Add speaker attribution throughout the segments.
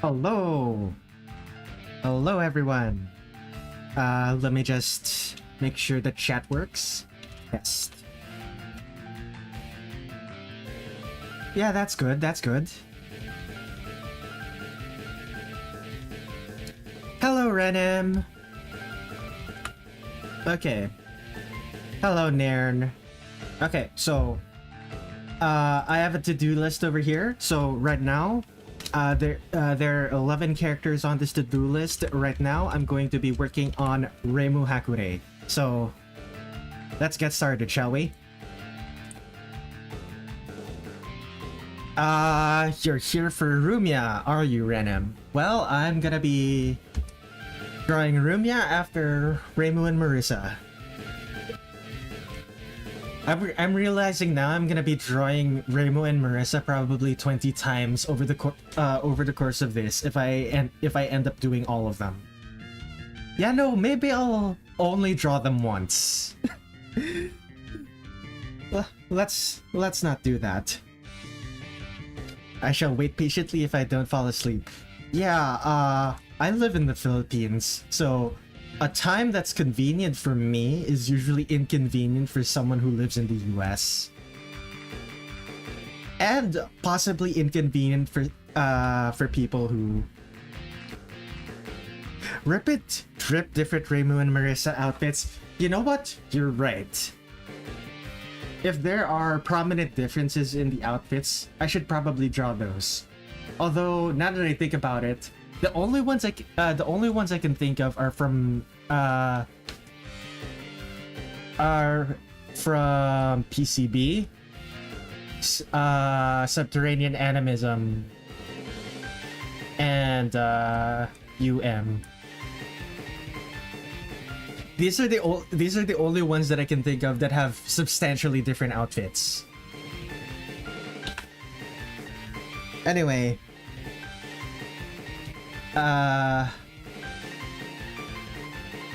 Speaker 1: Hello! Hello, everyone. Let me just make sure the chat works. Yes. Yeah, that's good, that's good. Hello, Renem. Okay. Hello, Nairn. Okay, so I have a to-do list over here. So right now, there are 11 characters on this to-do list. Right now, I'm going to be working on Reimu Hakurei. So let's get started, shall we? You're here for Rumia, are you, Renem? Well, I'm gonna be drawing Rumia after Reimu and Marisa. I'm realizing now I'm gonna be drawing Reimu and Marisa probably 20 times over the course of this if I end up doing all of them. Yeah, no, maybe I'll only draw them once. Let's not do that. I shall wait patiently if I don't fall asleep. Yeah, I live in the Philippines, so a time that's convenient for me is usually inconvenient for someone who lives in the US. And possibly inconvenient for people who rip different Reimu and Marisa outfits. You know what? You're right. If there are prominent differences in the outfits, I should probably draw those. Although now that I think about it, the only ones I can think of are from PCB, Subterranean Animism, and UM. These are the only ones that I can think of that have substantially different outfits. Anyway,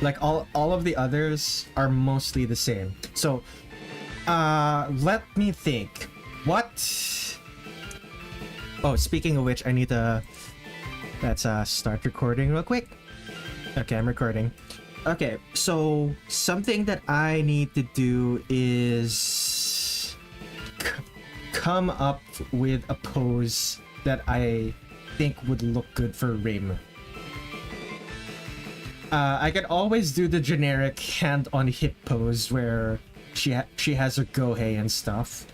Speaker 1: like all of the others are mostly the same. So, let me think. What? Oh, speaking of which, I need to let's start recording real quick. Okay, I'm recording. Okay, so something that I need to do is come up with a pose that I think would look good for Reimu. I can always do the generic hand on hip pose where she has her gohei and stuff.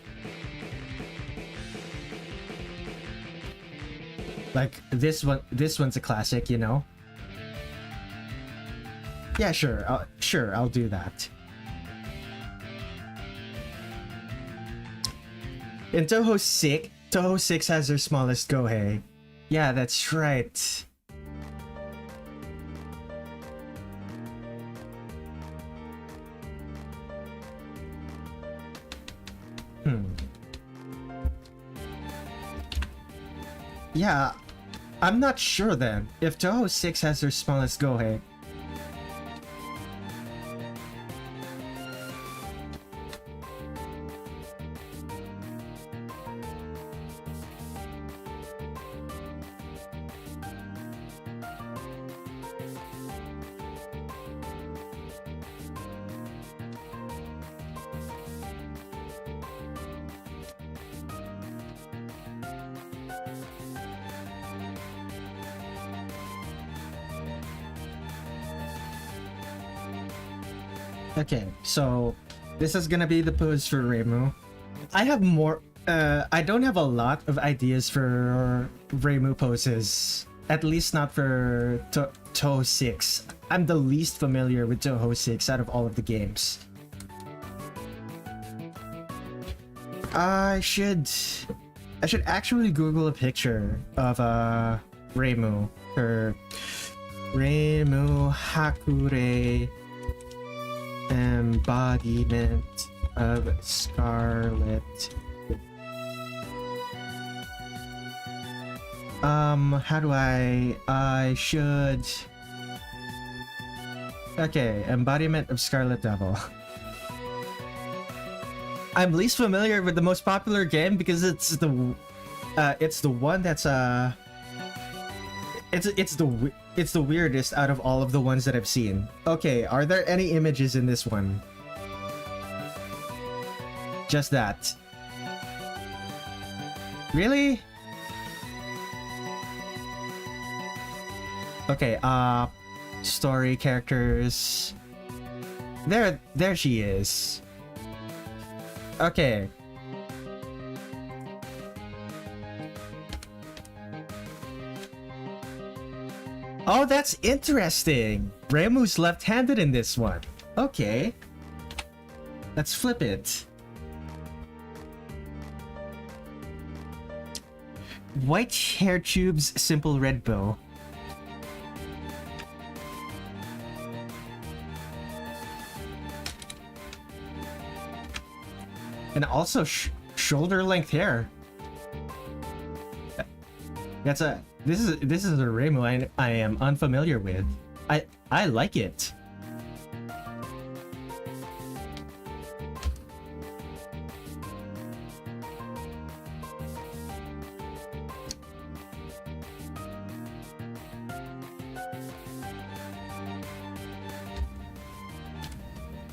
Speaker 1: Like this one's a classic, you know. Yeah, sure, I'll do that. In Touhou 6 has their smallest gohei. Yeah, that's right. Yeah, I'm not sure then. If Touhou 6 has their smallest gohei, okay, so this is gonna be the pose for Reimu. I have more. I don't have a lot of ideas for Reimu poses. At least not for Touhou 6. I'm the least familiar with Touhou 6 out of all of the games. I should actually Google a picture of Reimu, or Reimu Hakurei Embodiment of Scarlet. How do I should... Okay, Embodiment of Scarlet Devil. I'm least familiar with the most popular game because it's the one that's It's the weirdest out of all of the ones that I've seen. Okay, are there any images in this one? Just that. Really? Okay, story characters. There she is. Okay. Oh, that's interesting. Reimu's left-handed in this one. Okay. Let's flip it. White hair tubes, simple red bow. And also shoulder length hair. This is a Reimu I am unfamiliar with. I like it.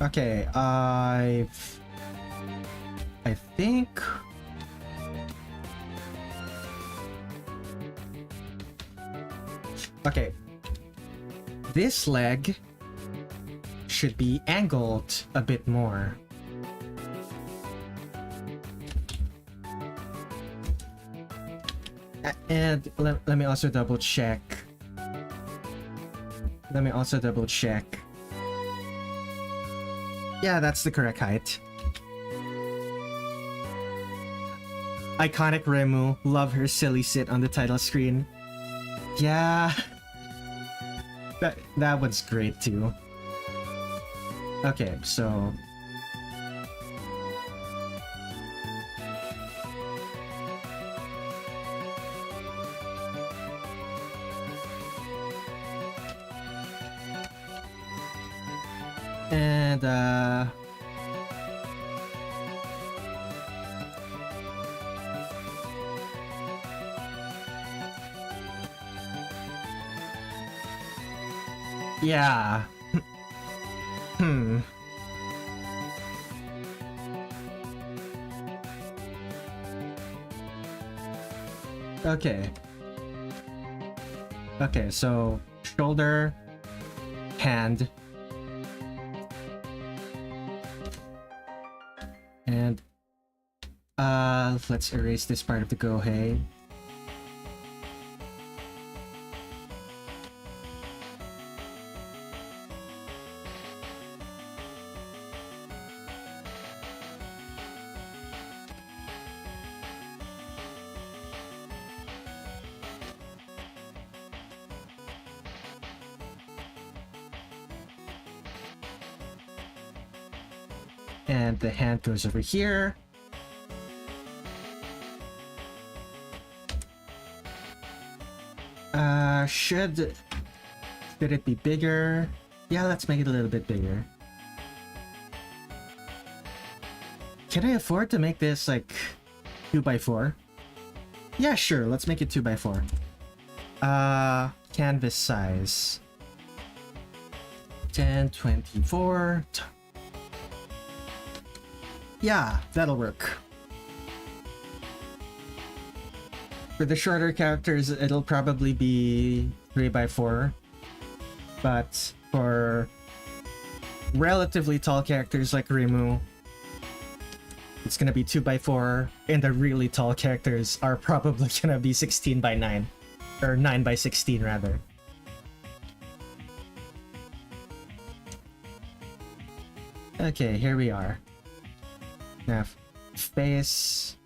Speaker 1: Okay, I think okay. This leg should be angled a bit more. And let me also double check. Yeah, that's the correct height. Iconic Reimu, love her silly sit on the title screen. Yeah. That one's great too. Okay, so and yeah. Okay. Okay, so shoulder, hand, and let's erase this part of the Gohei. And the hand goes over here. Should it be bigger? Yeah, let's make it a little bit bigger. Can I afford to make this like 2x4? Yeah, sure, let's make it 2x4. Canvas size 1024. Yeah, that'll work. For the shorter characters, it'll probably be 3x4. But for relatively tall characters like Reimu, it's gonna be 2x4, and the really tall characters are probably gonna be 16x9. Or 9x16 rather. Okay, here we are. Now, face.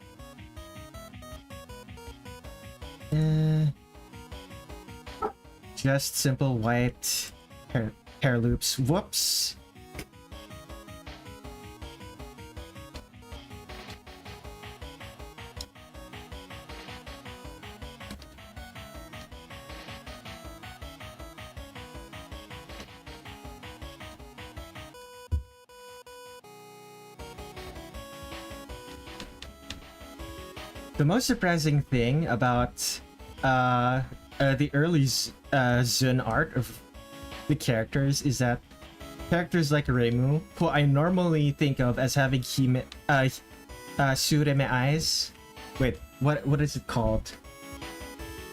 Speaker 1: Just simple white hair loops. Whoops. The most surprising thing about the early Zun art of the characters is that characters like Reimu, who I normally think of as having sureme eyes. Wait, what is it called?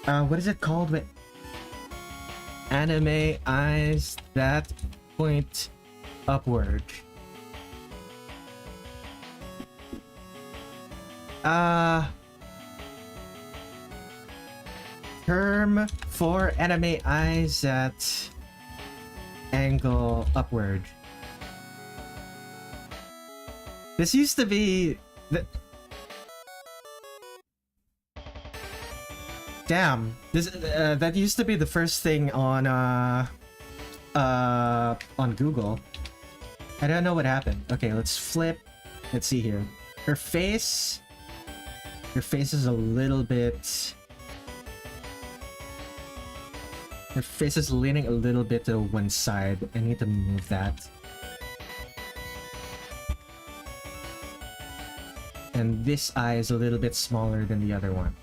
Speaker 1: What is it called? Wait. Anime eyes that point upward. Term for anime eyes that angle upward. This used to be the... Damn, this that used to be the first thing on Google. I don't know what happened. Okay, let's flip. Let's see here. Her face is a little bit... Her face is leaning a little bit to one side. I need to move that. And this eye is a little bit smaller than the other one.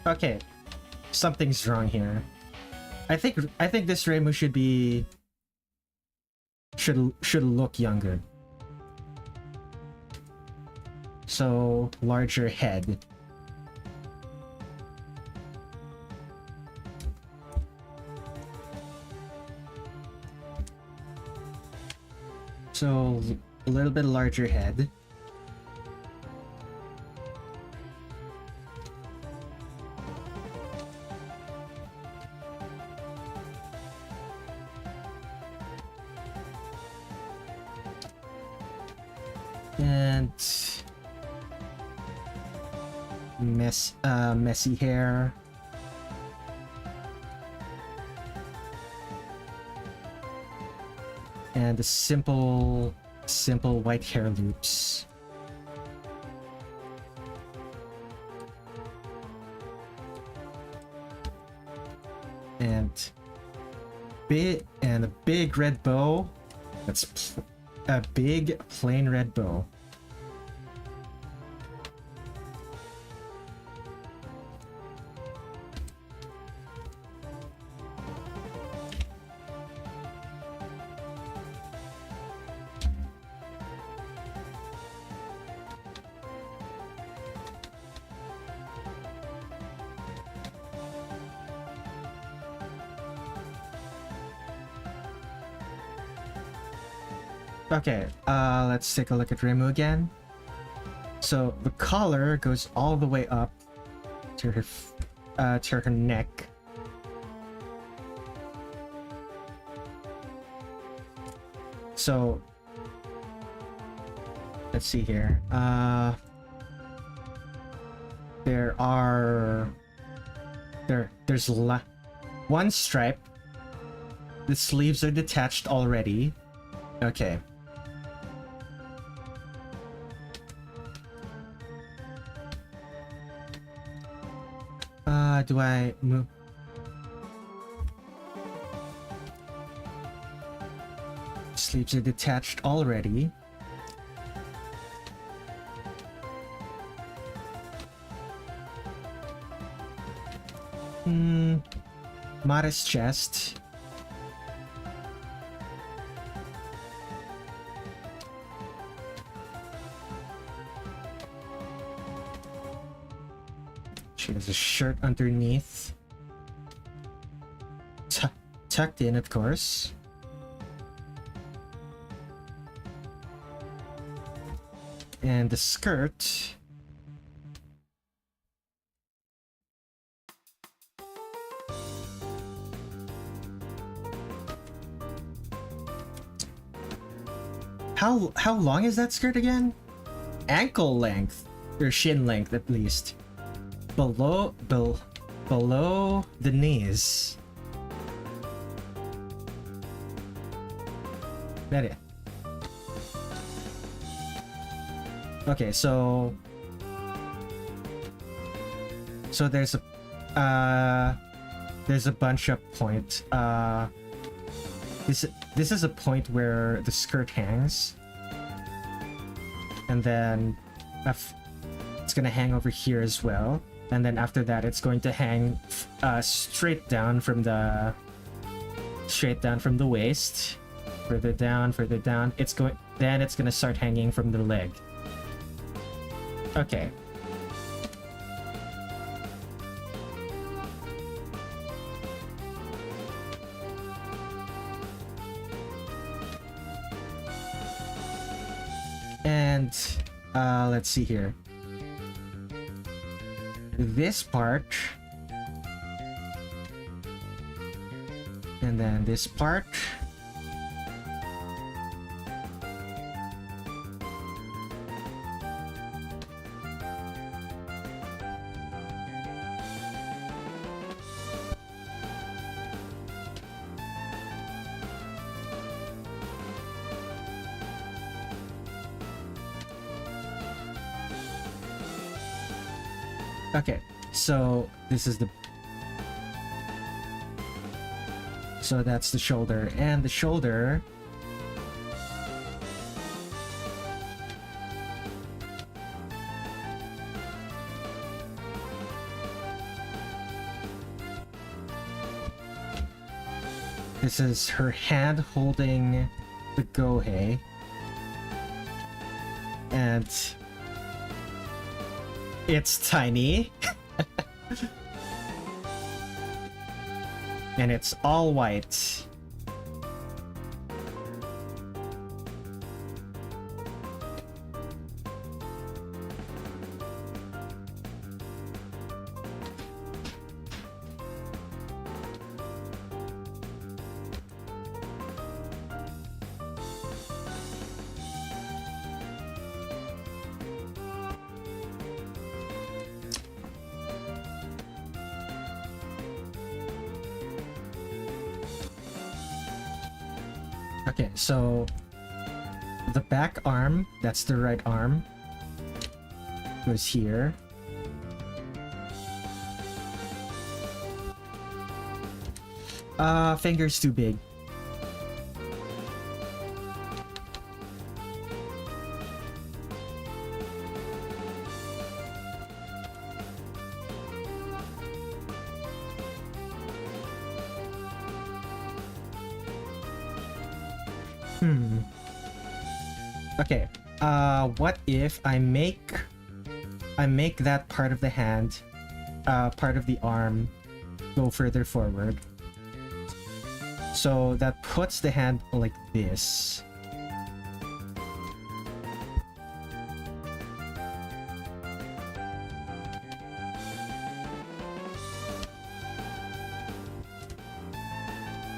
Speaker 1: Okay, something's wrong here. I think this Reimu should look younger. So larger head. So a little bit larger head. And messy hair. And the simple white hair loops. And a big red bow. That's a big plain red bow. Okay, let's take a look at Reimu again. So the collar goes all the way up to her neck. So let's see here. There's one stripe. The sleeves are detached already. Okay. Do I move? Sleeves are detached already. Modest chest. She has a shirt underneath. Tucked in, of course. And the skirt. How long is that skirt again? Ankle length. Or shin length, at least. below the knees. That it. Okay, so there's a bunch of point. This is a point where the skirt hangs, and then it's gonna hang over here as well, and then after that it's going to hang straight down from the waist, further down. It's gonna start hanging from the leg. Okay. And let's see here. This part, and then this part. Okay, so this is so that's the shoulder, and the shoulder this is her hand holding the gohei, and it's tiny. And it's all white. Okay, so the back arm, that's the right arm, goes here. Fingers too big. Okay, what if I make that part of the hand, part of the arm, go further forward? So that puts the hand like this.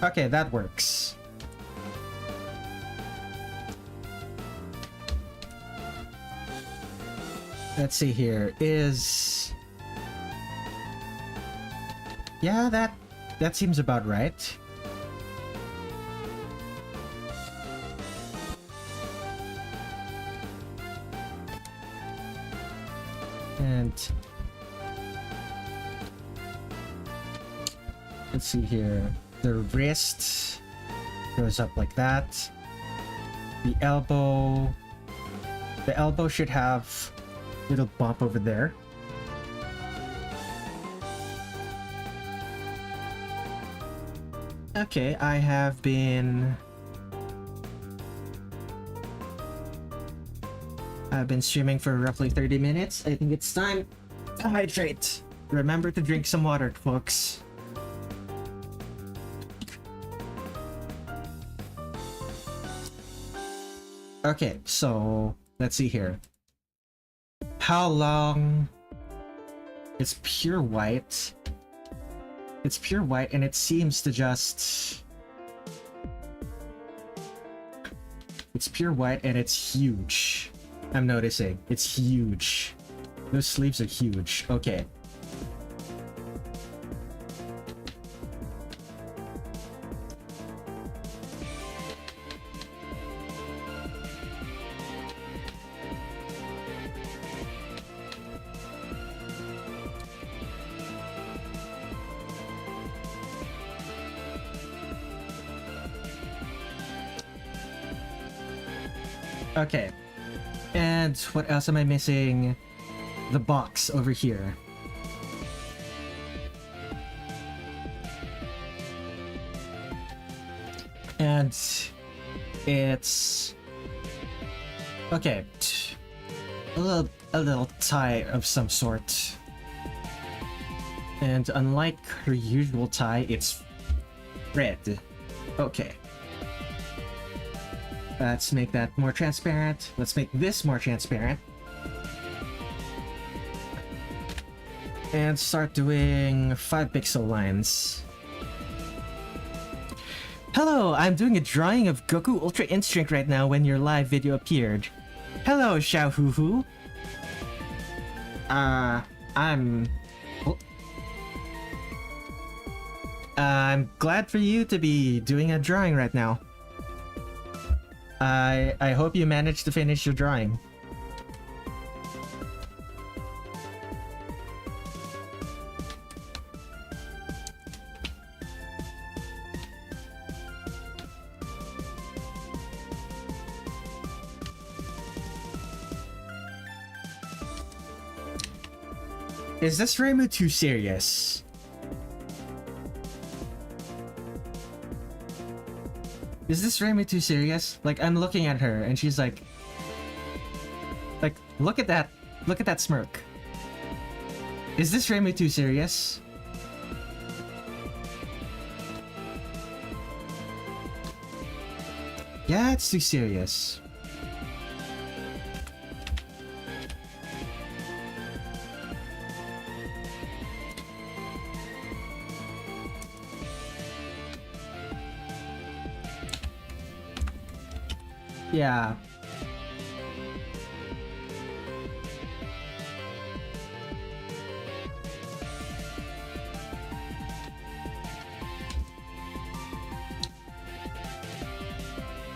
Speaker 1: Okay, that works. Let's see here. Yeah, that seems about right. And let's see here. The wrist goes up like that. The elbow should have a little bump over there. Okay, I've been streaming for roughly 30 minutes. I think it's time to hydrate. Remember to drink some water, folks. Okay, so let's see here. How long? It's pure white. It's pure white, and it seems to just... It's pure white, and it's huge. I'm noticing. It's huge. Those sleeves are huge. Okay. Okay. And what else am I missing? The box over here. And it's okay. A little tie of some sort. And unlike her usual tie, it's red. Okay. Let's make that more transparent. Let's make this more transparent. And start doing 5 pixel lines. Hello, I'm doing a drawing of Goku Ultra Instinct right now when your live video appeared. Hello, Xiaohuhu. I'm glad for you to be doing a drawing right now. I hope you managed to finish your drawing. Is this Reimu too serious? Is this Reimu too serious? Like, I'm looking at her and she's like, look at that smirk. Is this Reimu too serious? Yeah, it's too serious. Yeah.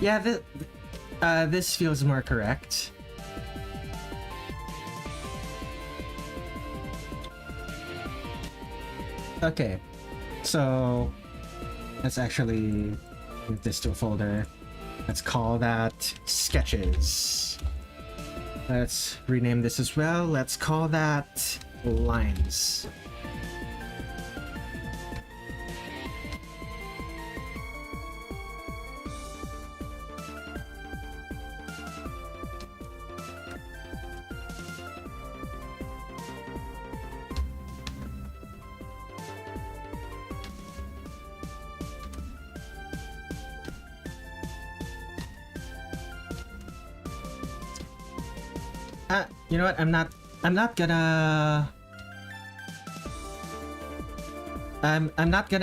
Speaker 1: Yeah, this feels more correct. Okay, so let's actually move this to a folder. Let's call that sketches. Let's rename this as well. Let's call that lines. You know what? I'm not gonna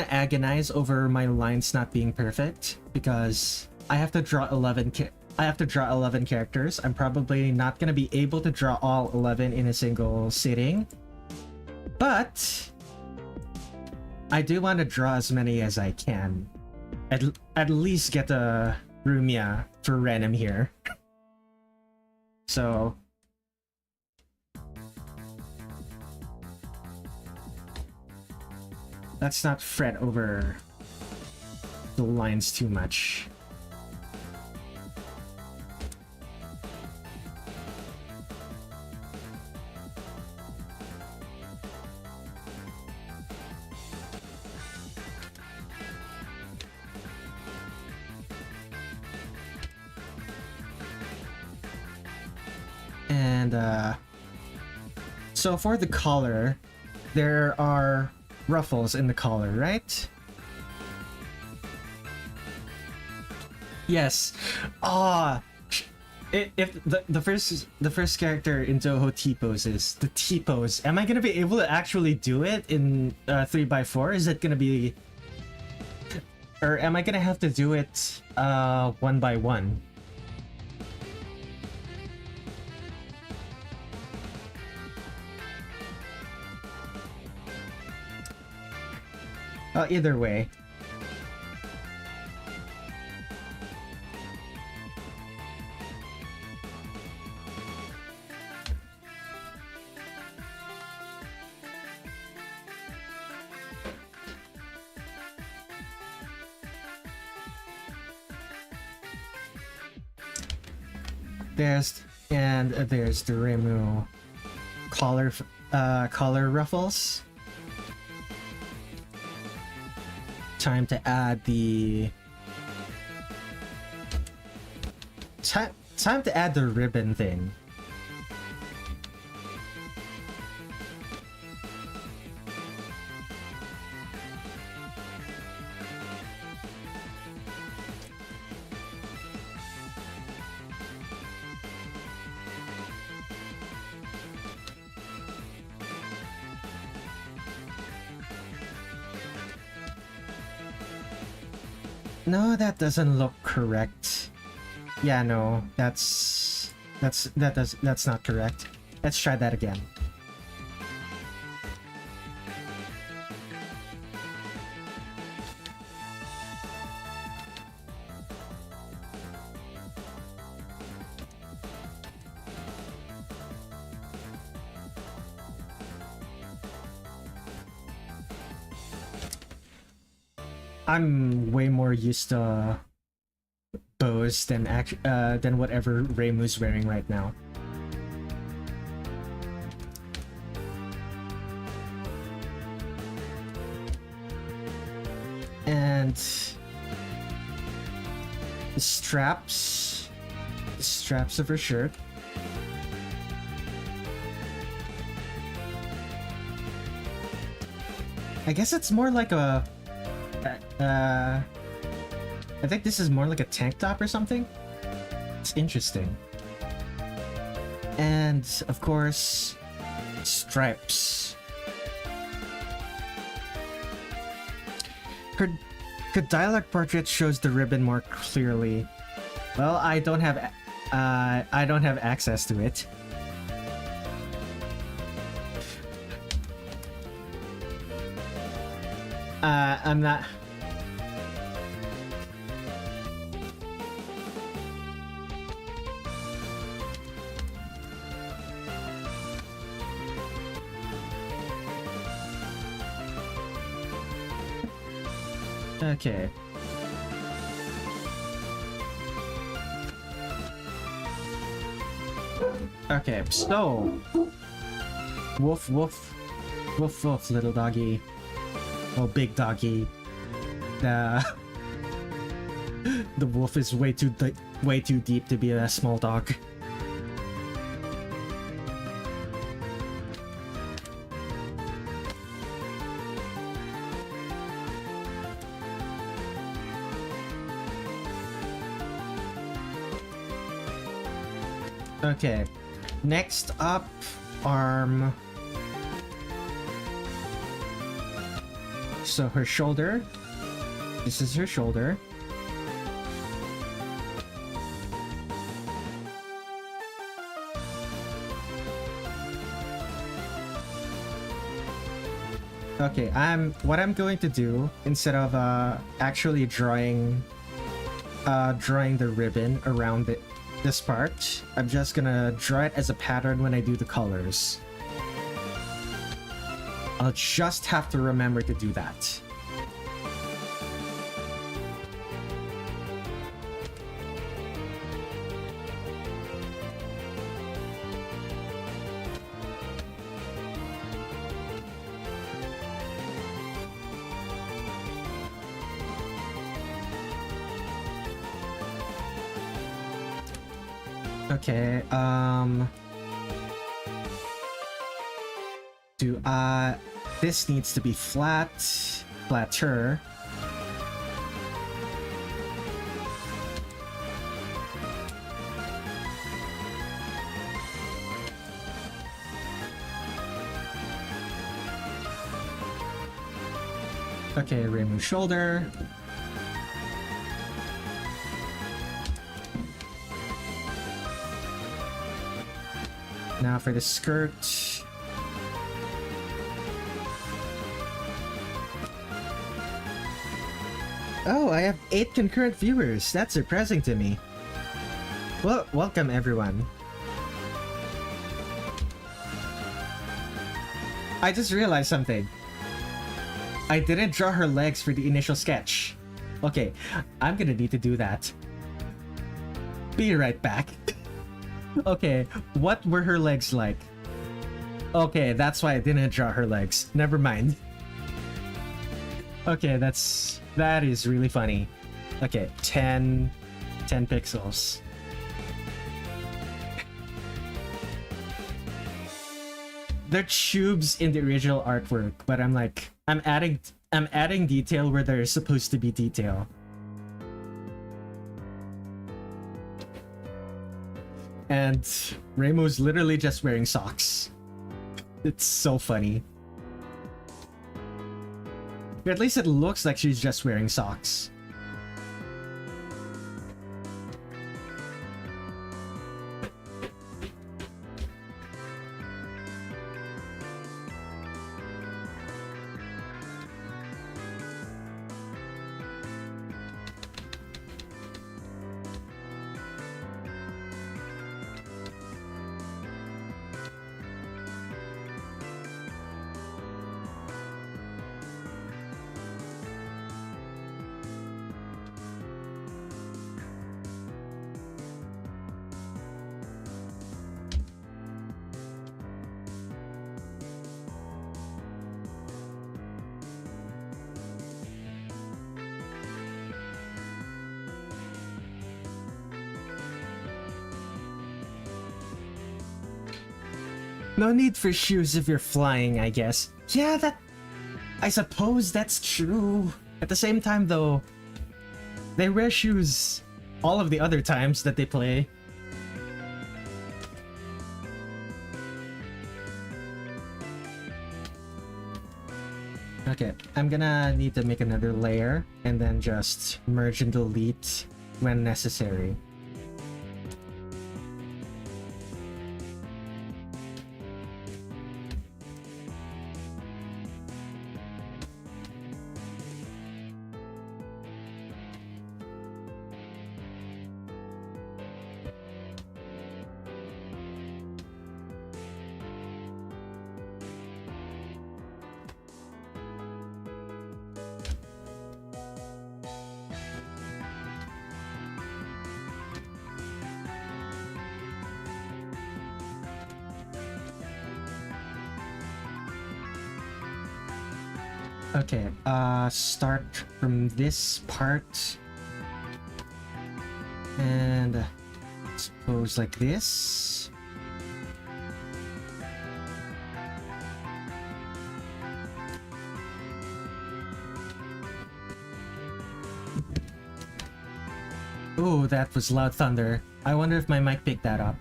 Speaker 1: agonize over my lines not being perfect because I have to draw 11 characters. I'm probably not gonna be able to draw all 11 in a single sitting, but I do want to draw as many as I can. At least get a Rumia for random here. So let's not fret over the lines too much. And so for the collar, there are ruffles in the collar, right? Yes. If the first character in Touhou T-poses, the T-pose, am I gonna be able to actually do it in 3x4? Is it gonna be, or am I gonna have to do it 1x1? Either way. There's the Reimu collar ruffles. Time to add the time to add the ribbon thing. No, that doesn't look correct. Yeah, no, that's not correct. Let's try that again. I'm way more used to bows than whatever Reimu's wearing right now. And the straps of her shirt. I guess it's more like a I think this is more like a tank top or something. It's interesting. And of course, stripes. Her dialogue portrait shows the ribbon more clearly. Well, I don't have access to it. I'm not. Okay. Okay, so woof woof woof woof, little doggy. Oh, big doggy. The wolf is way too deep to be a small dog. Okay, next up, arm. So her shoulder. This is her shoulder. Okay, what I'm going to do, instead of actually drawing the ribbon around this part, I'm just gonna draw it as a pattern when I do the colors. I'll just have to remember to do that. Okay, this needs to be flatter. Okay, Reimu shoulder. Now for the skirt. Oh, I have 8 concurrent viewers. That's surprising to me. Well, welcome everyone. I just realized something. I didn't draw her legs for the initial sketch. Okay, I'm gonna need to do that. Be right back. Okay, what were her legs like? Okay, that's why I didn't draw her legs. Never mind. Okay, that is really funny. Okay, 10 pixels. They're tubes in the original artwork, but I'm adding detail where there's supposed to be detail. And Reimu's literally just wearing socks. It's so funny. Or at least it looks like she's just wearing socks. No need for shoes if you're flying, I guess. Yeah, I suppose that's true. At the same time, though, they wear shoes all of the other times that they play. Okay, I'm gonna need to make another layer and then just merge and delete when necessary. Okay, start from this part. And suppose like this. Oh, that was loud thunder. I wonder if my mic picked that up.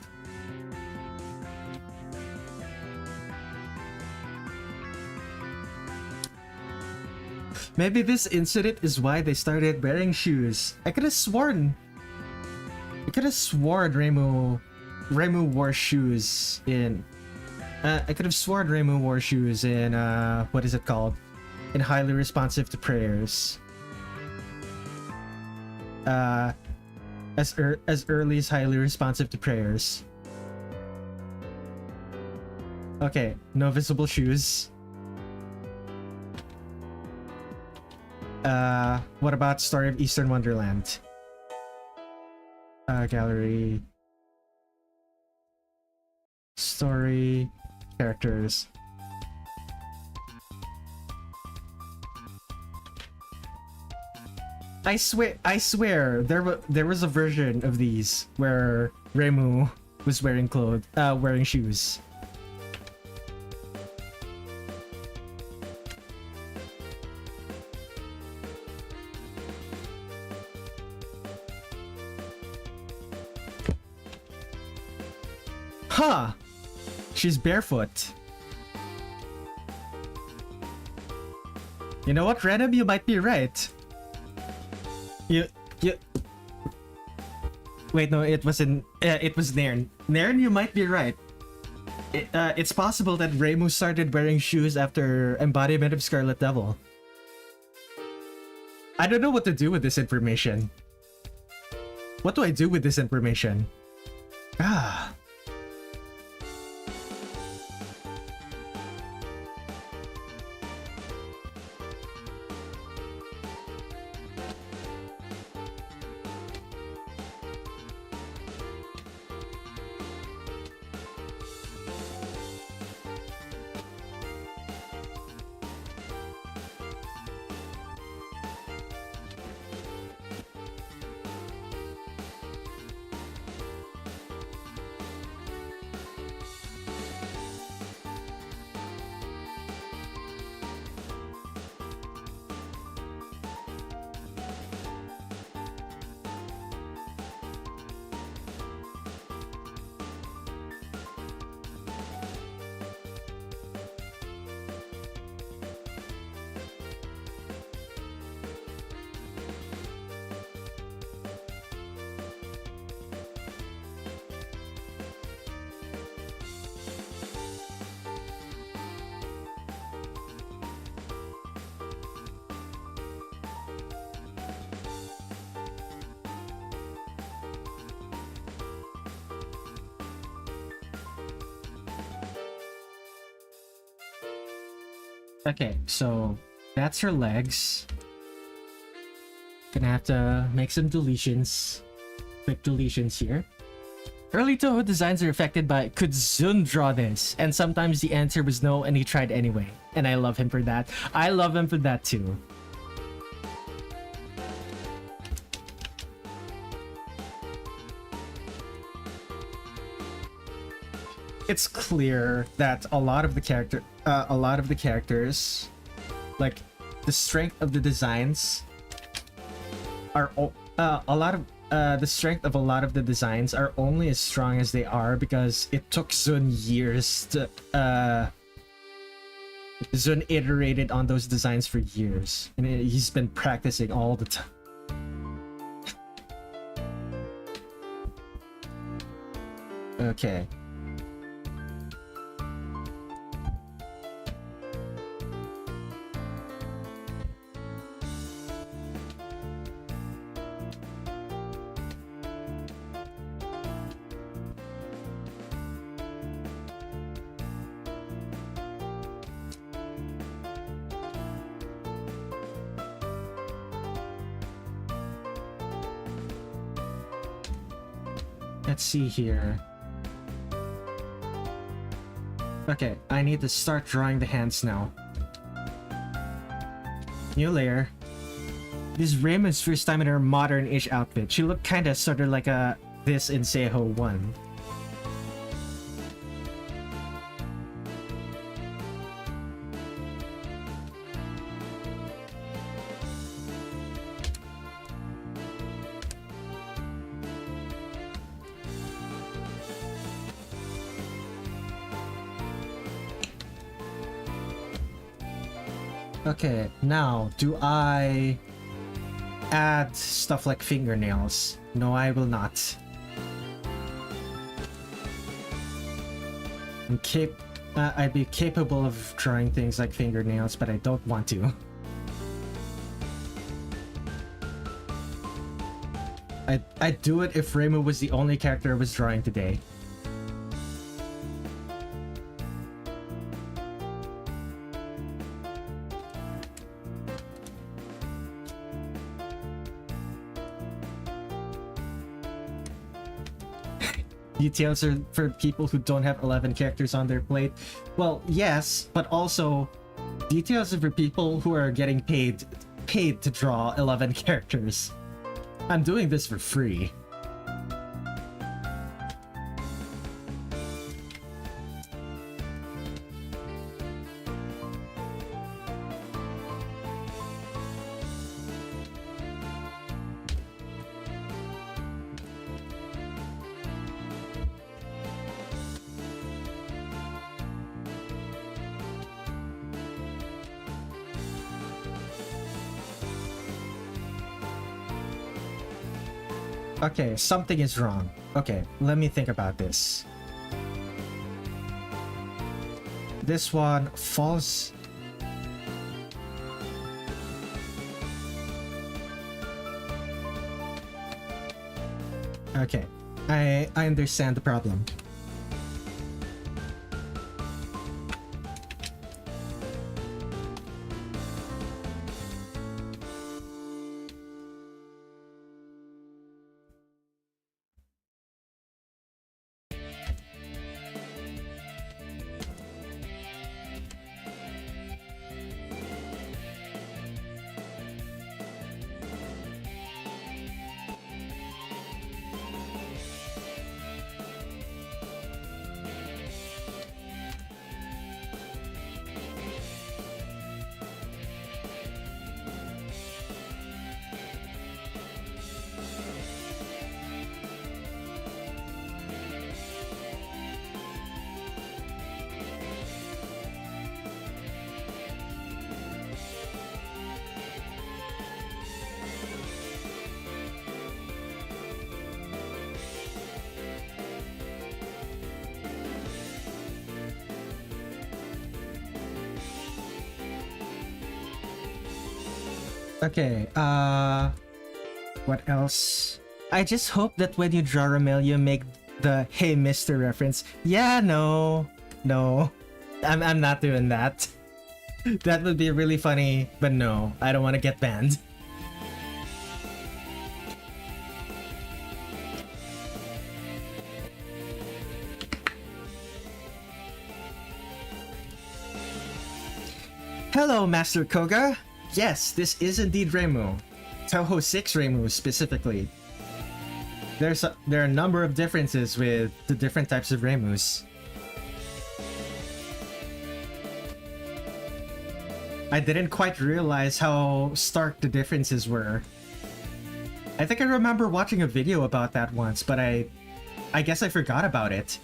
Speaker 1: Maybe this incident is why they started wearing shoes. I could have sworn Reimu wore shoes in... I could have sworn Reimu wore shoes in, what is it called? In Highly Responsive to Prayers. As early as Highly Responsive to Prayers. Okay, no visible shoes. What about Story of Eastern Wonderland? Gallery. Story. Characters. I swear, there was a version of these where Reimu was wearing shoes. Huh! She's barefoot. You know what, Random? You might be right. Wait, no, it was Nairn. Nairn, you might be right. It's possible that Reimu started wearing shoes after Embodiment of Scarlet Devil. I don't know what to do with this information. What do I do with this information? Ah. Okay, so that's her legs. Gonna have to make some deletions. Quick deletions here. Early Touhou designs are affected by could Zun draw this? And sometimes the answer was no and he tried anyway. And I love him for that. I love him for that too. It's clear that a lot of the characters, like the strength of the designs are the strength of a lot of the designs are only as strong as they are because it took Zun years to Zun iterated on those designs for years and he's been practicing all the time. Okay. Let's see here. Okay, I need to start drawing the hands now. New layer. This is Reimu's first time in her modern-ish outfit. She looked kinda sorta like this in Seiho 1. Okay, now, do I add stuff like fingernails? No, I will not. I'd be capable of drawing things like fingernails, but I don't want to. I'd do it if Reimu was the only character I was drawing today. Details are for people who don't have 11 characters on their plate. Well, yes, but also details are for people who are getting paid to draw 11 characters. I'm doing this for free. Okay, something is wrong. Okay, let me think about this. This one falls... Okay, I understand the problem. Okay, what else? I just hope that when you draw Remilia, make the "Hey Mister" reference. Yeah, no. I'm not doing that. That would be really funny, but no, I don't want to get banned. Hello, Master Koga. Yes, this is indeed Reimu. Touhou 6 Reimu specifically. There are a number of differences with the different types of Reimus. I didn't quite realize how stark the differences were. I think I remember watching a video about that once, but I guess I forgot about it.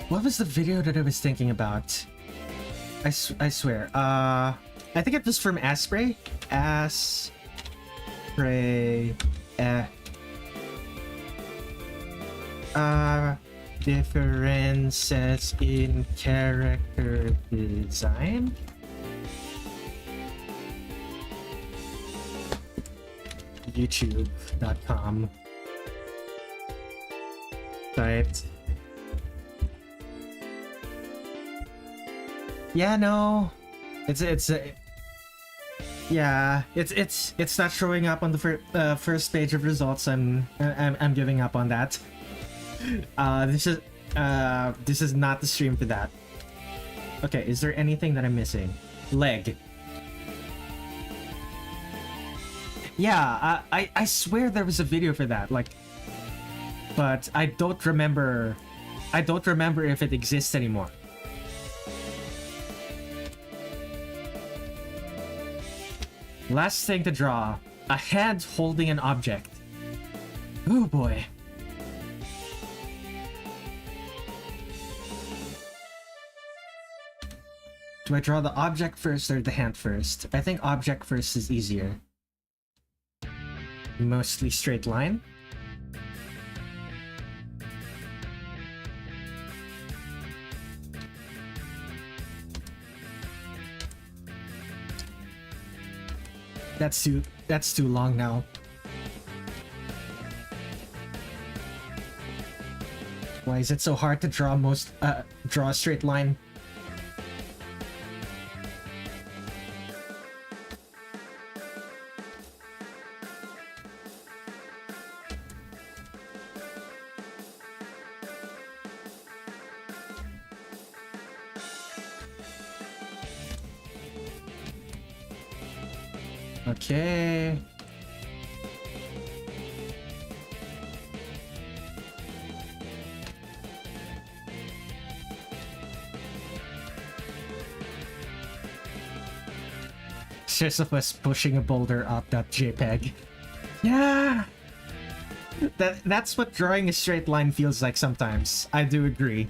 Speaker 1: What was the video that I was thinking about? I swear. I think it was from Asprey. Asprey. Differences in character design. YouTube.com. Site. Yeah, no, it's not showing up on the first page of results. I'm giving up on that. This is not the stream for that. Okay, is there anything that I'm missing? Leg. Yeah, I swear there was a video for that, like, but I don't remember if it exists anymore. Last thing to draw, a hand holding an object. Oh boy. Do I draw the object first or the hand first? I think object first is easier. Mostly straight line. That's too long now. Why is it so hard to draw draw a straight line? Okay. Sisyphus pushing a boulder up that JPEG. Yeah! That's what drawing a straight line feels like sometimes. I do agree.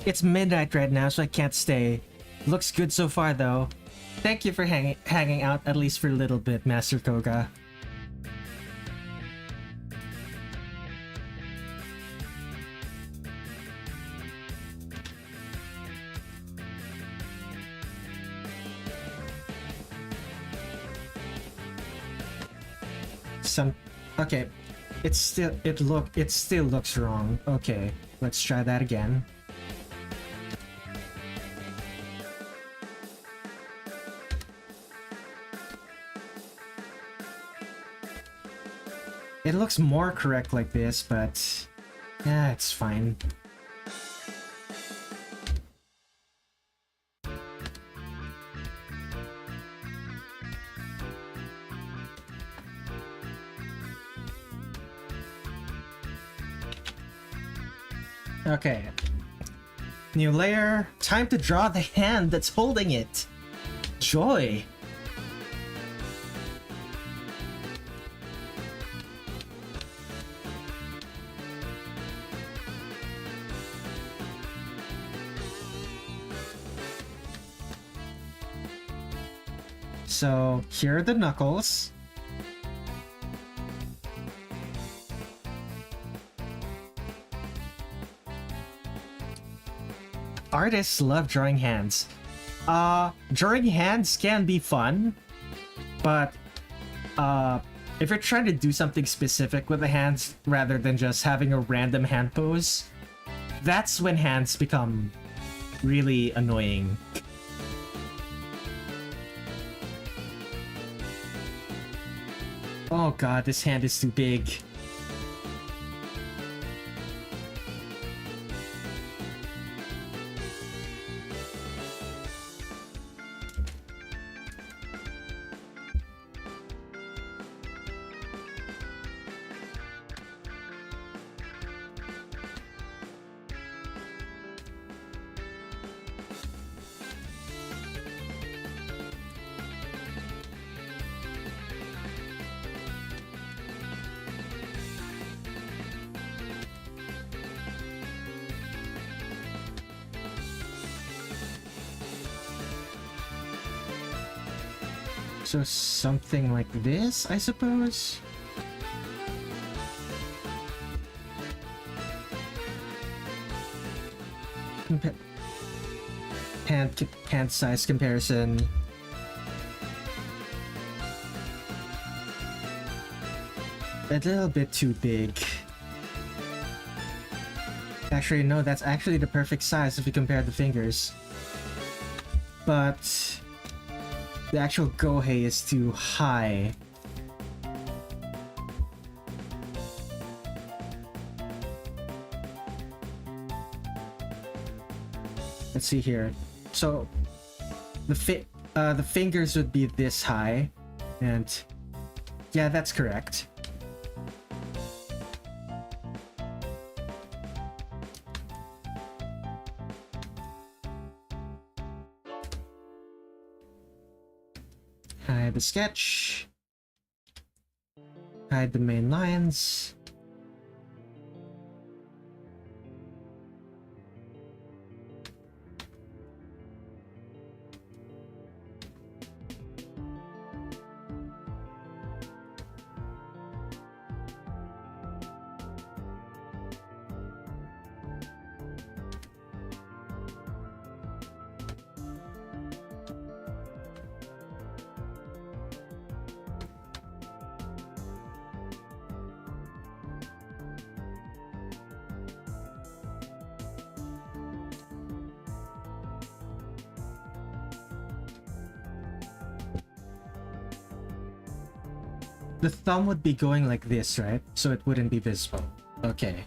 Speaker 1: It's midnight right now, so I can't stay. Looks good so far, though. Thank you for hanging out, at least for a little bit, Master Koga. some... Okay, it still looks wrong. Okay, let's try that again. It looks more correct like this, but yeah, it's fine. Okay. New layer. Time to draw the hand that's holding it. Joy. So here are the knuckles. Artists love drawing hands. Drawing hands can be fun, but if you're trying to do something specific with the hands rather than just having a random hand pose, that's when hands become really annoying. Oh god, this hand is too big. So something like this, I suppose? Hand size comparison. A little bit too big. Actually, no, that's actually the perfect size if you compare the fingers. But the actual Gohei is too high. Let's see here. So the fingers would be this high, and yeah, that's correct. Hide the sketch. Hide the main lines. The thumb would be going like this, right? So it wouldn't be visible. Okay.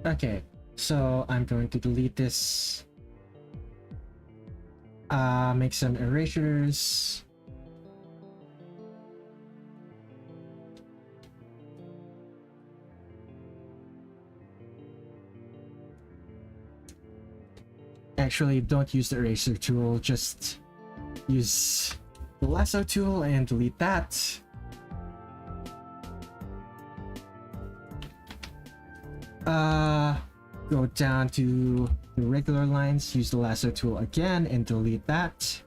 Speaker 1: Okay, so I'm going to delete this. Make some erasures. Actually, don't use the eraser tool, just use the lasso tool and delete that. Go down to the regular lines, use the lasso tool again and delete that.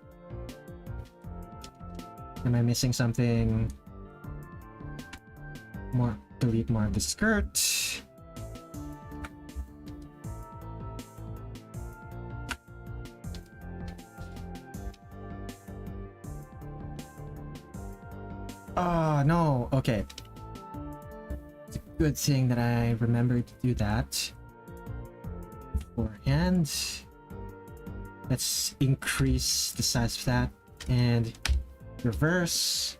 Speaker 1: Am I missing something? delete more of the skirt. Oh no, okay. It's a good thing that I remembered to do that beforehand. Let's increase the size of that and reverse.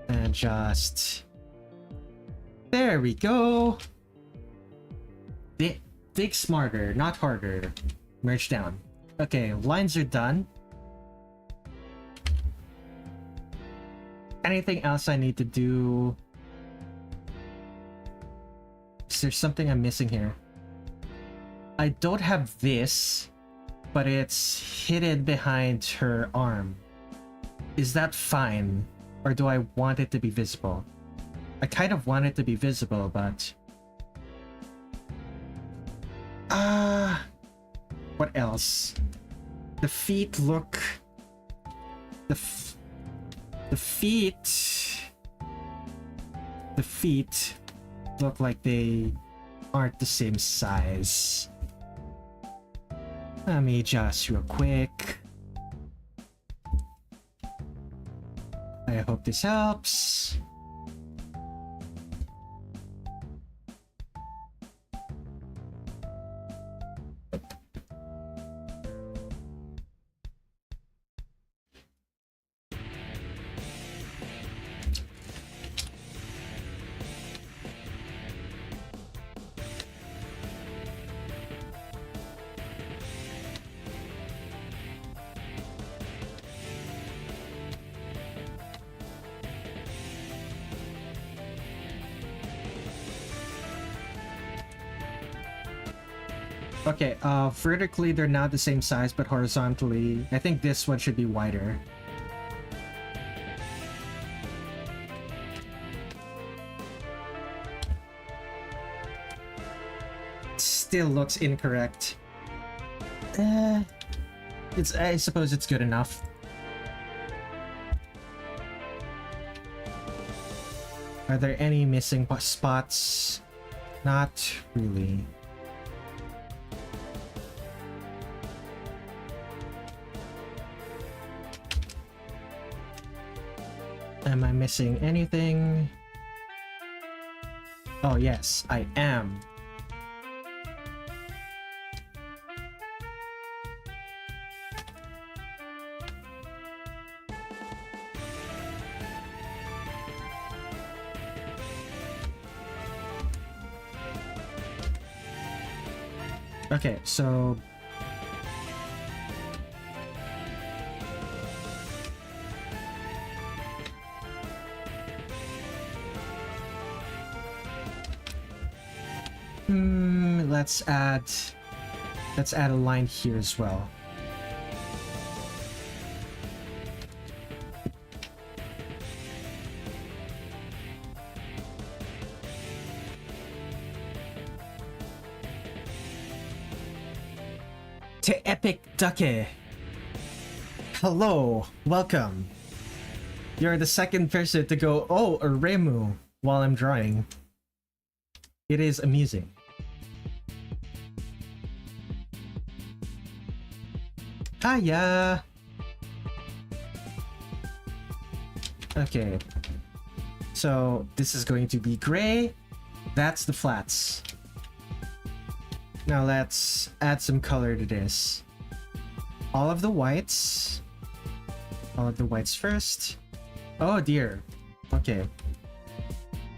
Speaker 1: And just... There we go! Think smarter, not harder. Merge down. Okay, lines are done. Anything else I need to do? Is there something I'm missing here? I don't have this, but it's hidden behind her arm. Is that fine? Or do I want it to be visible? I kind of want it to be visible, but... what else? The feet look... The feet look like they aren't the same size. Let me adjust real quick. I hope this helps. Okay, vertically they're not the same size, but horizontally, I think this one should be wider. Still looks incorrect. I suppose it's good enough. Are there any missing spots? Not really. Am I missing anything? Oh yes, I am. Okay, so... let's add a line here as well. To Epic Duke. Hello, welcome. You're the second person to go, oh, or Reimu, while I'm drawing. It is amusing. Hiya! Okay. So, this is going to be gray. That's the flats. Now let's add some color to this. All of the whites. All of the whites first. Oh dear. Okay.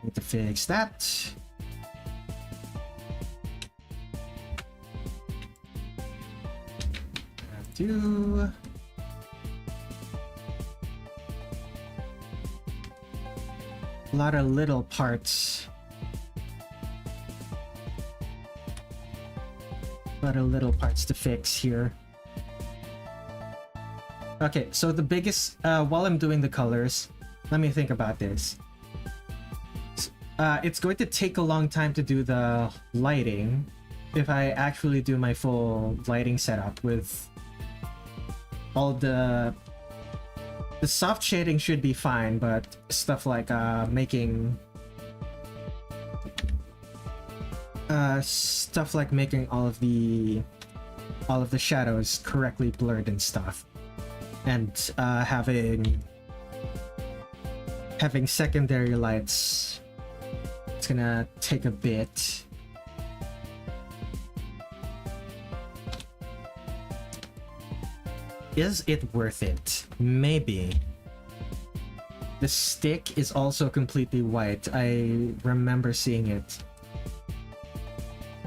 Speaker 1: Need to fix that. Do a lot of little parts. A lot of little parts to fix here. Okay, so the biggest while I'm doing the colors, let me think about this. It's going to take a long time to do the lighting if I actually do my full lighting setup with all the The soft shading should be fine, but stuff like making all of the shadows correctly blurred and stuff, and having secondary lights, it's gonna take a bit. Is it worth it? Maybe. The stick is also completely white. I remember seeing it.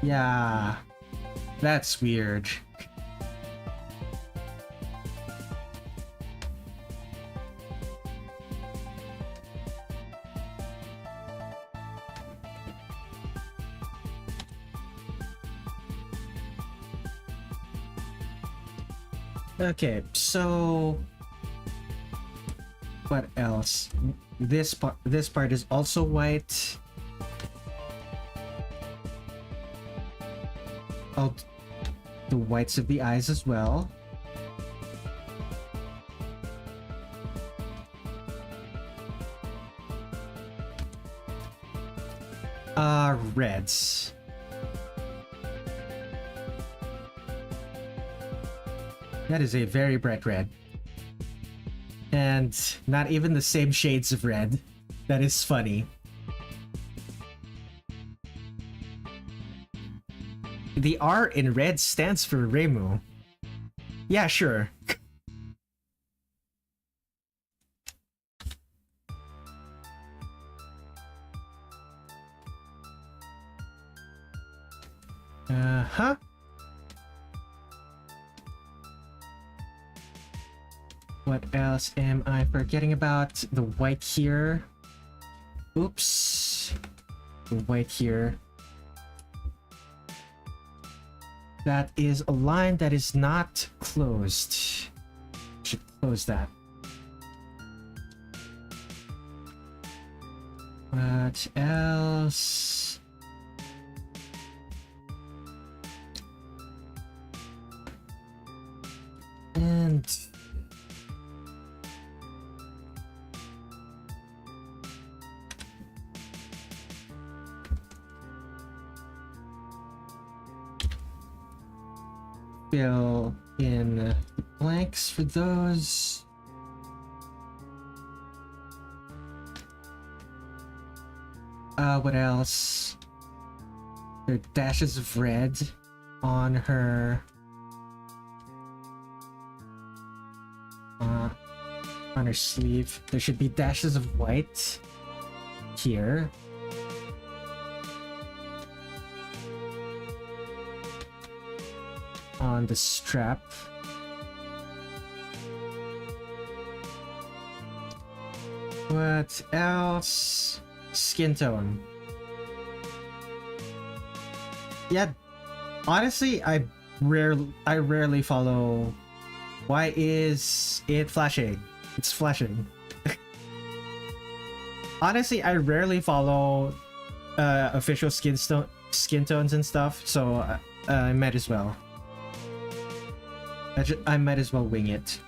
Speaker 1: Yeah, that's weird. Okay, so what else? This part is also white. Oh, the whites of the eyes as well. Reds. That is a very bright red. And not even the same shades of red. That is funny. The R in red stands for Reimu. Yeah, sure. Uh-huh. What else am I forgetting about? The white here. Oops. The white here. That is a line that is not closed. Should close that. What else? And fill in the blanks for those. What else? There are dashes of red on her sleeve. There should be dashes of white here. On the strap. What else? Skin tone. Yeah, honestly, I rarely follow. Why is it flashing? It's flashing. Honestly, I rarely follow official skin tones and stuff, so I might as well. I might as well wing it.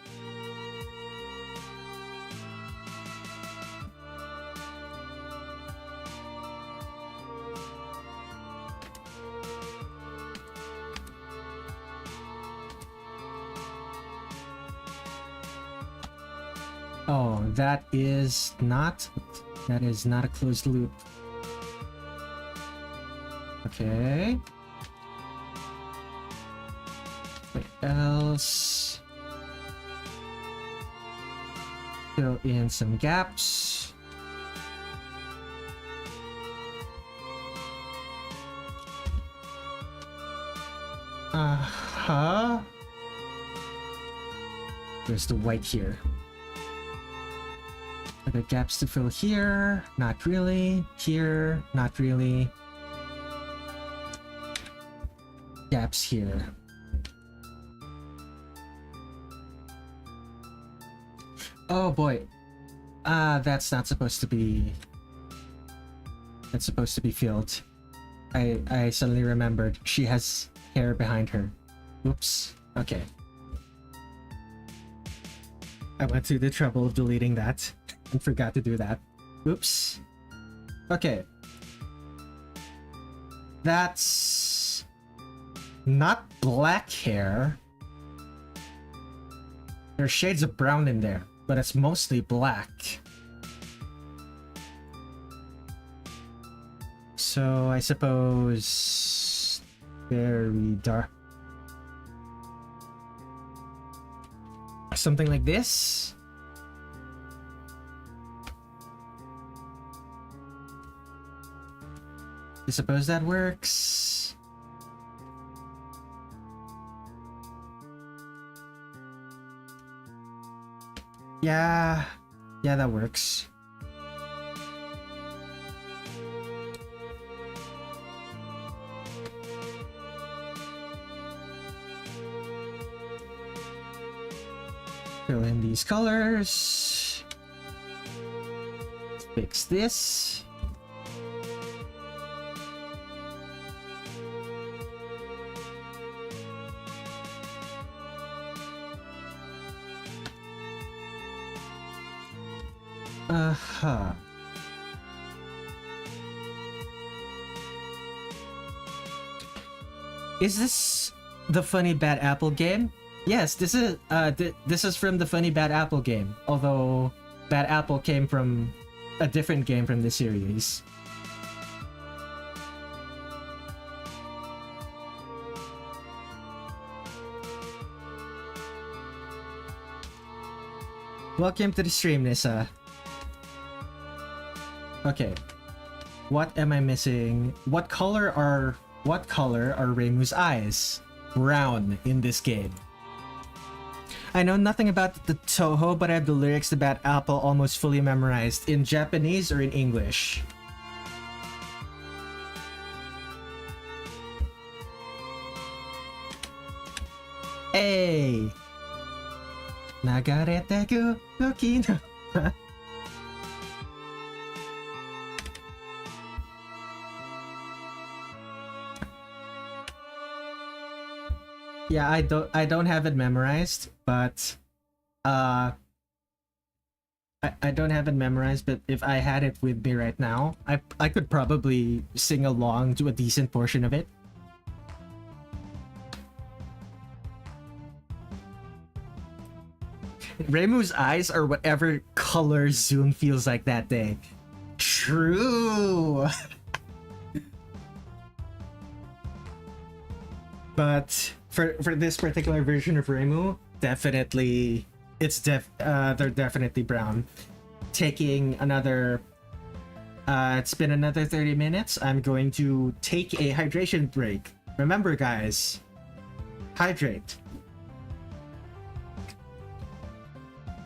Speaker 1: Oh, that is not a closed loop. Okay. What else? Fill in some gaps. Uh-huh. There's the white here. Are there gaps to fill here? Not really. Here? Not really. Gaps here. Oh boy. That's not supposed to be... That's supposed to be filled. I suddenly remembered. She has hair behind her. Oops. Okay. I went through the trouble of deleting that and forgot to do that. Oops. Okay. That's not black hair. There's shades of brown in there, but it's mostly black. So I suppose very dark. Something like this. I suppose that works. Yeah, that works. Fill in these colors. Fix this. Uh-huh. Is this the Funny Bad Apple game? Yes, this is this is from the Funny Bad Apple game. Although Bad Apple came from a different game from the series. Welcome to the stream, Nissa. Okay. What am I missing? What color are Reimu's eyes? Brown in this game. I know nothing about the Touhou, but I have the lyrics to Bad Apple almost fully memorized. In Japanese or in English? Hey! Nagarete kuki no. Yeah, I don't have it memorized, but I don't have it memorized, but if I had it with me right now, I could probably sing along to a decent portion of it. Reimu's eyes are whatever color Zoom feels like that day. True. But for this particular version of Reimu, definitely they're definitely brown. Taking another it's been another 30 minutes. I'm going to take a hydration break. Remember guys, hydrate.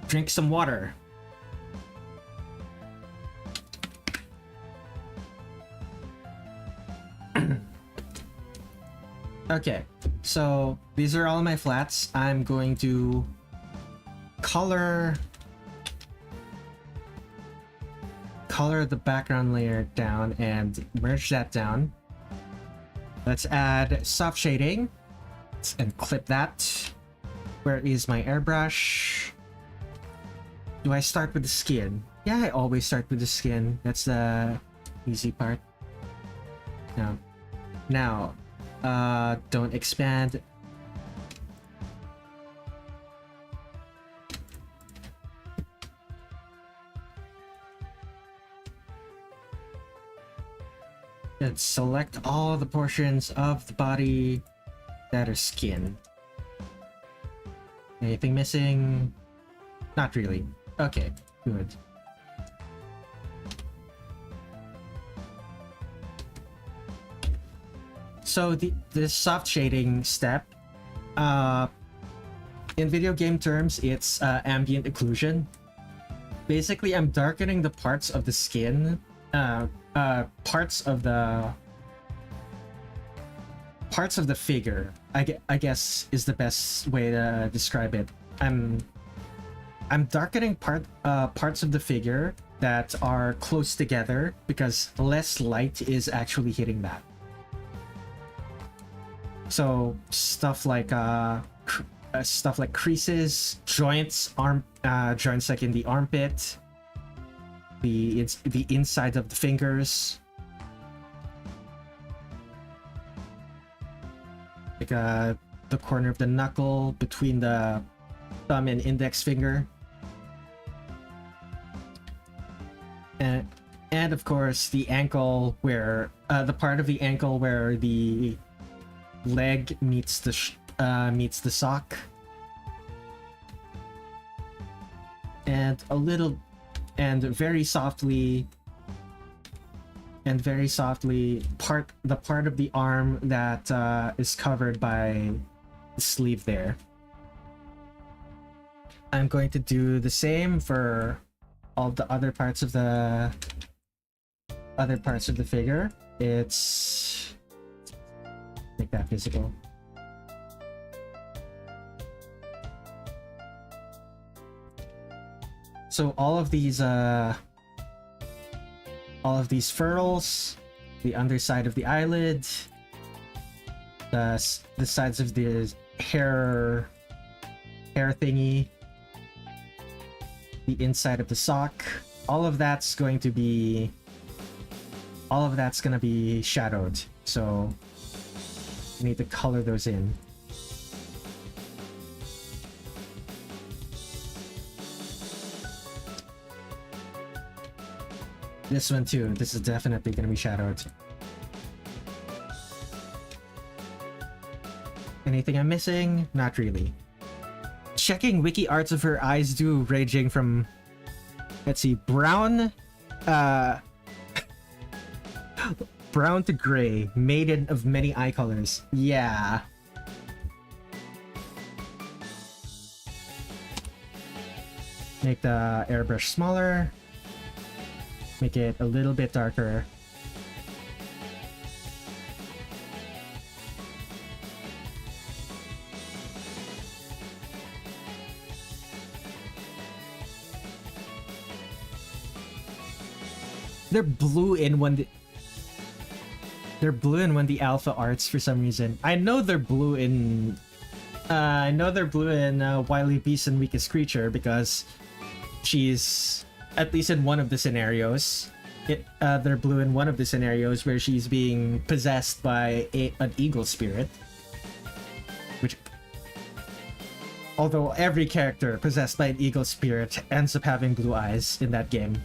Speaker 1: Drink some water. Okay, so these are all my flats. I'm going to color the background layer down and merge that down. Let's add soft shading and clip that. Where is my airbrush? Do I start with the skin? Yeah, I always start with the skin. That's the easy part. Now, don't expand. And select all the portions of the body that are skin. Anything missing? Not really. Okay, good. So the soft shading step, in video game terms, it's ambient occlusion. Basically, I'm darkening the parts of the skin, parts of the figure. I guess is the best way to describe it. I'm darkening parts of the figure that are close together because less light is actually hitting that. So stuff like stuff like creases, joints, joints like in the armpit, the inside of the fingers, like the corner of the knuckle between the thumb and index finger, and of course the ankle where the part of the ankle where the leg meets the sock, and a little, and very softly the part of the arm that is covered by the sleeve there. I'm going to do the same for all the other parts of the figure. It's make that visible. So all of these furrows, the underside of the eyelid, the sides of the hair thingy, the inside of the sock, all of that's going to be shadowed. So we need to color those in. This one too, this is definitely going to be shadowed. Anything I'm missing? Not really. Checking wiki arts of her eyes do ranging from, let's see, brown brown to gray, maiden of many eye colors. Yeah. Make the airbrush smaller. Make it a little bit darker. They're blue in when the alpha arts for some reason. I know they're blue in Wily Beast and Weakest Creature because she's, at least in one of the scenarios, they're blue in one of the scenarios where she's being possessed by an eagle spirit. Which, although every character possessed by an eagle spirit ends up having blue eyes in that game.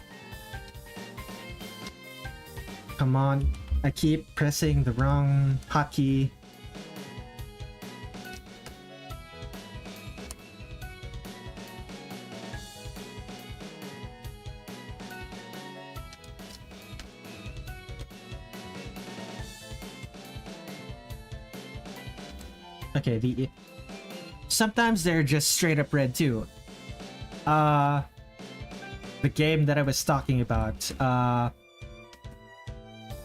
Speaker 1: Come on, I keep pressing the wrong hotkey. Okay, sometimes they're just straight up red too. The game that I was talking about,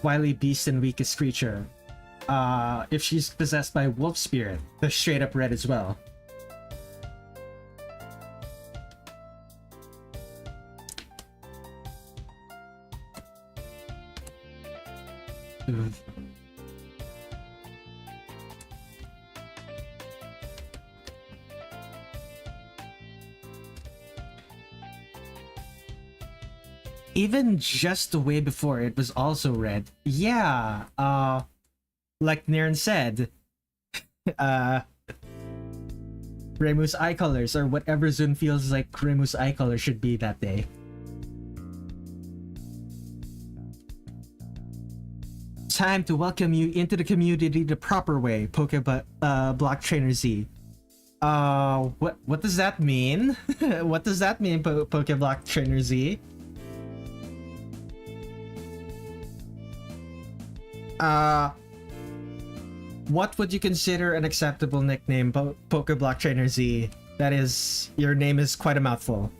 Speaker 1: Wily Beast and Weakest Creature. If she's possessed by wolf spirit, they're straight up red as well. Even just the way before, it was also red. Yeah, like Niren said, Reimu's eye colors, or whatever Zun feels like Reimu's eye color should be that day. Time to welcome you into the community the proper way, Block Trainer Z. What does that mean? What does that mean, Block Trainer Z? What would you consider an acceptable nickname, Pokeblock Trainer Z? That is, your name is quite a mouthful.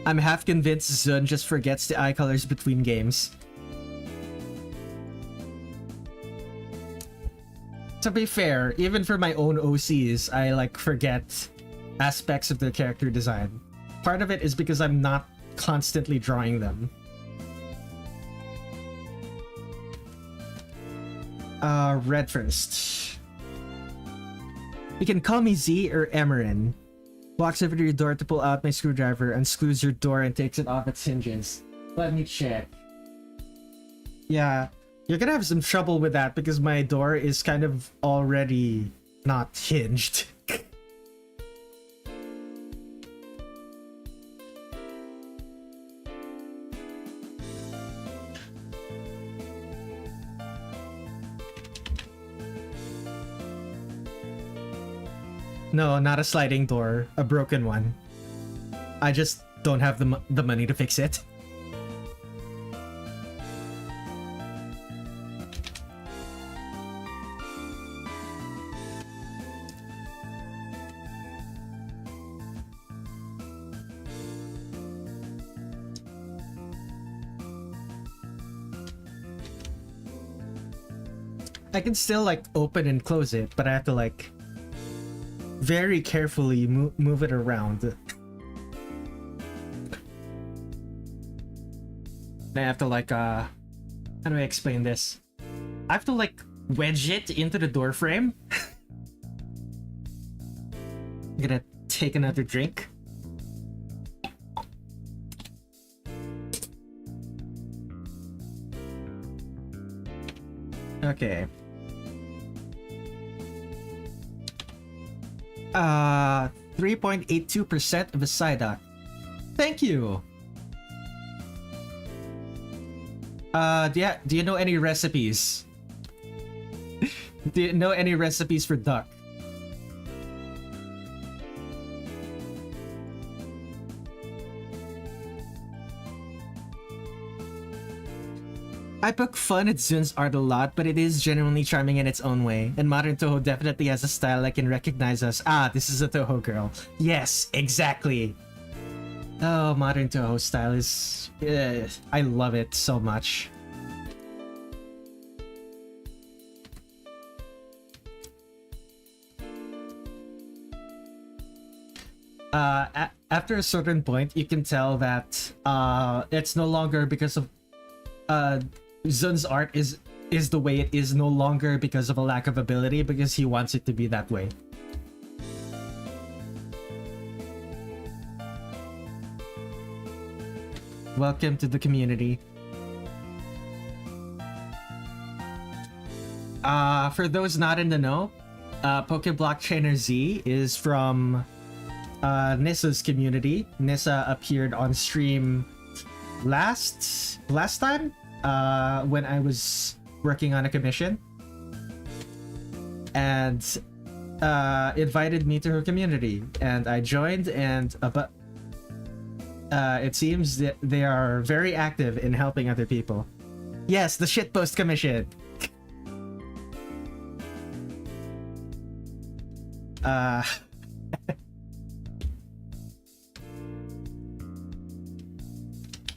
Speaker 1: I'm half convinced Zun just forgets the eye colors between games. To be fair, even for my own OCs, I like forget aspects of the character design. Part of it is because I'm not constantly drawing them. Red first. You can call me Z or Emerin. Walks over to your door to pull out my screwdriver, unscrews your door and takes it off its hinges. Let me check. Yeah, you're gonna have some trouble with that because my door is kind of already not hinged. No, not a sliding door, a broken one. I just don't have the money to fix it. I can still like open and close it, but I have to like very carefully move it around. I have to like how do I explain this? I have to like wedge it into the door frame. I'm gonna take another drink. Okay. 3.82% of a Psyduck. Thank you. Do you know any recipes? Do you know any recipes for duck? I poke fun at Zun's art a lot, but it is genuinely charming in its own way, and modern Touhou definitely has a style I can recognize as, ah, this is a Touhou girl. Yes, exactly. Oh, modern Touhou style is... I love it so much. After a certain point, you can tell that it's no longer because of... Zun's art is the way it is no longer because of a lack of ability, because he wants it to be that way. Welcome to the community. For those not in the know, Pokeblock Trainer Z is from Nissa's community. Nissa appeared on stream last time when I was working on a commission, and invited me to her community, and I joined, and it seems that they are very active in helping other people. Yes, the shitpost commission.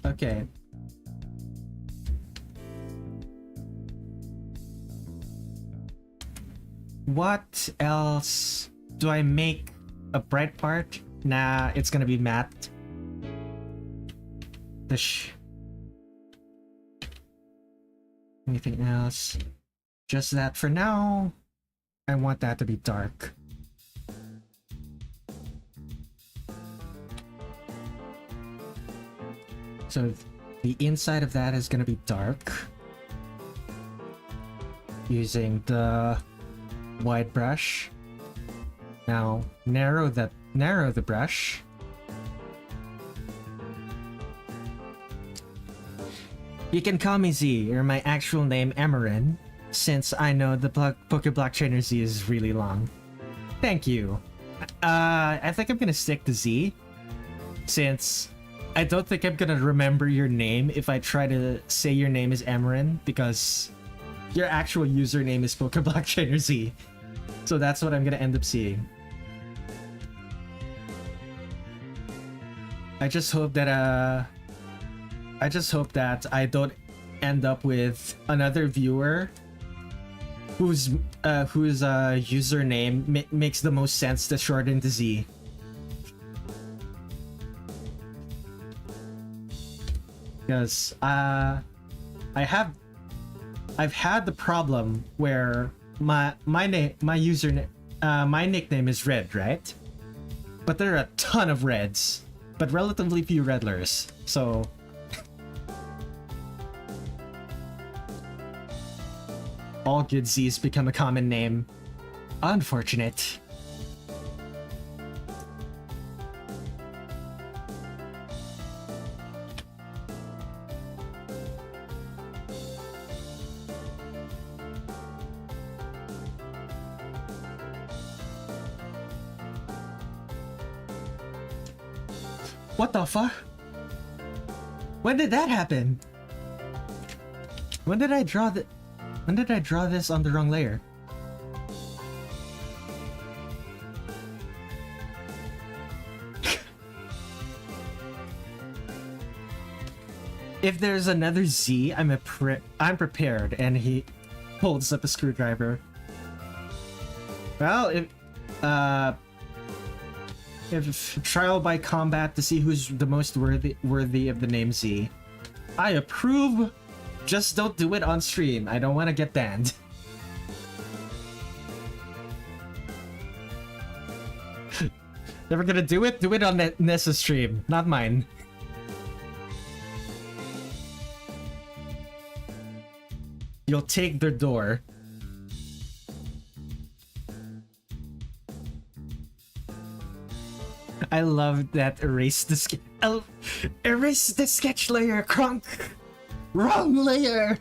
Speaker 1: Okay. What else do I make a bright part? Nah, it's gonna be matte. Anything else? Just that for now. I want that to be dark. So the inside of that is gonna be dark. Using the wide brush. Now narrow the brush. You can call me Z, or my actual name Emerin, since I know the Pokeblock Trainer Z is really long. Thank you. I think I'm gonna stick to Z, since I don't think I'm gonna remember your name if I try to say your name is Emerin, because your actual username is Pokeblock Trainer Z. So that's what I'm gonna end up seeing. I just hope that I don't end up with another viewer whose username makes the most sense to shorten to Z. Because I've had the problem where my username My nickname is Red, right? But there are a ton of Reds, but relatively few Redlers, so... all good Z's become a common name. Unfortunate. What the fuck? When did that happen? When did I draw this on the wrong layer? If there's another Z, I'm prepared, and he holds up a screwdriver. Well, if trial by combat to see who's the most worthy of the name Z. I approve. Just don't do it on stream. I don't want to get banned. Never gonna do it? Do it on Nessa's stream, not mine. You'll take their door. I love that erase the sketch layer, Kronk! Wrong layer!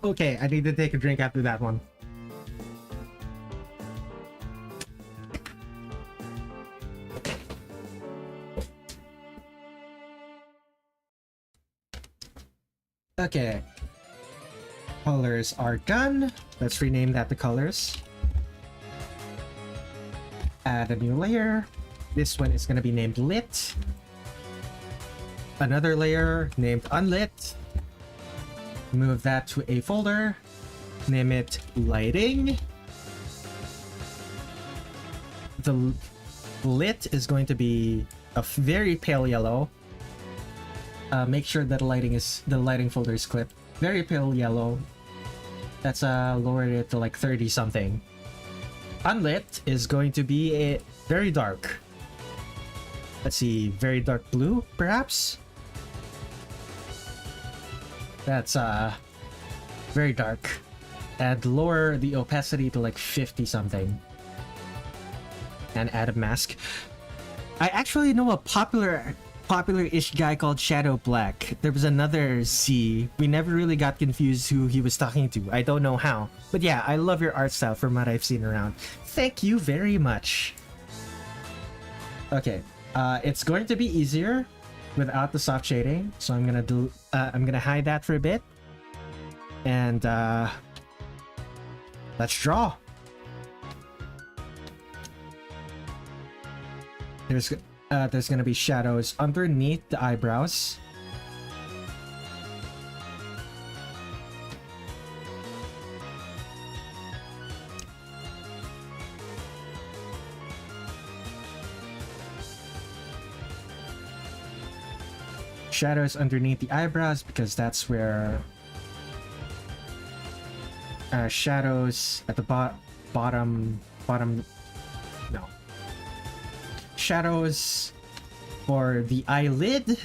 Speaker 1: Okay, I need to take a drink after that one. Okay. Colors are done. Let's rename that to colors. Add a new layer. This one is going to be named Lit. Another layer named Unlit. Move that to a folder. Name it Lighting. The Lit is going to be a very pale yellow. Make sure that the lighting folder is clipped. Very pale yellow. That's lowered it to like 30 something. Unlit is going to be a very dark. Let's see, very dark blue, perhaps? That's very dark. And lower the opacity to like 50 something. And add a mask. I actually know a popular-ish guy called Shadow Black. There was another Z. We never really got confused who he was talking to. I don't know how. But yeah, I love your art style from what I've seen around. Thank you very much. Okay, it's going to be easier without the soft shading. So I'm gonna hide that for a bit. And let's draw. There's gonna be shadows underneath the eyebrows. Shadows underneath the eyebrows because that's where shadows at the bottom. No. Shadows for the eyelid.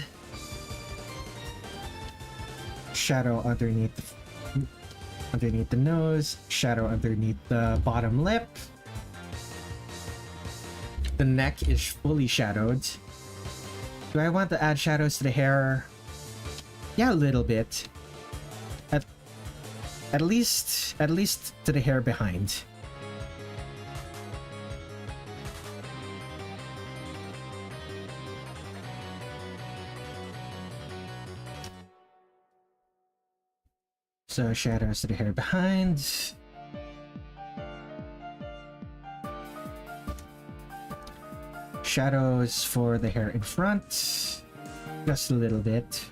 Speaker 1: Shadow underneath the nose. Shadow underneath the bottom lip. The neck is fully shadowed. Do I want to add shadows to the hair? Yeah, a little bit. At least to the hair behind. So shadows to the hair behind. Shadows for the hair in front. Just a little bit.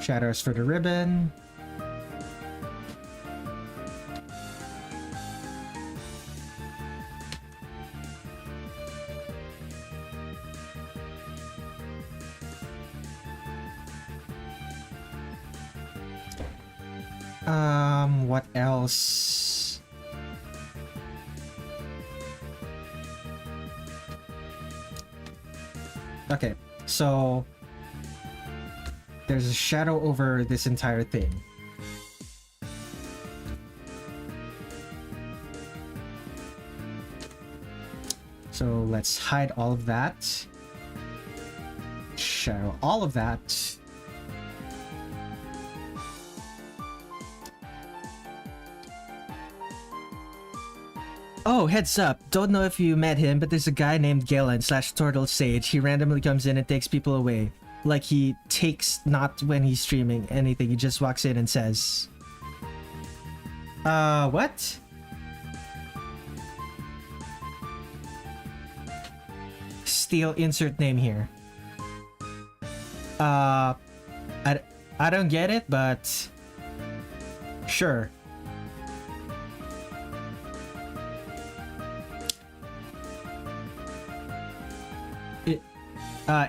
Speaker 1: Shadows for the ribbon. What else? Okay, so there's a shadow over this entire thing. So let's hide all of that. Shadow all of that. Oh, heads up. Don't know if you met him, but there's a guy named Galen / Turtle Sage. He randomly comes in and takes people away. Like he takes not when he's streaming anything. He just walks in and says... what? Steal insert name here. I don't get it, but... Sure.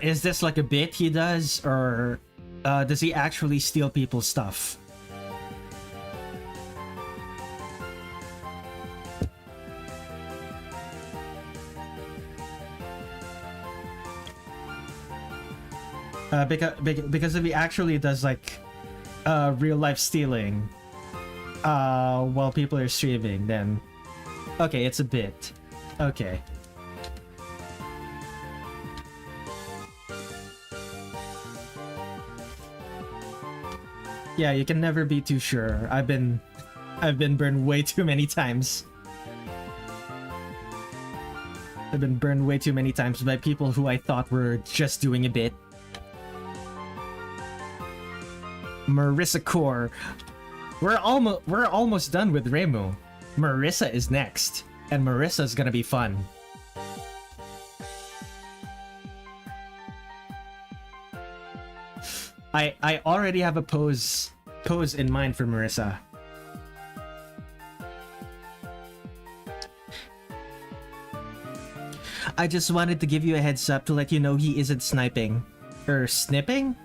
Speaker 1: Is this like a bit he does, or does he actually steal people's stuff? Because if he actually does like real life stealing while people are streaming, then okay, it's a bit. Okay. Yeah, you can never be too sure. I've been burned way too many times. I've been burned way too many times by people who I thought were just doing a bit. Marisa Core. We're almost done with Reimu. Marisa is next, and Marisa's gonna be fun. I already have a pose in mind for Marisa. I just wanted to give you a heads up to let you know he isn't sniping. Or snipping?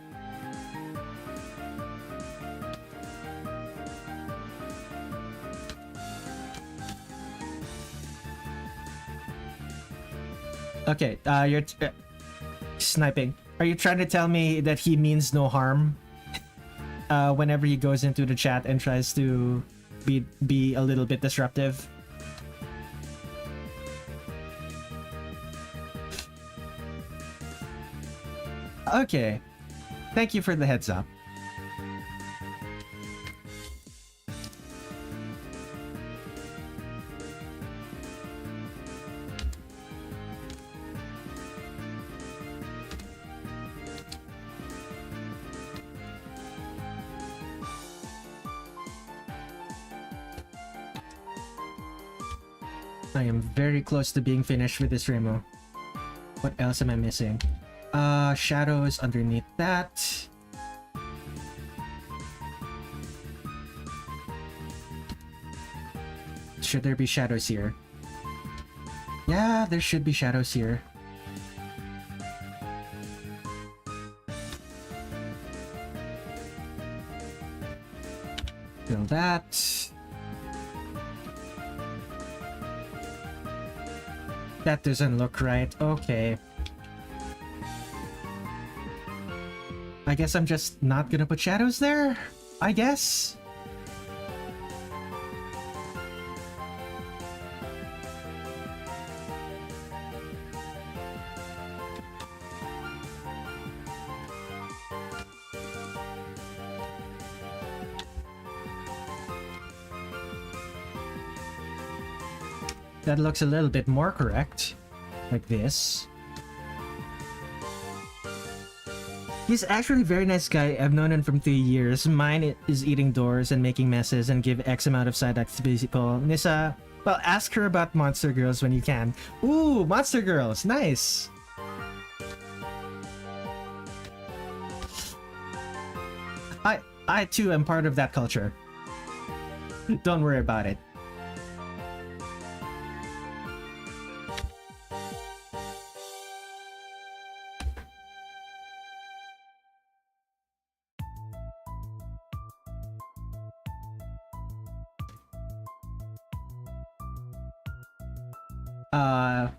Speaker 1: Okay, you're sniping. Are you trying to tell me that he means no harm whenever he goes into the chat and tries to be a little bit disruptive? Okay. Thank you for the heads up. I am very close to being finished with this Reimu. What else am I missing? Shadows underneath that. Should there be shadows here? Yeah, there should be shadows here. Fill that. That doesn't look right. Okay. I guess I'm just not gonna put shadows there? I guess? That looks a little bit more correct. Like this. He's actually a very nice guy. I've known him from 3 years. Mine is eating doors and making messes and give X amount of side acts to people. Nissa, well, ask her about Monster Girls when you can. Ooh, Monster Girls, nice! I too am part of that culture. Don't worry about it.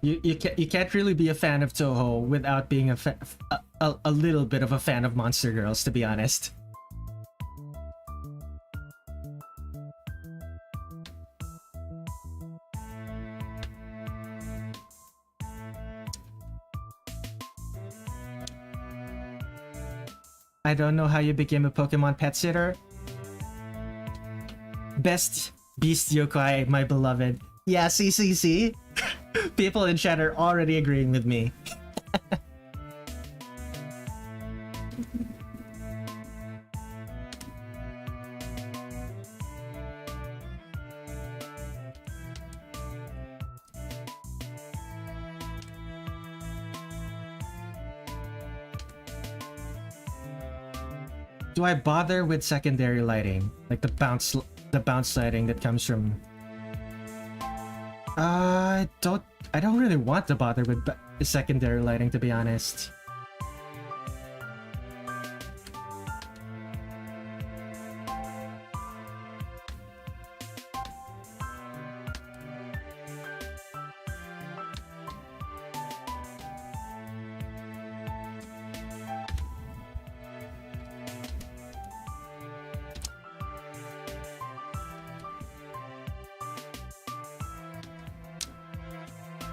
Speaker 1: you can't really be a fan of Touhou without being a little bit of a fan of Monster Girls, to be honest. I don't know how you became a Pokemon pet sitter. Best beast yokai, my beloved. Yeah, see. People in chat are already agreeing with me. Do I bother with secondary lighting, like the bounce lighting that comes from? I don't really want to bother with secondary lighting, to be honest.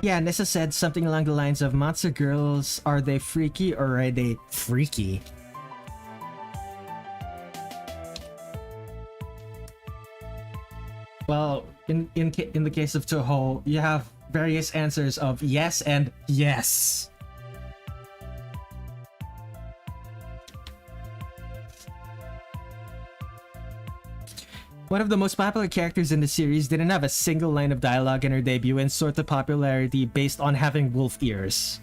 Speaker 1: Yeah, Nissa said something along the lines of, Monster Girls, are they freaky or are they freaky? Well, in the case of Touhou, you have various answers of yes and yes. One of the most popular characters in the series didn't have a single line of dialogue in her debut and soared to popularity based on having wolf ears.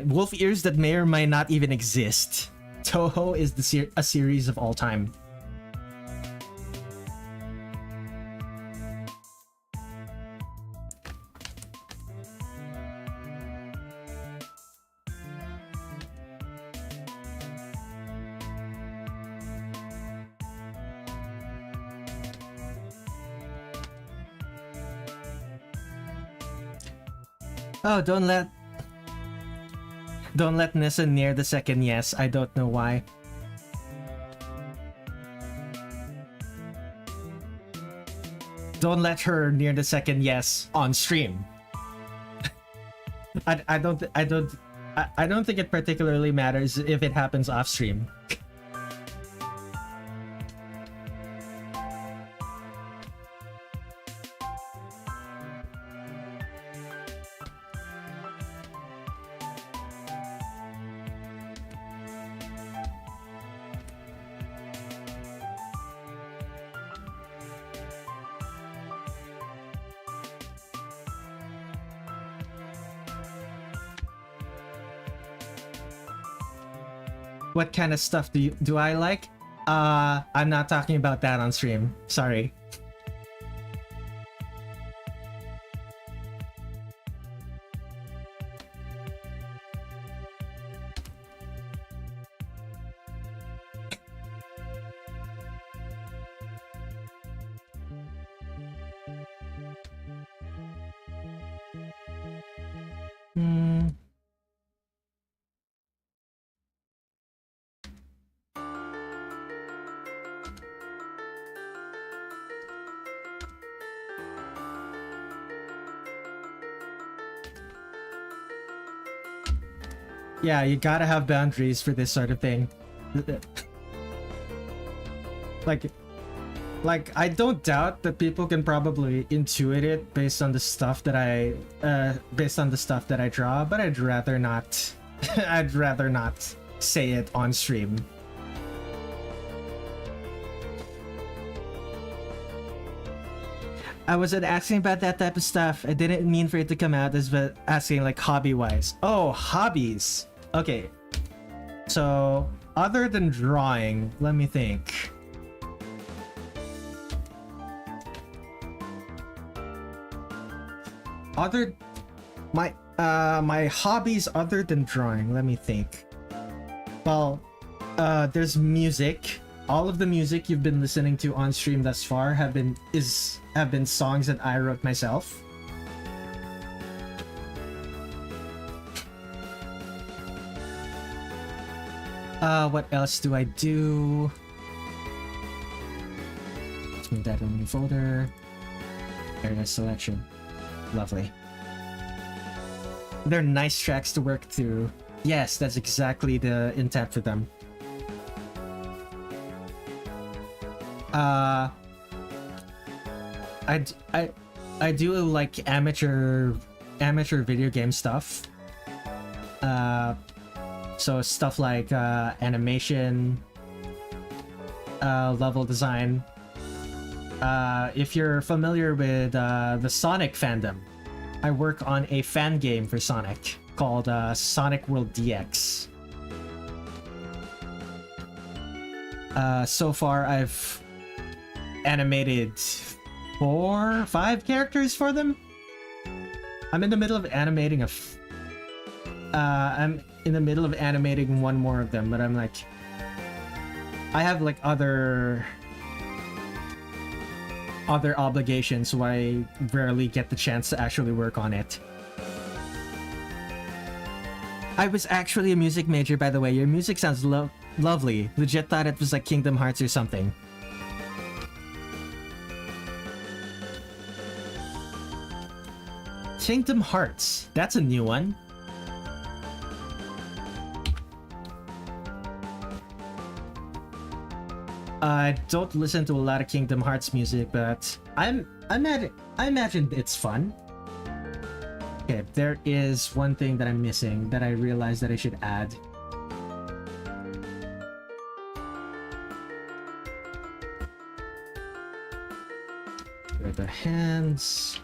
Speaker 1: Wolf ears that may or may not even exist. Touhou is a series of all time. Oh, don't let Nissa near the second yes. I don't know why. Don't let her near the second yes on stream. I don't think it particularly matters if it happens off stream. What kind of stuff do I like? I'm not talking about that on stream. Sorry. Yeah, you gotta have boundaries for this sort of thing. Like I don't doubt that people can probably intuit it based on the stuff that I draw, but I'd rather not. I'd rather not say it on stream. I wasn't asking about that type of stuff. I didn't mean for it to come out as asking like hobby-wise. Oh, hobbies. Okay. So, other than drawing, let me think. My hobbies other than drawing, let me think. Well, there's music. All of the music you've been listening to on stream thus far have been songs that I wrote myself. What else do I do? Let's move that in a new folder. Area selection. Lovely. They're nice tracks to work through. Yes, that's exactly the intent for them. I do like amateur video game stuff. So stuff like animation, level design. If you're familiar with the Sonic fandom, I work on a fan game for Sonic called Sonic World DX. So far, I've animated 4 or 5 characters for them. I'm in the middle of animating I'm in the middle of animating one more of them, but I'm like, I have like other obligations, so I rarely get the chance to actually work on it. I was actually a music major, by the way. Your music sounds lovely. Legit thought it was like Kingdom Hearts or something. Kingdom Hearts. That's a new one. I don't listen to a lot of Kingdom Hearts music, but I imagine it's fun. Okay, there is one thing that I'm missing that I realized that I should add. There are the hands.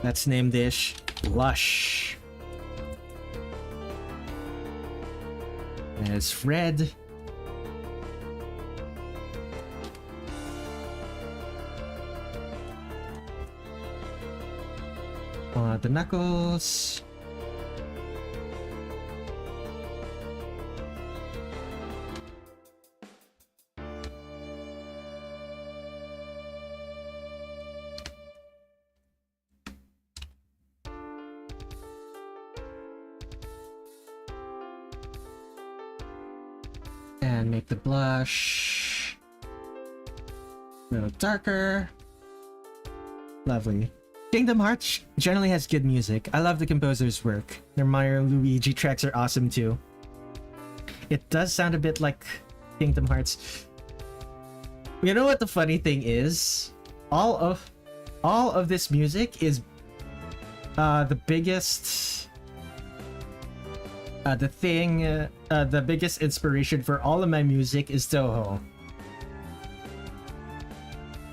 Speaker 1: Let's name this Blush. And it's red. The knuckles. And make the blush a little darker. Lovely. Kingdom Hearts generally has good music. I love the composer's work. Their Mario and Luigi tracks are awesome too. It does sound a bit like Kingdom Hearts. You know what the funny thing is? All of this music is the biggest the biggest inspiration for all of my music is Touhou.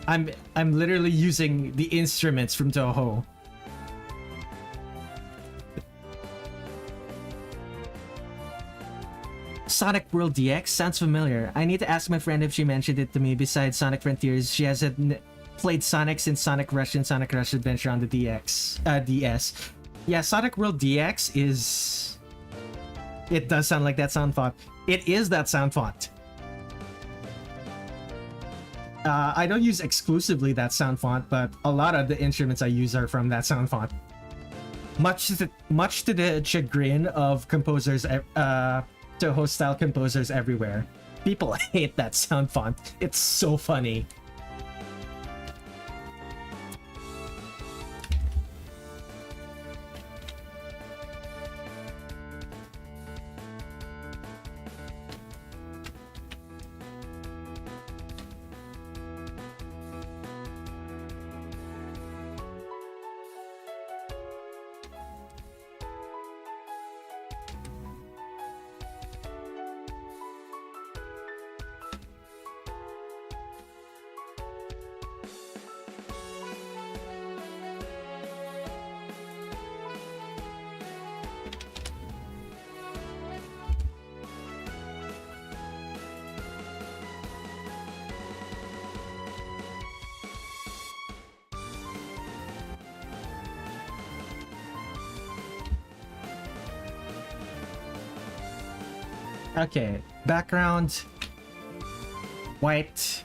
Speaker 1: I'm literally using the instruments from Touhou. Sonic World DX sounds familiar. I need to ask my friend if she mentioned it to me. Besides Sonic Frontiers, she hasn't played Sonic since Sonic Rush and Sonic Rush Adventure on the DS. Yeah, Sonic World DX is... It does sound like that sound font. It is that sound font. I don't use exclusively that sound font, but a lot of the instruments I use are from that sound font. Much to the chagrin of composers, Touhou-style composers everywhere. People hate that sound font. It's so funny. Okay, background, white.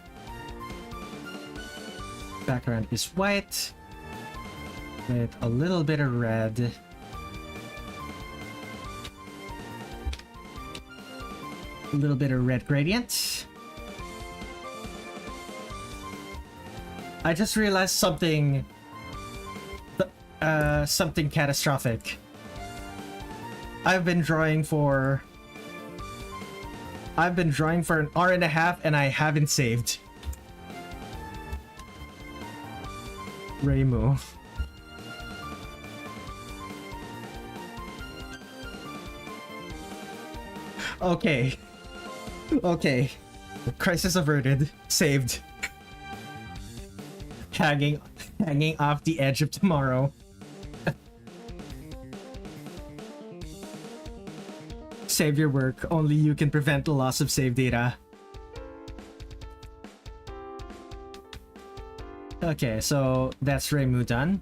Speaker 1: Background is white. with a little bit of red. A little bit of red gradient. I just realized something something catastrophic. I've been drawing for an hour and a half and I haven't saved. Reimu. Okay. Okay. Crisis averted. Saved. Hanging off the edge of tomorrow. Save your work. Only you can prevent the loss of save data. Okay, so that's Reimu done.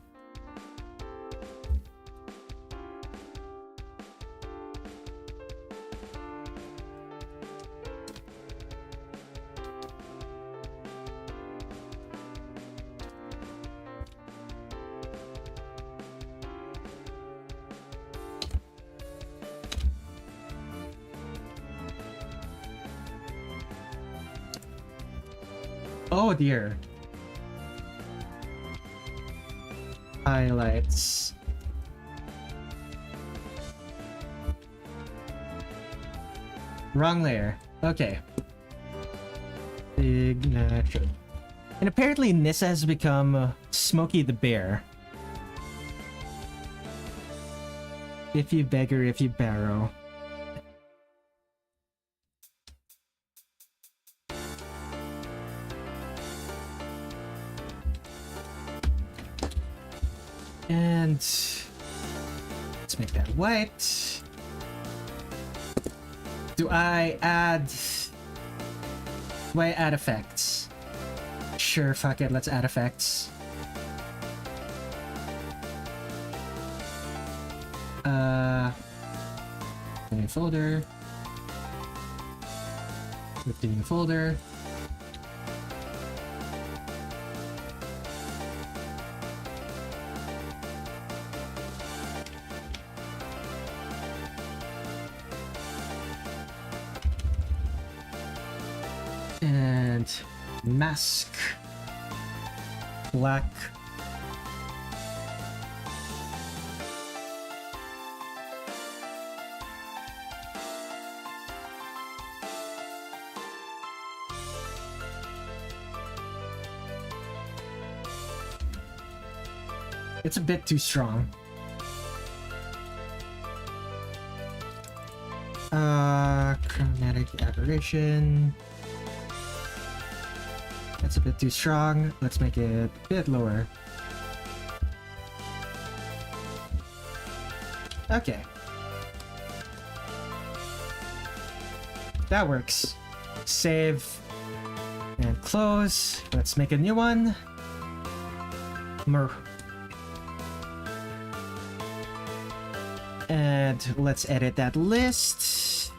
Speaker 1: Oh dear. Highlights. Wrong layer. Okay. Signature. And apparently Nissa has become Smokey the Bear. If you beggar, if you borrow. And let's make that white. Do I add effects? Sure, fuck it, let's add effects. New folder. With the new folder. And mask black. It's a bit too strong. Chromatic aberration. That's a bit too strong. Let's make it a bit lower. Okay. That works. Save and close. Let's make a new one. And let's edit that list.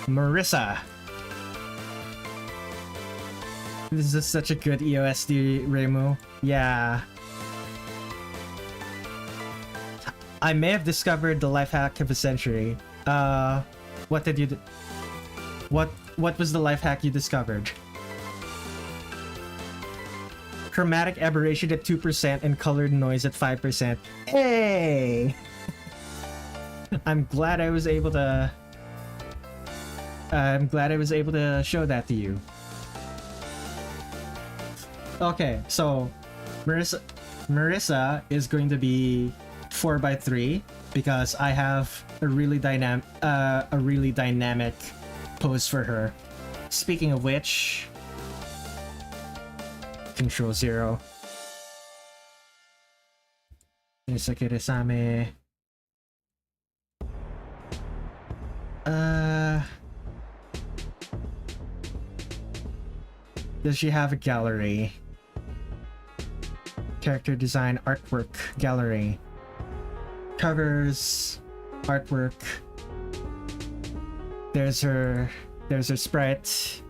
Speaker 1: Marisa. This is such a good EoSD, Reimu. Yeah. I may have discovered the life hack of the century. What did you do? What was the life hack you discovered? Chromatic aberration at 2% and colored noise at 5%. Hey! I'm glad I was able to show that to you. Okay, so Marisa is going to be 4x3 because I have a really dynamic pose for her. Speaking of which, Control 0. Marisa Kirisame. Does she have a gallery? Character design, artwork, gallery. Covers, artwork. There's her sprite.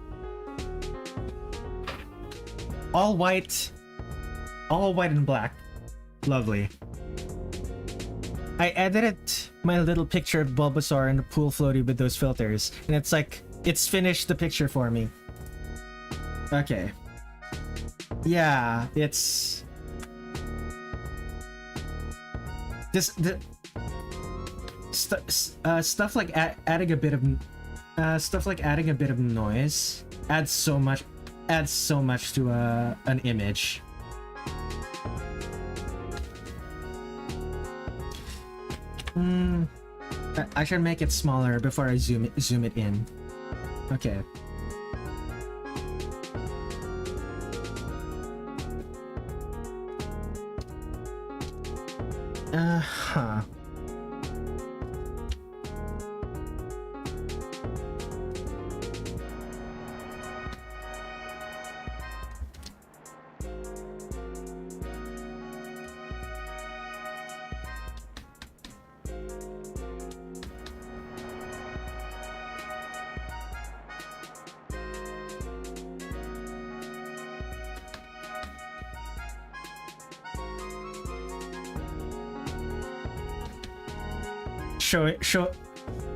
Speaker 1: All white and black. Lovely. I edited my little picture of Bulbasaur in the pool floaty with those filters, and it's like, it's finished the picture for me. Okay. Yeah, it's... stuff like adding a bit of... stuff like adding a bit of noise adds so much to an image. I should make it smaller before I zoom it in. Okay. Huh.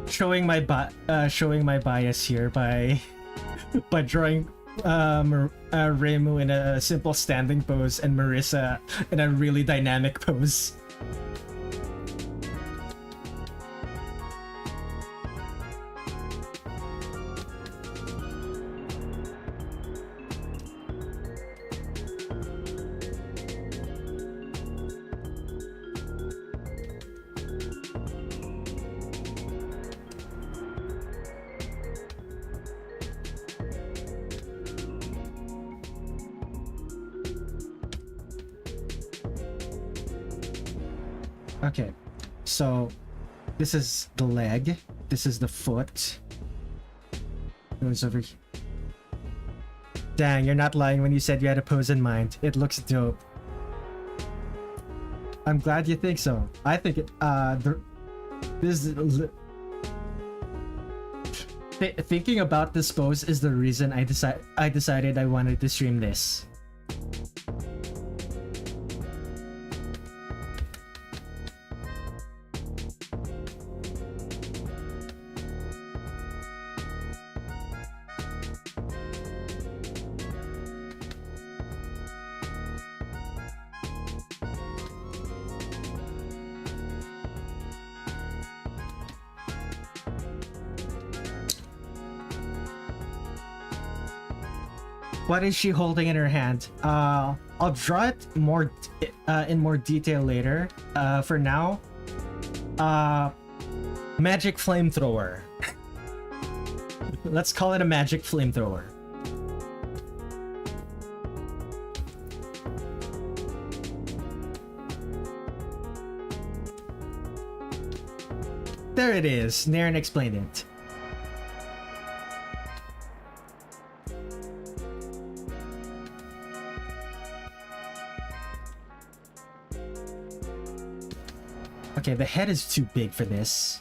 Speaker 1: Showing my bias here by drawing Reimu in a simple standing pose and Marisa in a really dynamic pose. Okay, so this is the leg, this is the foot. Goes over here. Dang, you're not lying when you said you had a pose in mind. It looks dope. I'm glad you think so. I think it, thinking about this pose is the reason I decided I wanted to stream this. What is she holding in her hand? I'll draw it more in more detail later. For now, magic flamethrower. Let's call it a magic flamethrower. There it is. Naren explained it. Okay, the head is too big for this.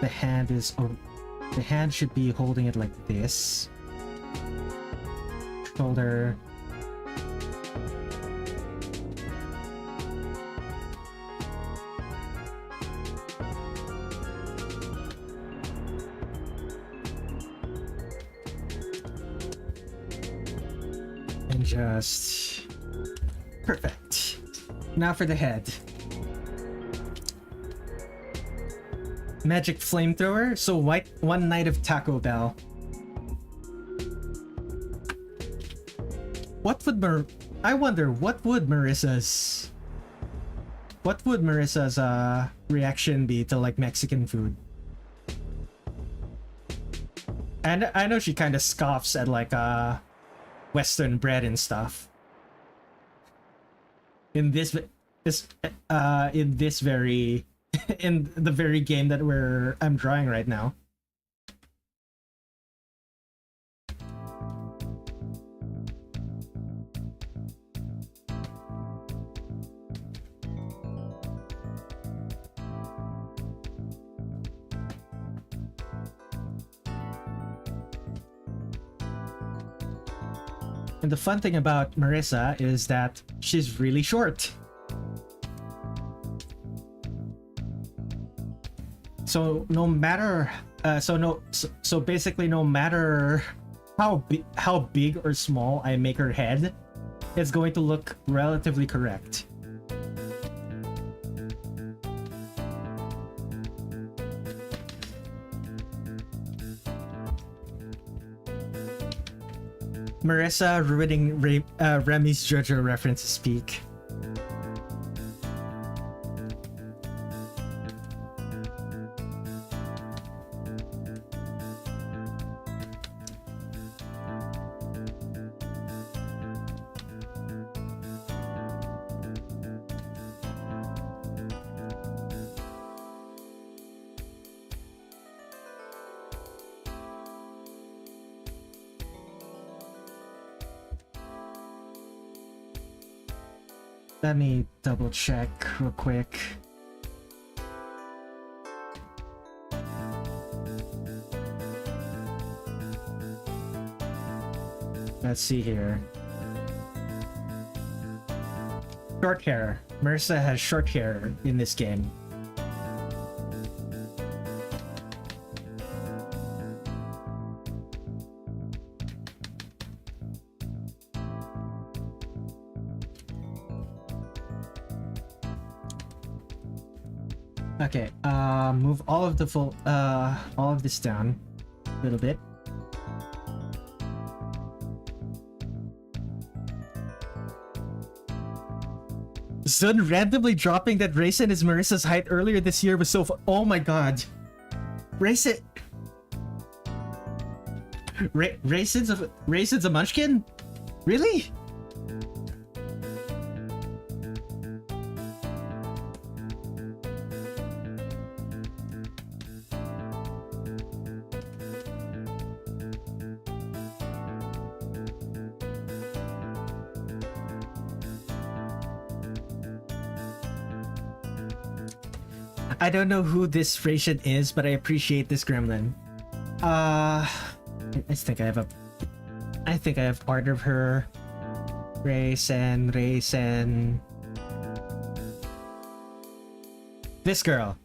Speaker 1: The hand is... Oh, the hand should be holding it like this. Shoulder... Just perfect. Now for the head. Magic flamethrower. So one night of Taco Bell. I wonder what would Marisa's reaction be to like Mexican food? And I know she kind of scoffs at like Western bread and stuff. In the very game that I'm drawing right now. And the fun thing about Marisa is that she's really short. So no matter so basically no matter how big or small I make her head, it's going to look relatively correct. Marisa ruining Remy's JoJo references speak. Let me double check real quick. Let's see here. Short hair. Marisa has short hair in this game. Okay, move all of this down a little bit. Zun randomly dropping that Raisin is Marisa's height earlier this year was so oh my god. Raisin's a munchkin? Really? I don't know who this Raisin is, but I appreciate this gremlin. I think I have art of her. Raisin. This girl.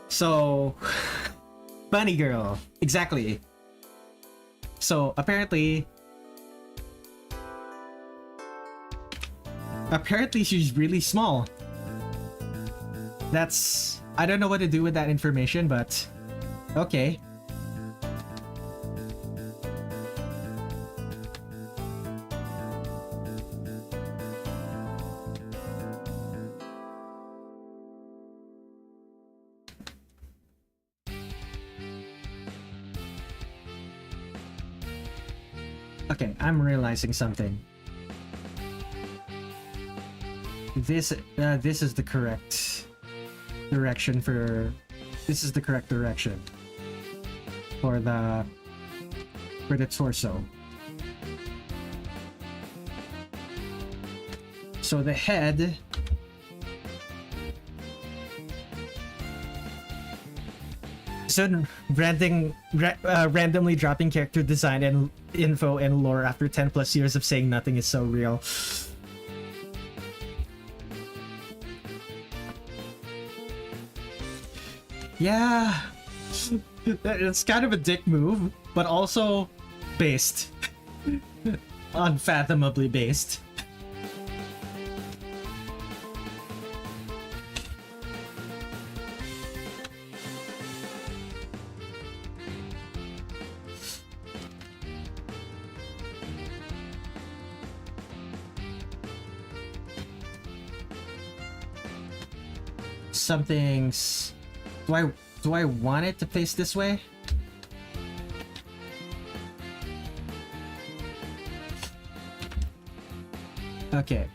Speaker 1: So, bunny girl, exactly. So apparently she's really small. I don't know what to do with that information, but okay. Okay, I'm realizing something. This is the correct direction for the torso. So the head randomly dropping character design and info and lore after 10 plus years of saying nothing is so real. Yeah, it's kind of a dick move, but also based. Unfathomably based. Something's... Do I want it to face this way? Okay.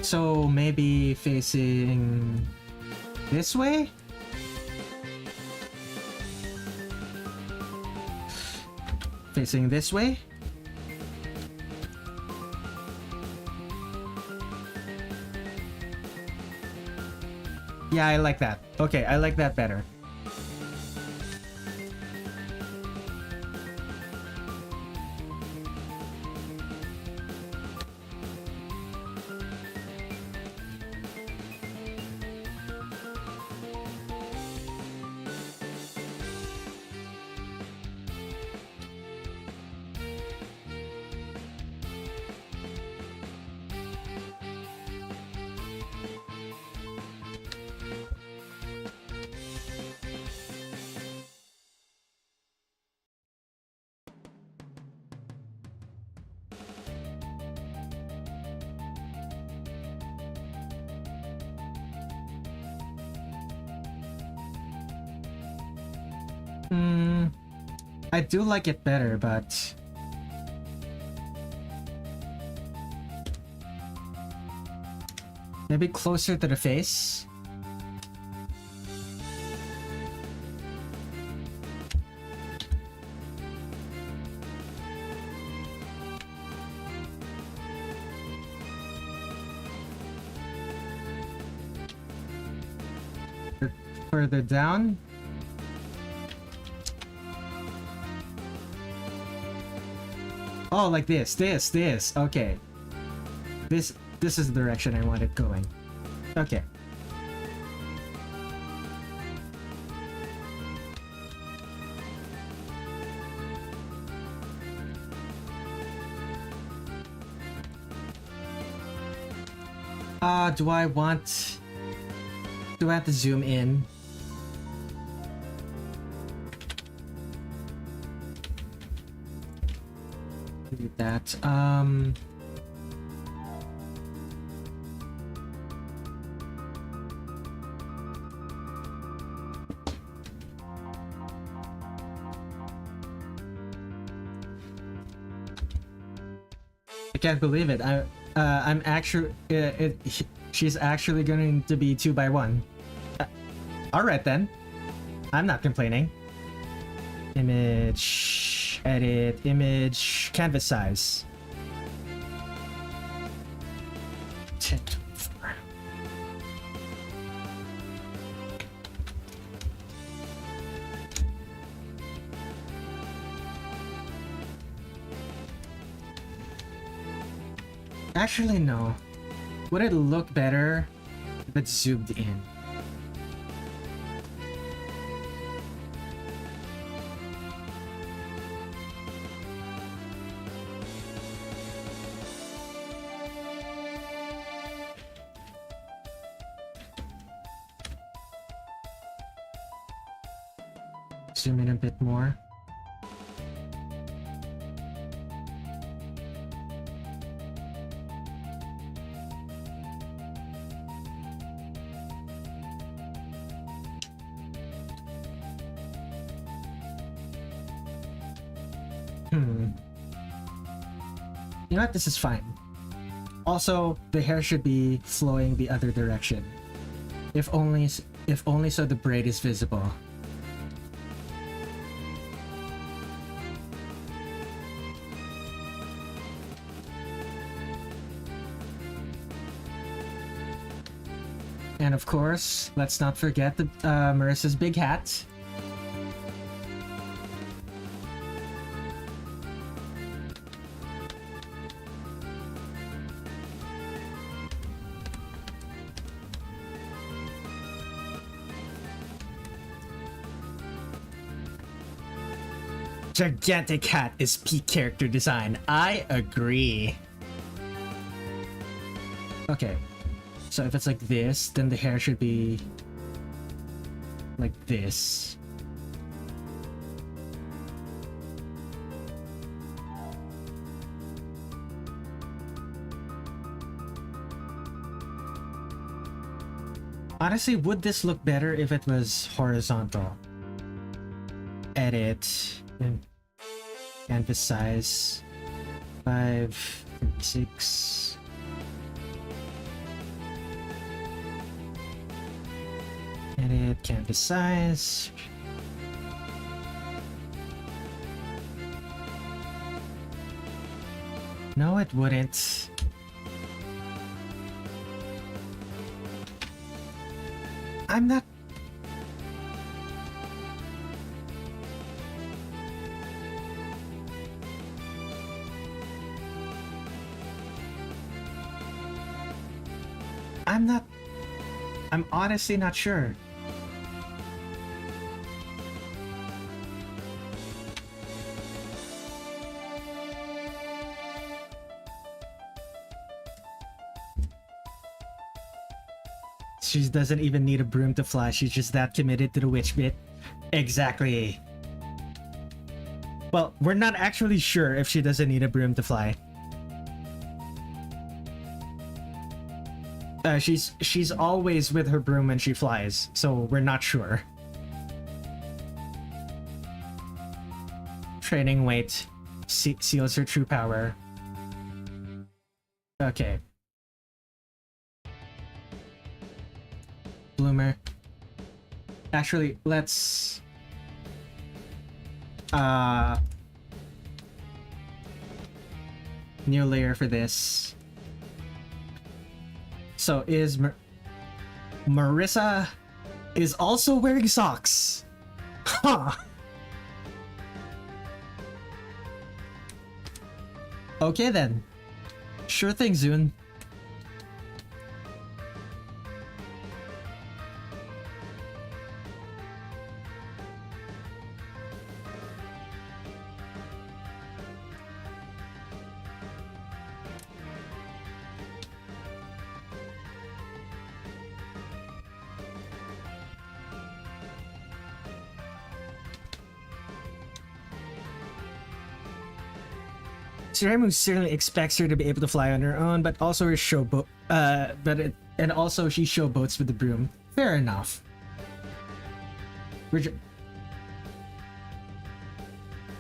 Speaker 1: So maybe facing this way? Facing this way. Yeah, I like that. Okay, I like that better. I do like it better, but maybe closer to the face. Further down. Oh, like this. Okay. This is the direction I want it going. Okay. Do I have to zoom in? Do that. I can't believe it. I'm actually she's actually going to be 2x1. All right then. I'm not complaining. Image, edit, image, canvas size. 1024. Actually, no. Would it look better if it's zoomed in? Zoom in a bit more. You know what? This is fine. Also, the hair should be flowing the other direction. If only so the braid is visible. And of course, let's not forget the Marisa's big hat. Gigantic hat is peak character design. I agree. Okay. So if it's like this, then the hair should be like this. Honestly, would this look better if it was horizontal? Edit. Canvas size 536. Edit canvas size. No, it wouldn't. I'm not... I'm honestly not sure. She doesn't even need a broom to fly, she's just that committed to the witch bit. Exactly. Well, we're not actually sure if she doesn't need a broom to fly. She's always with her broom when she flies, so we're not sure. Training weight seals her true power. Okay. Bloomer. Actually, let's... new layer for this. So is Marisa is also wearing socks. Huh. Okay then. Sure thing, Zune. Reimu certainly expects her to be able to fly on her own, but also her showboat. And also she showboats with the broom. Fair enough.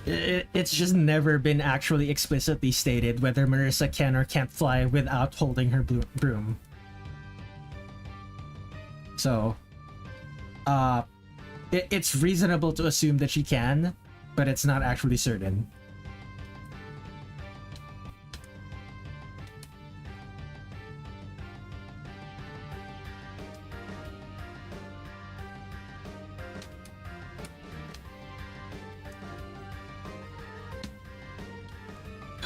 Speaker 1: It's just never been actually explicitly stated whether Marisa can or can't fly without holding her broom. So, it's reasonable to assume that she can, but it's not actually certain.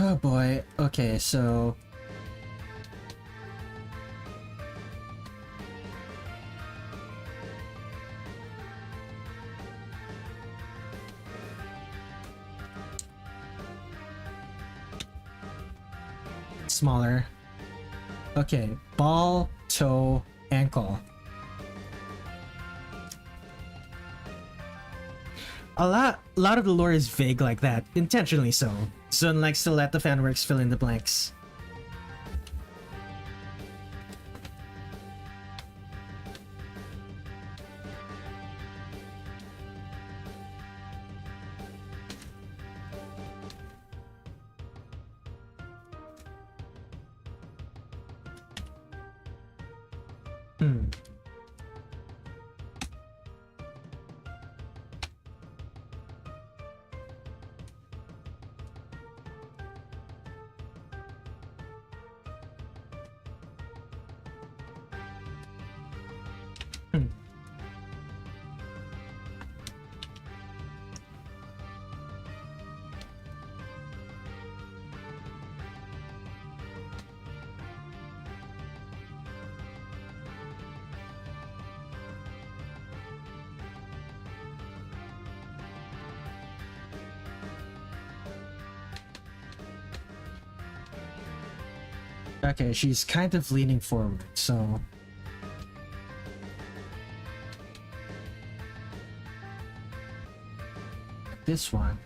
Speaker 1: Oh boy, okay, so... smaller. Okay, ball, toe, ankle. A lot of the lore is vague like that, intentionally so. Zun likes to let the fanworks fill in the blanks. Okay, she's kind of leaning forward, so... this one.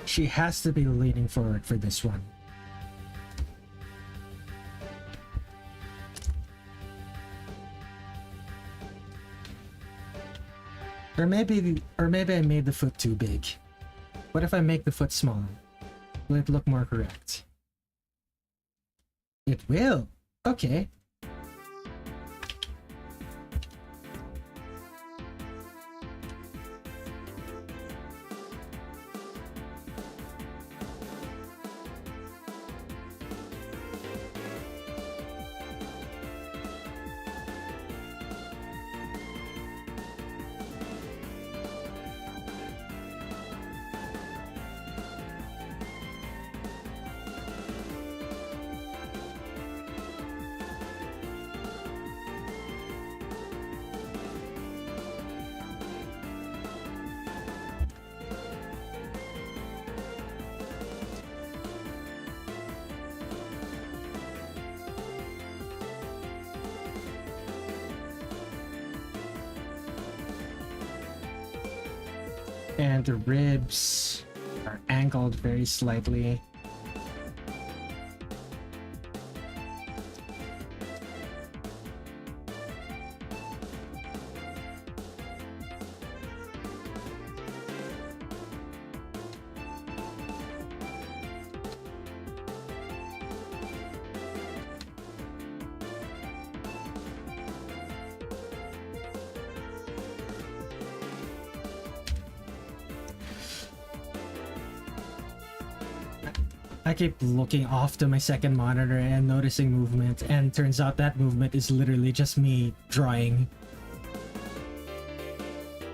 Speaker 1: She has to be leaning forward for this one. Or maybe I made the foot too big. What if I make the foot smaller? Will it look more correct? It will. Okay. And the ribs are angled very slightly. I keep looking off to my second monitor and noticing movement, and turns out that movement is literally just me drawing.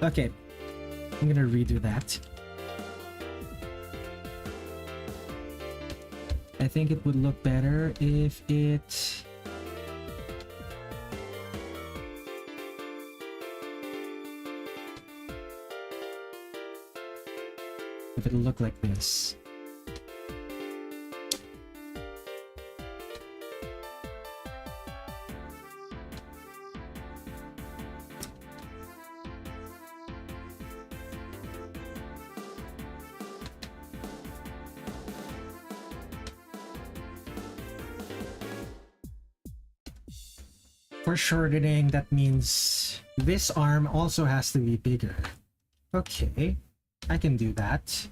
Speaker 1: Okay, I'm gonna redo that. I think it would look better if it... if it looked like this. For shortening, that means this arm also has to be bigger. Okay, I can do that.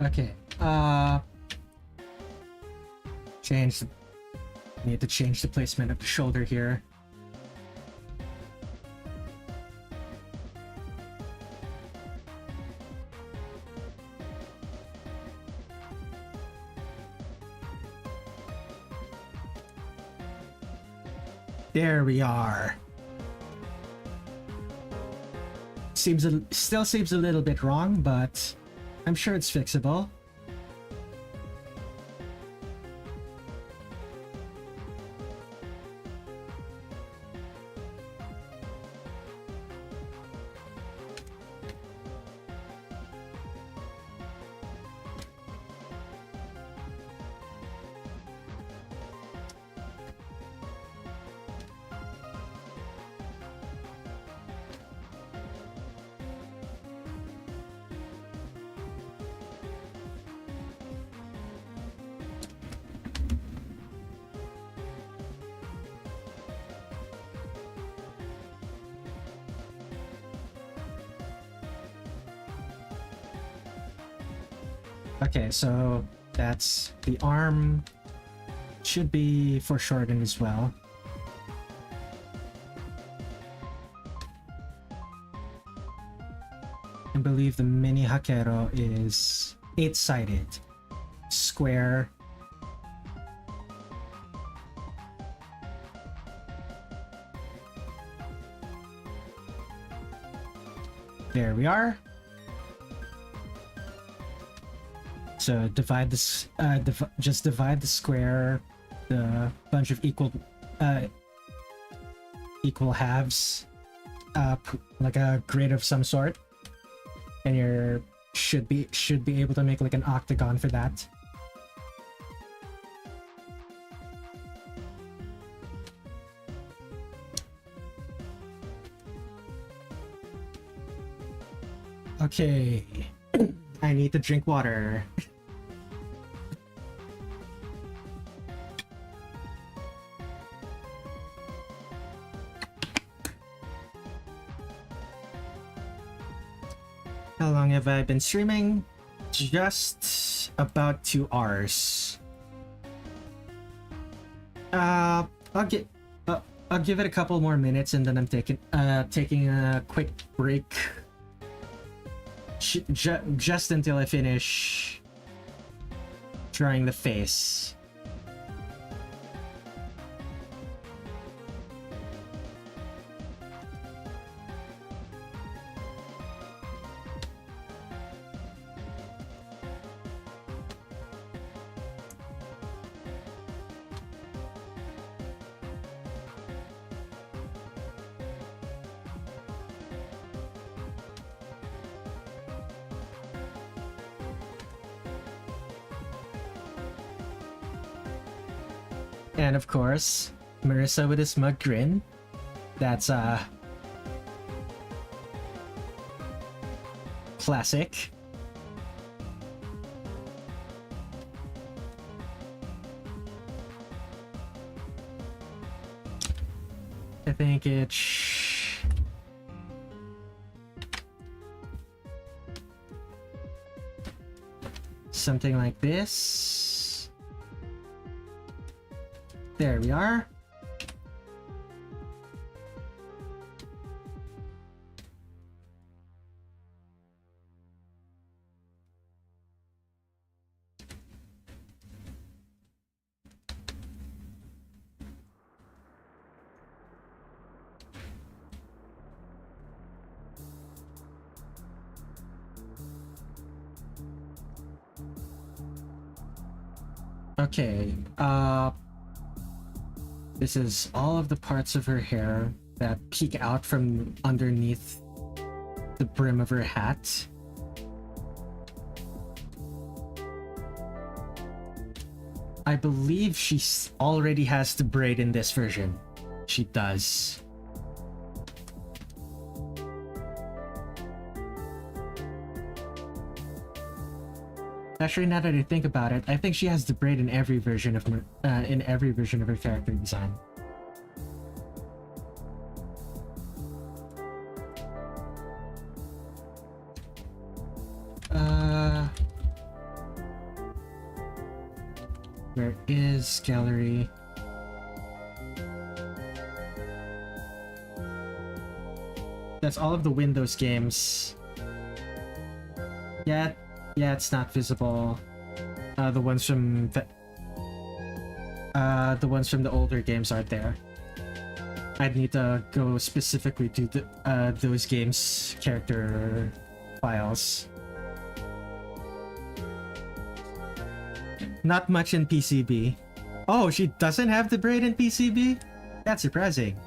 Speaker 1: Okay, need to change the placement of the shoulder here. There we are. Still seems a little bit wrong, but I'm sure it's fixable. Okay, so that's the arm. Should be foreshortened as well. I believe the mini Hakero is 8-sided, square. There we are. So divide this. Just divide the square, the bunch of equal halves, like a grid of some sort, and you should be able to make like an octagon for that. Okay, I need to drink water. How long have I been streaming? Just about 2 hours. I'll give it a couple more minutes and then I'm taking a quick break. Just until I finish drawing the face. And of course, Marisa with a smug grin. That's classic. I think it's something like this. There we are. Okay, this is all of the parts of her hair that peek out from underneath the brim of her hat. I believe she already has the braid in this version. She does. Actually, now that I think about it, I think she has the braid in every version of her character design. Where is gallery? That's all of the Windows games. Yeah, it's not visible. The ones from the older games aren't there. I'd need to go specifically to those games' character files. Not much in PCB. Oh, she doesn't have the braid in PCB? That's surprising.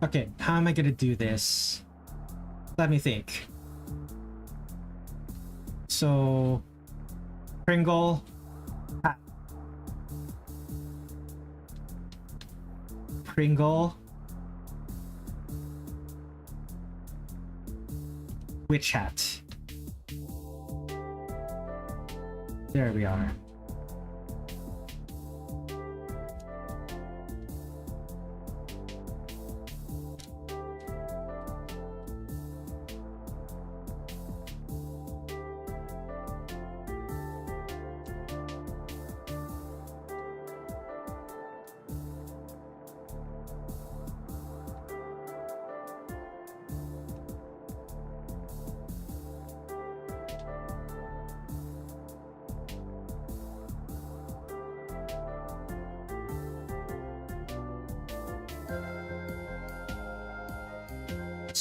Speaker 1: Okay, how am I gonna do this? Let me think. So, Pringle. Pringle. Witch hat. There we are.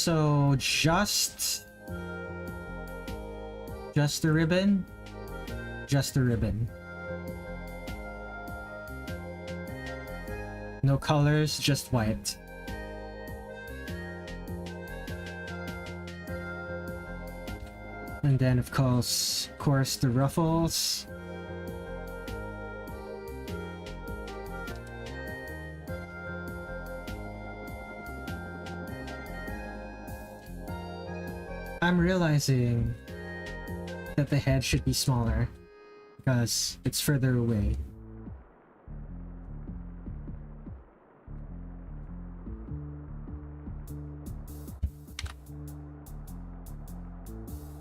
Speaker 1: So just the ribbon? Just the ribbon. No colors, just white. And then of course the ruffles. I'm realizing that the head should be smaller because it's further away.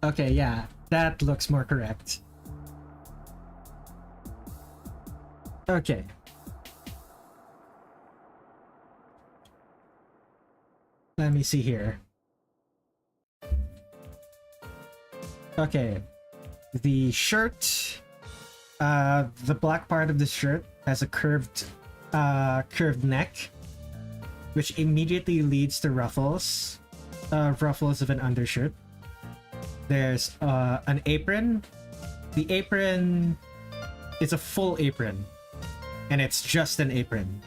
Speaker 1: Okay, yeah, that looks more correct. Okay. Let me see here. Okay. The shirt, the black part of the shirt has a curved neck, which immediately leads to ruffles. Ruffles of an undershirt. There's an apron. The apron is a full apron, and it's just an apron.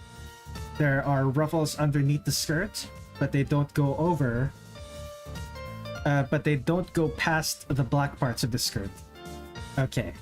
Speaker 1: There are ruffles underneath the skirt, but they don't go over. But they don't go past the black parts of the skirt. Okay.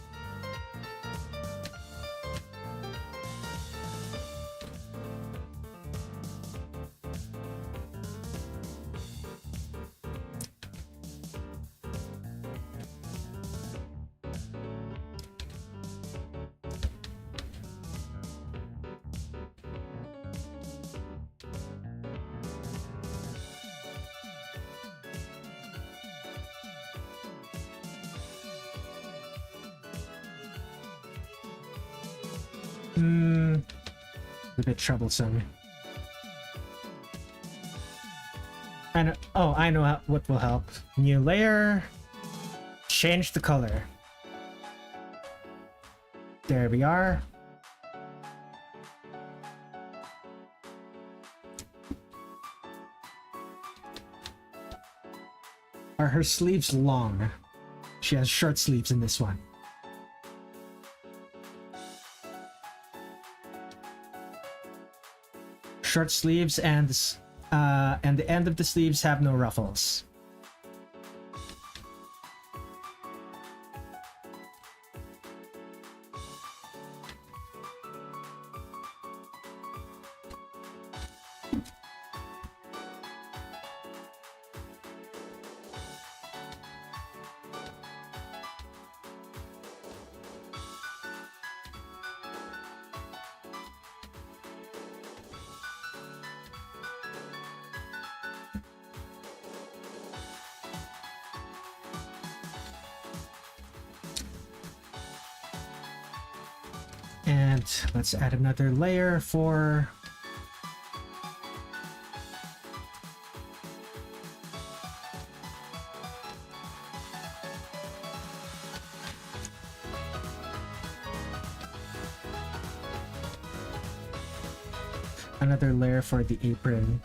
Speaker 1: A bit troublesome. And oh, I know what will help. New layer. Change the color. There we are. Are her sleeves long? She has short sleeves in this one. Short sleeves and the end of the sleeves have no ruffles. And let's add another layer for the apron.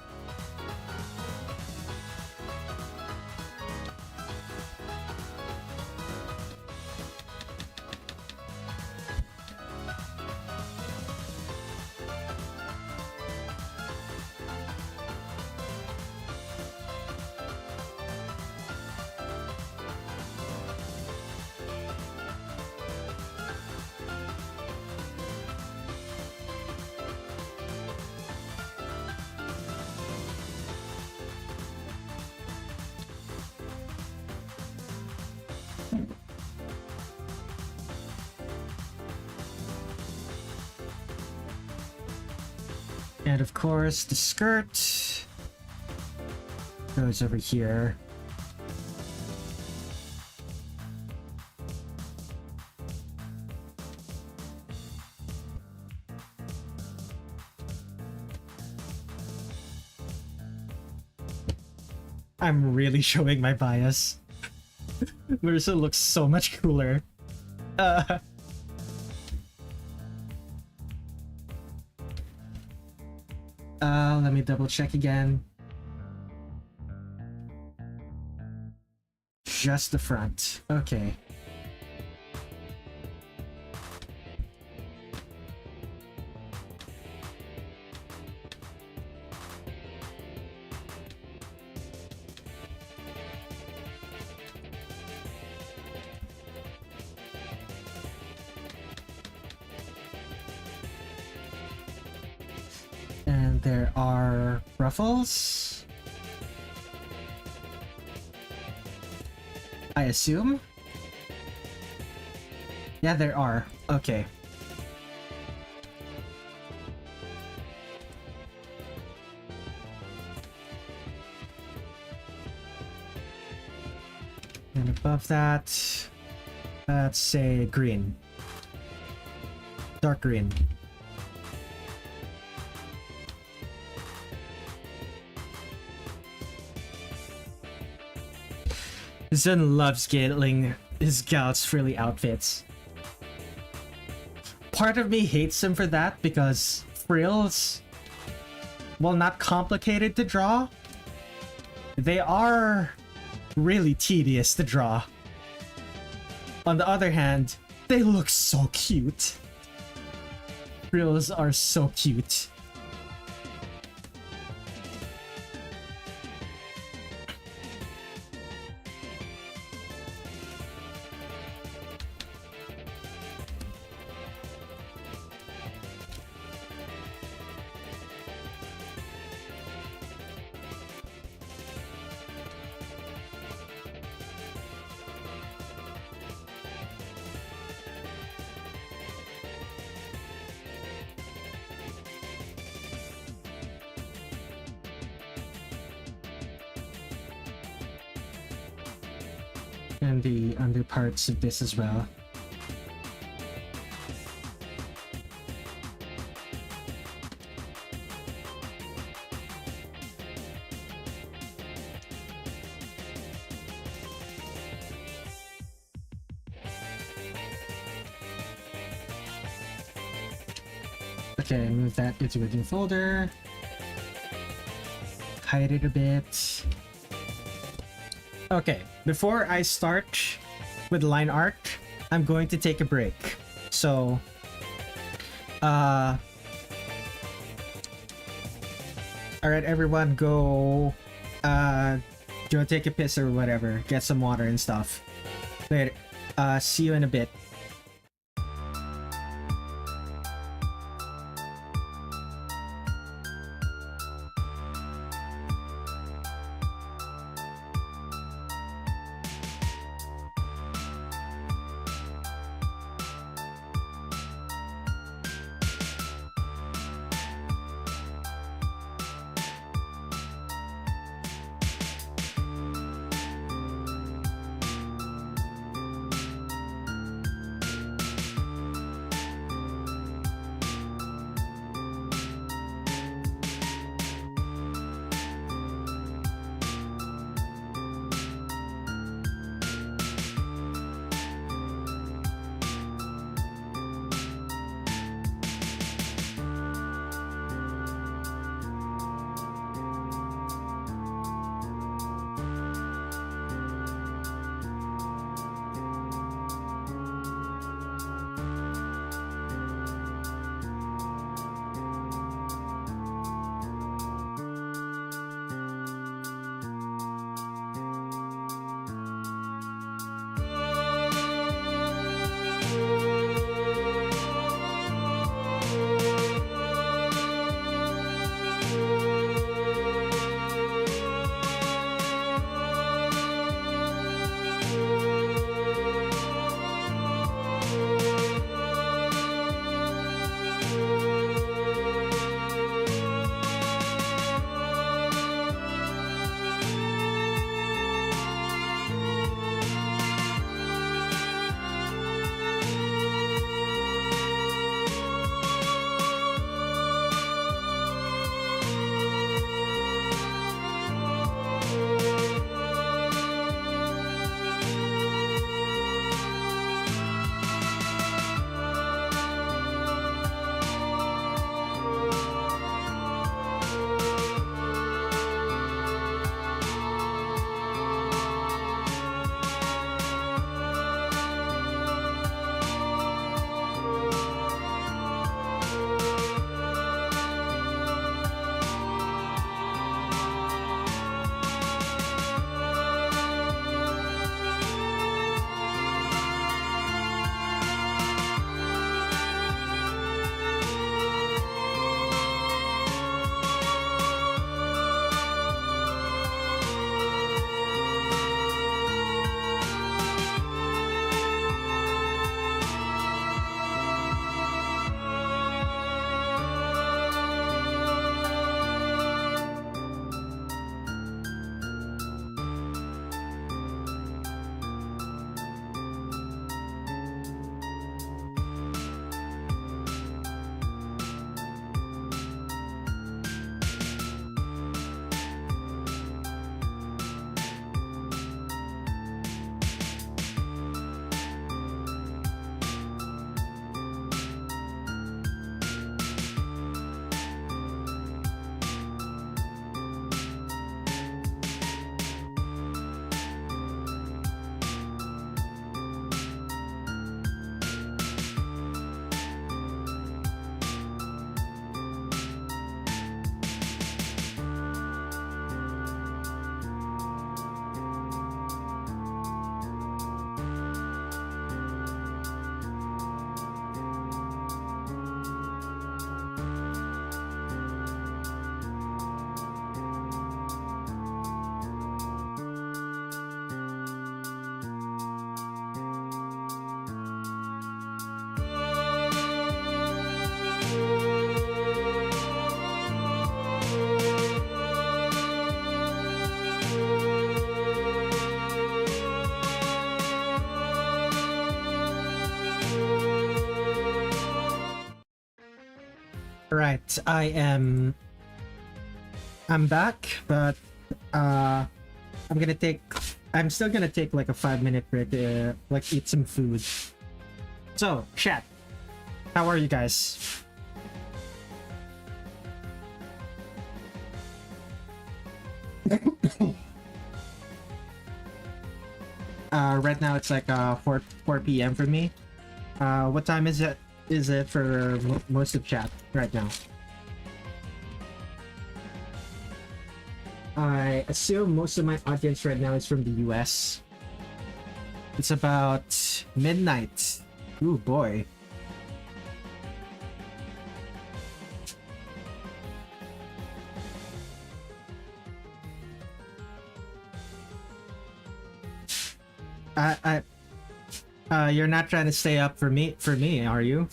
Speaker 1: And of course, the skirt goes over here. I'm really showing my bias. Marisa looks so much cooler. Let me double check again. just the front. Okay. And there are ruffles, I assume. Yeah, there are. Okay. And above that, let's say green. Dark green. Zen loves getting his Galaxy frilly outfits. Part of me hates him for that because frills, while not complicated to draw, they are really tedious to draw. On the other hand, they look so cute. Frills are so cute. And the under parts of this as well. Okay, move that into a new folder. Hide it a bit. Okay, before I start with line art, I'm going to take a break. So, alright everyone, go, take a piss or whatever, get some water and stuff. Later, see you in a bit. Right, I'm back, but I'm still gonna take like a 5-minute break to like eat some food. So, chat, how are you guys? Right now it's like 4 p.m. for me. What time is it? Is it for most of chat right now? I assume most of my audience right now is from the US. It's about midnight. Ooh boy. You're not trying to stay up for me, are you?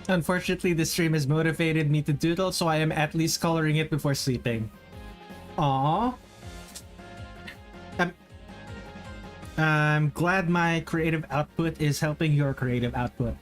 Speaker 1: Unfortunately, this stream has motivated me to doodle, so I am at least coloring it before sleeping. Aww. I'm glad my creative output is helping your creative output.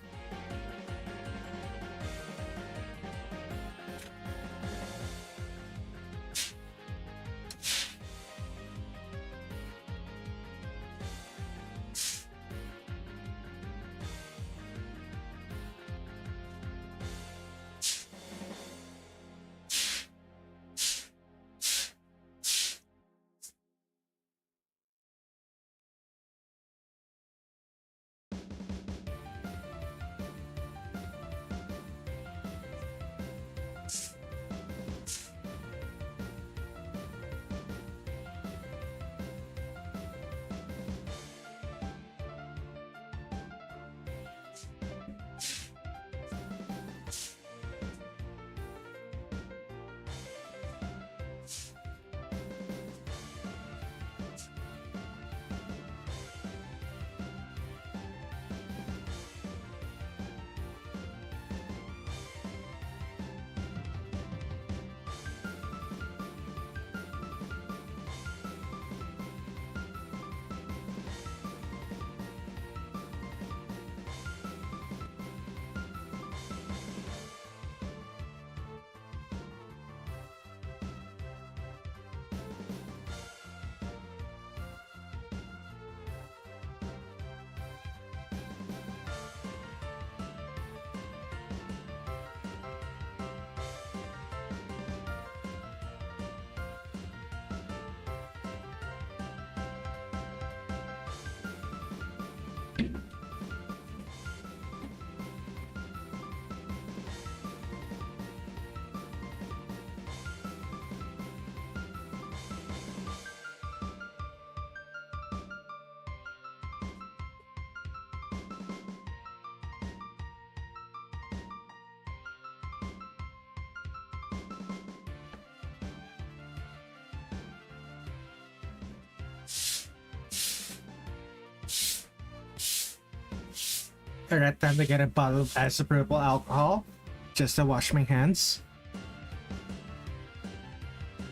Speaker 1: Alright, time to get a bottle of isopropyl alcohol just to wash my hands.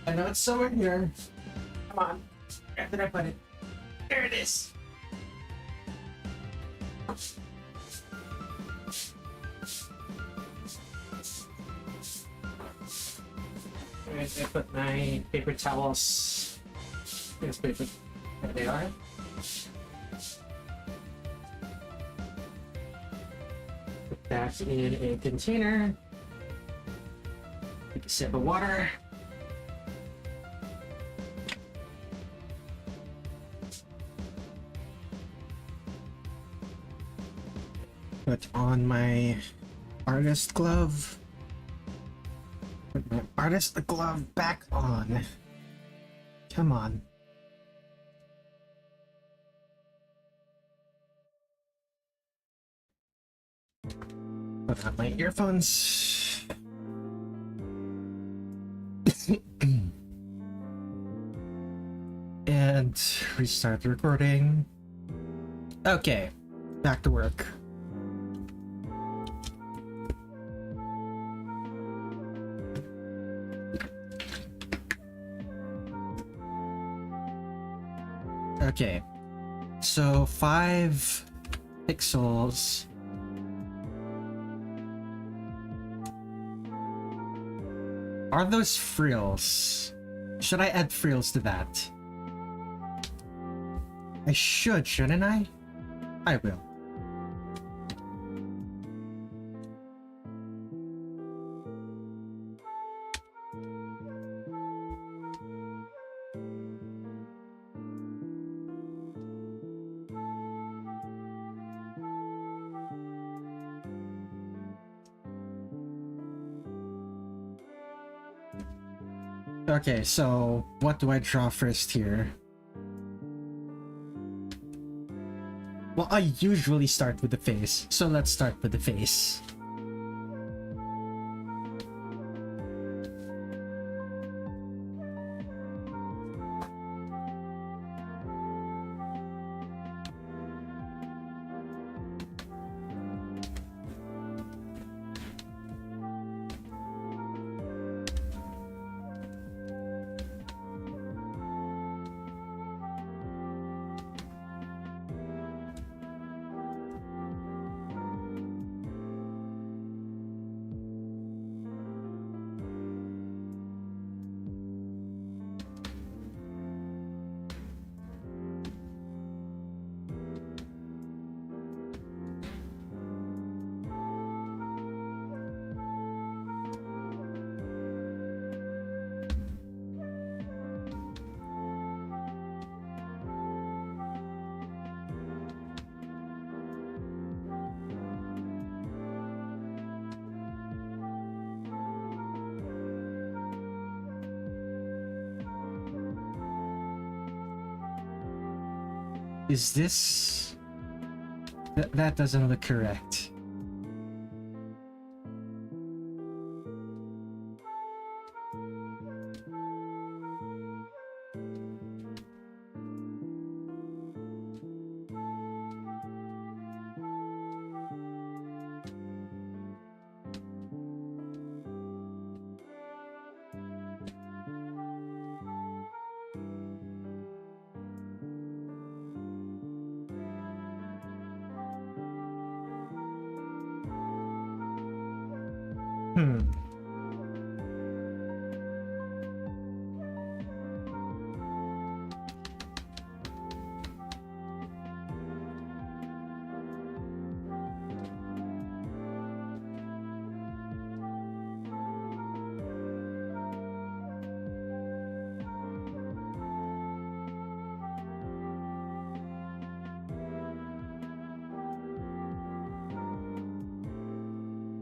Speaker 1: I know it's somewhere here. Come on. Where did I put it? There it is. Alright, I put my paper towels. Here's paper. There they are. That in a container. Take a sip of water. Put on my artist glove. Put my artist glove back on. Come on. Put on my earphones. And restart the recording. Okay, back to work. Okay. So 5 pixels. Are those frills? Should I add frills to that? I should, shouldn't I? I will. Okay, so what do I draw first here? Well, I usually start with the face, so let's start with the face. Is this... That doesn't look correct.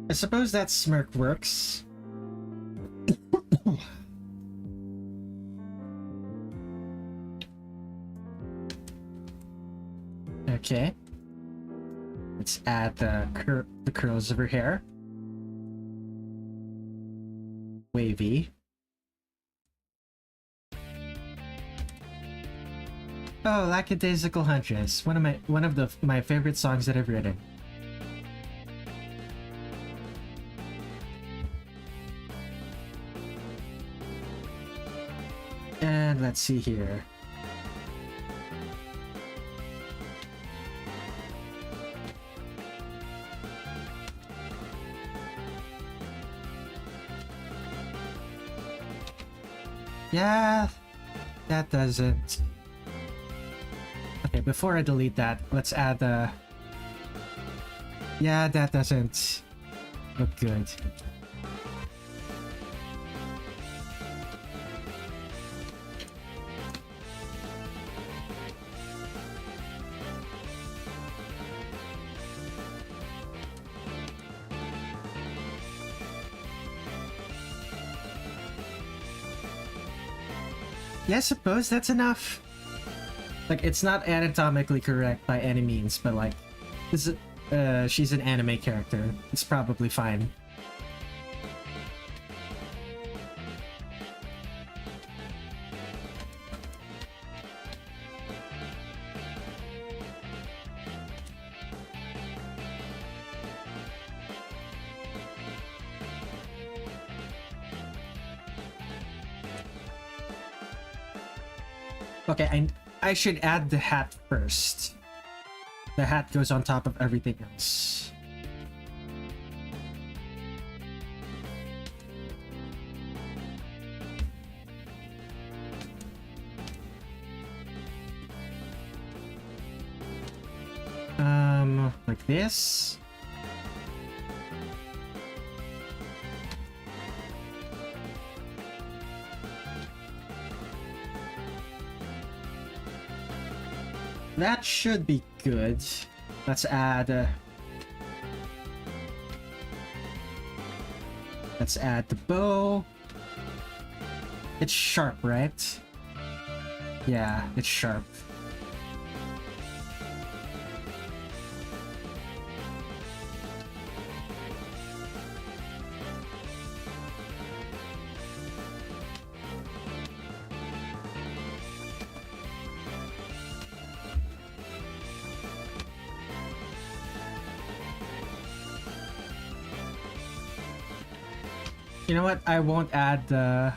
Speaker 1: I suppose that smirk works. Okay. Let's add the curls of her hair. Wavy. Oh, Lackadaisical Huntress, one of my favorite songs that I've written. And let's see here. Yeah, that doesn't. Okay, before I delete that, let's add the... Yeah, that doesn't look good. Yeah, I suppose that's enough. Like, it's not anatomically correct by any means, but like, this is, she's an anime character. It's probably fine. Okay, I should add the hat first. The hat goes on top of everything else. Like this. That should be good. Let's add the bow. It's sharp, right? Yeah, it's sharp. You know what? I won't add the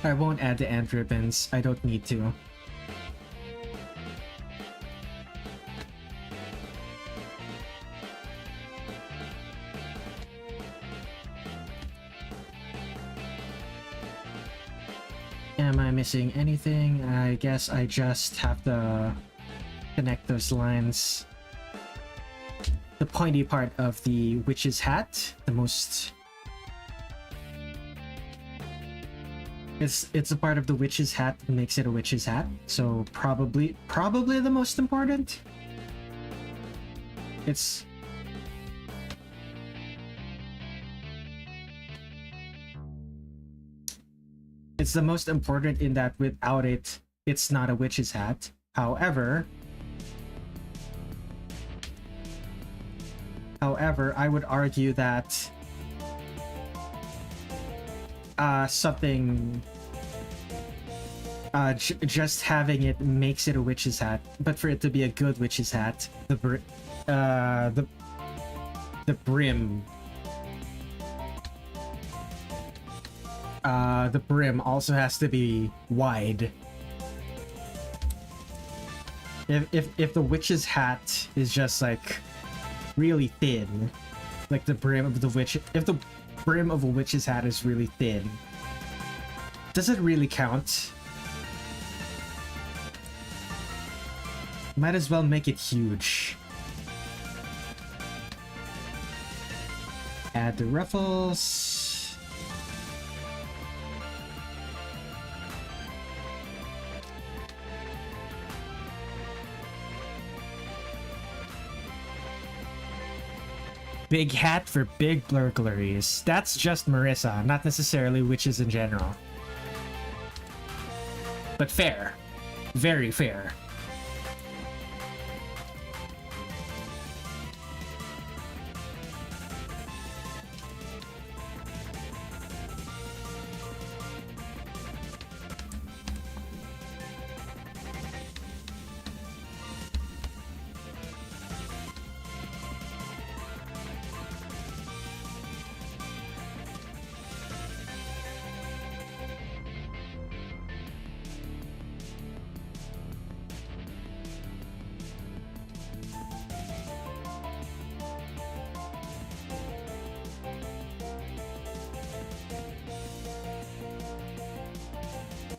Speaker 1: end ribbons. I don't need to. Am I missing anything? I guess I just have to connect those lines. The pointy part of the witch's hat, the most... It's a part of the witch's hat that makes it a witch's hat, so probably the most important. It's the most important in that without it, it's not a witch's hat. However, I would argue that just having it makes it a witch's hat, but for it to be a good witch's hat, the brim also has to be wide. If the witch's hat is just like really thin, like the brim of the witch, if the brim of a witch's hat is really thin, does it really count? Might as well make it huge. Add the ruffles. Big hat for big burglaries. That's just Marisa, not necessarily witches in general. But fair. Very fair.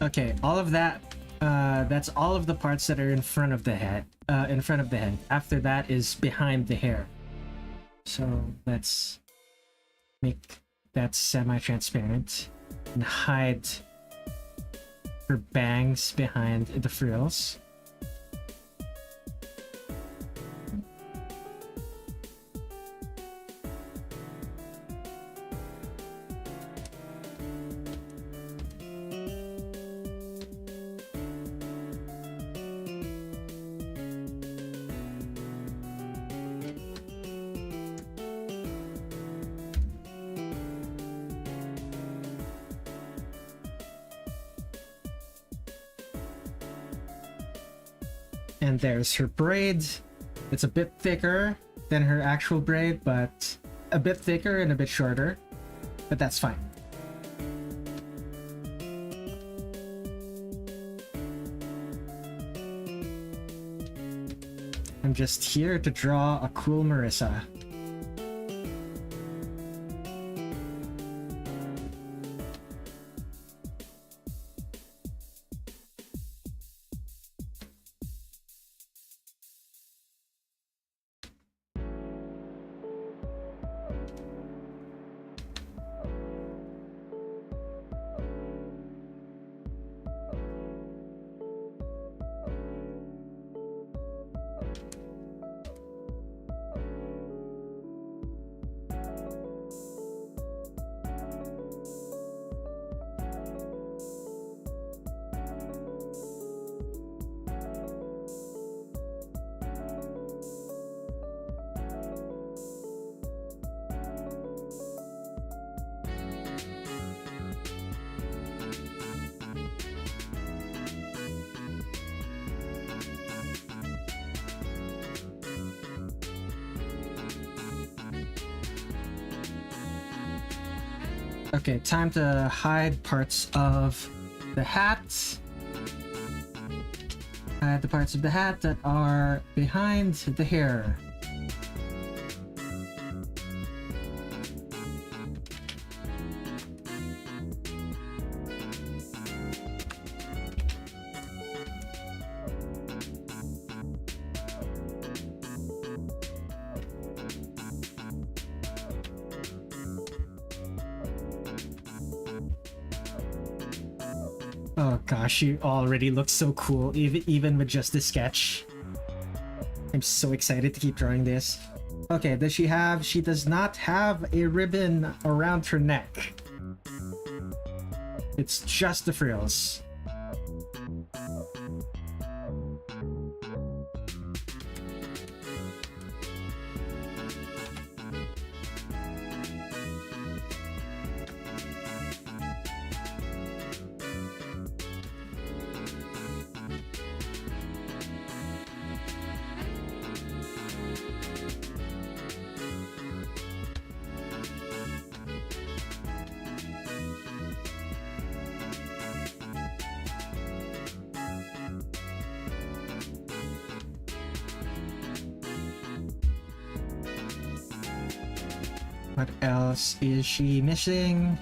Speaker 1: Okay, all of that, that's all of the parts that are in front of the head. After that is behind the hair. So let's make that semi-transparent and hide her bangs behind the frills. And there's her braid. It's a bit thicker than her actual braid, but a bit thicker and a bit shorter, but that's fine. I'm just here to draw a cool Marisa. Okay, time to hide parts of the hat. Hide the parts of the hat that are behind the hair. Oh gosh, she already looks so cool, even with just the sketch. I'm so excited to keep drawing this. Okay, does she have... She does not have a ribbon around her neck. It's just the frills. What else is she missing?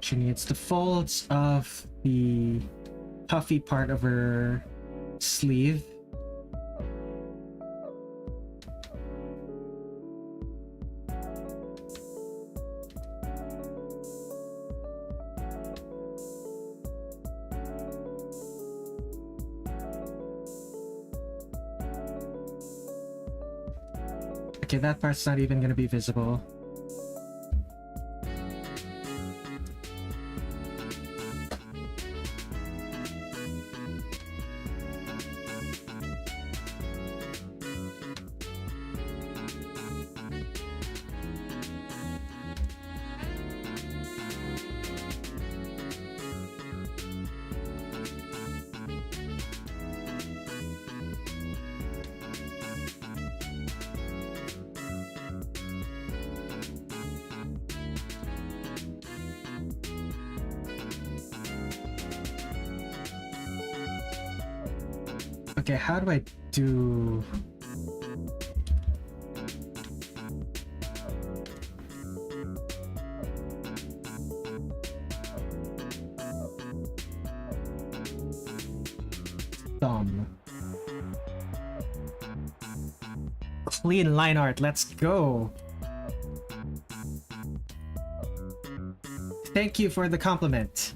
Speaker 1: She needs the folds of the puffy part of her sleeve. Okay, that part's not even gonna be visible. Okay, how do I do... Thumb. Clean line art, let's go! Thank you for the compliment.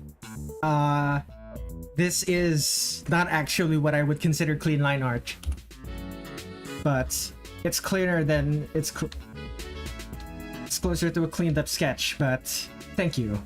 Speaker 1: This is not actually what I would consider clean line art, but it's cleaner than it's closer to a cleaned up sketch, but thank you.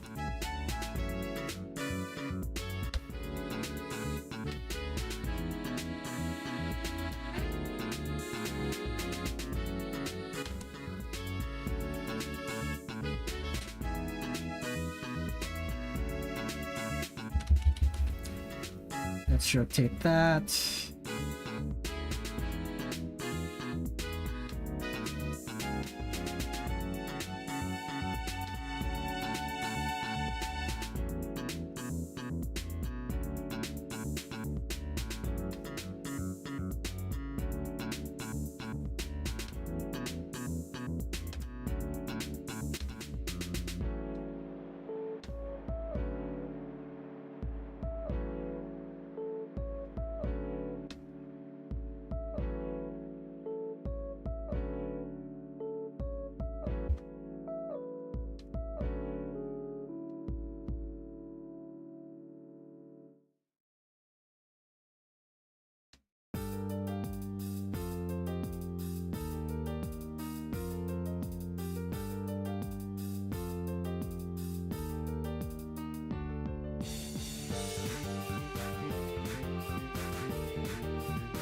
Speaker 1: let's rotate that.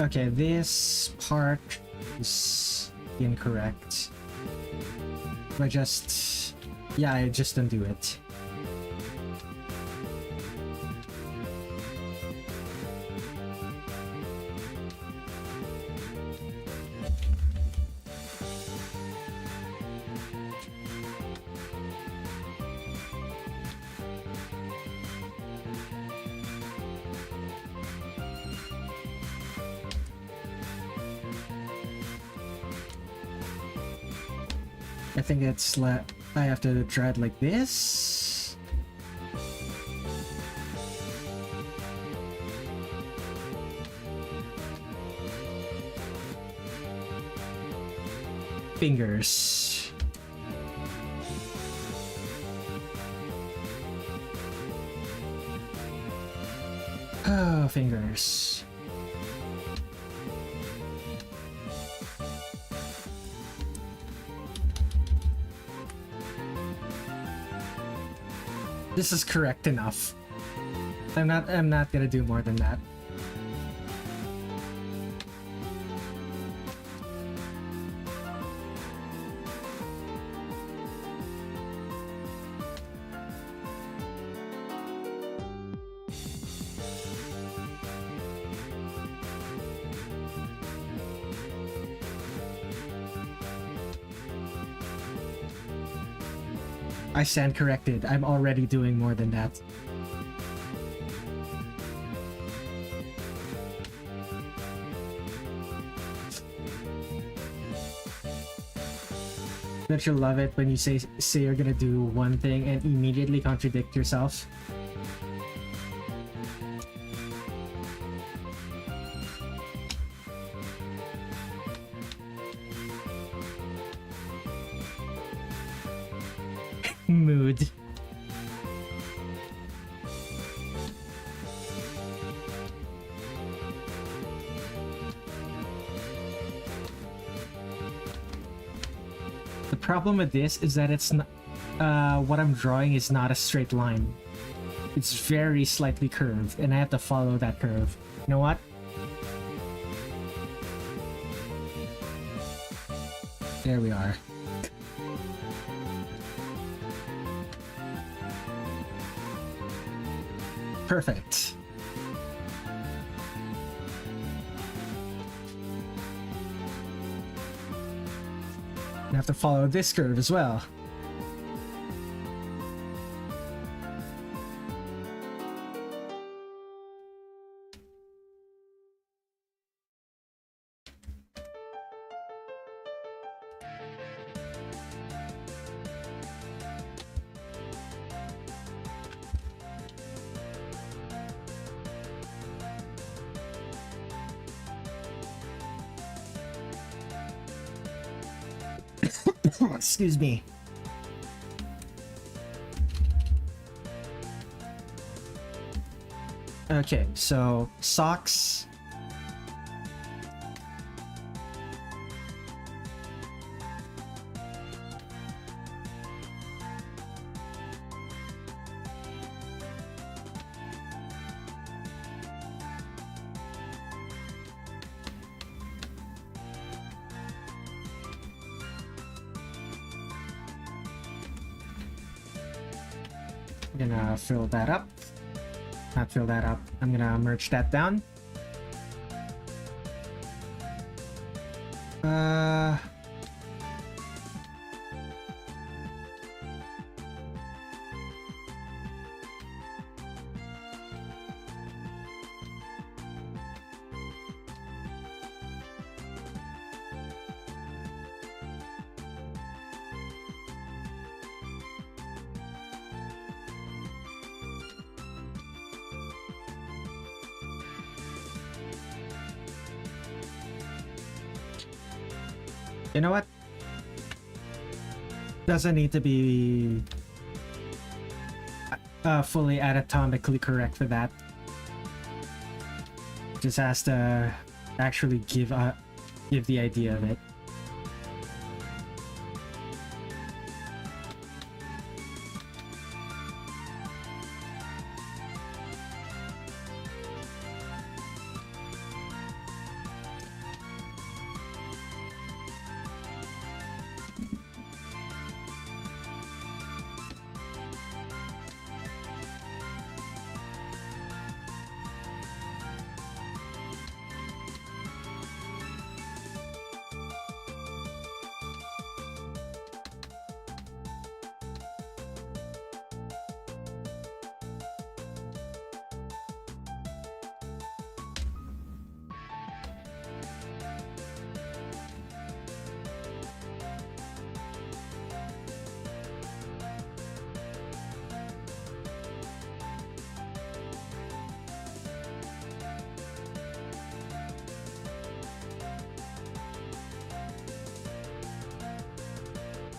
Speaker 1: Okay, this part is incorrect. I just undo it. I think it's I have to try it like this. Fingers. Oh, fingers. This is correct enough. I'm not gonna do more than that. I stand corrected. I'm already doing more than that. Don't you love it when you say you're gonna do one thing and immediately contradict yourself? Mood. The problem with this is that it's not what I'm drawing is not a straight line. It's very slightly curved and I have to follow that curve. You know what? There we are. Perfect. I have to follow this curve as well. Excuse me. Okay, so socks. Gonna fill that up. not fill that up. I'm gonna merge that down. You know what? Doesn't need to be fully anatomically correct for that. Just has to actually give the idea of it.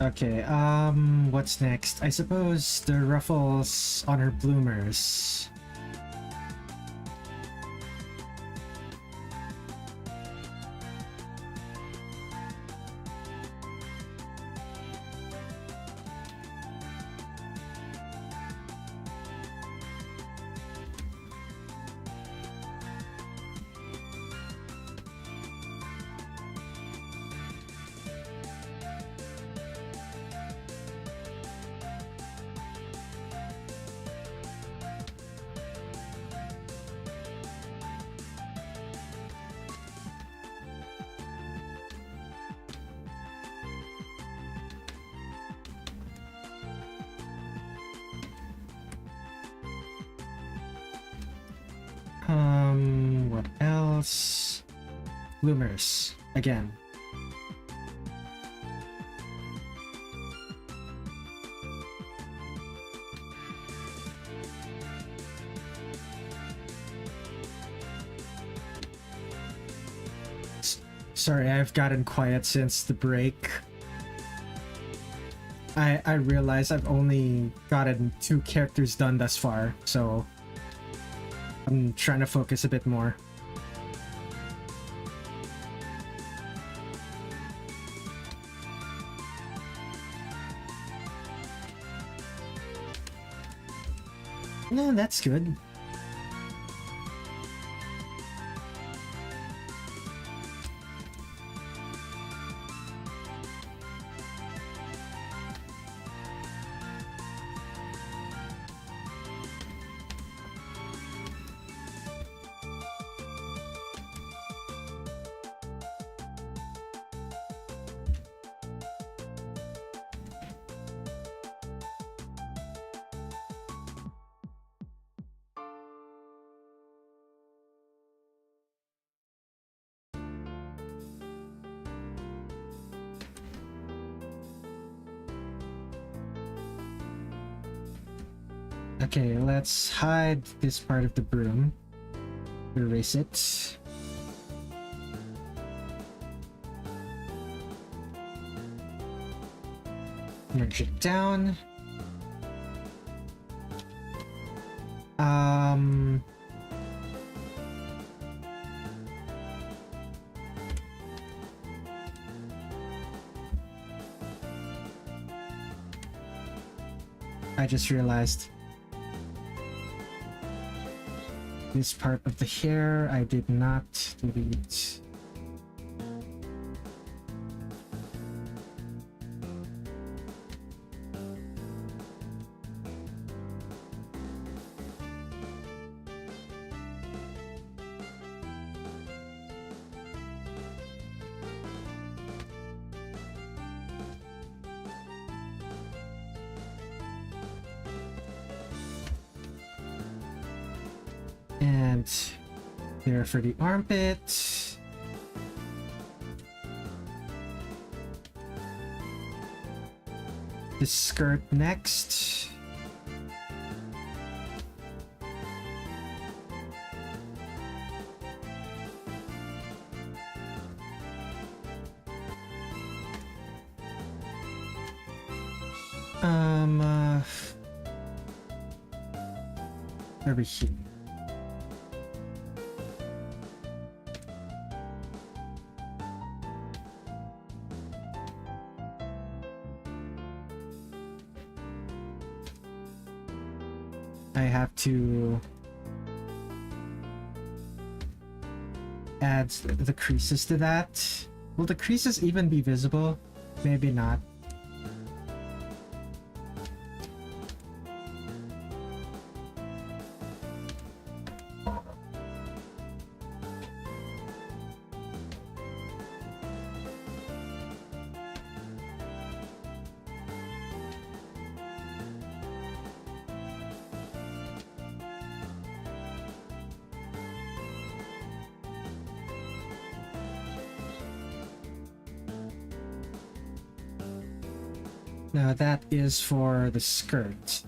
Speaker 1: Okay, what's next? I suppose the ruffles on her bloomers. What else? Bloomers again. Sorry, I've gotten quiet since the break. I realize I've only gotten 2 characters done thus far, so I'm trying to focus a bit more. No, that's good. Okay, let's hide this part of the broom. Erase it. Merge it down. I just realized this part of the hair I did not delete. And there for the armpit. The skirt next. Over here. I have to add the creases to that. Will the creases even be visible? Maybe not. Now that is for the skirt.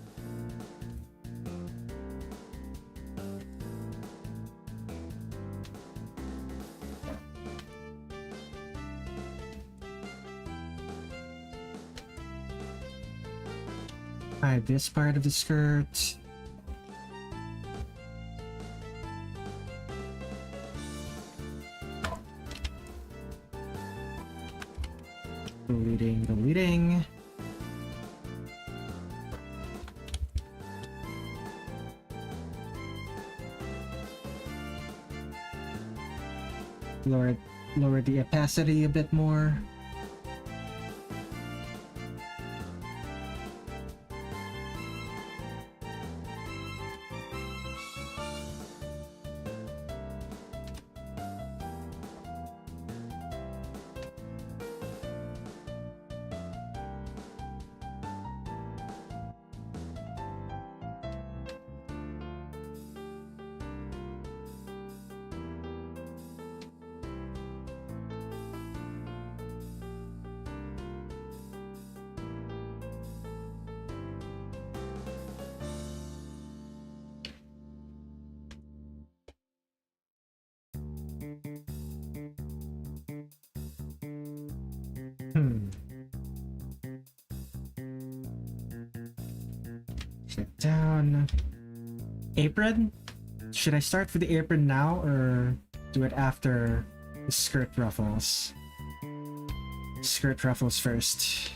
Speaker 1: Hide this part of the skirt. Deleting. Lower the opacity a bit more. Sit down. Apron? Should I start with the apron now or do it after the skirt ruffles? Skirt ruffles first.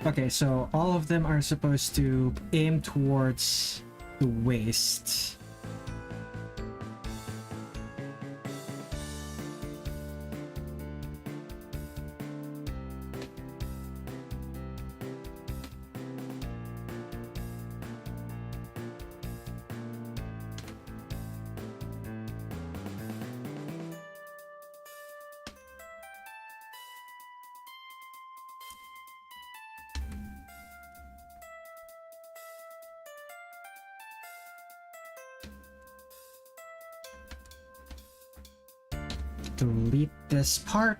Speaker 1: Okay, so all of them are supposed to aim towards the waist. Delete this part.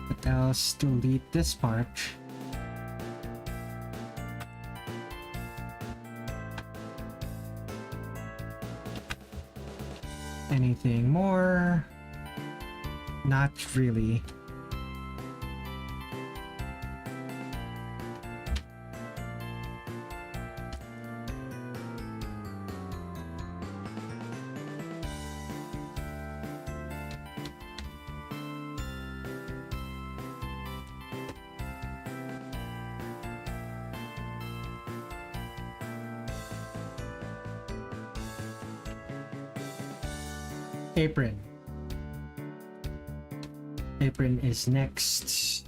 Speaker 1: What else? Delete this part. Anything more? Not really. Apron. Apron is next.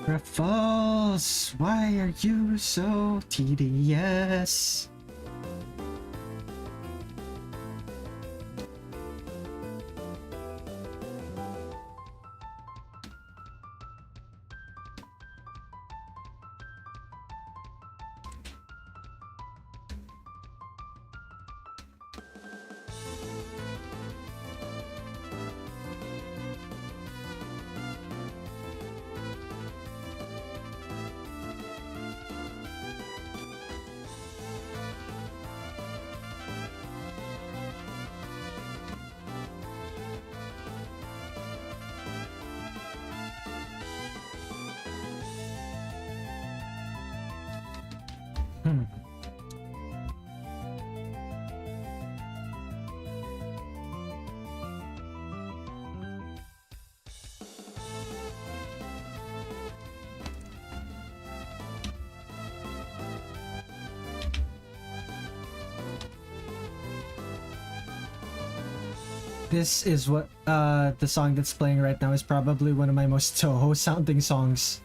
Speaker 1: Ruffles, why are you so tedious? This is what the song that's playing right now is probably one of my most Touhou sounding songs.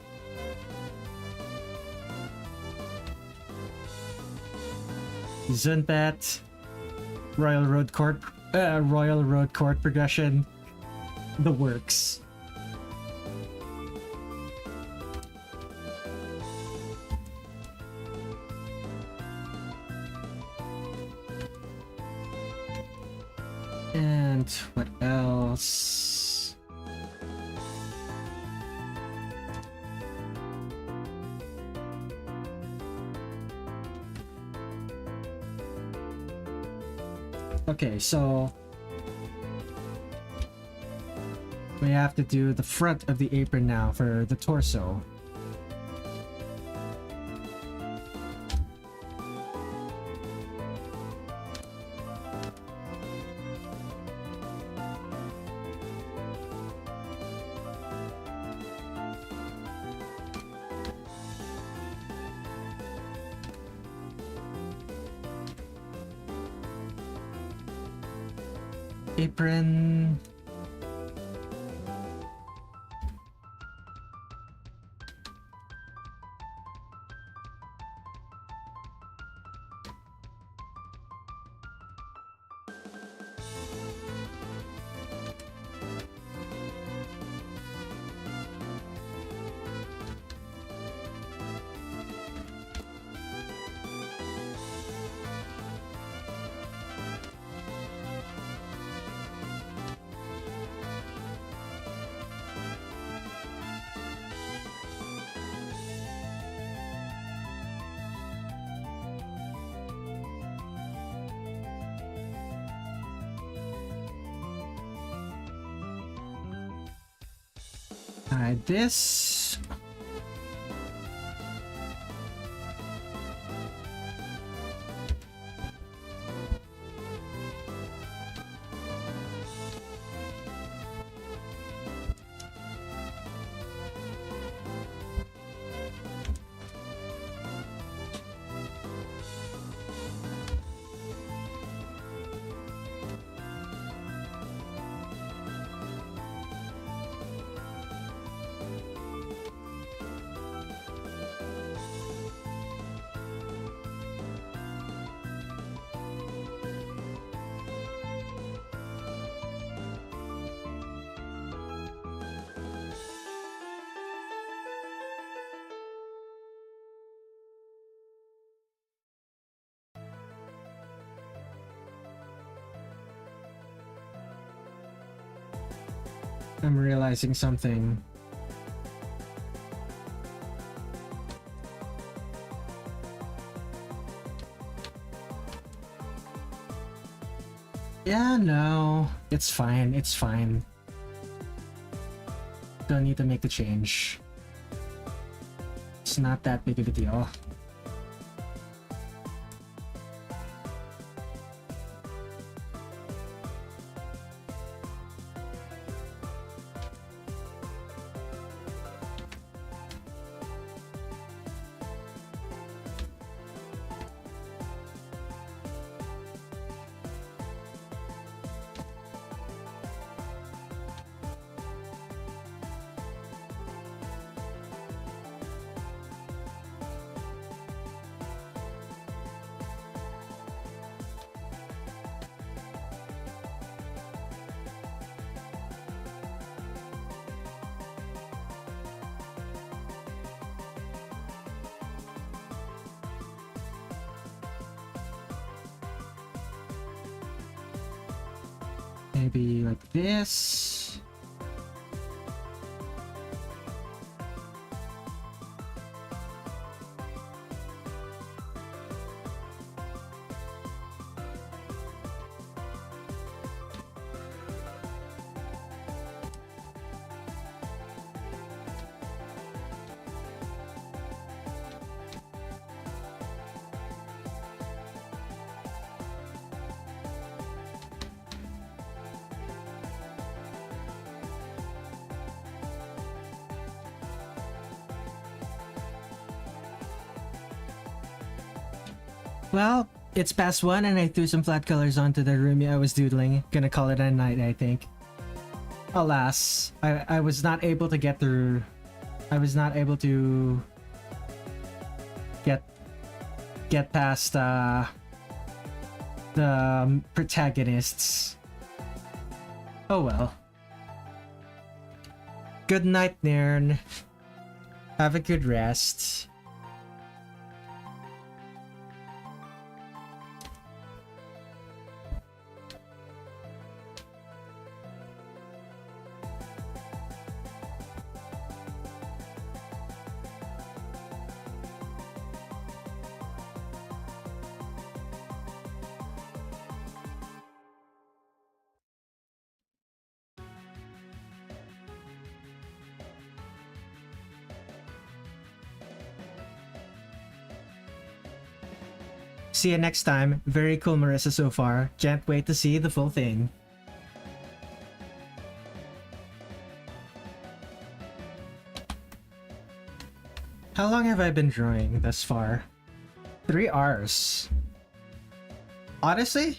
Speaker 1: Isn't that Royal Road Court progression? The works. And what else? Okay, so we have to do the front of the apron now for the torso. Apron. Alright, this... I'm realizing something. Yeah, no. It's fine, it's fine. Don't need to make the change. It's not that big of a deal. Maybe like this. Well, it's past 1 and I threw some flat colors onto the Rumia I was doodling. Gonna call it a night, I think. Alas, I was not able to get through. I was not able to get past the protagonists. Oh well. Good night, Nairn. Have a good rest. See you next time. Very cool, Marisa, so far. Can't wait to see the full thing. How long have I been drawing thus far? 3 hours. Honestly,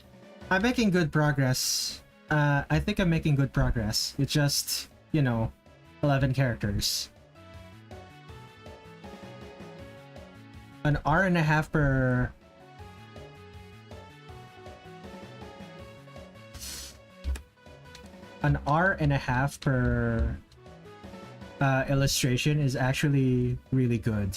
Speaker 1: I'm making good progress. I think I'm making good progress. It's just, you know, 11 characters. An hour and a half per... An hour and a half per illustration is actually really good.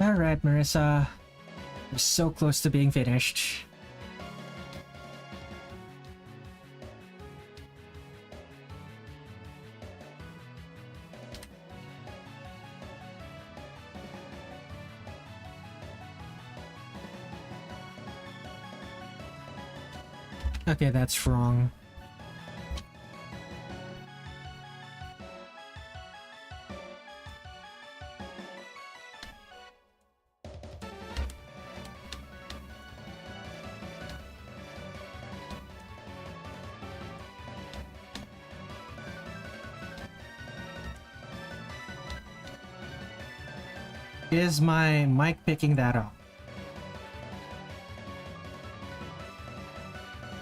Speaker 1: Alright, Marisa. We're so close to being finished. Okay, that's wrong. Is my mic picking that up?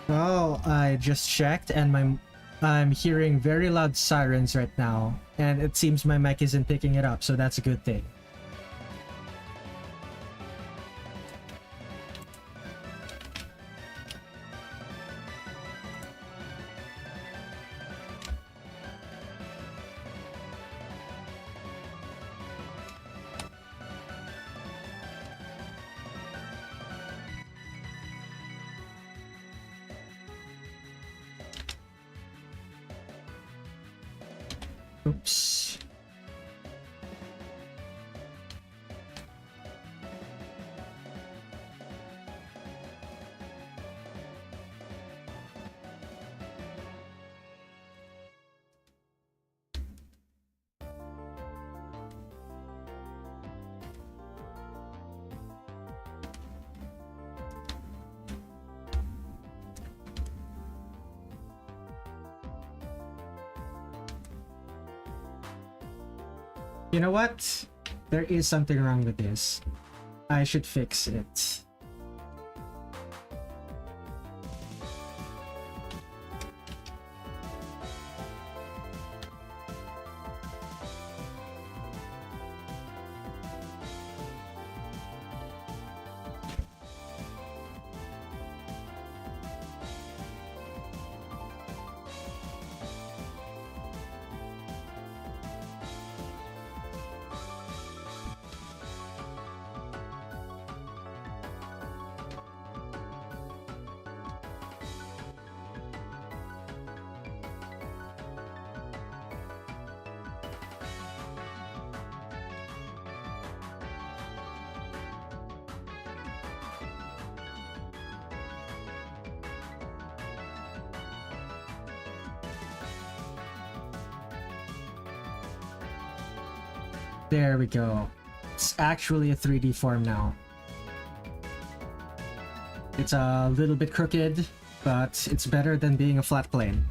Speaker 1: Well, I just checked and I'm hearing very loud sirens right now, and it seems my mic isn't picking it up, so that's a good thing. Oops. You know what? There is something wrong with this. I should fix it. There we go. It's actually a 3D form now. It's a little bit crooked, but it's better than being a flat plane.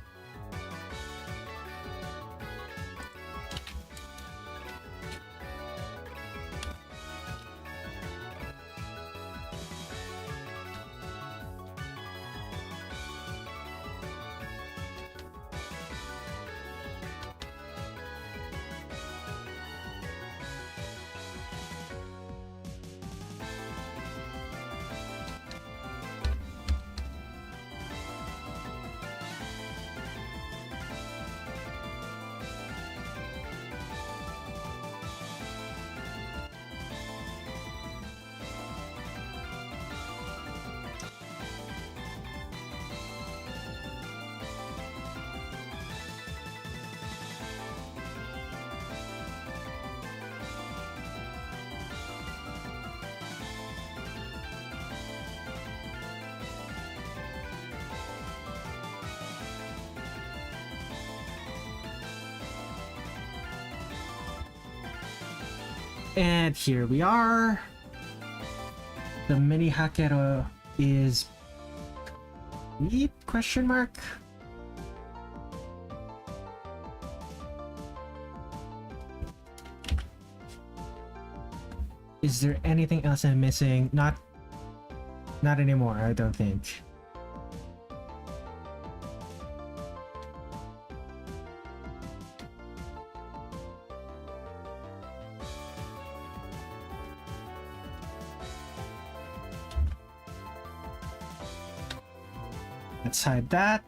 Speaker 1: And here we are. The mini Hakero is complete? Question mark? Is there anything else I'm missing? Not anymore, I don't think. Let's hide that.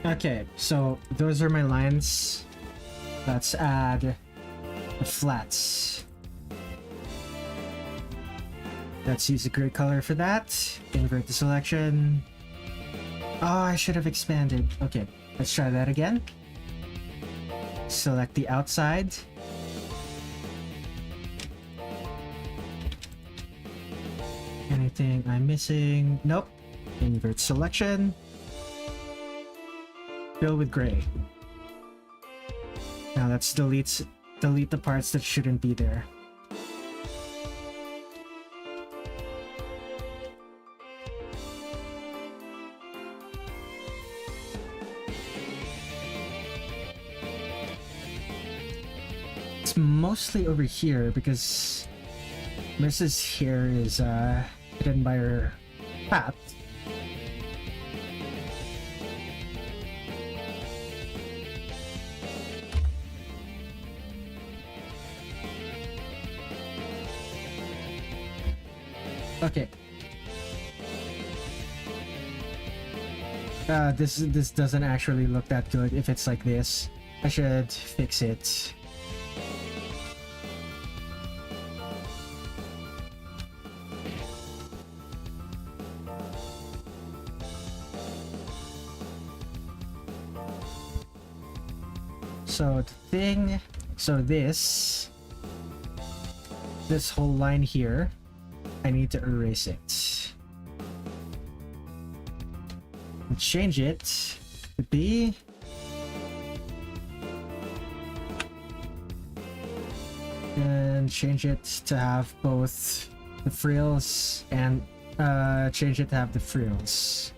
Speaker 1: Okay, so those are my lines. Let's add the flats. Let's use a gray color for that. Invert the selection. Oh, I should have expanded. Okay, let's try that again. Select the outside. Anything I'm missing? Nope. Invert selection. Fill with gray. Now let's delete the parts that shouldn't be there. It's mostly over here because Mrs. here is hidden by her hat. Okay. This doesn't actually look that good if it's like this. I should fix it. So this whole line here, I need to erase it. And change it to be and change it to have both the frills and change it to have the frills.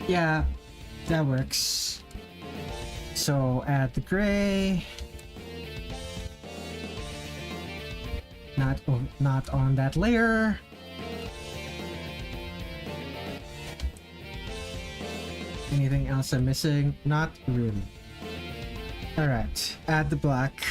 Speaker 1: Yeah, that works. So add the gray. Not on that layer. Anything else I'm missing? Not really. Alright, add the black.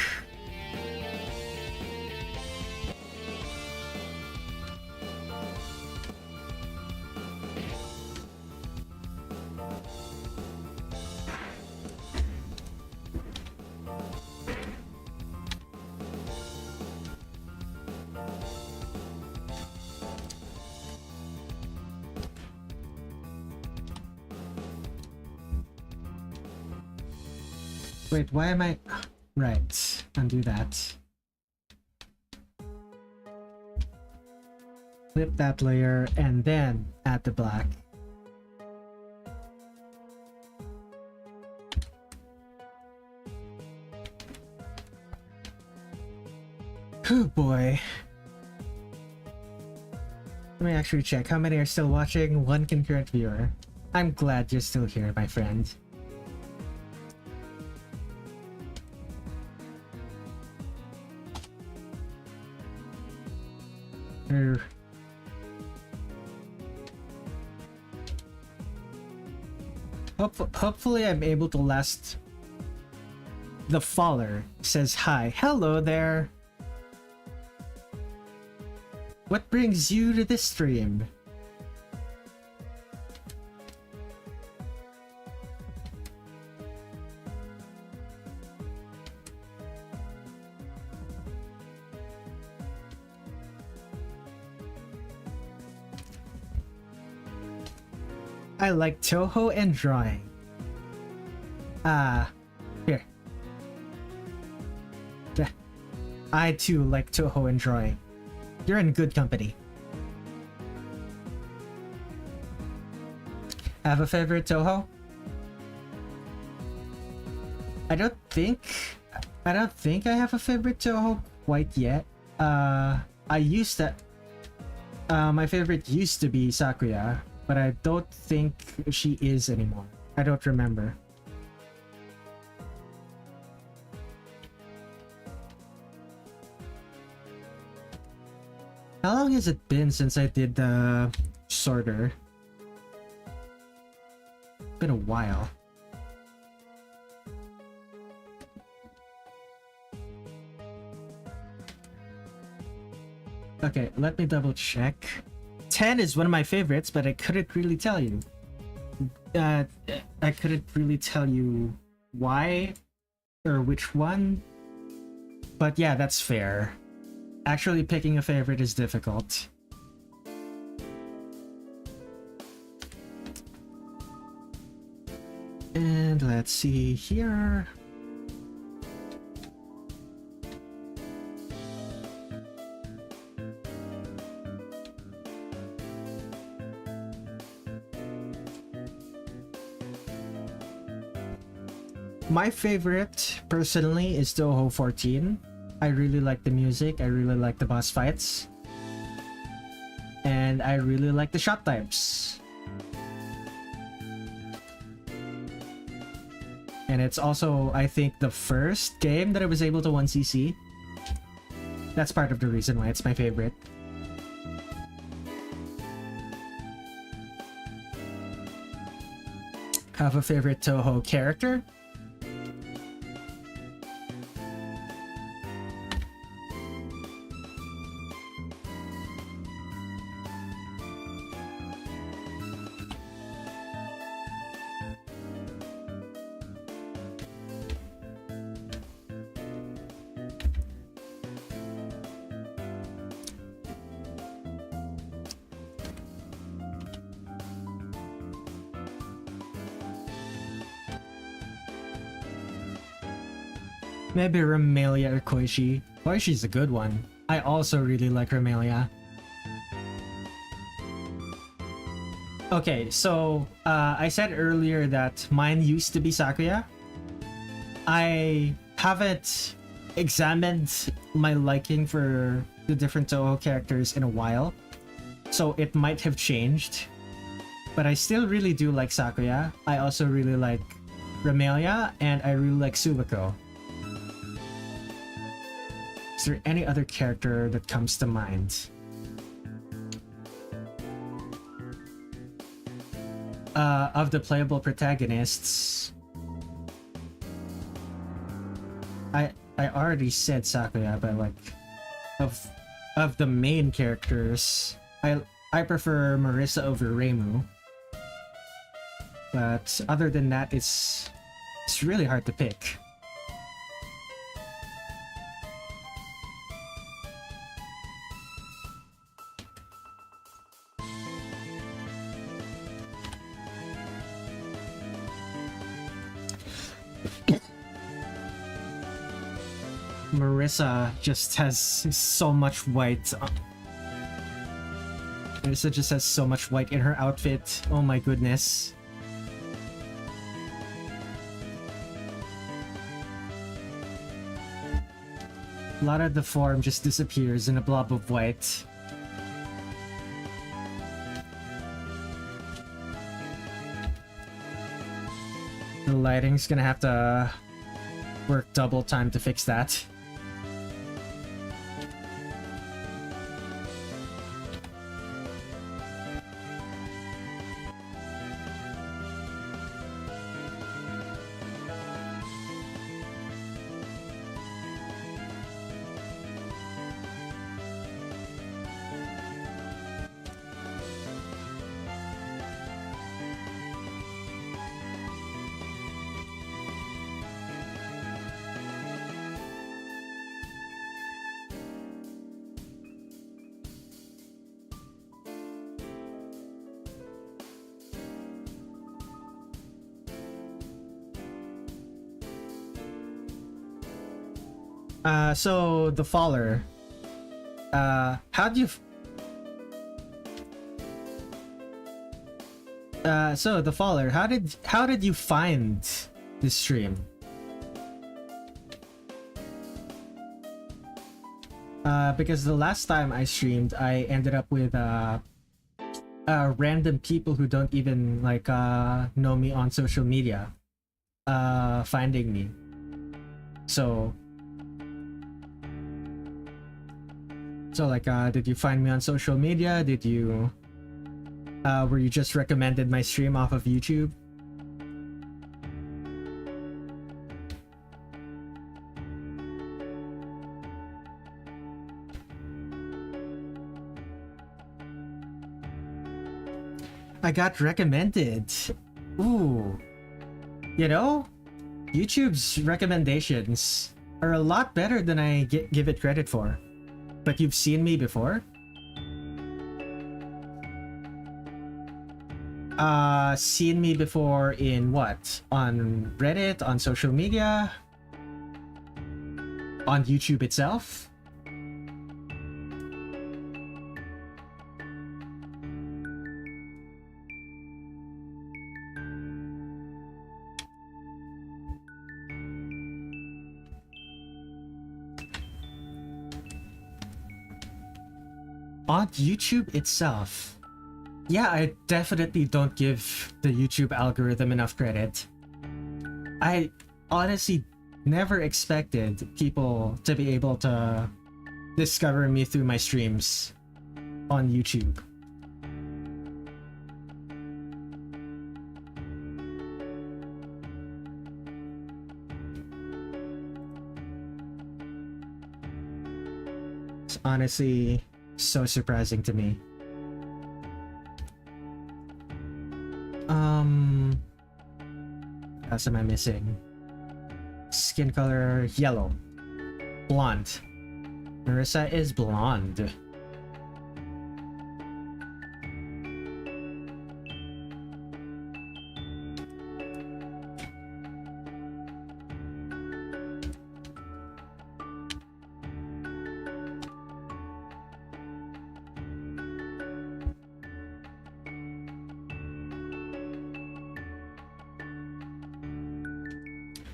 Speaker 1: Wait, why am I... Right, undo that. Flip that layer and then add the black. Oh boy. Let me actually check how many are still watching. One concurrent viewer. I'm glad you're still here, my friend. Hopefully I'm able to last. The Faller says hi. Hello there. What brings you to this stream? I like Touhou and drawing. Here. Yeah. I too like Touhou and drawing. You're in good company. Have a favorite Touhou? I don't think I have a favorite Touhou quite yet. I used to. My favorite used to be Sakuya, but I don't think she is anymore. I don't remember. How long has it been since I did the sorter? Been a while. Okay, let me double check. 10 is one of my favorites, but I couldn't really tell you. I couldn't really tell you why or which one. But yeah, that's fair. Actually picking a favorite is difficult. And let's see here. My favorite, personally, is Touhou 14. I really like the music, I really like the boss fights. And I really like the shot types. And it's also, I think, the first game that I was able to 1cc. That's part of the reason why it's my favorite. Have a favorite Touhou character? Maybe Remilia or Koichi. Koichi's a good one. I also really like Remilia. Okay, so I said earlier that mine used to be Sakuya. I haven't examined my liking for the different Touhou characters in a while, so it might have changed. But I still really do like Sakuya. I also really like Remilia, and I really like Subako. Is there any other character that comes to mind? Of the playable protagonists, I already said Sakuya, but like of the main characters, I prefer Marisa over Reimu. But other than that, it's really hard to pick. Marisa just has so much white. Marisa just has so much white in her outfit. Oh my goodness. A lot of the form just disappears in a blob of white. The lighting's gonna have to work double time to fix that. So the Faller. How do you? So the Faller. How did you find this stream? Because the last time I streamed, I ended up with random people who don't even like know me on social media finding me. So like did you find me on social media? Did you were you just recommended my stream off of YouTube? I got recommended. Ooh. You know, YouTube's recommendations are a lot better than I give it credit for. But you've seen me before? Seen me before in what? On Reddit, on social media? On YouTube itself? On YouTube itself. Yeah, I definitely don't give the YouTube algorithm enough credit. I honestly never expected people to be able to discover me through my streams on YouTube. It's honestly so surprising to me. What else am I missing? Skin color yellow. Blonde. Marisa is blonde.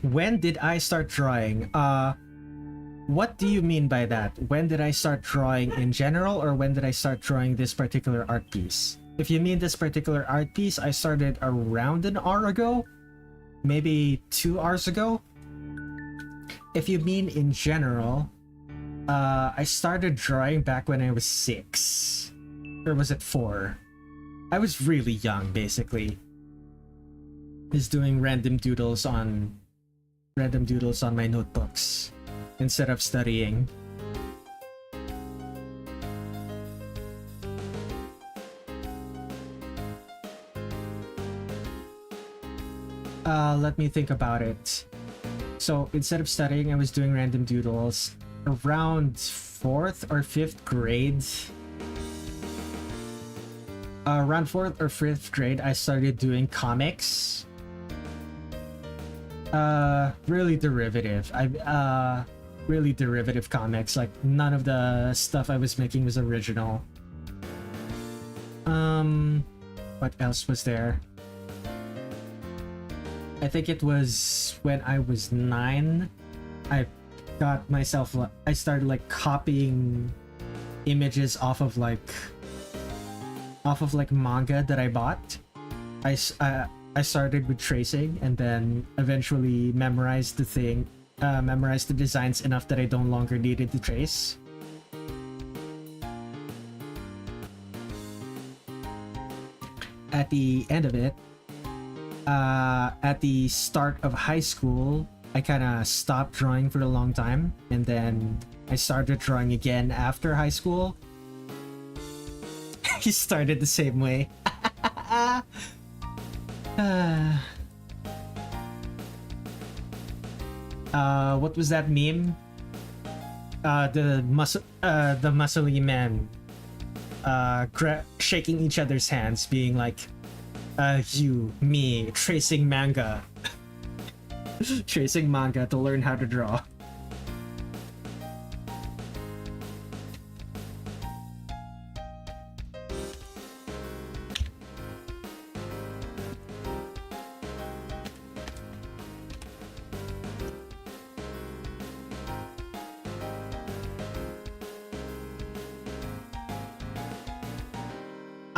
Speaker 1: When did I start drawing? What do you mean by that? When did I start drawing in general, or when did I start drawing this particular art piece? If you mean this particular art piece, I started around an hour ago, maybe 2 hours ago. If you mean in general, I started drawing back when I was 6. Or was it 4? I was really young, basically. Just doing random doodles on my notebooks instead of studying. Let me think about it. So instead of studying, I was doing random doodles. Around 4th or 5th grade. Around 4th or 5th grade, I started doing comics. Really derivative. Really derivative comics. Like, none of the stuff I was making was original. What else was there? I think it was when I was 9. I started like copying images off of like manga that I bought. I started with tracing and then eventually memorized the designs enough that I no longer needed to trace. At the end of it, at the start of high school, I kind of stopped drawing for a long time, and then I started drawing again after high school. He started the same way. What was that meme? The muscly men shaking each other's hands, being like, you, me, tracing manga. Tracing manga to learn how to draw.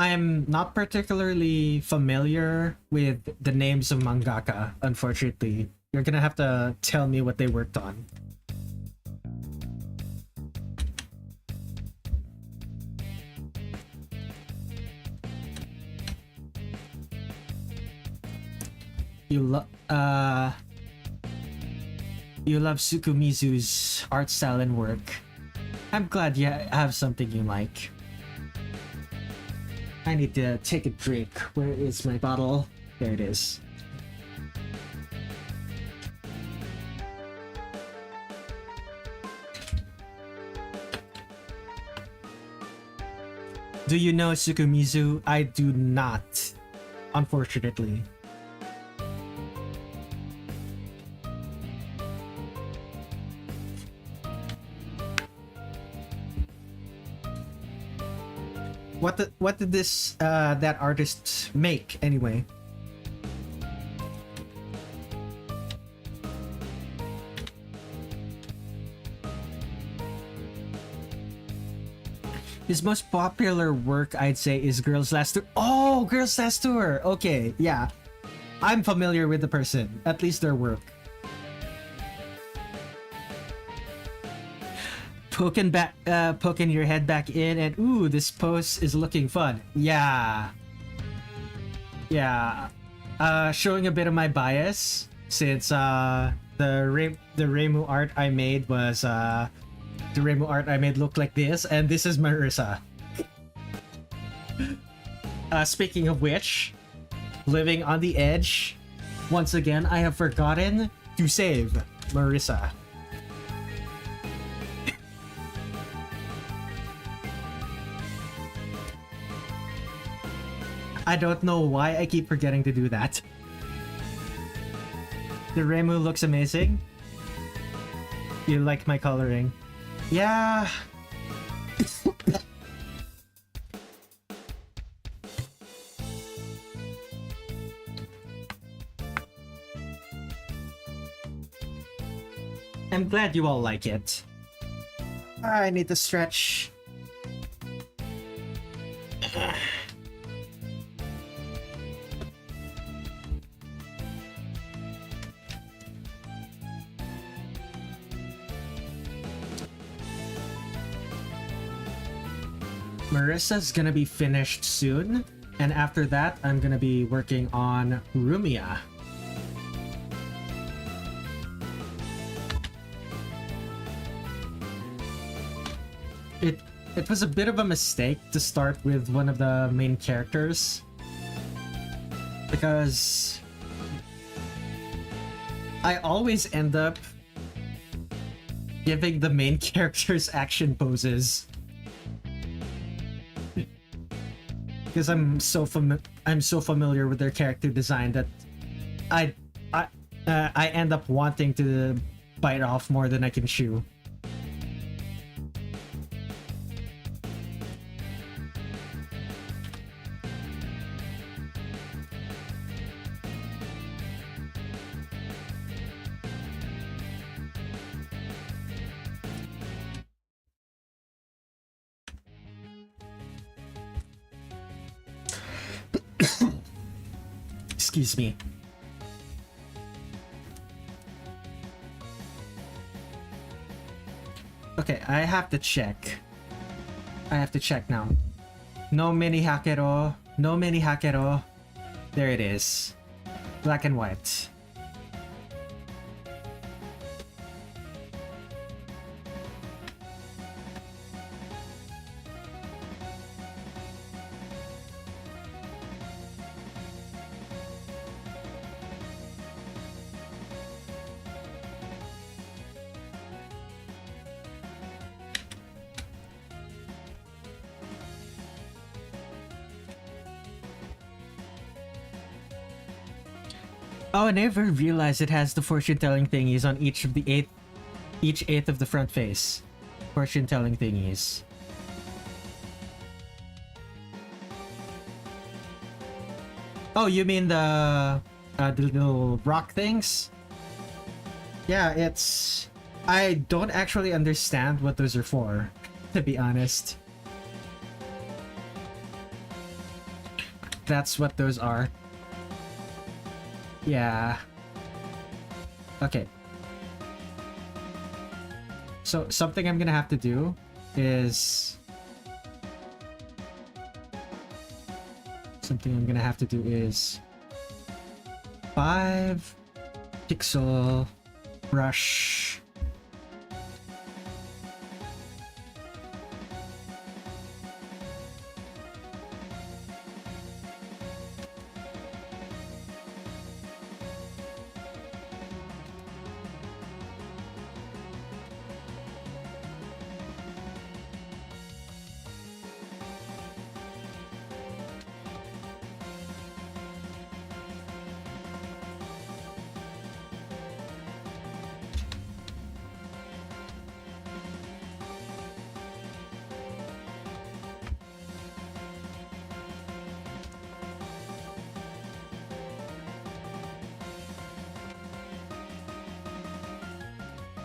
Speaker 1: I'm not particularly familiar with the names of mangaka, unfortunately. You're gonna have to tell me what they worked on. You love Tsukumizu's art style and work. I'm glad you have something you like. I need to take a drink. Where is my bottle? There it is. Do you know Tsukumizu? I do not, unfortunately. What did this that artist make anyway? His most popular work, I'd say, is Girls Last Tour. Oh, Girls Last Tour. Okay, yeah, I'm familiar with the person, at least their work. Poking your head back in, and ooh, this pose is looking fun. Yeah. Showing a bit of my bias, since the Reimu art I made was the Reimu art I made looked like this, and this is Marisa. Speaking of which, living on the edge, once again I have forgotten to save Marisa. I don't know why I keep forgetting to do that. The Reimu looks amazing. You like my coloring? Yeah. I'm glad you all like it. I need to stretch. Marisa's gonna be finished soon, and after that, I'm gonna be working on Rumia. It was a bit of a mistake to start with one of the main characters, because I always end up giving the main characters action poses. Because I'm so familiar with their character design that I end up wanting to bite off more than I can chew. Excuse me. Okay, I have to check. I have to check now. No mini hakero. No mini hakero. There it is. Black and white. Oh, I never realized it has the fortune-telling thingies on each eighth of the front face. Fortune-telling thingies. Oh, you mean the little rock things? Yeah, it's... I don't actually understand what those are for, to be honest. that's what those are. Yeah. Okay. So something I'm gonna have to do is... Something I'm gonna have to do is... 5 pixel brush.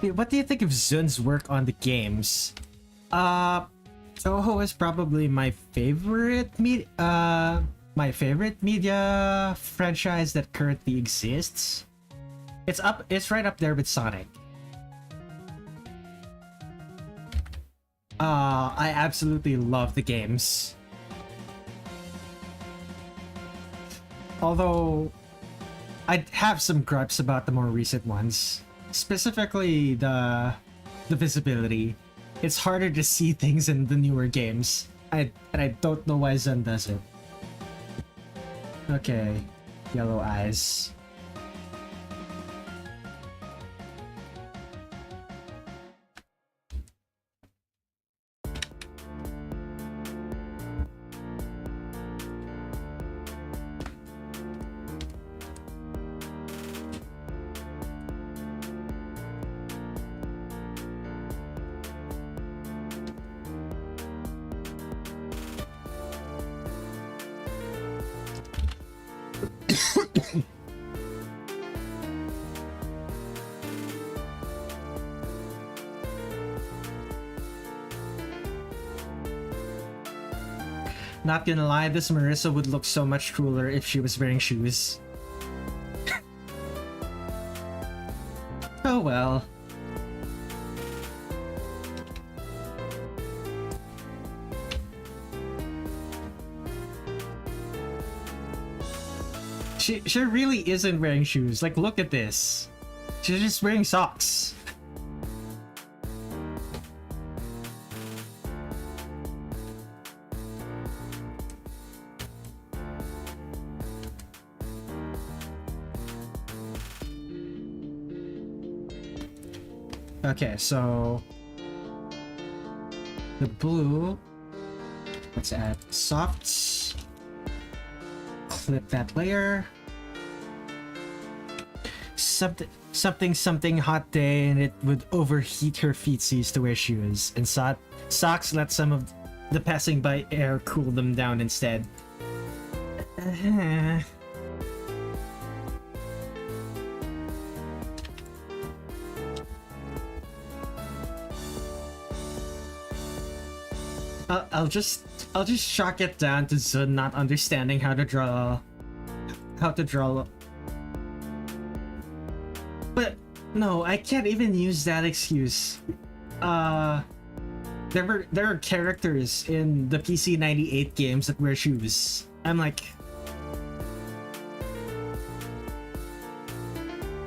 Speaker 1: What do you think of Zun's work on the games? Touhou is probably my favorite media franchise that currently exists. It's right up there with Sonic. I absolutely love the games. Although I have some gripes about the more recent ones. Specifically the visibility. It's harder to see things in the newer games. And I don't know why Zun does it. Okay. Yellow eyes. Not gonna lie, this Marisa would look so much cooler if she was wearing shoes. Oh well. She really isn't wearing shoes. Like, look at this. She's just wearing socks. Okay, so the blue, let's add softs, clip that layer, something hot day and it would overheat her feetsies to wear shoes, and socks let some of the passing by air cool them down instead. I'll just shock it down to Zun not understanding how to draw. But no, I can't even use that excuse. There are characters in the PC 98 games that wear shoes. I'm like,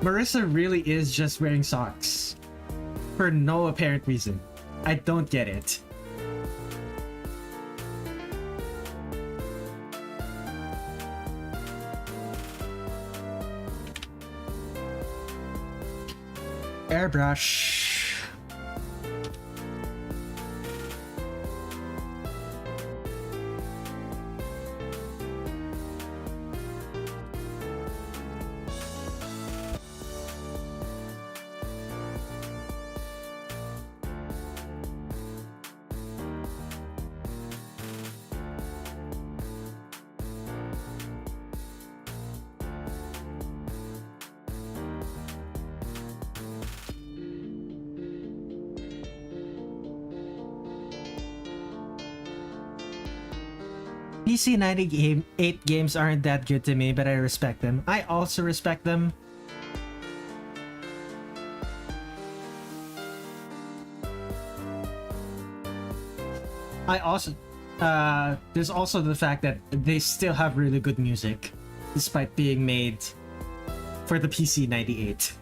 Speaker 1: Marisa really is just wearing socks for no apparent reason. I don't get it. Airbrush. PC 98 games aren't that good to me, but I respect them. I also respect them. I also there's also the fact that they still have really good music despite being made for the PC 98.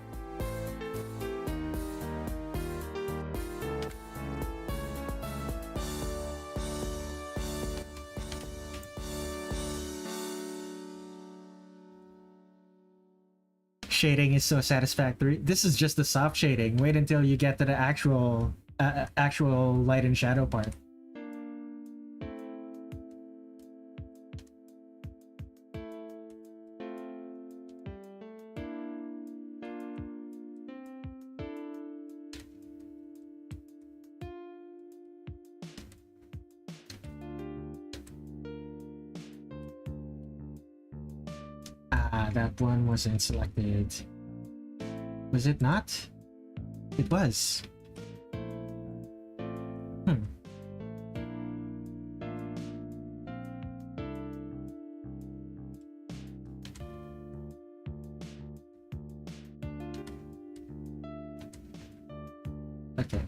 Speaker 1: Shading is so satisfactory. This is just the soft shading. Wait until you get to the actual light and shadow part. That one wasn't selected. Was it not? It was. Okay.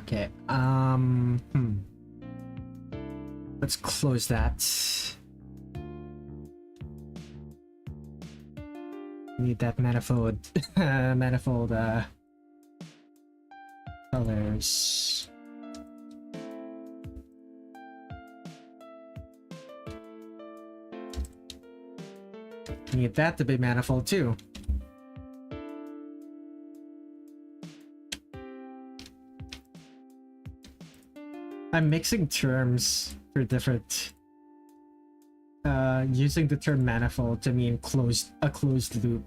Speaker 1: Okay, let's close that. Need that manifold, colors. Need that to be manifold too. I'm mixing terms for different using the term manifold to mean a closed loop.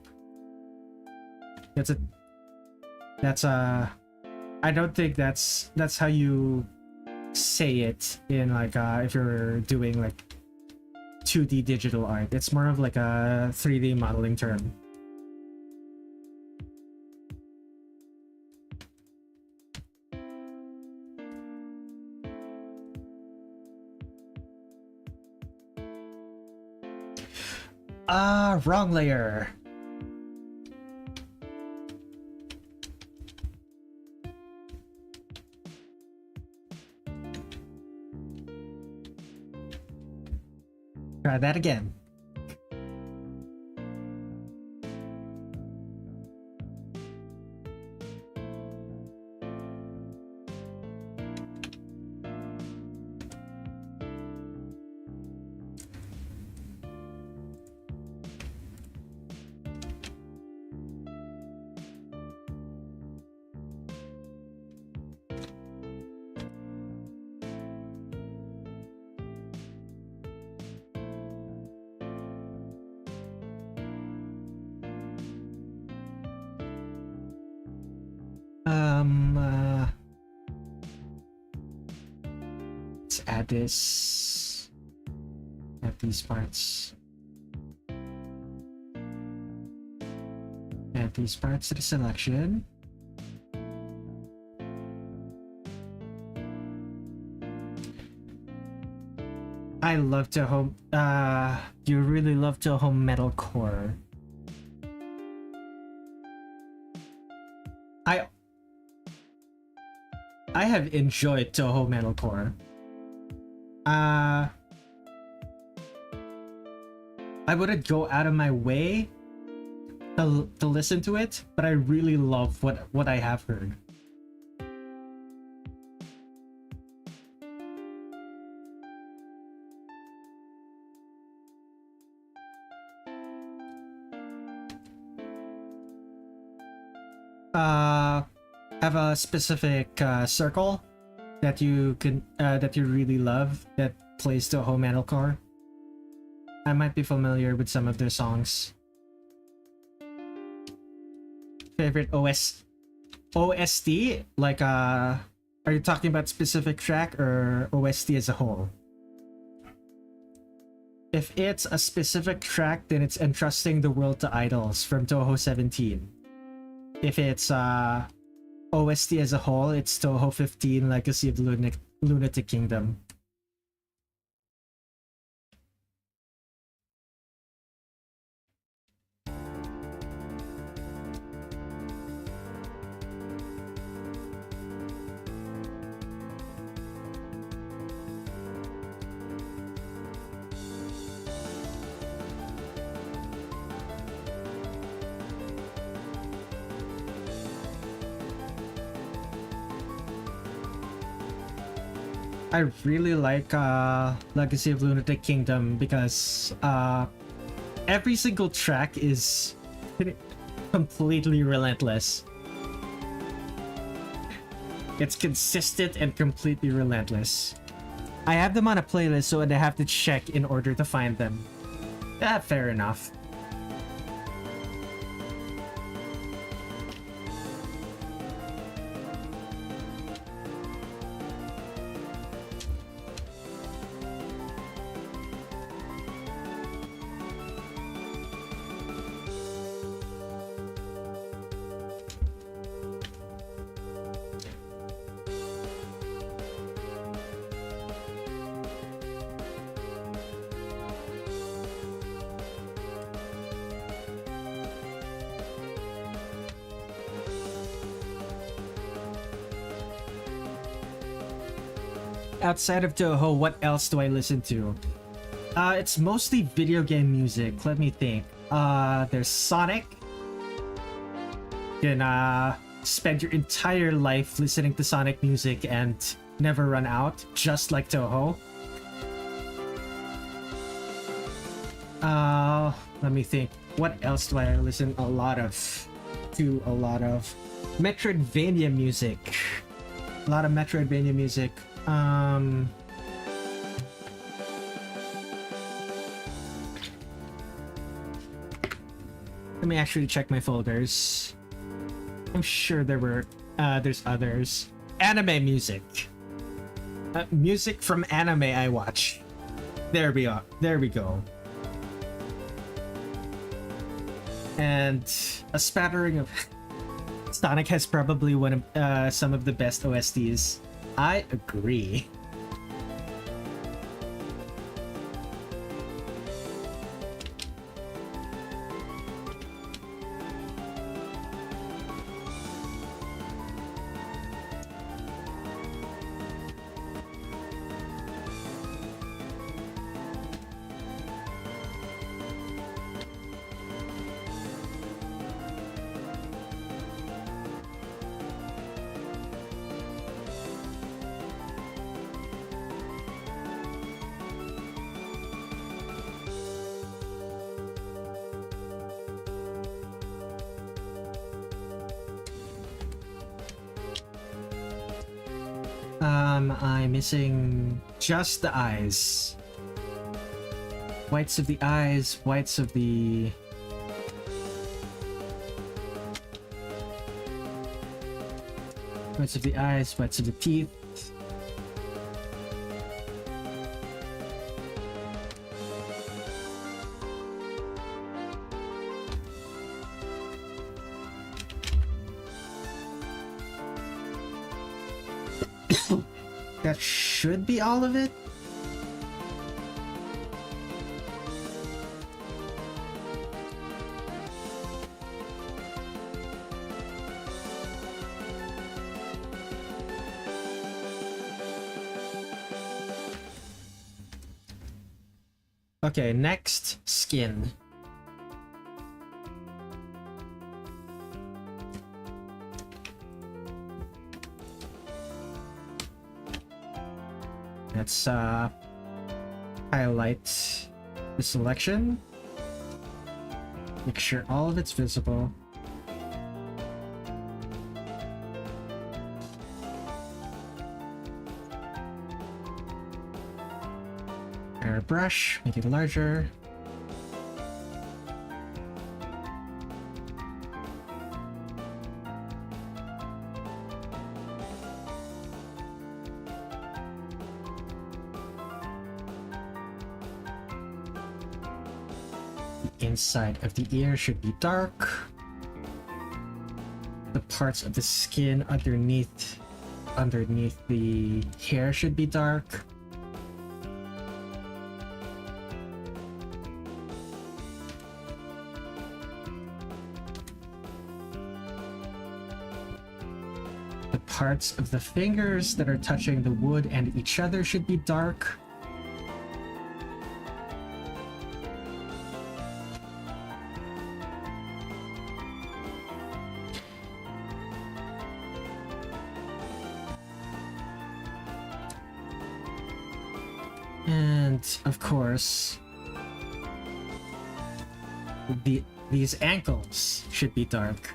Speaker 1: I don't think that's how you say it in like if you're doing like 2D digital art. It's more of like a 3D modeling term. Wrong layer. Try that again. Let's add this. Add these parts. Add these parts to the selection. I love Touhou. You really love Touhou metalcore. I have enjoyed Touhou metalcore. I wouldn't go out of my way to listen to it, but I really love what I have heard. Have a specific circle that you really love that plays Touhou metalcore? I might be familiar with some of their songs. Favorite OST? Like are you talking about specific track or OST as a whole? If it's a specific track, then it's Entrusting the World to Idols from Touhou 17. If it's OST as a whole, it's Touhou 15, Legacy of the Lunatic Kingdom. I really like Legacy of Lunatic Kingdom because every single track is completely relentless. It's consistent and completely relentless. I have them on a playlist, so I have to check in order to find them. Fair enough. Outside of Touhou, what else do I listen to? It's mostly video game music. Let me think. There's Sonic. You can spend your entire life listening to Sonic music and never run out, just like Touhou. Let me think. What else do I listen a lot of? Metroidvania music. A lot of Metroidvania music. Let me actually check my folders. I'm sure there's others. Anime music. Music from anime I watch. There we are. There we go. And a spattering of Sonic has probably one of some of the best OSTs. I agree. I'm missing just the eyes. Whites of the eyes, whites of the... Whites of the eyes, whites of the teeth. That should be all of it. Okay, next, skin. Let's highlight the selection. Make sure all of it's visible. Airbrush, make it larger. The inside of the ear should be dark. The parts of the skin underneath the hair should be dark. The parts of the fingers that are touching the wood and each other should be dark. And of course, these ankles should be dark.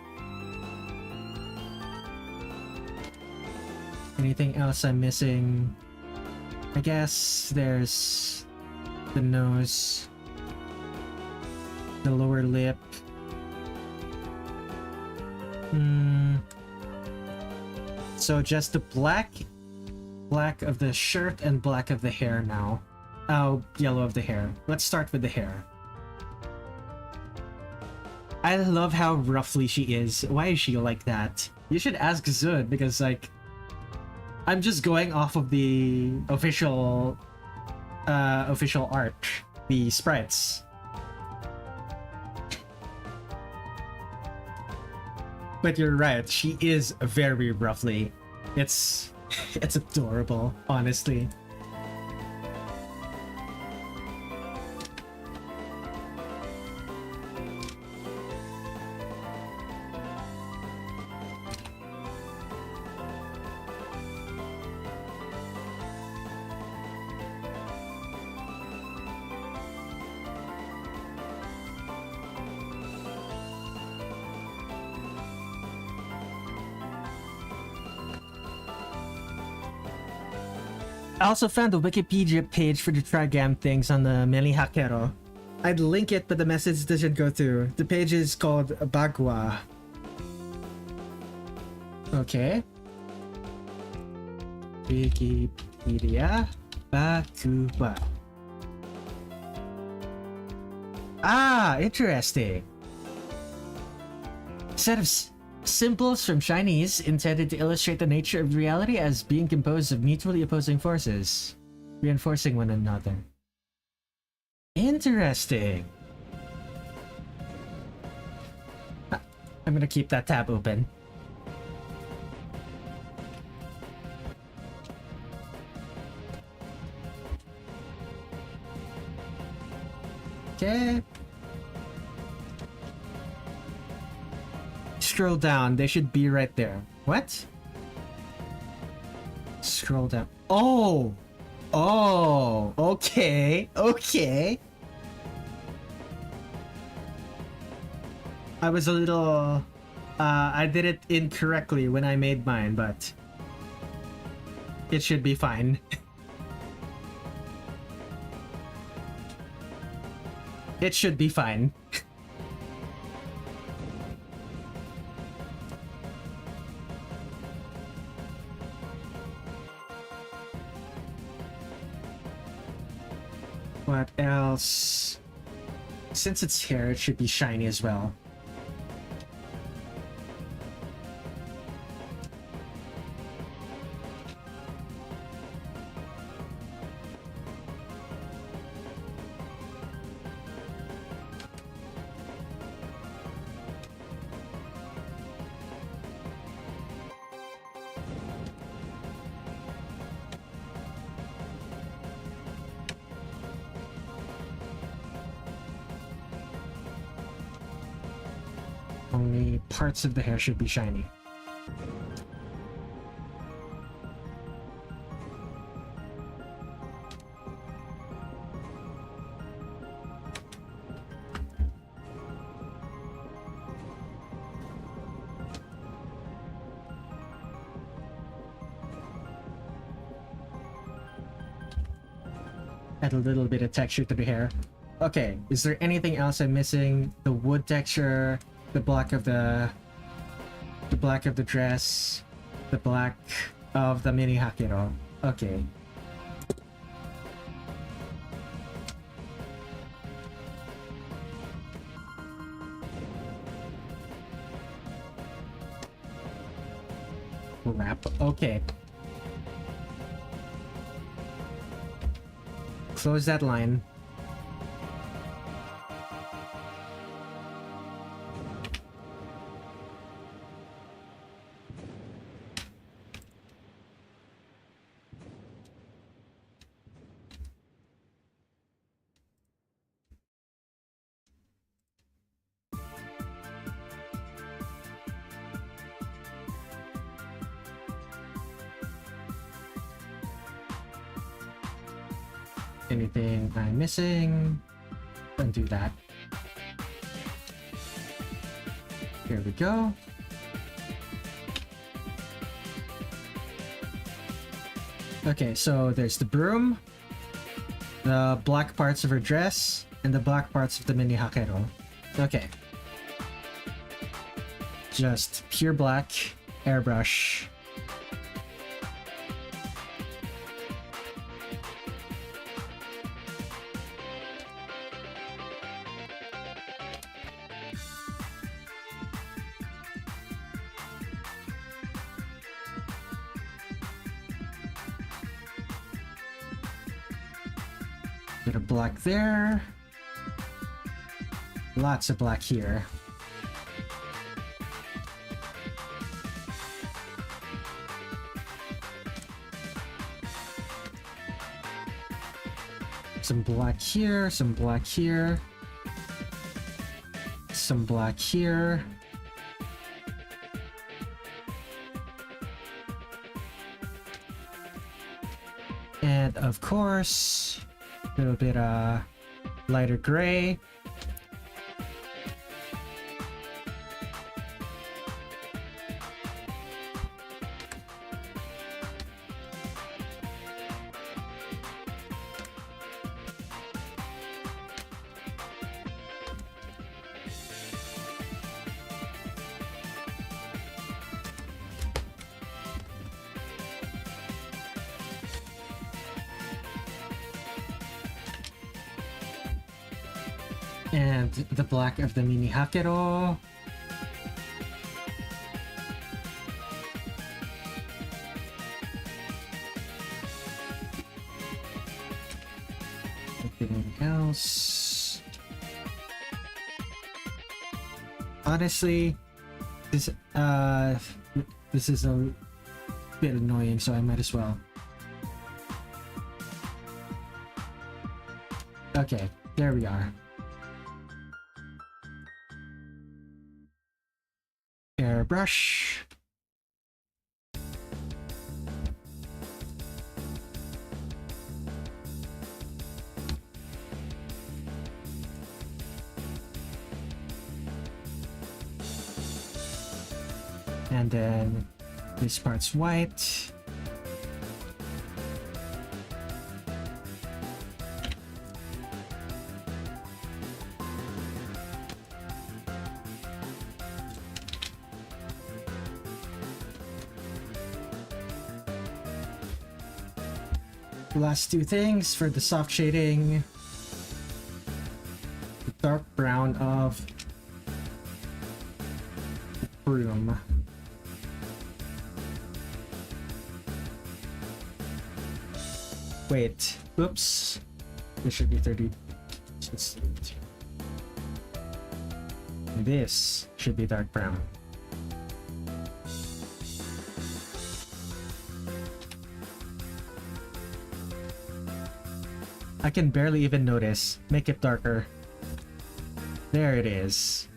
Speaker 1: Anything else I'm missing? I guess there's the nose, the lower lip. So just the black of the shirt and black of the hair now. Oh, yellow of the hair. Let's start with the hair. I love how roughly she is. Why is she like that? You should ask Zud, because like I'm just going off of the official art, the sprites. But you're right, she is very roughly. It's adorable, honestly. I also found the Wikipedia page for the Trigam things on the Meiling Hakero. I'd link it, but the message doesn't go through. The page is called Bagua. Okay. Wikipedia Bagua. Ah, interesting. Set of symbols from Chinese intended to illustrate the nature of reality as being composed of mutually opposing forces, reinforcing one another. Interesting. I'm gonna keep that tab open. Okay. Scroll down, they should be right there. What? Scroll down. Oh! Oh! Okay. Okay. I was a little... I did it incorrectly when I made mine, but... it should be fine. It should be fine. What else? Since it's hair, it should be shiny as well. Only parts of the hair should be shiny. Add a little bit of texture to the hair. Okay, is there anything else I'm missing? The wood texture, the black of the dress, the black of the mini hakero. Okay. Wrap. Okay. Close that line. Anything I'm missing? Undo that. Here we go. Okay, so there's the broom, the black parts of her dress, and the black parts of the mini hakero. Okay. Just pure black, airbrush. Bit of black there. Lots of black here. Some black here, some black here. Some black here. And of course, a little bit lighter gray. And the black of the mini hakero. Anything else? Honestly, this is a bit annoying, so I might as well. Okay, there we are. Airbrush. And then this part's white. Last two things for the soft shading. The dark brown of the broom. Wait, oops. This should be 30. This should be dark brown. I can barely even notice. Make it darker. There it is.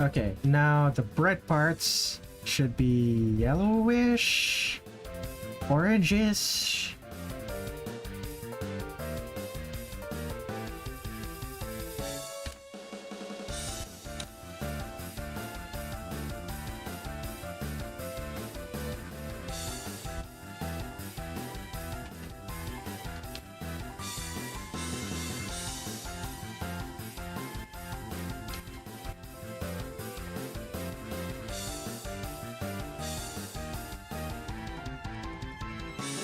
Speaker 1: Okay, now the bright parts should be yellowish, orangish.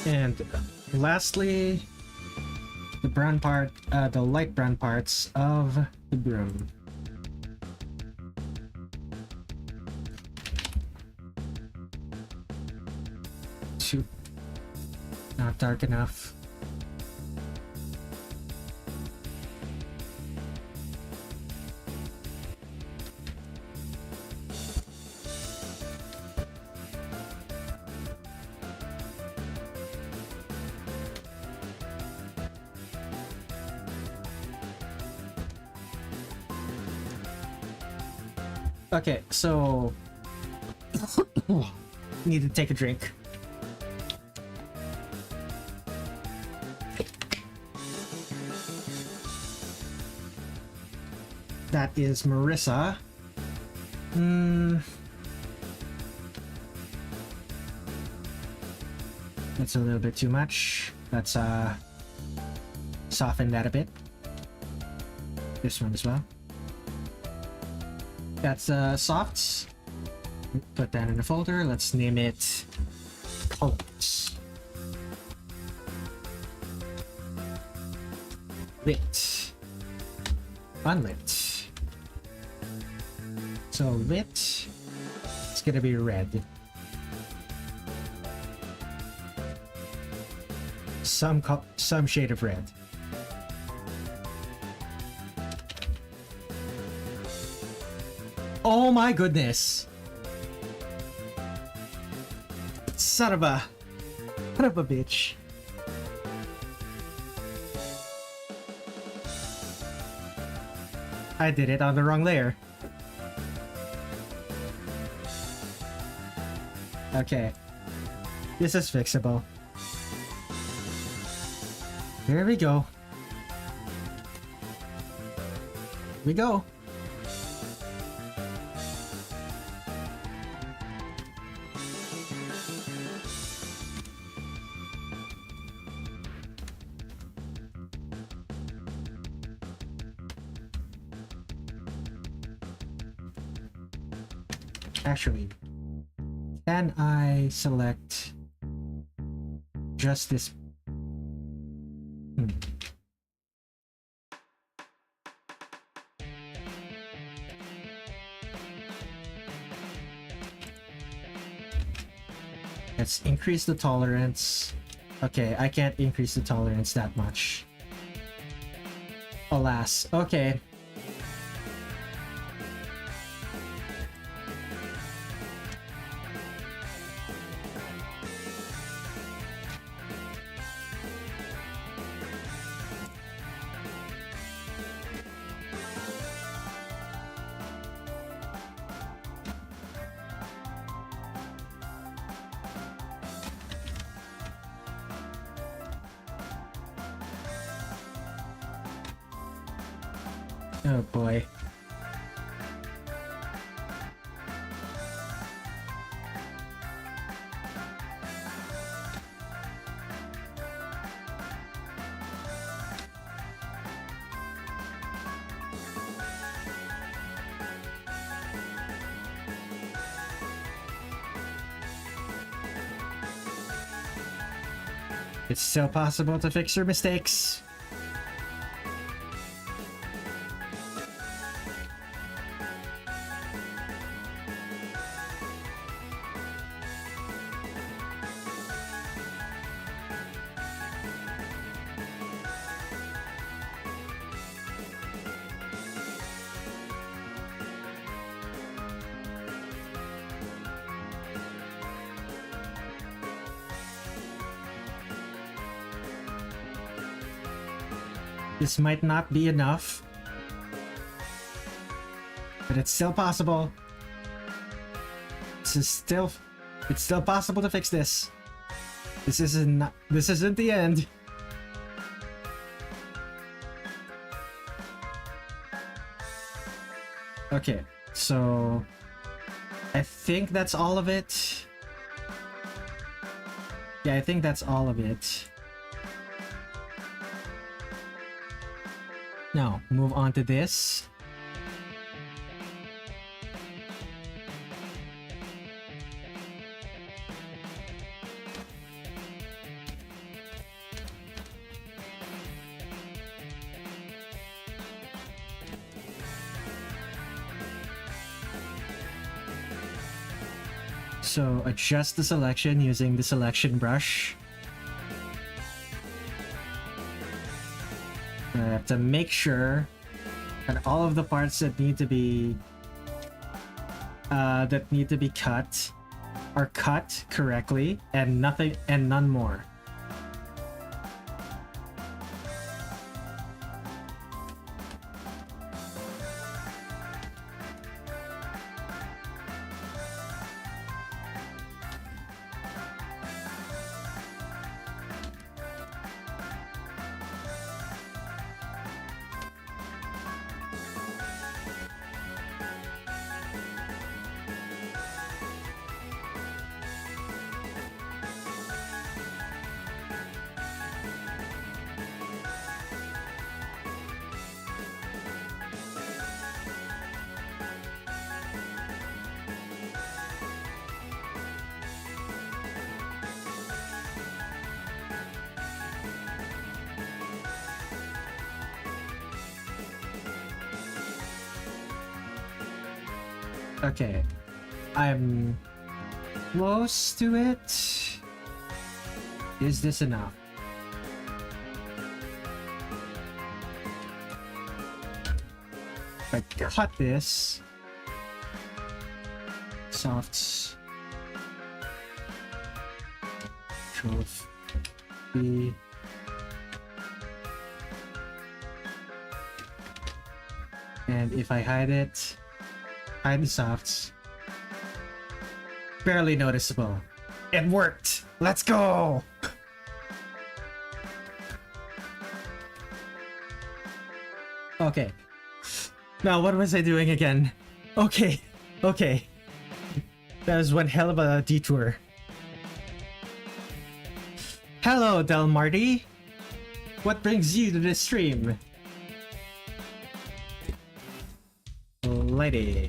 Speaker 1: And lastly, the brown part, the light brown parts of the broom. Too not dark enough. Okay, so need to take a drink. That is Marisa. That's a little bit too much. Let's soften that a bit. This one as well. That's softs. Put that in a folder. Let's name it colors. Lit. Unlit. So lit, it's gonna be red. Some shade of red. Oh my goodness! Son of a bitch. I did it on the wrong layer. Okay. This is fixable. Here we go. We go. Actually, can I select just this? Let's increase the tolerance. Okay, I can't increase the tolerance that much. Alas. Okay. Oh boy. It's still possible to fix your mistakes. This might not be enough, but it's still possible. It's still possible to fix this. This isn't the end. Okay, so I think that's all of it. Yeah, I think that's all of it. Now, move on to this. So adjust the selection using the selection brush. To make sure that all of the parts that need to be cut are cut correctly, and none more. Okay, I'm close to it. Is this enough? If I cut this, softs, trophy, and if I hide it, hide the softs. Barely noticeable. It worked! Let's go! Okay. Now what was I doing again? Okay. Okay. That was one hell of a detour. Hello, Del Marty. What brings you to this stream? Lady.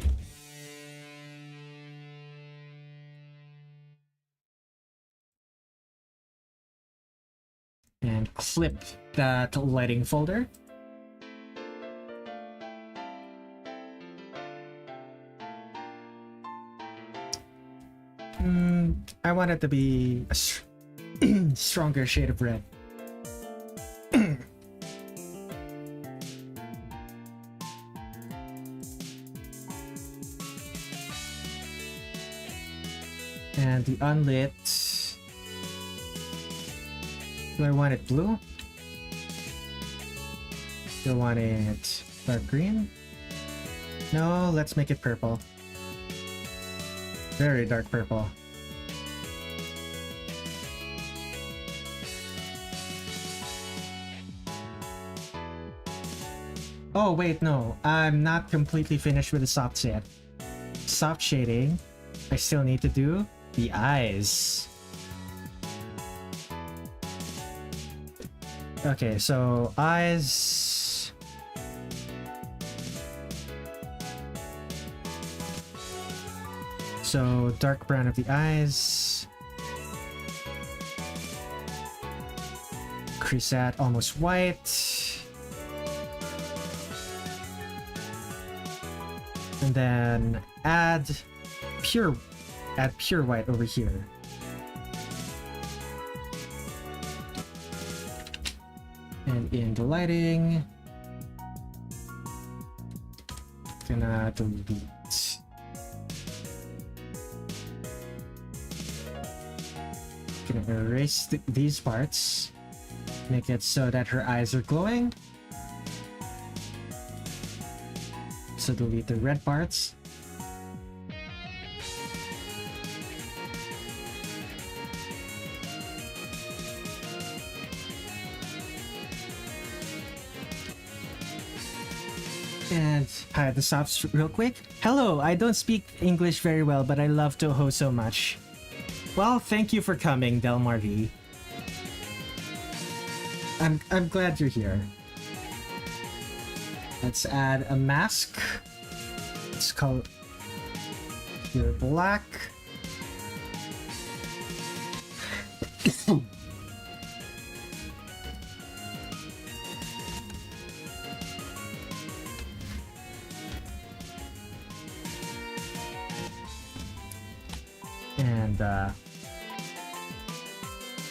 Speaker 1: And clip that lighting folder. I want it to be a stronger shade of red. And the unlit, do I want it blue? Do I want it dark green? No, let's make it purple. Very dark purple. Oh wait, no, I'm not completely finished with the soft set. Soft shading, I still need to do the eyes. Okay, so eyes. So dark brown of the eyes. Crease that almost white. And then add pure white over here. And in the lighting, gonna delete. Gonna erase these parts, make it so that her eyes are glowing. So delete the red parts. And hide the softs real quick. Hello, I don't speak English very well, but I love Touhou so much. Well, thank you for coming, Del Marty. I'm glad you're here. Let's add a mask. Let's call it here black. And And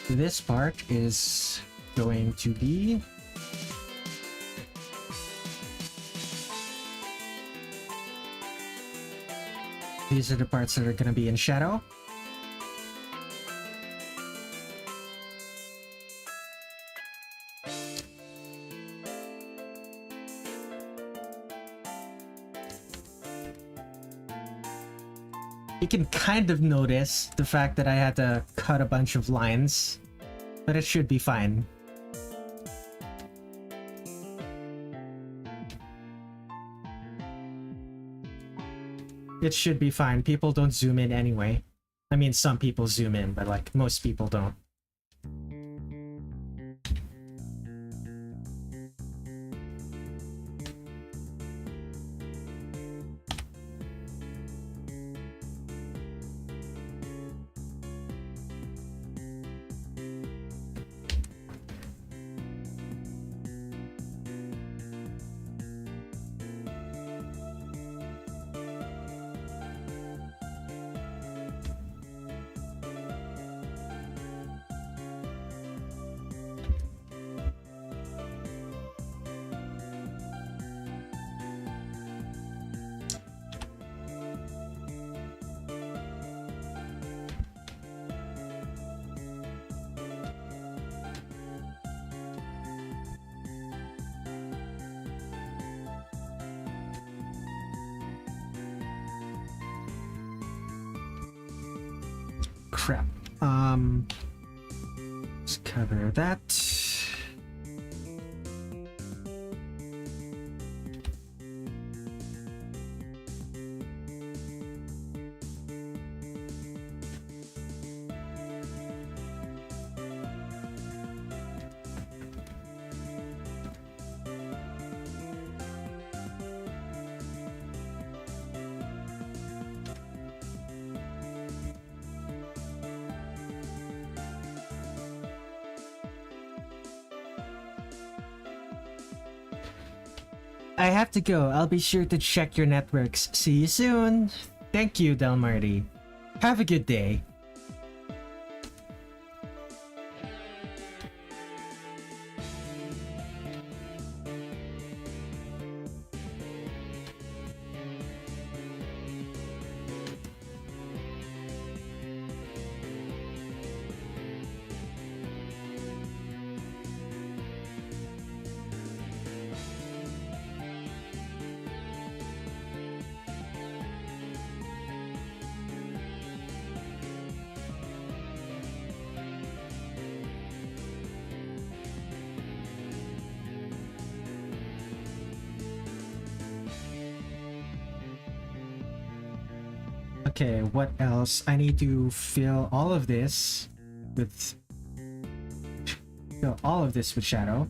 Speaker 1: this part is going to be these are the parts that are going to be in shadow. You can kind of notice the fact that I had to cut a bunch of lines, but it should be fine. It should be fine. People don't zoom in anyway. I mean, some people zoom in, but like most people don't. Crap. Let's cover that. I have to go. I'll be sure to check your networks. See you soon. Thank you, Del Marty. Have a good day. Okay, what else? I need to fill all of this with shadow.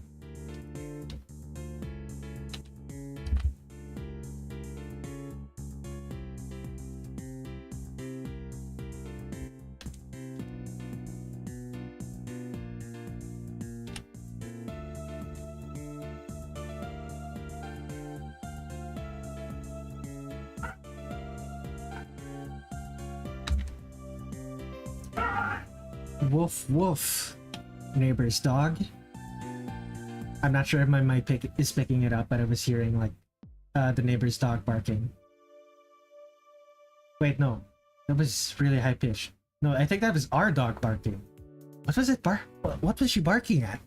Speaker 1: Woof woof, neighbor's dog. I'm not sure if my mic is picking it up, but I was hearing like the neighbor's dog barking. Wait, no, that was really high pitched. No, I think that was our dog barking. What was it what was she barking at?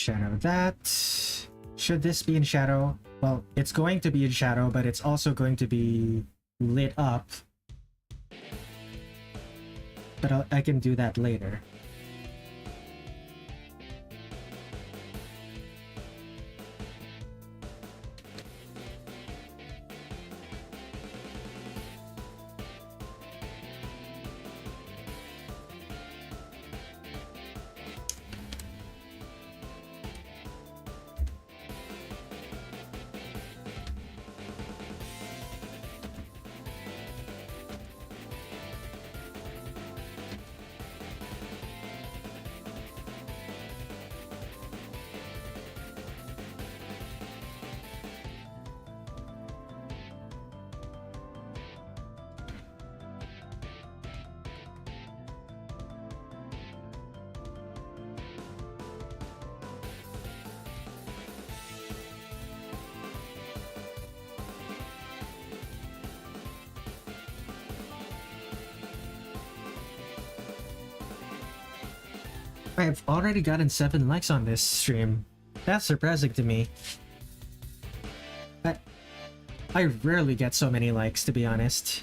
Speaker 1: shadow that. Should this be in shadow? Well, it's going to be in shadow, but it's also going to be lit up. But I can do that later. I've already gotten 7 likes on this stream. That's surprising to me. I rarely get so many likes, to be honest.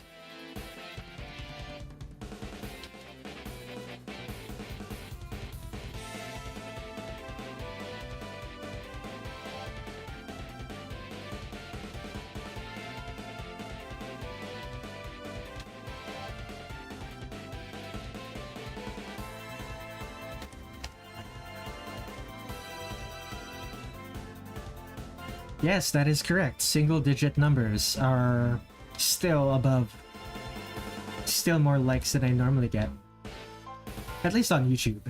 Speaker 1: Yes, that is correct. Single-digit numbers are still more likes than I normally get. At least on YouTube.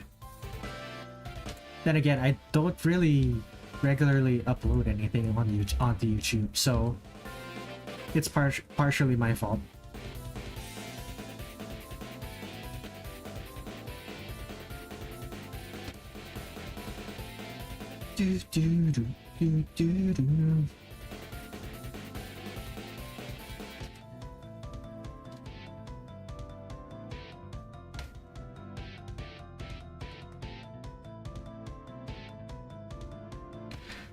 Speaker 1: Then again, I don't really regularly upload anything onto YouTube, so it's partially my fault. Do do do. Do, do, do.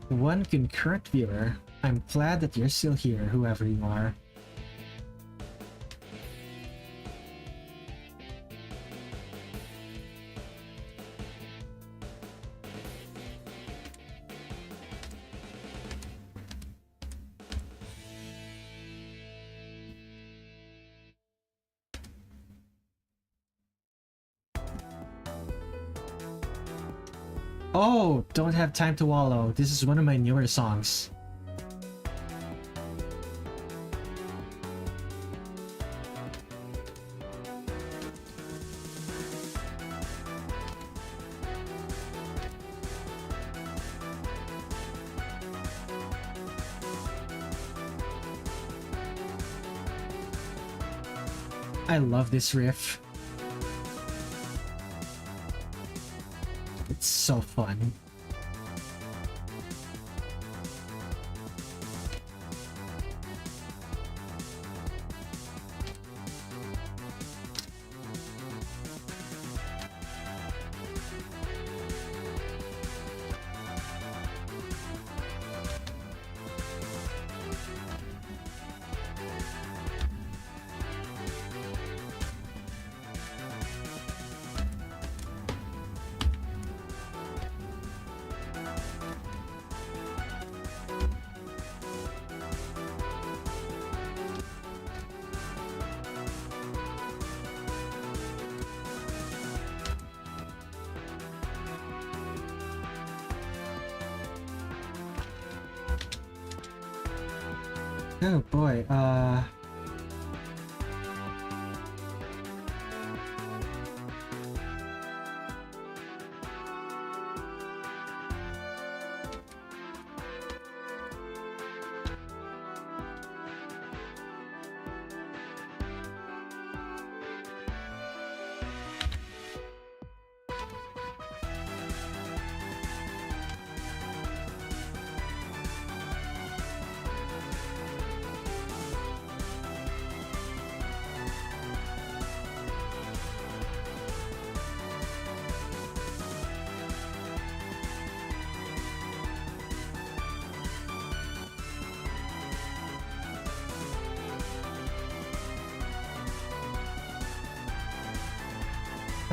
Speaker 1: One concurrent viewer. I'm glad that you're still here, whoever you are. Oh, Don't Have Time to Wallow. This is one of my newer songs. I love this riff. It's so fun. Oh boy,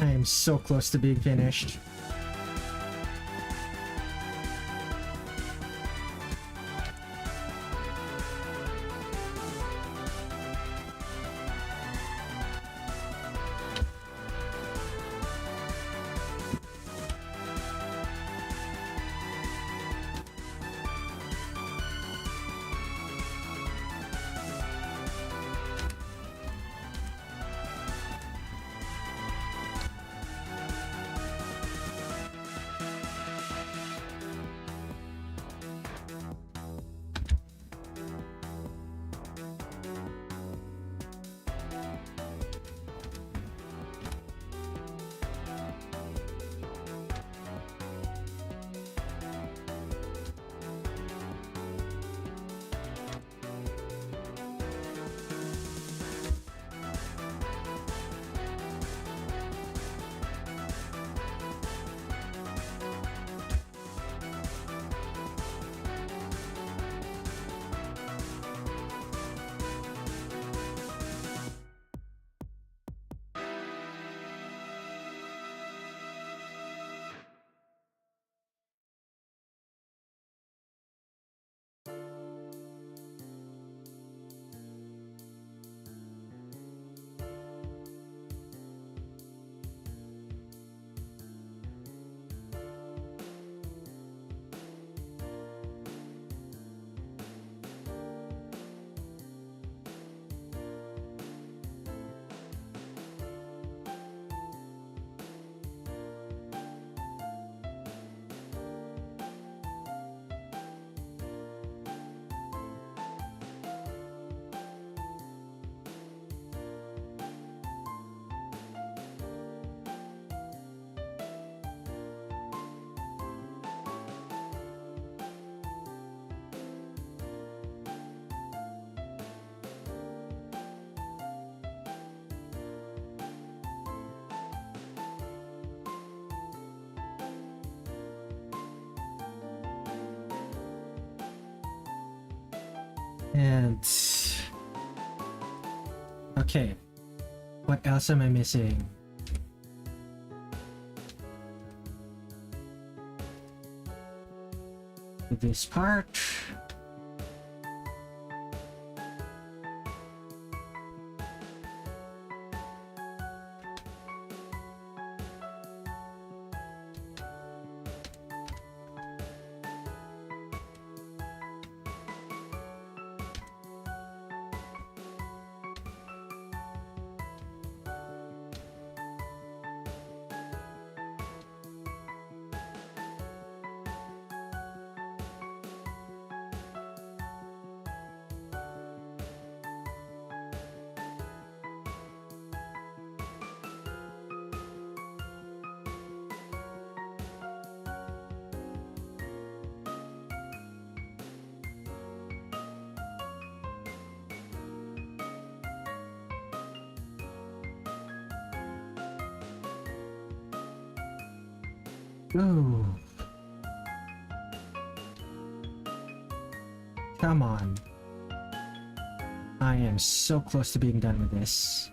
Speaker 1: I am so close to being finished. And okay, what else am I missing? This part. Ooh. Come on. I am so close to being done with this.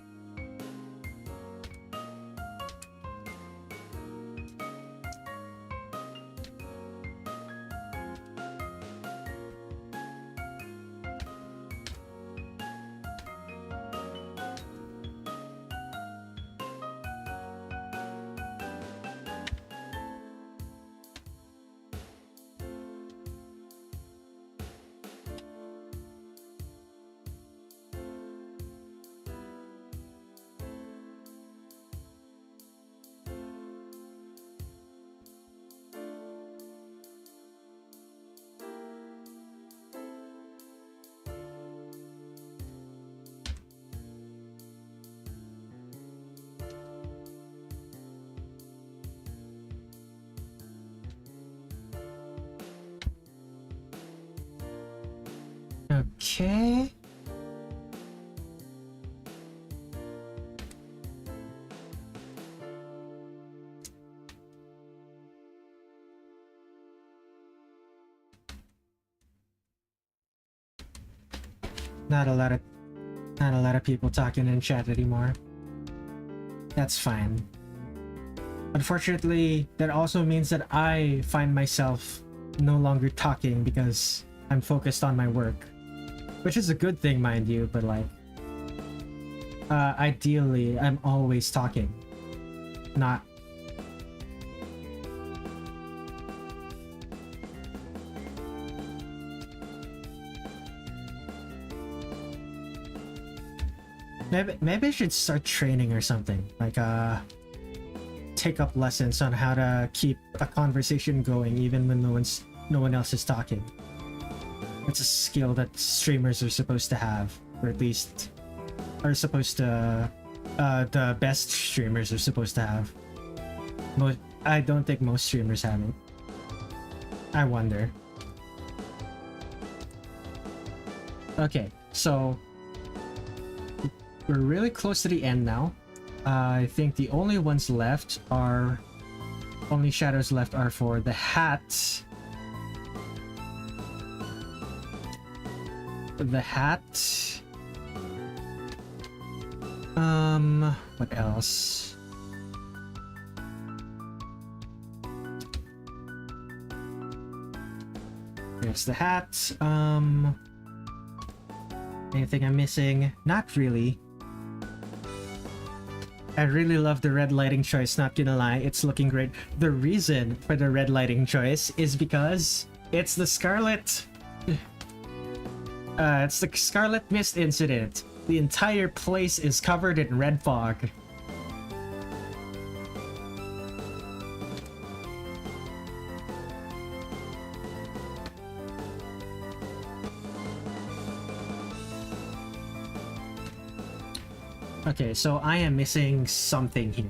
Speaker 1: Okay. Not a lot of people talking in chat anymore. That's fine. Unfortunately, that also means that I find myself no longer talking because I'm focused on my work. Which is a good thing, mind you, but like... ideally, I'm always talking. Not... Maybe I should start training or something. Like, take up lessons on how to keep a conversation going even when no one else is talking. It's a skill that streamers are supposed to have, or at least are supposed to. The best streamers are supposed to have. I don't think most streamers have it. I wonder. Okay, so we're really close to the end now. I think the only ones left are... Only shadows left are for the hat. The hat. What else? There's the hat. Anything I'm missing? Not really. I really love the red lighting choice, not gonna lie, it's looking great. The reason for the red lighting choice is because it's the Scarlet... it's the Scarlet Mist incident. The entire place is covered in red fog. Okay, so I am missing something here.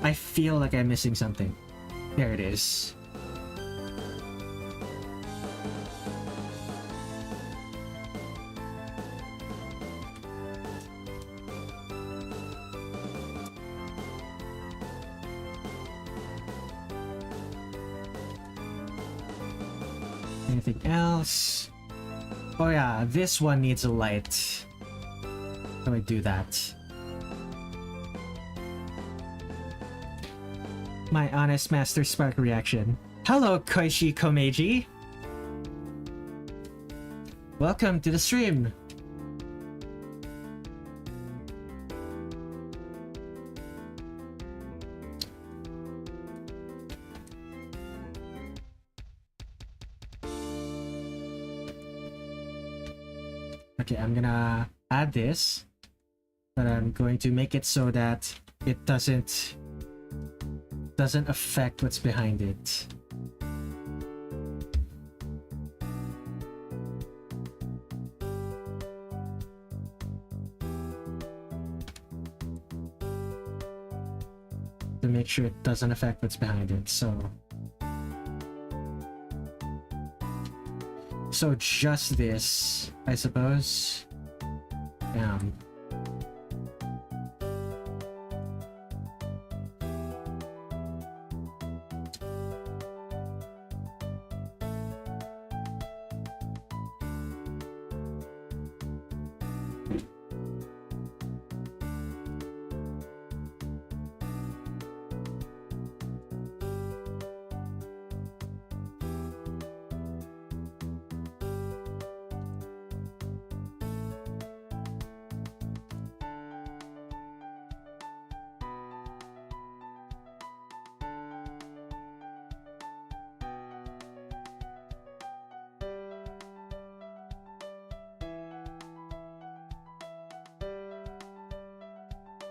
Speaker 1: I feel like I'm missing something. There it is. Anything else? Oh yeah, this one needs a light. How do I do that? My honest master spark reaction. Hello, Koichi Komeiji! Welcome to the stream! Okay, I'm gonna add this, but I'm going to make it so that it doesn't affect what's behind it. To make sure it doesn't affect what's behind it, so just this, I suppose.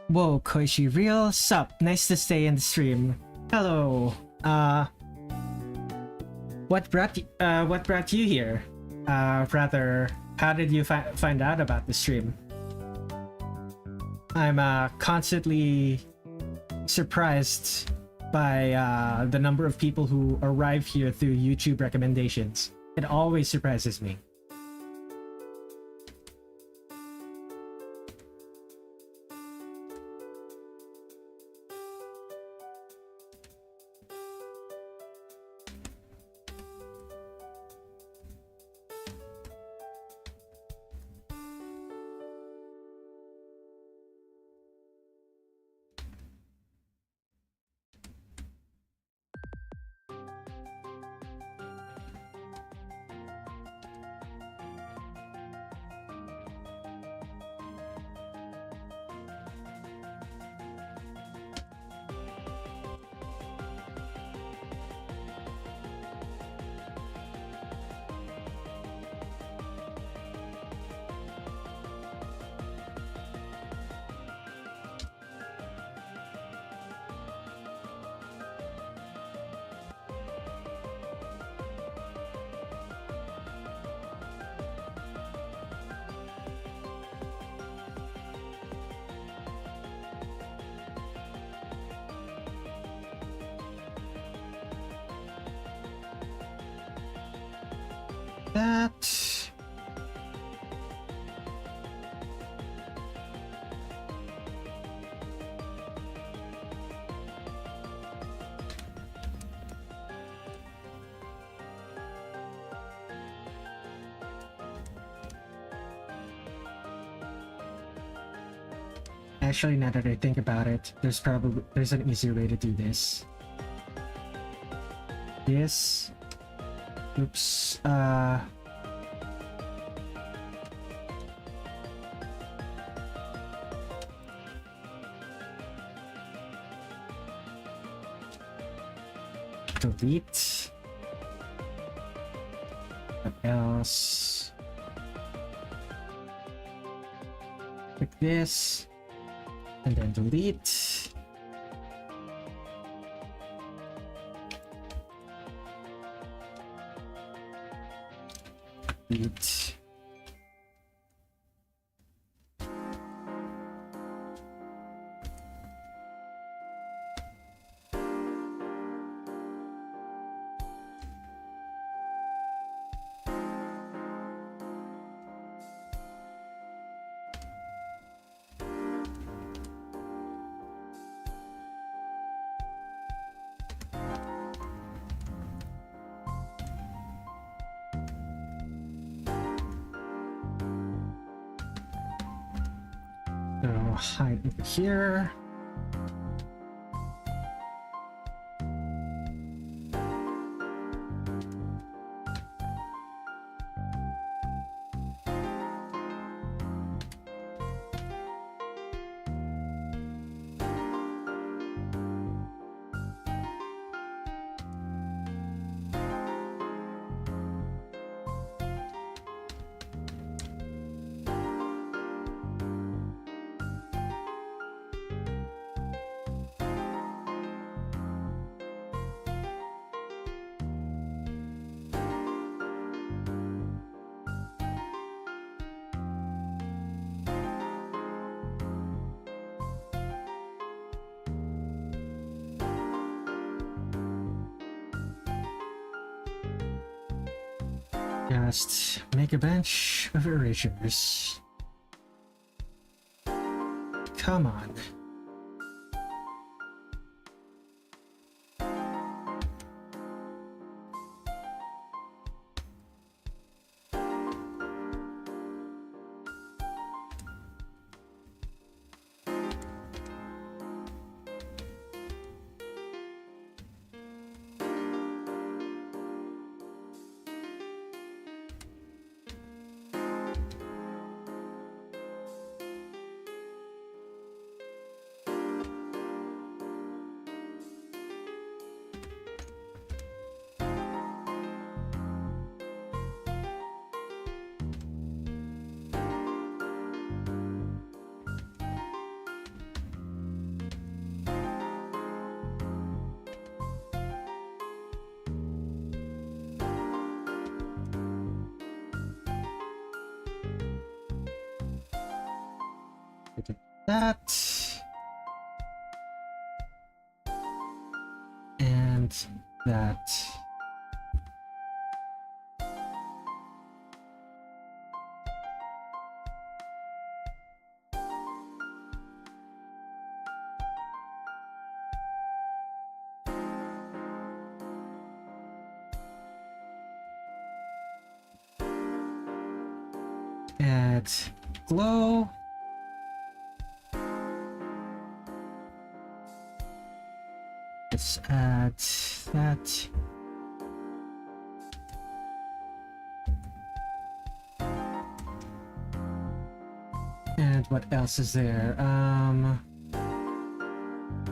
Speaker 1: Whoa, Koichi, real sup? Nice to stay in the stream. Hello. What brought you here? Rather, how did you find out about the stream? I'm constantly surprised by the number of people who arrive here through YouTube recommendations. It always surprises me. that. Actually, now that I think about it, there's an easier way to do this. This. Oops. Delete. What else? Click this. And then delete. Delete. So hide over here. Just make a bench of erasures. Come on. That and that. Add glow. Let's add that. And what else is there?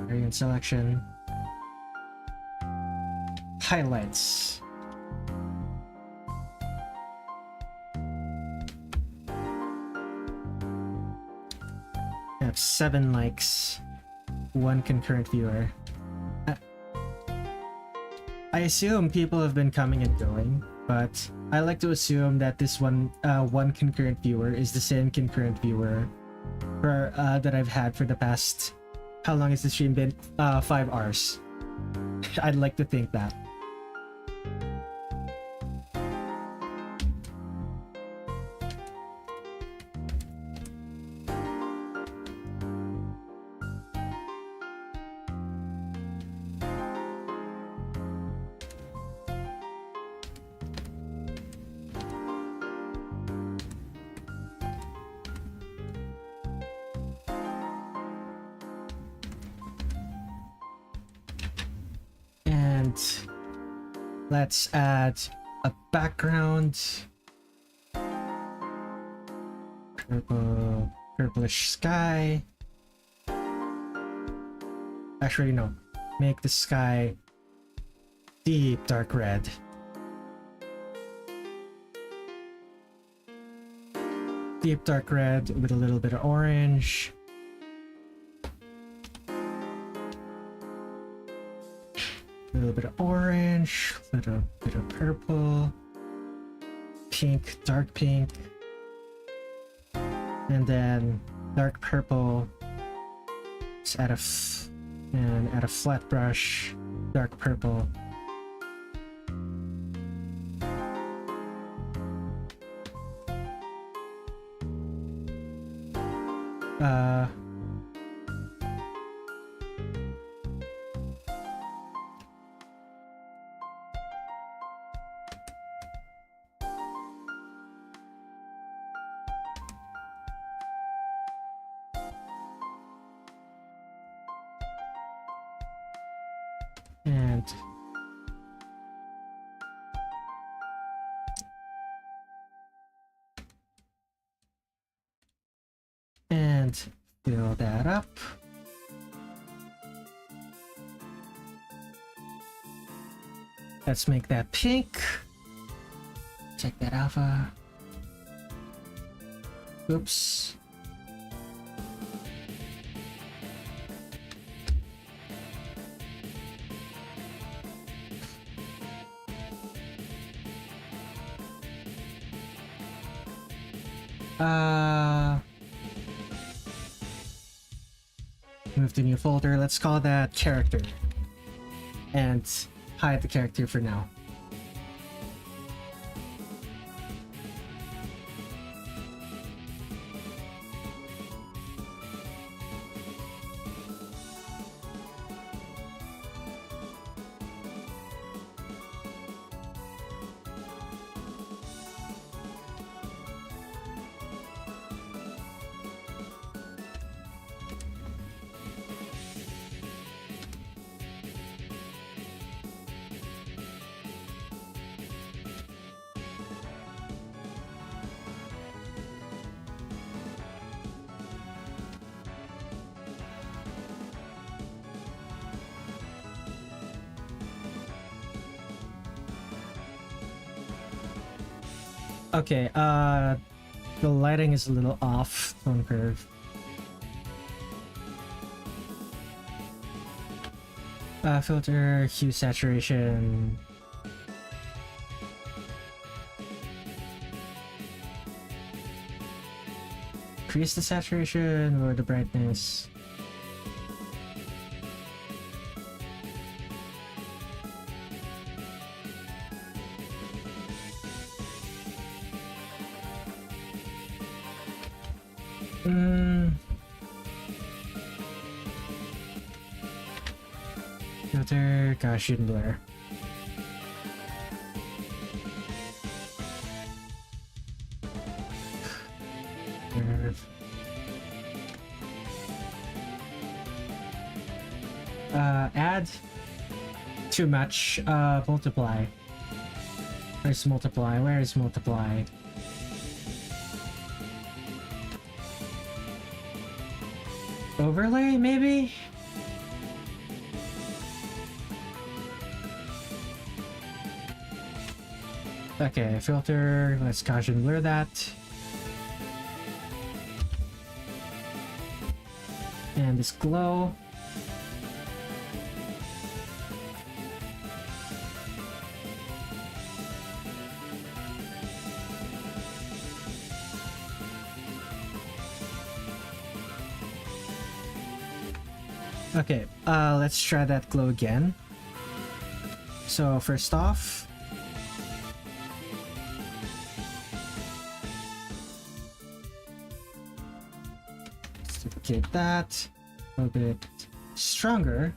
Speaker 1: Variant selection. Highlights. I have 7 likes, 1 concurrent viewer. I assume people have been coming and going, but I like to assume that this one concurrent viewer is the same concurrent viewer for that I've had for the past, how long has the stream been? 5 hours. I'd like to think that. And let's add a background. Purplish sky. Actually, no. Make the sky deep dark red. Deep dark red with a little bit of orange. A little bit of orange, a little bit of purple, pink, dark pink, and then dark purple. Let's add add a flat brush, dark purple. And fill that up. Let's make that pink. Check that alpha. Oops. Move to new folder. Let's call that character. And hide the character for now. Okay, the lighting is a little off, tone curve. Filter, hue, saturation. Increase the saturation, lower the brightness. Filter, Gaussian blur. Curve. Add too much. Multiply. Where's multiply? Where is multiply? Overlay, maybe? Okay, filter, let's Gaussian blur that. And this glow. Okay, let's try that glow again. So first off, let's duplicate that a little bit stronger.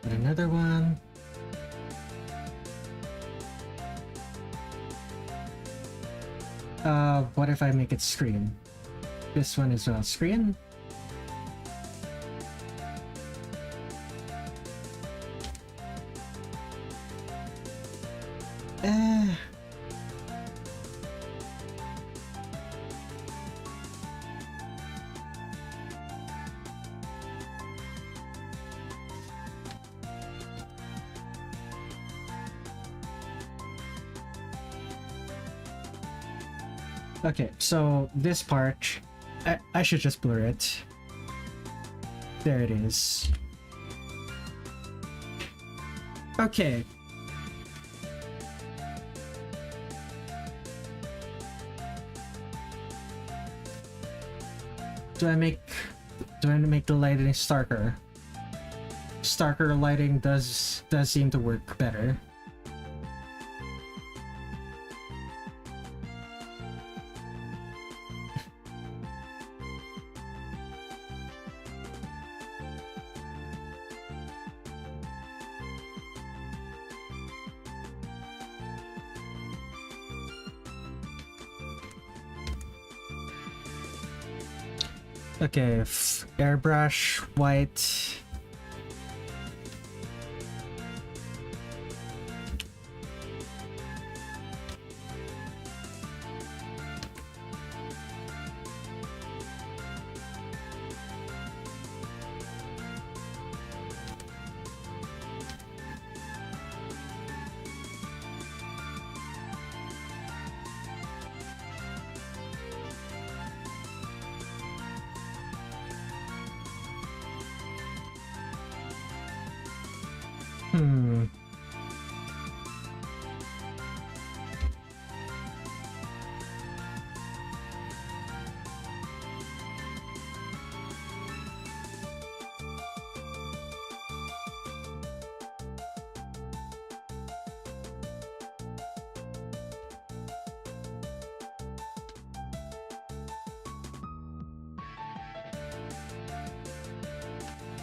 Speaker 1: Another one. What if I make it screen? This one is screen. Okay, so this part, I should just blur it. There it is. Okay. Do I make the lighting starker? Starker lighting does seem to work better. Okay, airbrush, white.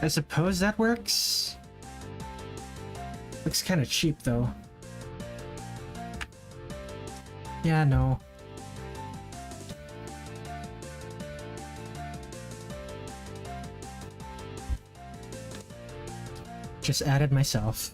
Speaker 1: I suppose that works. Looks kind of cheap though. Yeah, no. Just added myself.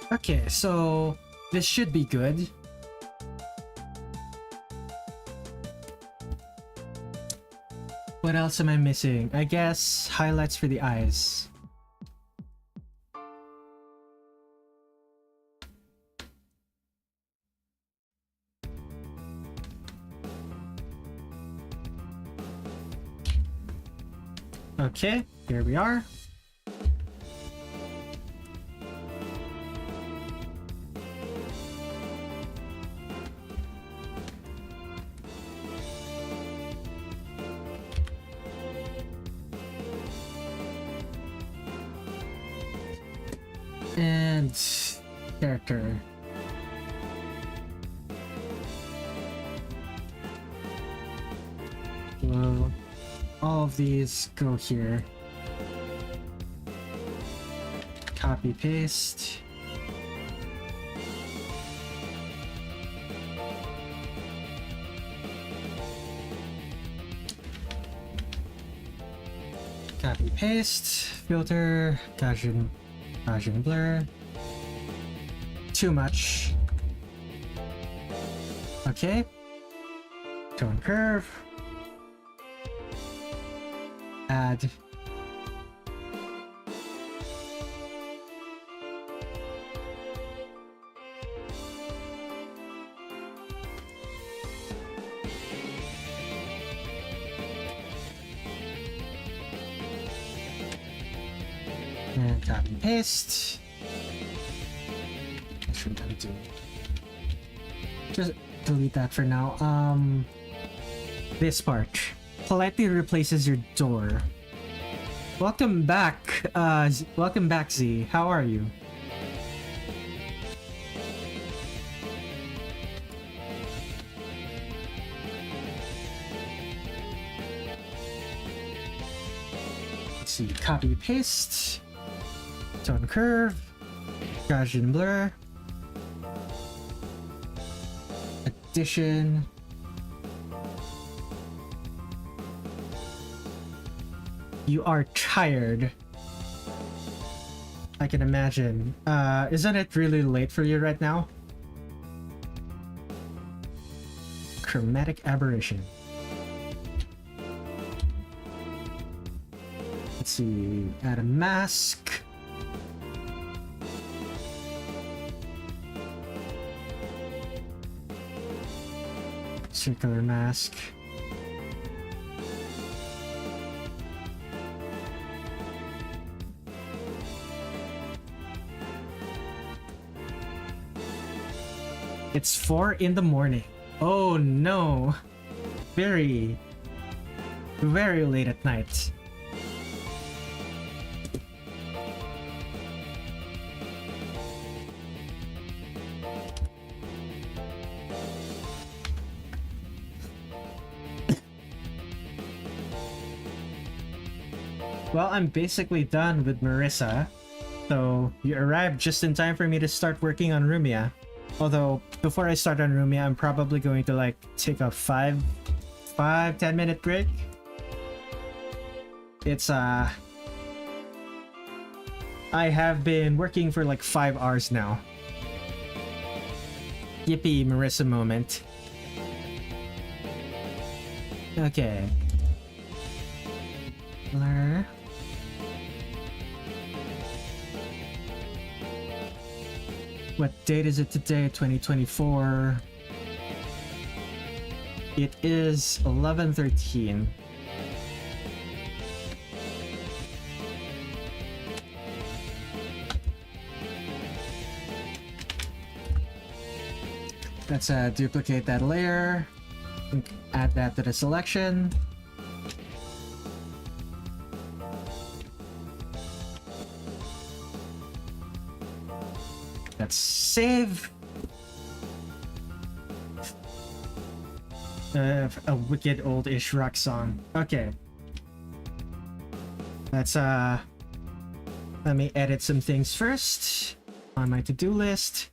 Speaker 1: Okay, so this should be good. What else am I missing? I guess highlights for the eyes. Okay, here we are. and character. Well, all of these go here. Copy paste. Copy paste. Filter. Gaussian blur. Too much. Okay. Tone curve. Add. And copy and paste. I shouldn't have to. Just delete that for now. This part politely replaces your door. Welcome back, welcome back, Z. How are you? Let's see. Copy paste. Tone curve. Gaussian blur. Addition. You are tired. I can imagine. Isn't it really late for you right now? Chromatic aberration. Let's see. Add a mask. Circular mask. It's 4 in the morning. Oh no. Very late at night. Well, I'm basically done with Marisa, so you arrived just in time for me to start working on Rumia. Although, before I start on Rumia, I'm probably going to like take a 10 minute break. It's I have been working for like 5 hours now. Yippee, Marisa moment. Okay. Blur. What date is it today? 2024. It is 11/13. Let's duplicate that layer. Add that to the selection. Let's save. A wicked old-ish rock song. Okay. Let's let me edit some things first on my to-do list.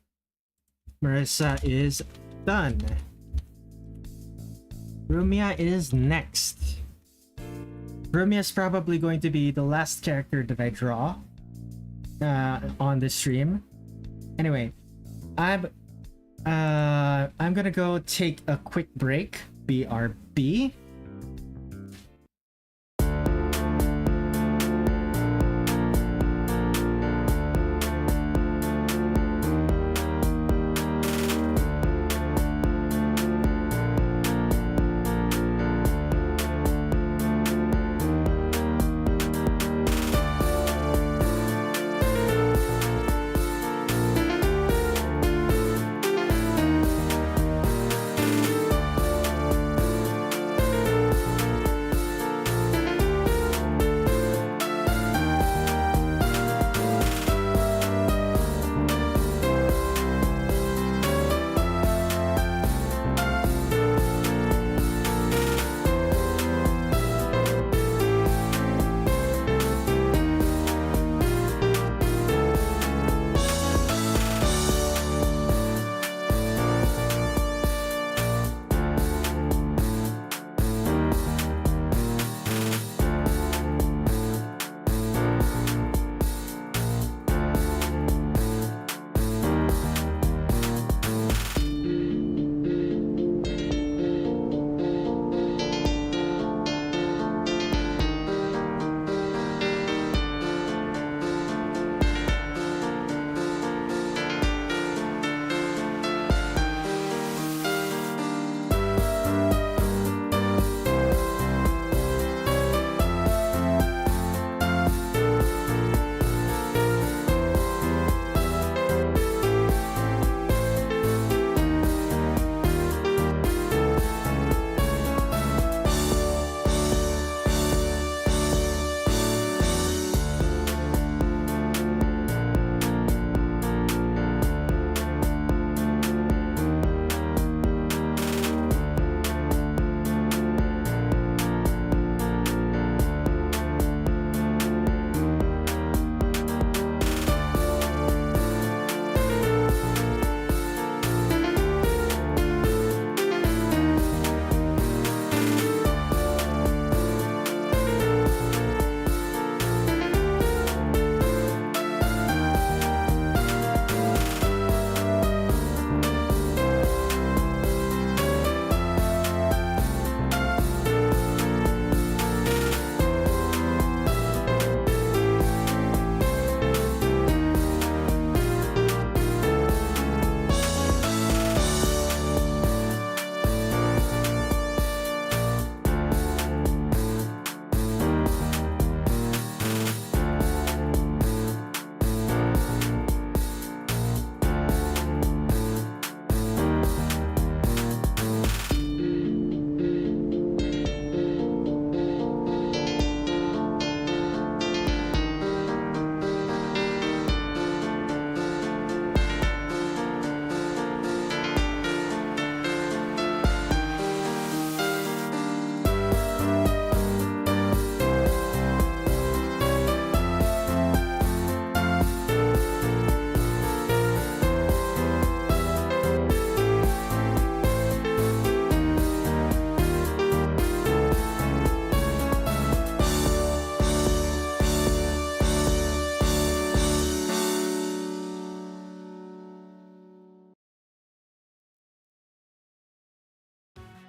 Speaker 1: Marisa is done. Rumia is next. Rumia is probably going to be the last character that I draw on the stream. Anyway, I'm gonna go take a quick break. BRB.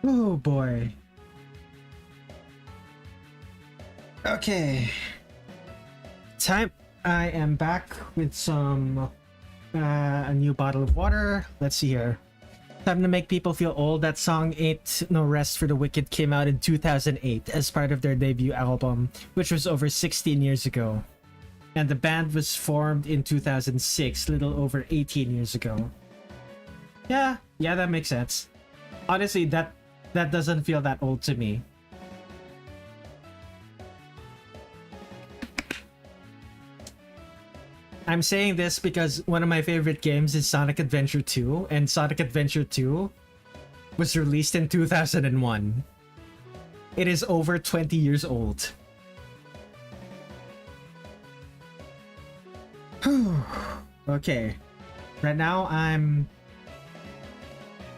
Speaker 1: Oh boy. Okay. Time. I am back with some a new bottle of water. Let's see here. Time to Make People Feel Old. That song Ain't No Rest for the Wicked came out in 2008 as part of their debut album, which was over 16 years ago. And the band was formed in 2006, little over 18 years ago. Yeah, that makes sense. Honestly, that doesn't feel that old to me. I'm saying this because one of my favorite games is Sonic Adventure 2, and Sonic Adventure 2 was released in 2001. It is over 20 years old. Okay. Right now I'm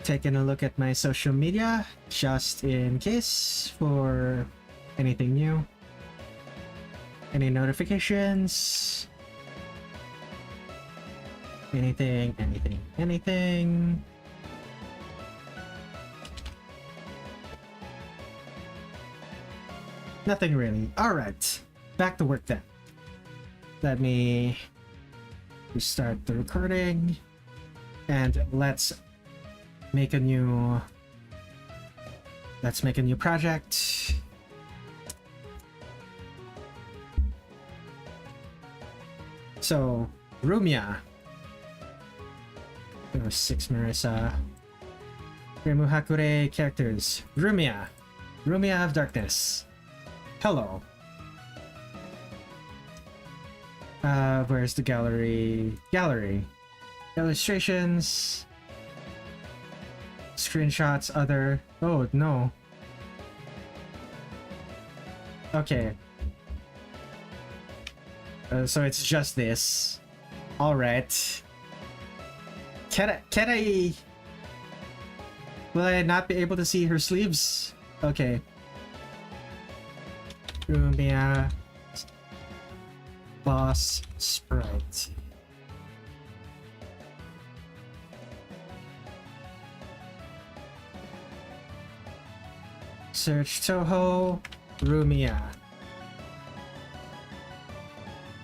Speaker 1: taking a look at my social media just in case for anything new. Any notifications? Anything. Nothing really. Alright. Back to work then. Let me restart the recording. And let's make a new project. So, Rumia. There were 6 Marisa. Reimu Hakurei characters. Rumia. Rumia of Darkness. Hello. Where's the gallery? Gallery. Illustrations. Screenshots, other. Oh, no. Okay. So it's just this. Alright. Can I... Will I not be able to see her sleeves? Okay. Rumia. Boss sprite. Search Touhou, Rumia.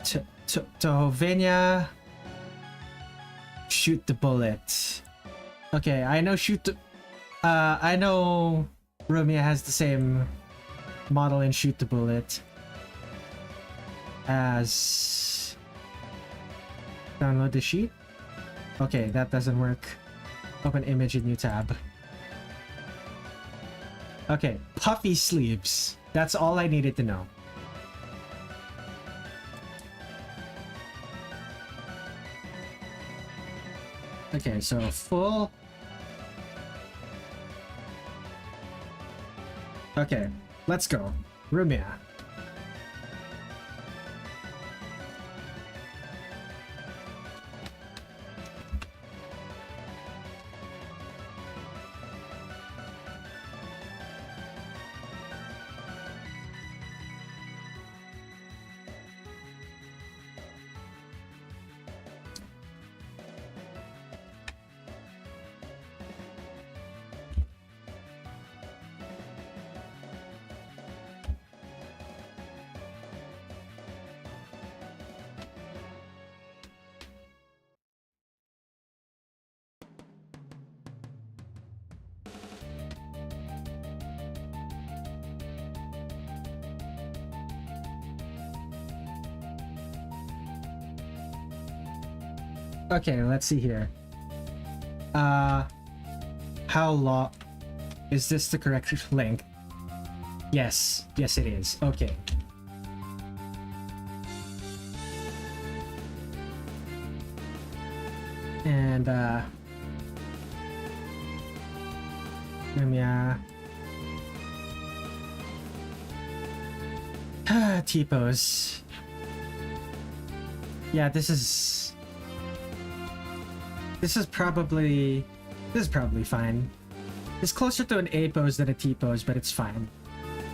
Speaker 1: Touhou, Shoot the Bullet. Okay, I know I know Rumia has the same model in Shoot the Bullet as download the sheet. Okay, that doesn't work. Open image in new tab. Okay, puffy sleeves. That's all I needed to know. Okay, so full. Okay, let's go. Rumia. Okay, let's see here. How long is this the correct length? Yes, it is. Okay. And Rumia. T-pose. Yeah, this is probably fine. It's closer to an A pose than a T pose, but it's fine.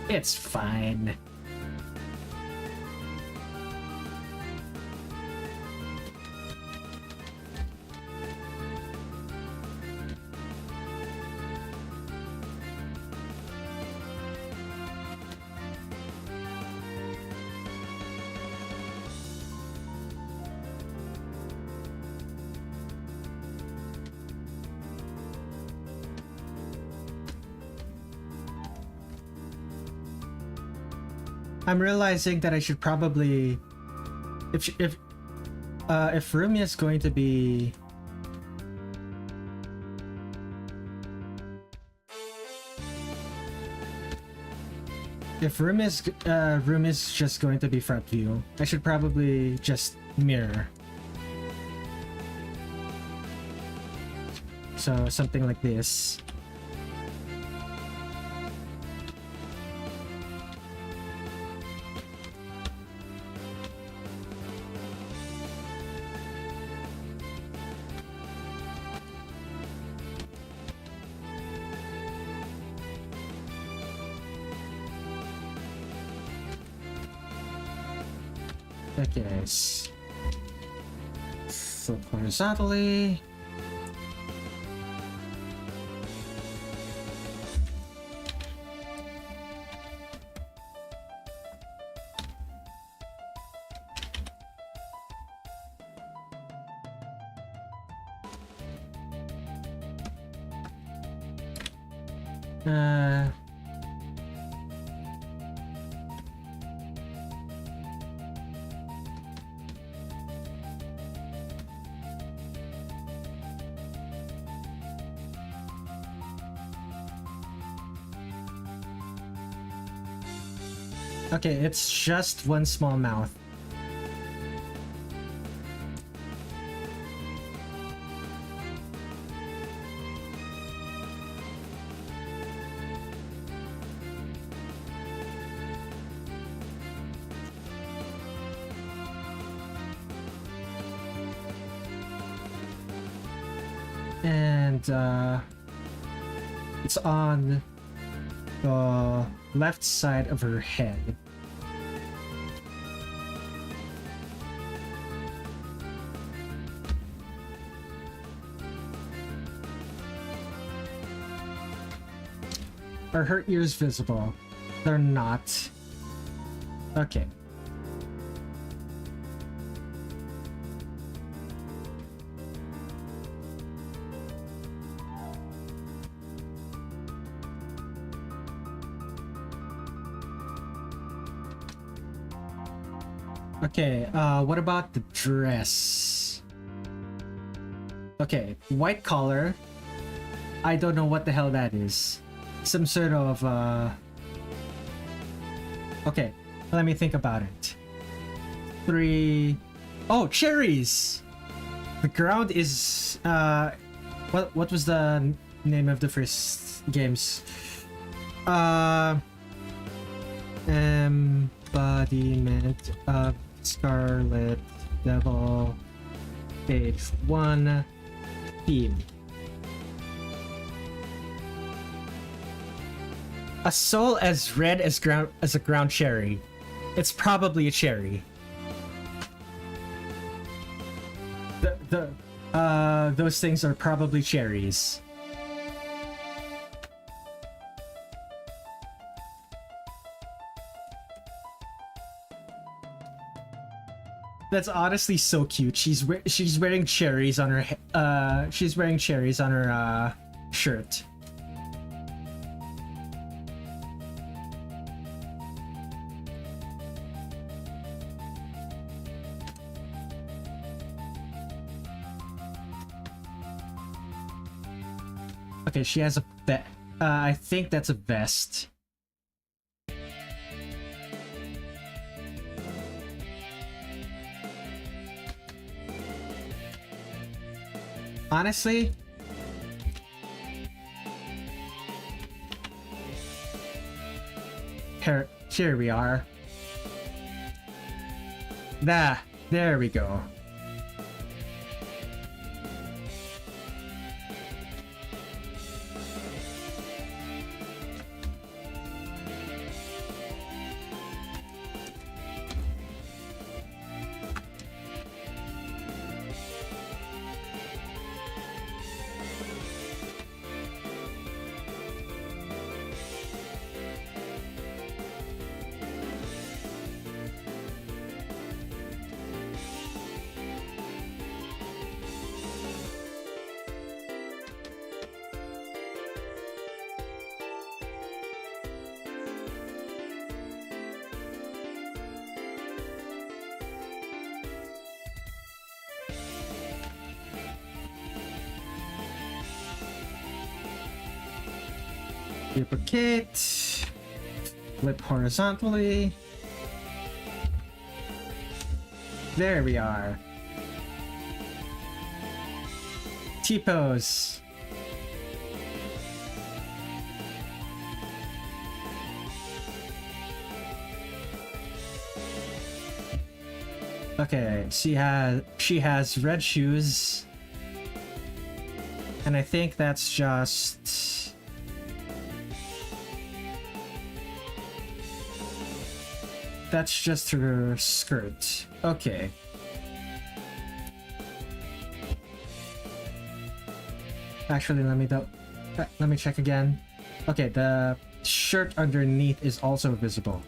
Speaker 1: It's fine. I'm realizing that I should probably, if Rumia is going to be, if room is just going to be front view, I should probably just mirror. So something like this. Okay, flip horizontally. Okay, it's just one small mouth. And it's on the left side of her head. Are her ears visible? They're not. Okay. Okay, what about the dress? Okay, white collar. I don't know what the hell that is. Some sort of, Okay, let me think about it. 3... Oh, cherries! The ground is, What was the name of the first games? Embodiment of Scarlet Devil Stage 1 theme. A soul as red as a ground cherry. It's probably a cherry. Those things are probably cherries. That's honestly so cute. She's wearing cherries on her she's wearing cherries on her shirt. Okay, she has a I think that's a vest. Honestly, here we are. There we go. Duplicate. Flip horizontally. There we are. T-pose. Okay, she has red shoes. And I think that's just her skirt. Okay. Actually, let me check again. Okay, the shirt underneath is also visible.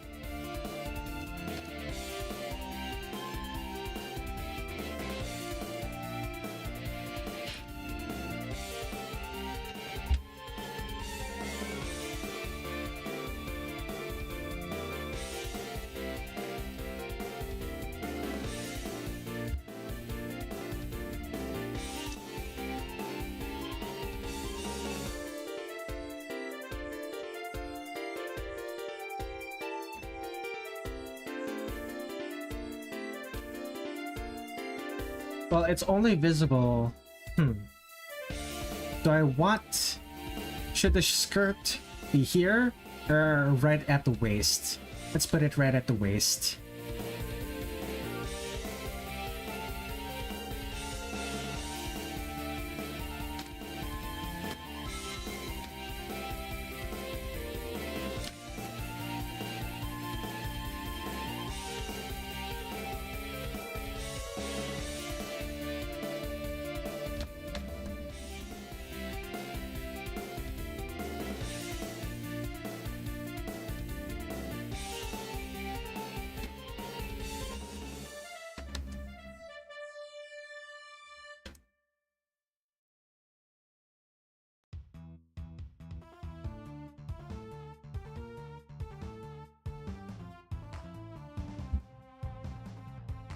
Speaker 1: Well, it's only visible. Do I want... Should the skirt be here or right at the waist? Let's put it right at the waist.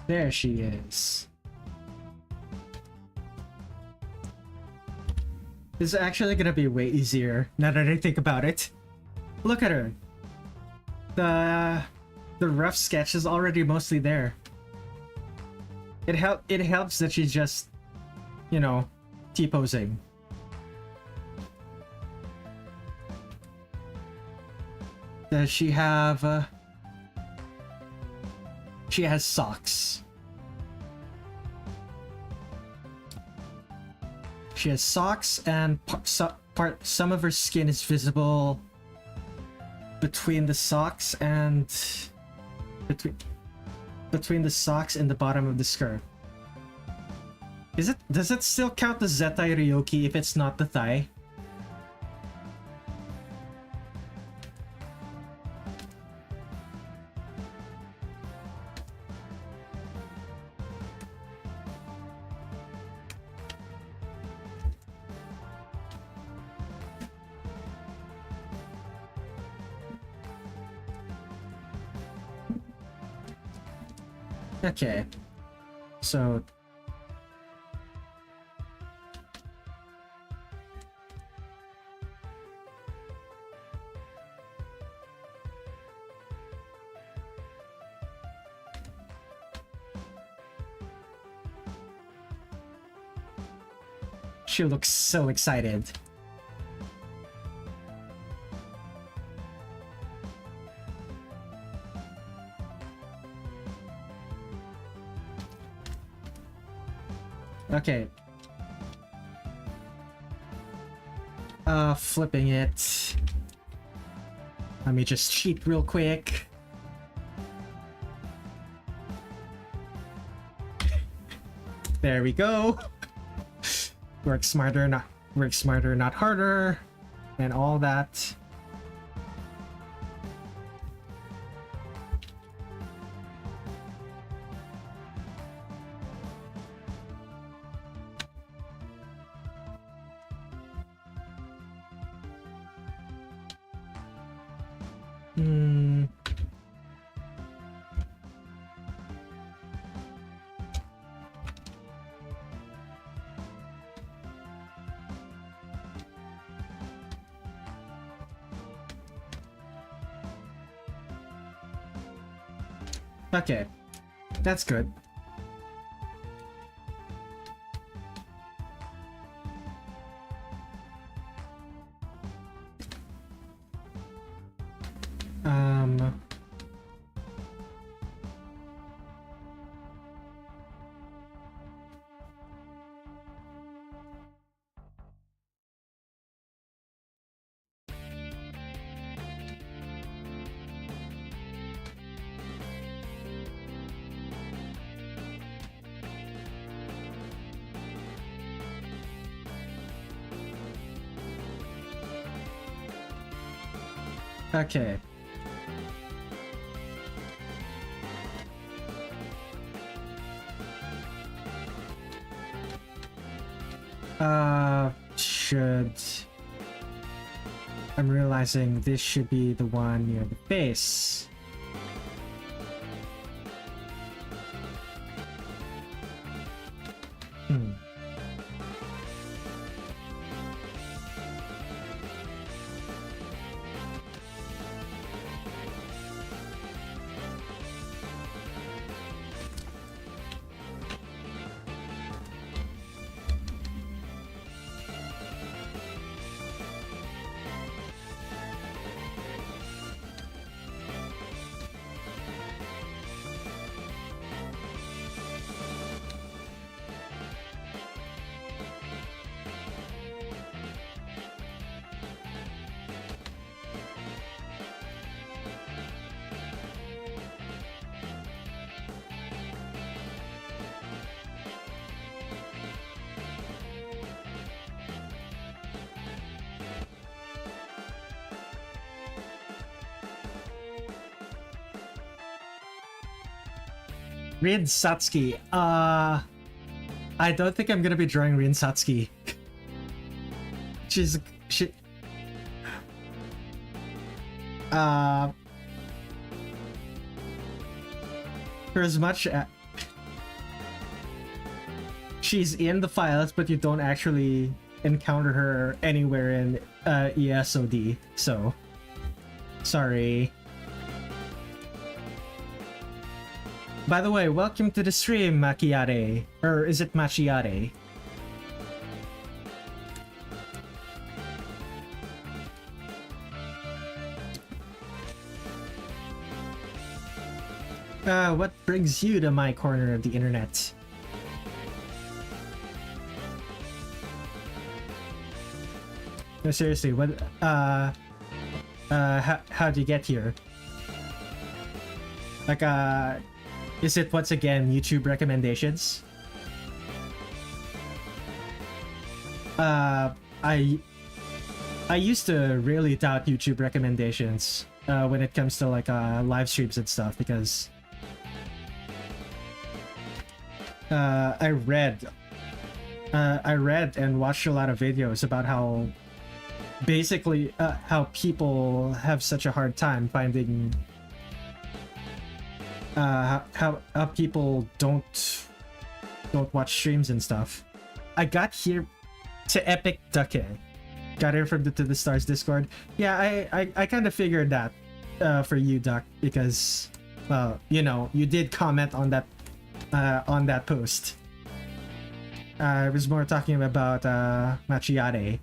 Speaker 1: There she is. This is actually gonna be way easier now that I think about it. Look at her. The rough sketch is already mostly there. It helps that she's just, you know, T-posing. Does she have she has socks. She has socks, and some of her skin is visible between the socks and between the socks and the bottom of the skirt. Does it still count as Zetai Ryoki if it's not the thigh? Okay, so she looks so excited. Okay. Flipping it. Let me just cheat real quick. There we go. Work smarter, not harder, and all that. Okay, that's good. Okay. Should... I'm realizing this should be the one near the base. Rin Satsuki. I don't think I'm gonna be drawing Rin Satsuki. She. For as much she's in the files, but you don't actually encounter her anywhere in EoSD. So, sorry. By the way, welcome to the stream, Macchiare. Or is it Macchiare? What brings you to my corner of the internet? No, seriously, what, how'd you get here? Like, is it once again YouTube recommendations? I used to really doubt YouTube recommendations when it comes to like live streams and stuff, because I read and watched a lot of videos about how basically how people have such a hard time finding how people don't watch streams and stuff. I got here to Epic Duke. Got here from the To the Stars Discord. Yeah, I kind of figured that for you, Duck, because well, you know, you did comment on that post. I was more talking about Macchiare.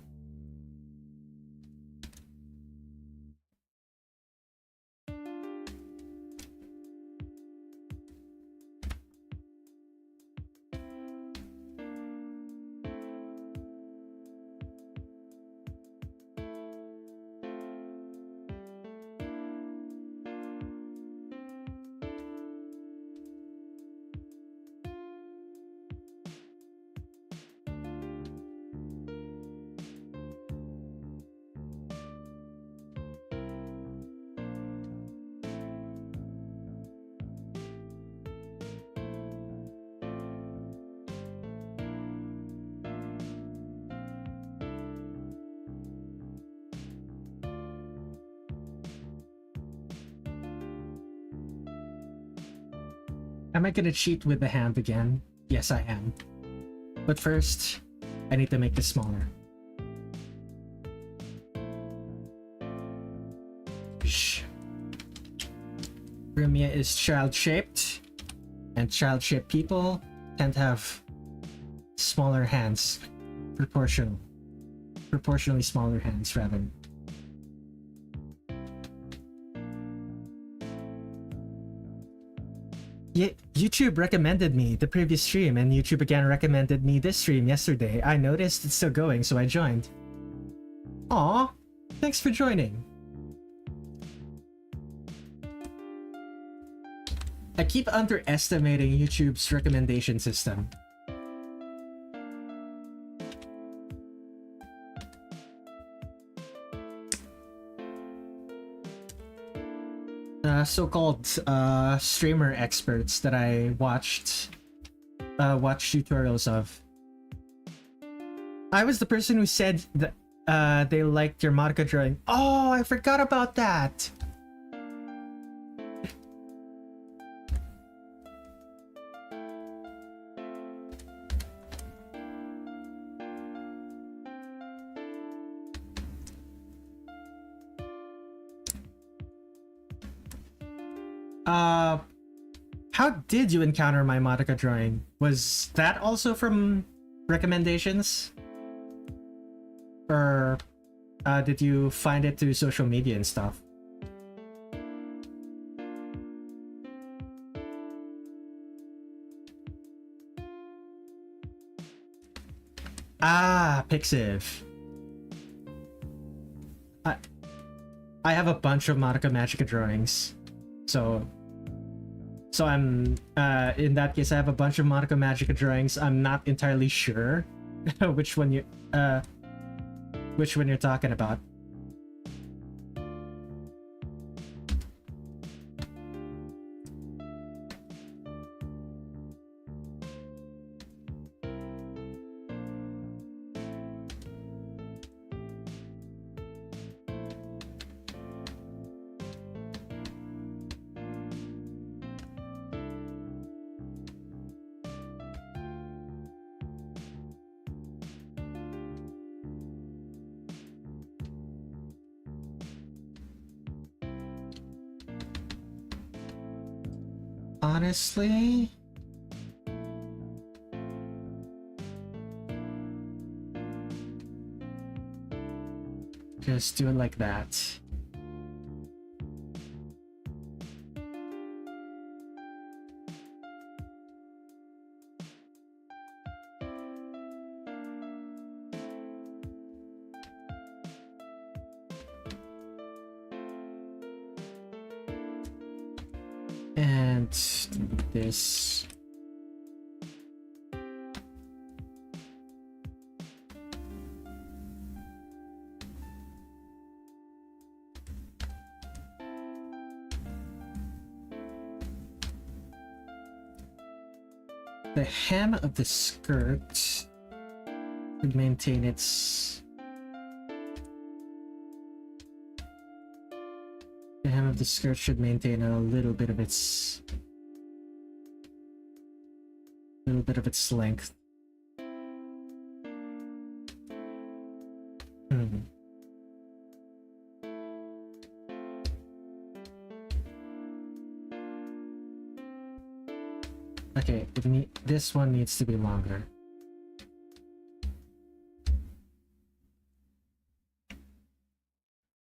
Speaker 1: Am I gonna cheat with the hand again? Yes, I am. But first, I need to make this smaller. Shh. Rumia is child-shaped, and child-shaped people tend to have smaller hands, proportionally smaller hands, rather. Yeah, YouTube recommended me the previous stream, and YouTube again recommended me this stream yesterday. I noticed it's still going, so I joined. Aw, thanks for joining. I keep underestimating YouTube's recommendation system. So-called streamer experts that I watched tutorials of. I was the person who said that they liked your manga drawing. Oh, I forgot about that. How did you encounter my manga drawing? Was that also from recommendations? Or did you find it through social media and stuff? Ah, Pixiv. I have a bunch of Madoka Magica drawings. So I'm in that case I have a bunch of Madoka Magica drawings. I'm not entirely sure which one you're talking about. Honestly, just do it like that. And this. The hem of the skirt should maintain its. The hem of the skirt should maintain a little bit of its length. Okay, this one needs to be longer.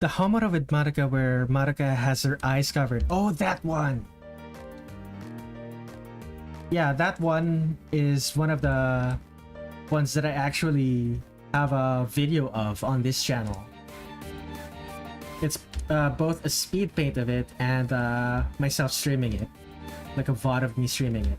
Speaker 1: The Homura with Madoka where Madoka has her eyes covered. Oh, that one! Yeah, that one is one of the ones that I actually have a video of on this channel. It's both a speed paint of it and myself streaming it. Like a VOD of me streaming it.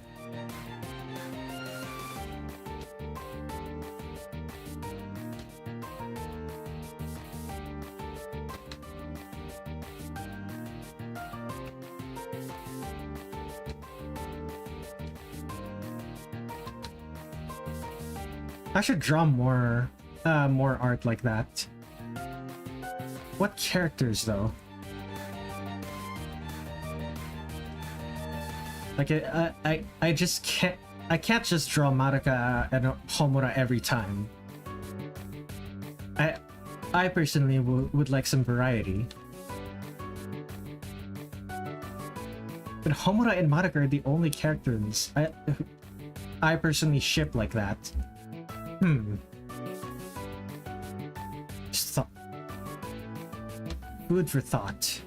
Speaker 1: I should draw more art like that. What characters though? Like I just can't just draw Madoka and Homura every time. I personally would like some variety. But Homura and Madoka are the only characters I personally ship like that. Just thought. Food for thought.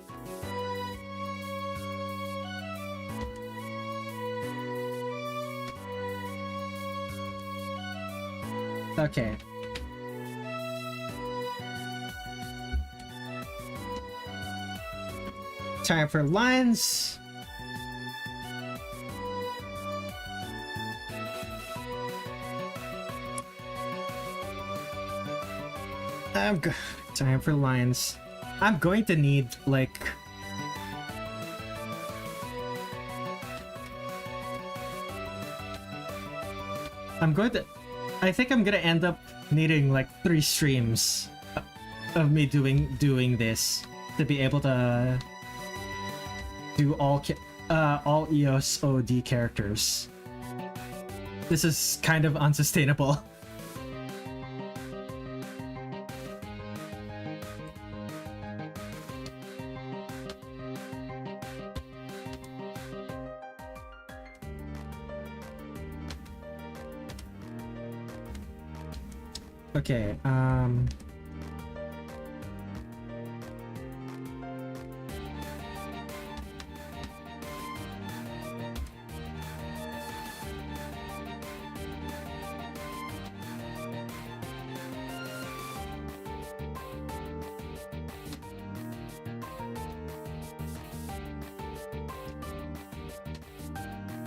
Speaker 1: Okay. Time for lines. Time for lines. I'm going to need, like... I think I'm gonna end up needing, like, 3 streams of me doing this to be able to do all EoSD characters. This is kind of unsustainable. Okay,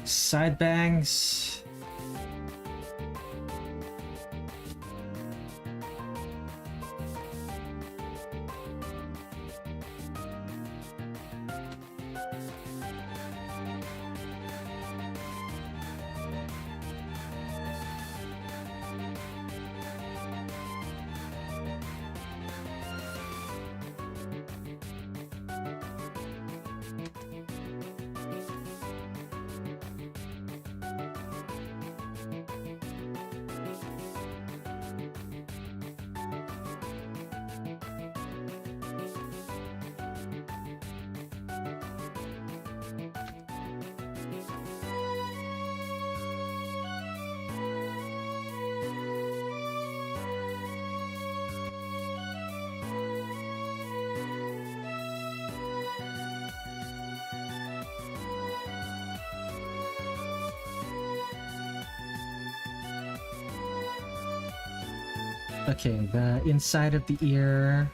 Speaker 1: side bangs. Okay, the inside of the ear.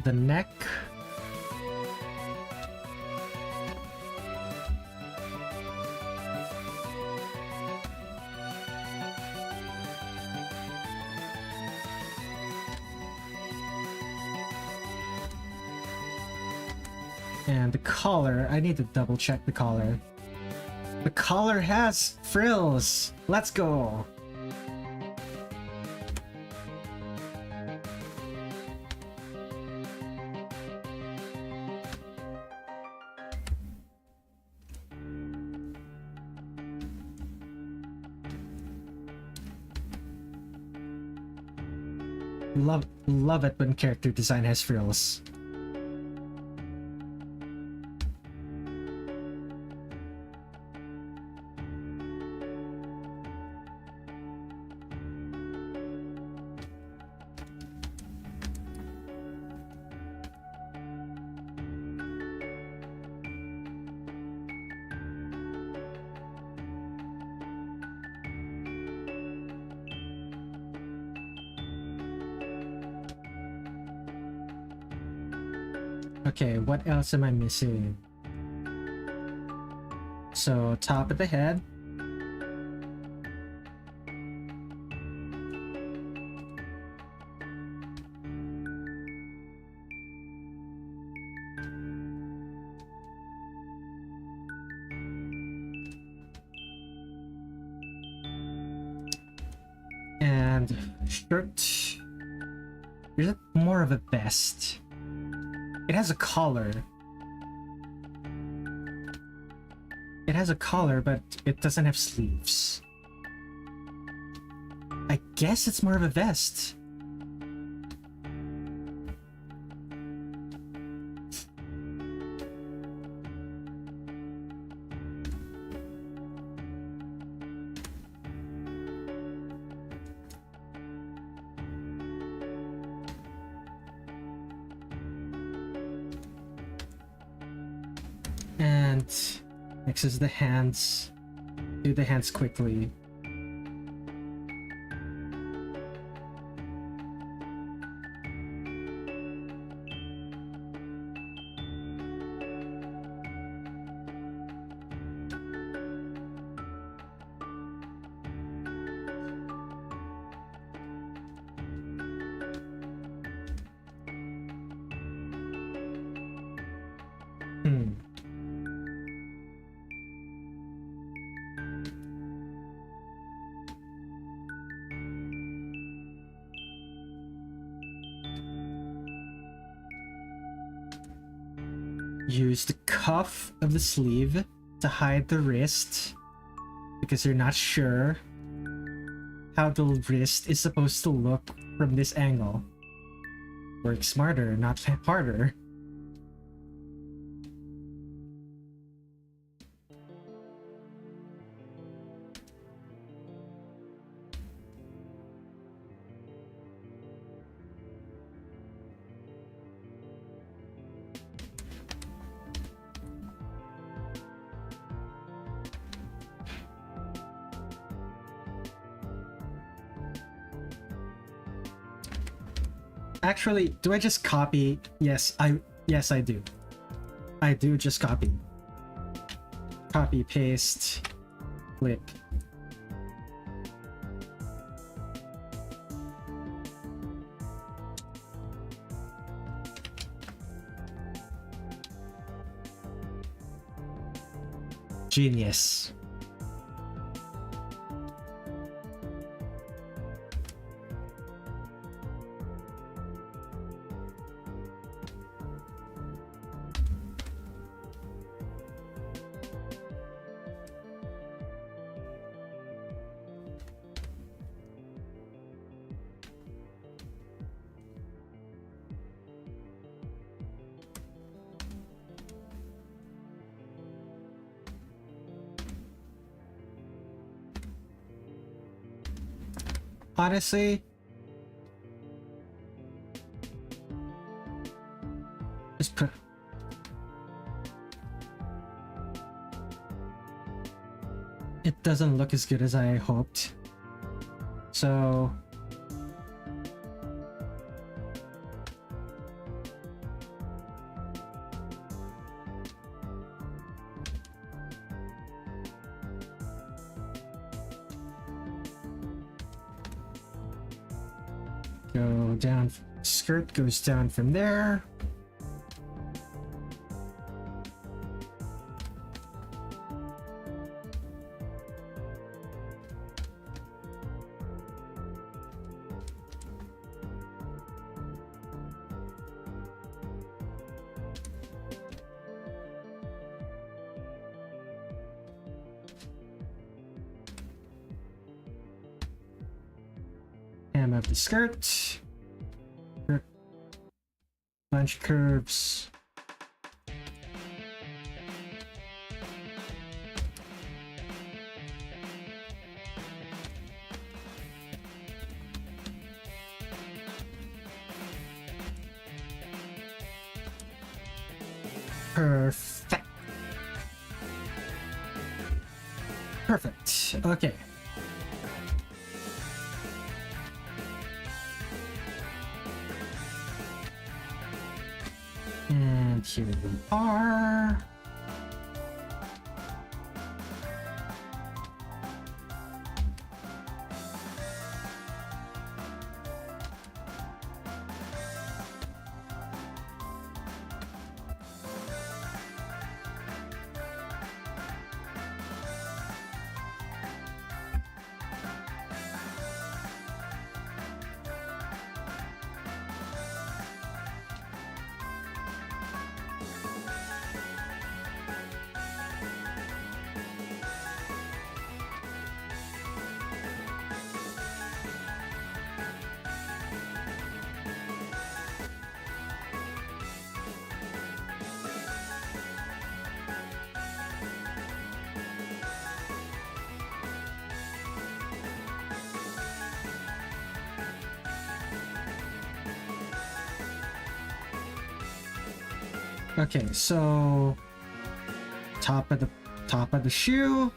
Speaker 1: The neck. And the collar. I need to double check the collar. The collar has frills! Let's go! Love it when character design has frills. Okay, what else am I missing? So, top of the head. And shirt. There's more of a vest. It has a collar. It has a collar, but it doesn't have sleeves. I guess it's more of a vest. and mixes the hands. Do the hands quickly. Use the cuff of the sleeve to hide the wrist because you're not sure how the wrist is supposed to look from this angle. Work smarter, not harder. Actually, do I just copy? Yes, I do. I do just copy. Copy, paste, click. Genius. Honestly, just put. It doesn't look as good as I hoped. So go down, skirt goes down from there. Hem of the skirt. Bunch curves. Perfect. Perfect. Okay. And here we are. Okay, so top of the shoe,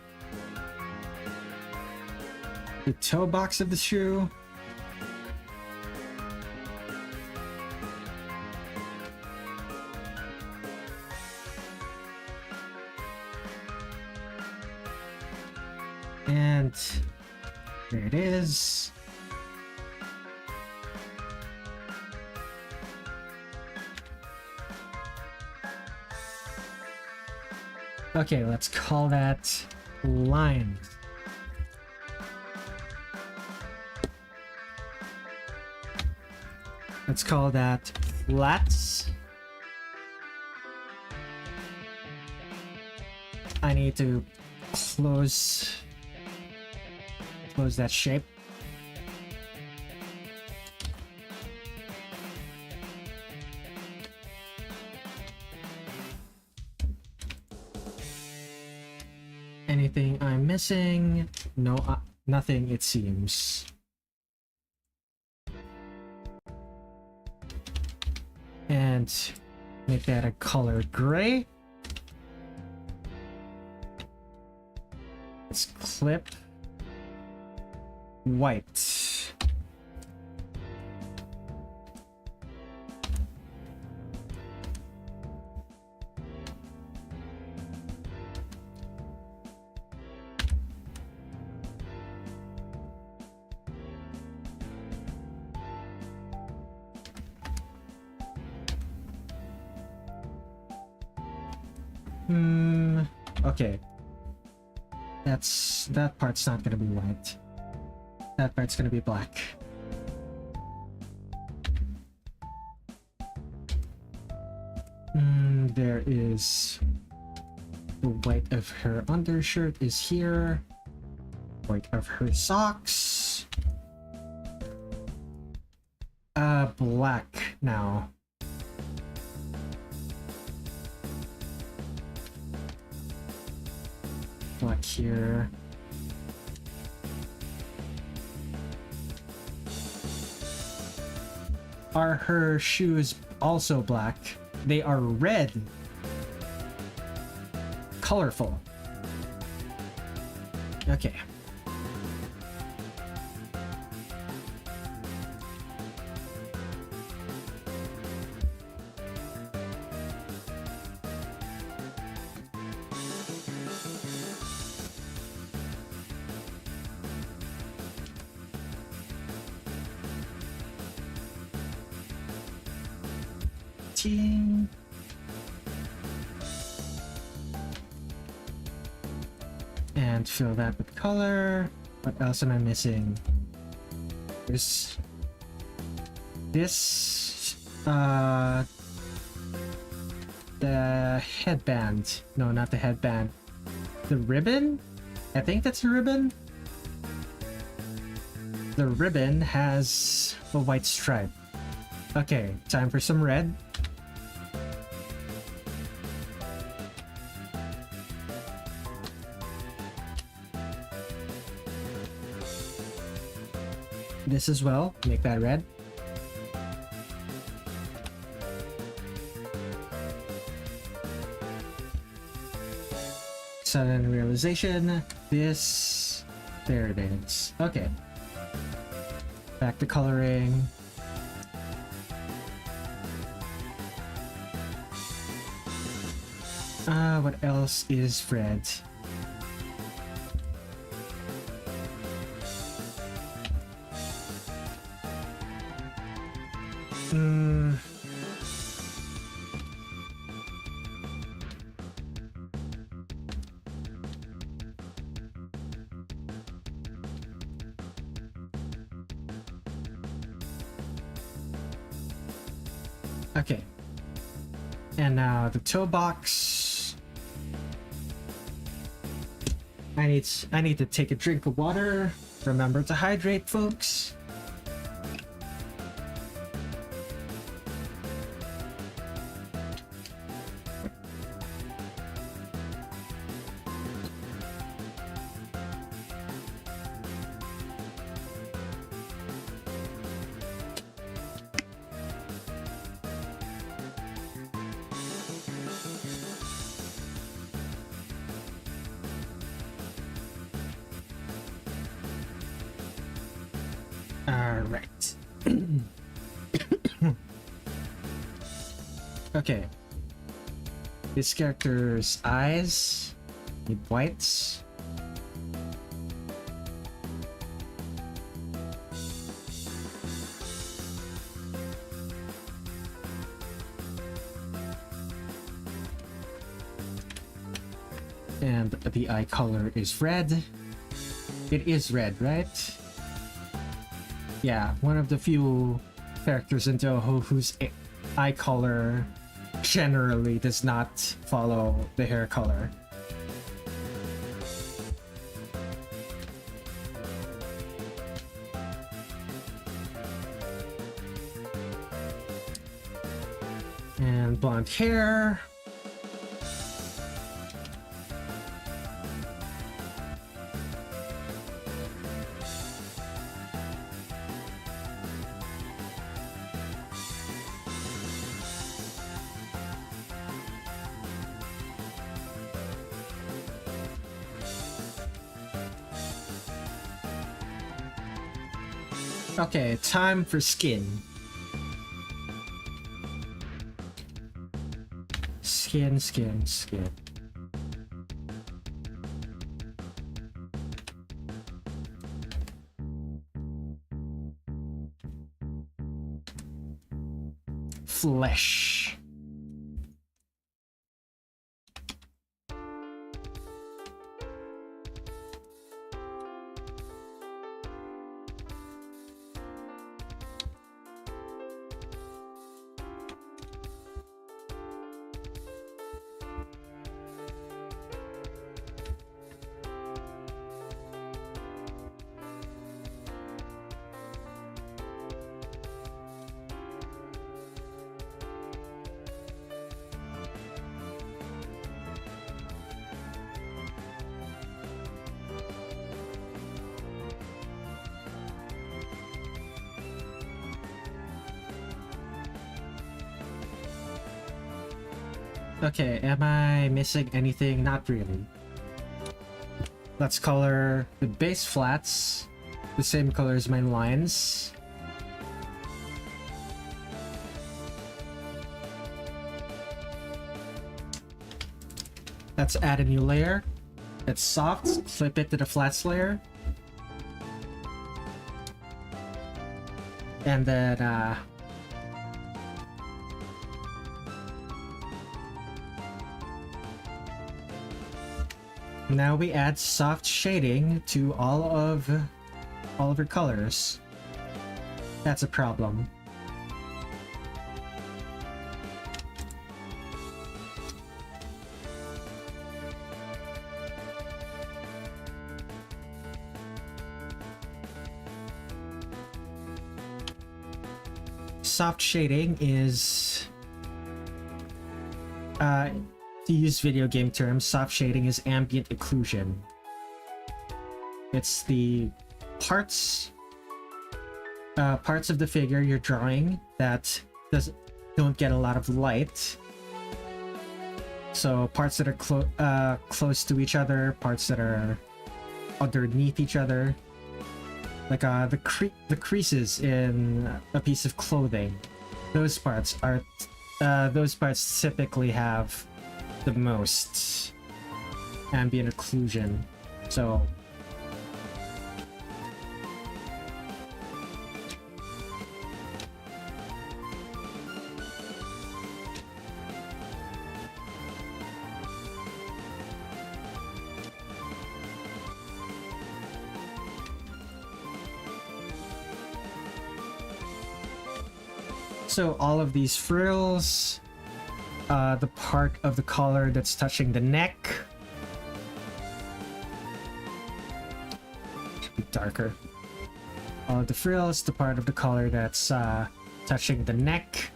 Speaker 1: the toe box of the shoe, and there it is. Okay, let's call that lines. Let's call that flats. I need to close that shape. Anything I'm missing? No, nothing it seems. And make that a color gray. Let's clip white. Okay. That part's not gonna be white. That part's gonna be black. There is the white of her undershirt is here. White of her socks. Black now. Black here. Are her shoes also black? They are red. Colorful. Okay. And fill that with color. What else am I missing? There's this the headband. No, not the headband. The ribbon? I think that's a ribbon. The ribbon has a white stripe. Okay, time for some red. This as well, make that red. Sudden realization, this, there it is. Okay. Back to coloring. What else is red? Okay. And now the toe box. I need to take a drink of water. Remember to hydrate, folks. Alright. Okay. This character's eyes need whites. And the eye color is red. It is red, right? Yeah, one of the few characters in Touhou whose eye color generally does not follow the hair color. And blonde hair. Okay, time for skin. Skin, skin, skin. Flesh. Okay, am I missing anything? Not really. Let's color the base flats the same color as my lines. Let's add a new layer. It's soft, flip it to the flats layer. And then now we add soft shading to all of her colors. That's a problem. Soft shading is to use video game terms, soft shading is ambient occlusion. It's the parts of the figure you're drawing that don't get a lot of light. So parts that are close to each other, parts that are underneath each other, like the creases in a piece of clothing. Those parts typically have the most ambient occlusion. So all of these frills, the part of the collar that's touching the neck should be darker. All of the frills, the part of the collar that's touching the neck,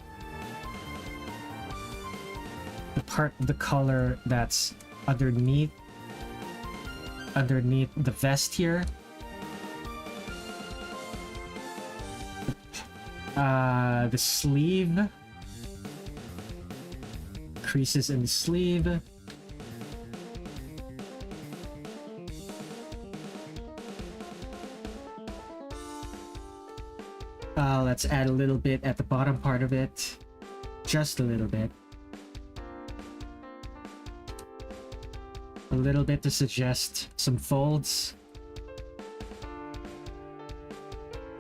Speaker 1: the part of the collar that's underneath the vest here. The sleeve, creases in the sleeve, Let's add a little bit at the bottom part of it. Just a little bit. A little bit to suggest some folds.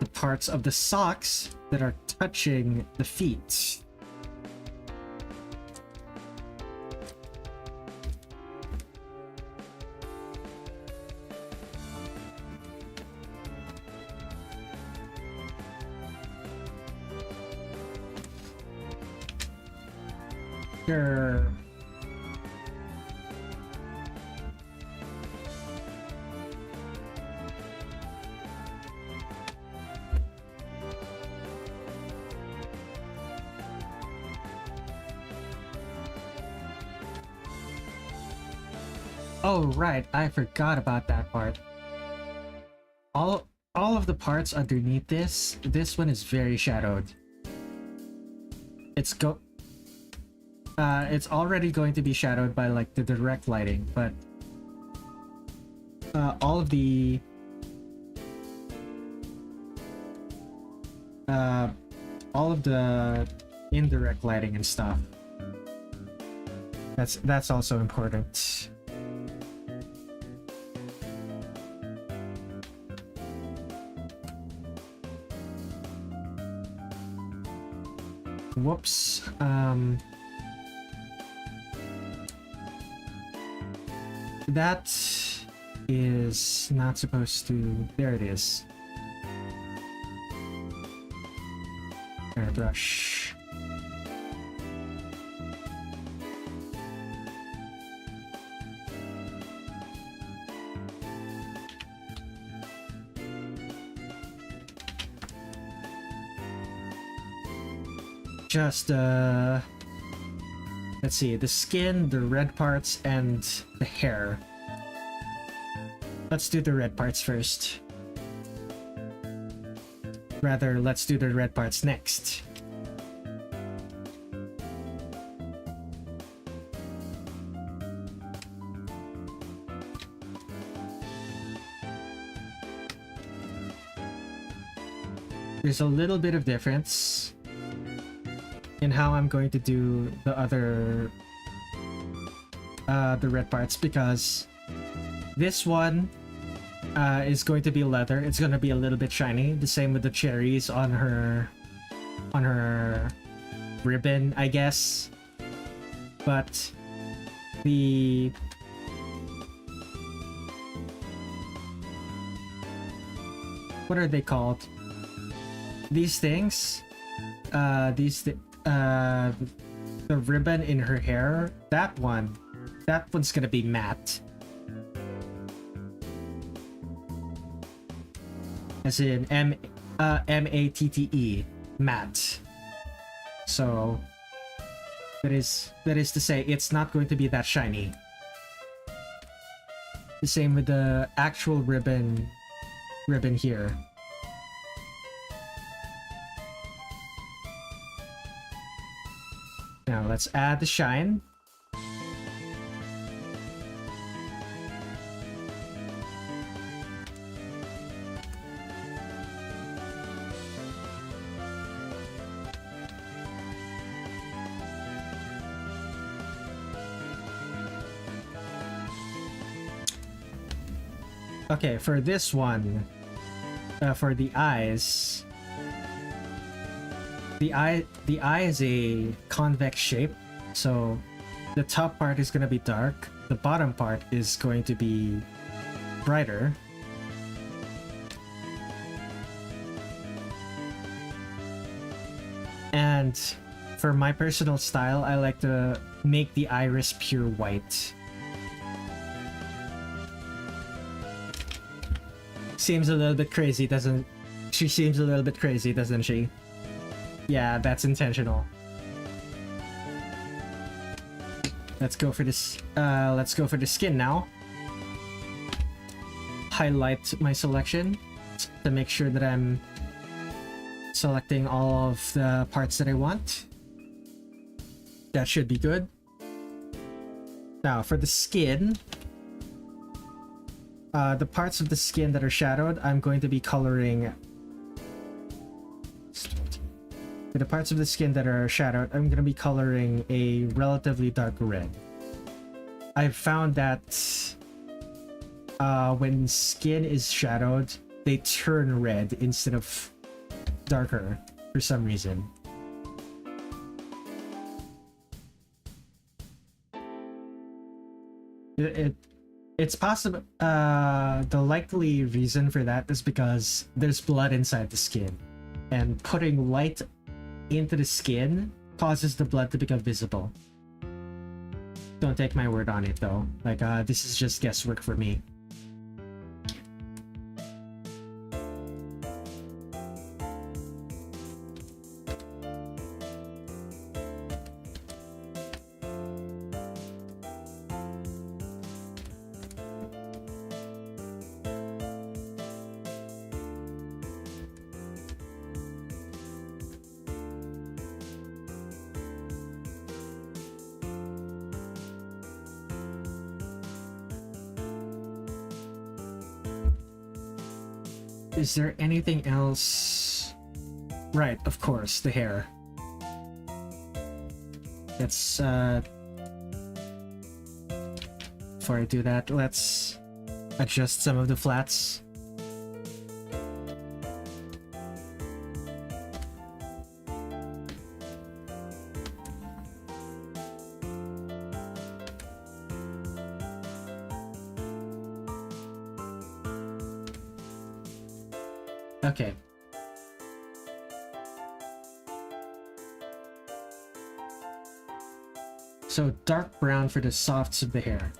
Speaker 1: The parts of the socks that are touching the feet. Sure. Oh, right, I forgot about that part. All of the parts underneath this one is very shadowed. It's already going to be shadowed by like the direct lighting, but all of the indirect lighting and stuff, that's also important. Whoops. That is not supposed to... There it is. Airbrush. Just, let's see, the skin, the red parts, and the hair. Let's do the red parts first. Rather, let's do the red parts next. There's a little bit of difference in how I'm going to do the other the red parts, because this one is going to be leather. It's going to be a little bit shiny. The same with the cherries on her ribbon, I guess. But the what are they called? These things? The ribbon in her hair, that one's gonna be matte. As in M-A-T-T-E, matte. So that is to say, it's not going to be that shiny. The same with the actual ribbon here. Now let's add the shine. Okay, for this one, for the eyes, the eye is a convex shape, so the top part is going to be dark, the bottom part is going to be brighter. And for my personal style, I like to make the iris pure white. Seems a little bit crazy, doesn't she? Seems a little bit crazy, doesn't she? Yeah, that's intentional. Let's go for this. Let's go for the skin now. Highlight my selection to make sure that I'm selecting all of the parts that I want. That should be good. Now for the skin, the parts of the skin that are shadowed, I'm going to be coloring the parts of the skin that are shadowed, I'm gonna be coloring a relatively dark red. I've found that when skin is shadowed, they turn red instead of darker for some reason. It's possible. The likely reason for that is because there's blood inside the skin, and putting light into the skin causes the blood to become visible. Don't take my word on it though. Like, this is just guesswork for me. Is there anything else? Right, of course, the hair. Let's, before I do that, let's adjust some of the flats. Okay. So dark brown for the softs of the hair.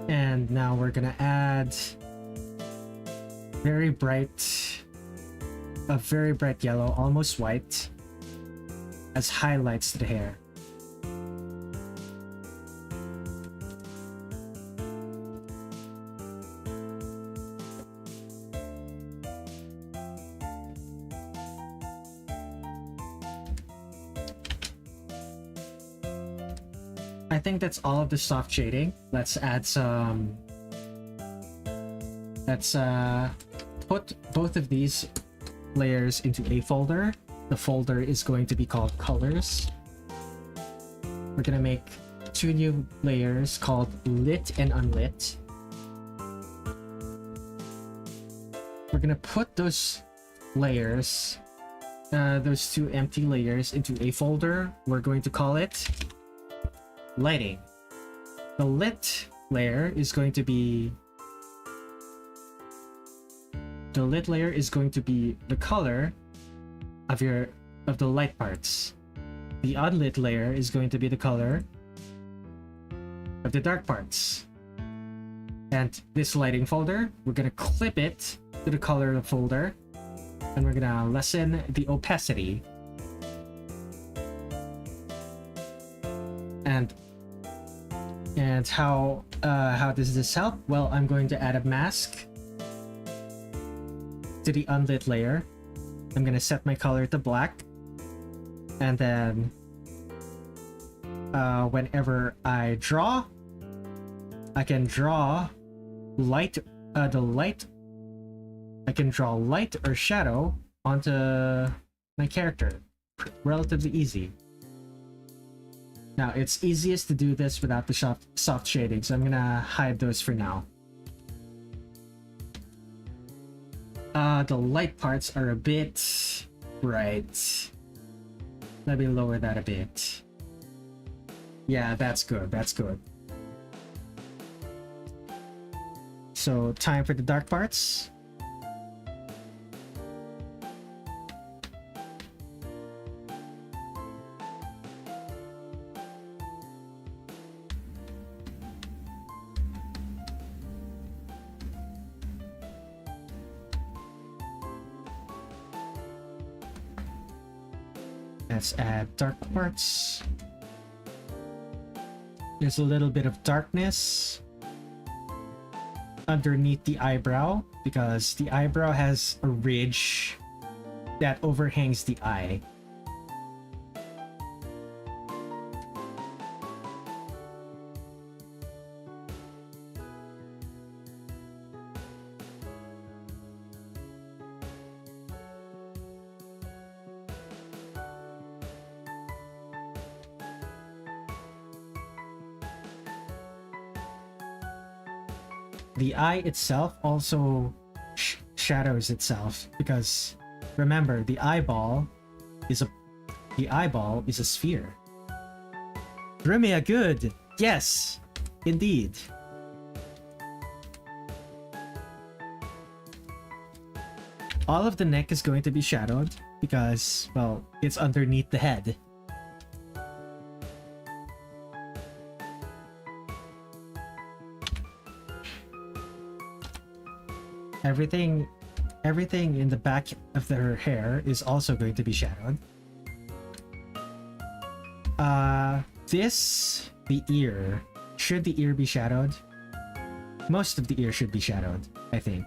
Speaker 1: And now we're gonna add a very bright yellow, almost white, as highlights to the hair. I think that's all of the soft shading. Let's add some... Let's put both of these layers into a folder. The folder is going to be called Colors. We're gonna make 2 new layers called Lit and Unlit. We're gonna put those layers, those 2 empty layers, into a folder. We're going to call it Lighting. The lit layer is going to be the color of the light parts. The unlit layer is going to be the color of the dark parts. And this lighting folder, we're gonna clip it to the color of the folder, and we're gonna lessen the opacity. And how does this help? Well, I'm going to add a mask to the unlit layer. I'm gonna set my color to black, and then whenever I draw, I can draw light. I can draw light or shadow onto my character. Relatively easy. Now, it's easiest to do this without the soft shading, so I'm gonna hide those for now. The light parts are a bit bright. Let me lower that a bit. Yeah, that's good, that's good. So, time for the dark parts. Let's add dark parts. There's a little bit of darkness underneath the eyebrow because the eyebrow has a ridge that overhangs the eye. The eye itself also shadows itself because remember the eyeball is a sphere. Rumia, good. Yes, indeed. All of the neck is going to be shadowed because, well, it's underneath the head. Everything in the back of her hair is also going to be shadowed. The ear. Should the ear be shadowed? Most of the ear should be shadowed, I think.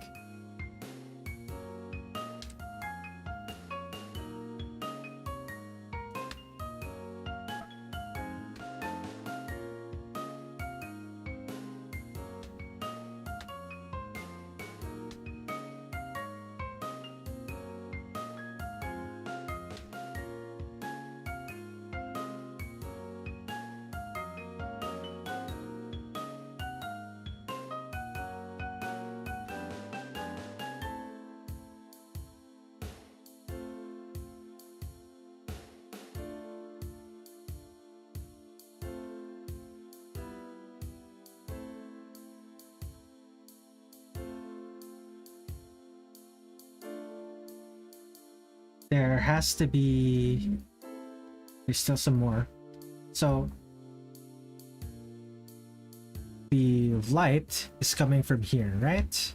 Speaker 1: There has to be... There's still some more. So... The light is coming from here, right?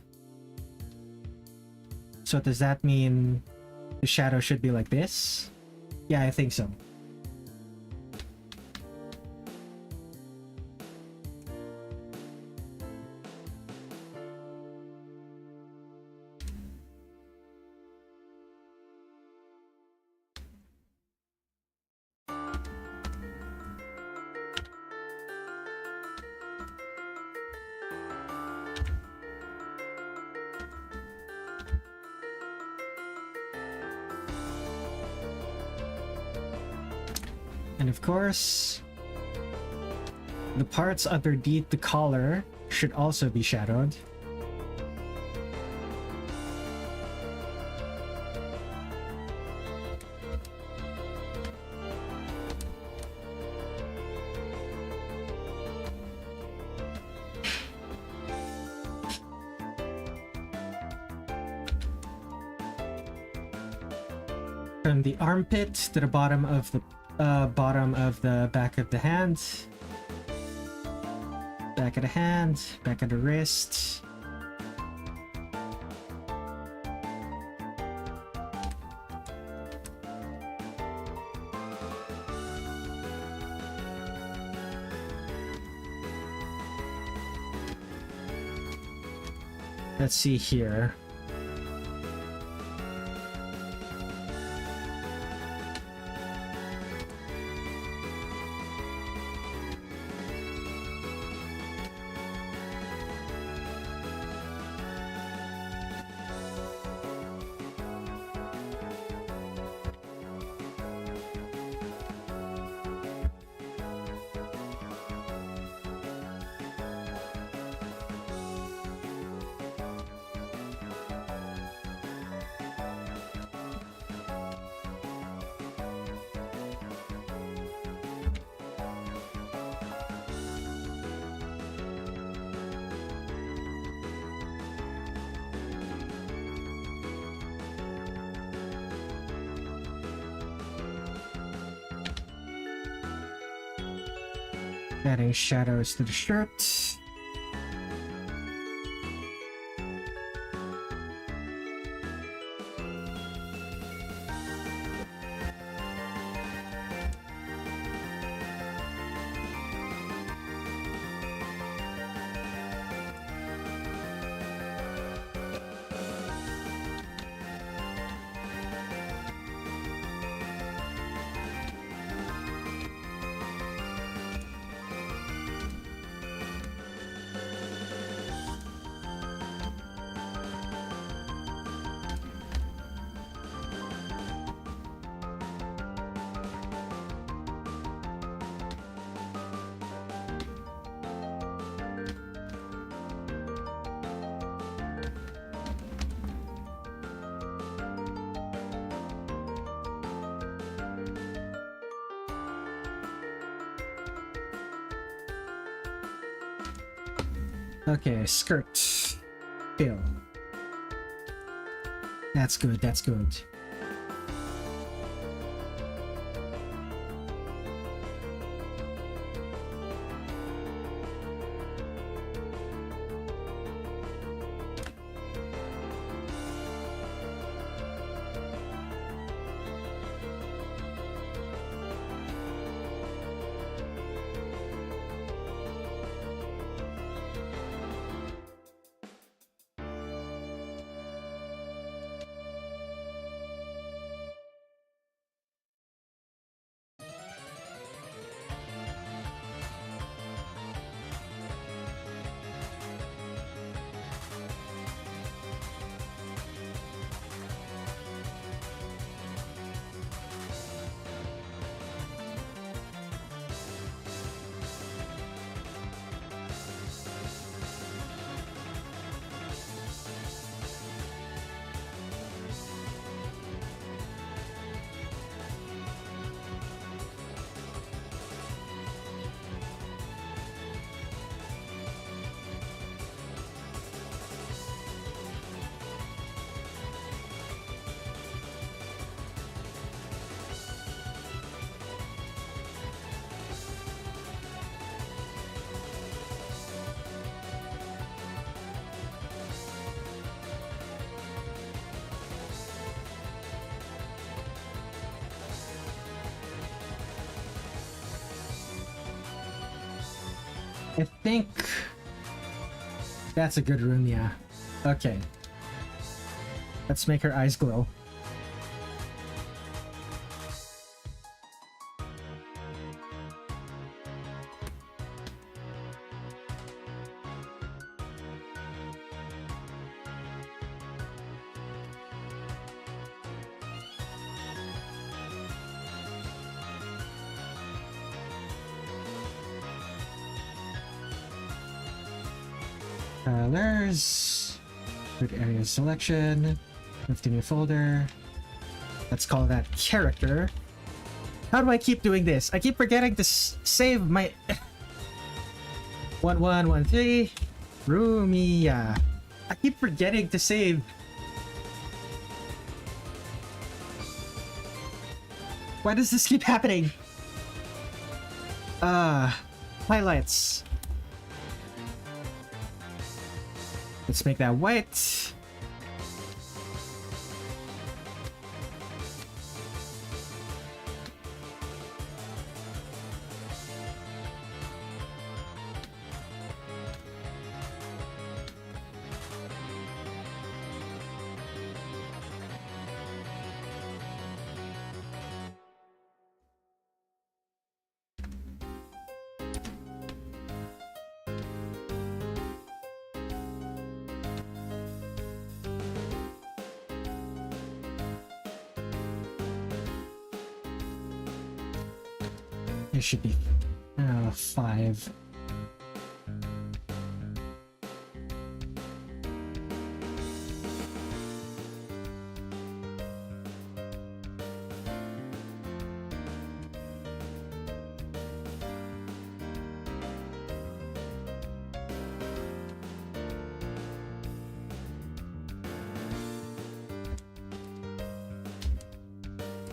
Speaker 1: So does that mean the shadow should be like this? Yeah, I think so. And of course, the parts underneath the collar should also be shadowed. From the armpit to the bottom of the back of the hand, back of the hand, back of the wrist. Let's see here. Adding shadows to the shirt. Okay, skirt. Fill. That's good, that's good. I think that's a good Rumia. Okay. Let's make her eyes glow. Colors. Good area selection. Move to new folder. Let's call that character. How do I keep doing this? I keep forgetting to save my 1113 Rumia. I keep forgetting to save. Why does this keep happening? Highlights. Let's make that white. It should be 5.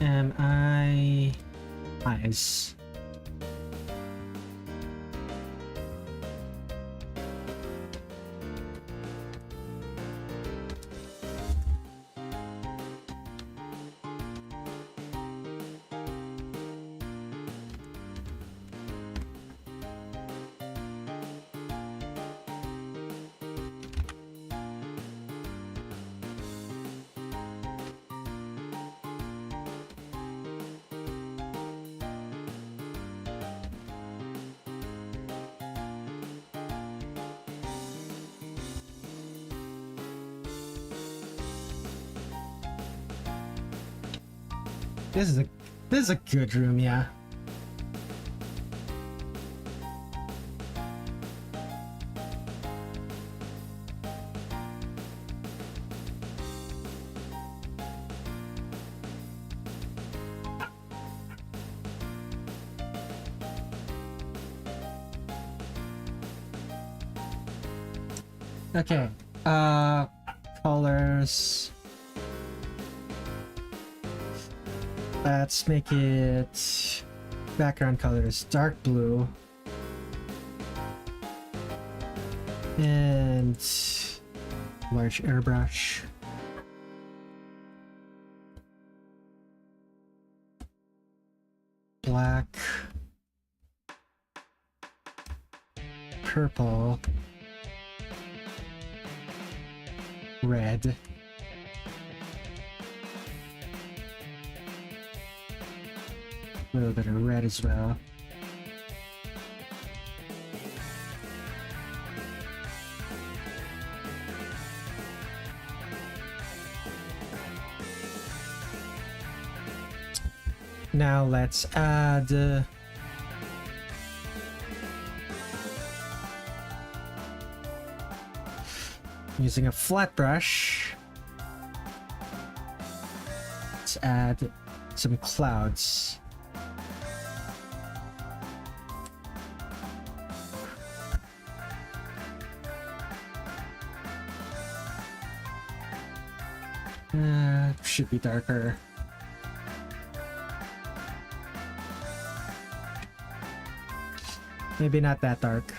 Speaker 1: Am I eyes? This is a good room, yeah. Okay. Colors. Let's make it background colors dark blue. And large airbrush. Black. Purple. Red. A little bit of red as well. Now let's add using a flat brush. Let's add some clouds. Should be darker. Maybe not that dark.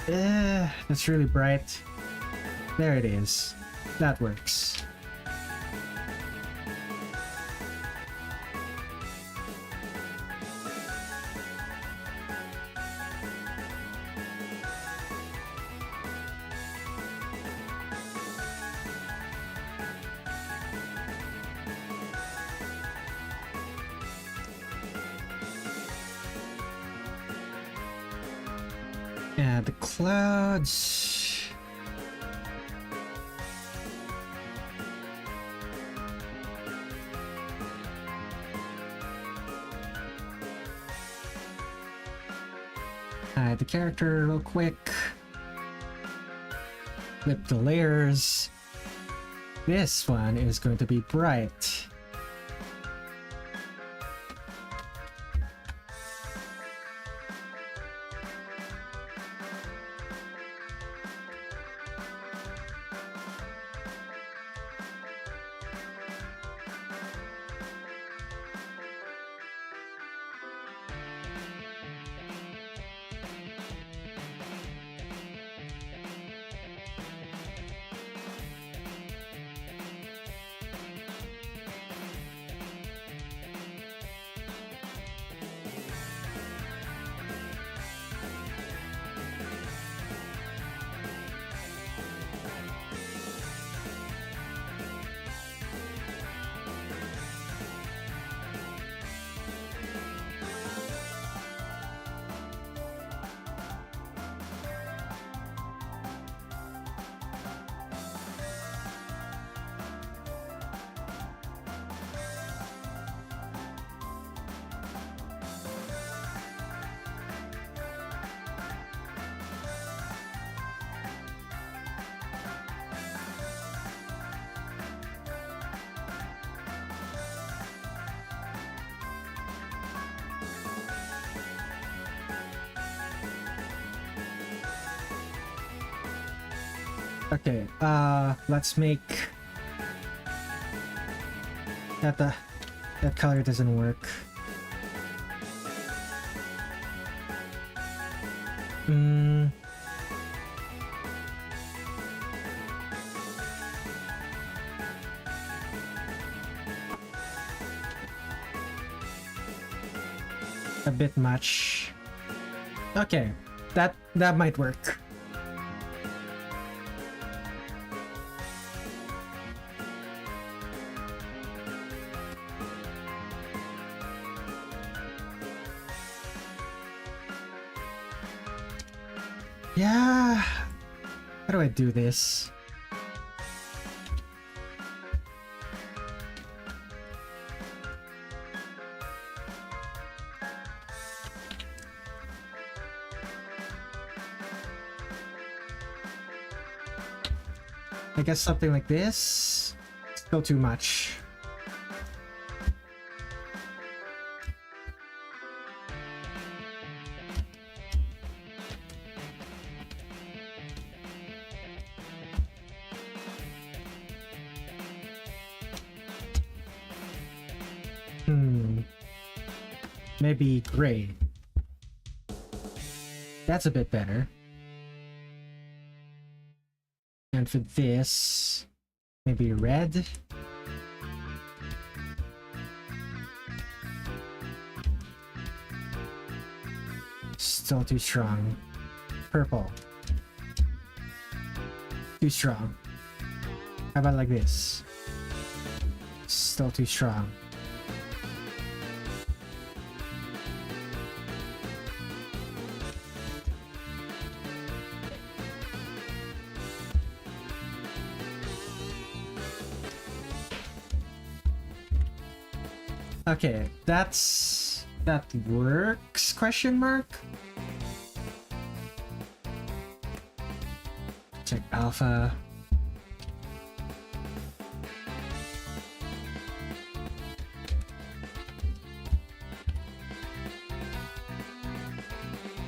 Speaker 1: That's really bright. There it is. That works. Yeah, the clouds. Hide the character real quick. Flip the layers. This one is going to be bright. Okay, let's make that color doesn't work. A bit much. Okay, that might work. Yeah, how do I do this? I guess something like this. Still too much. Maybe gray. That's a bit better. And for this, maybe red. Still too strong. Purple. Too strong. How about like this? Still too strong. Okay, that works, question mark? Check alpha.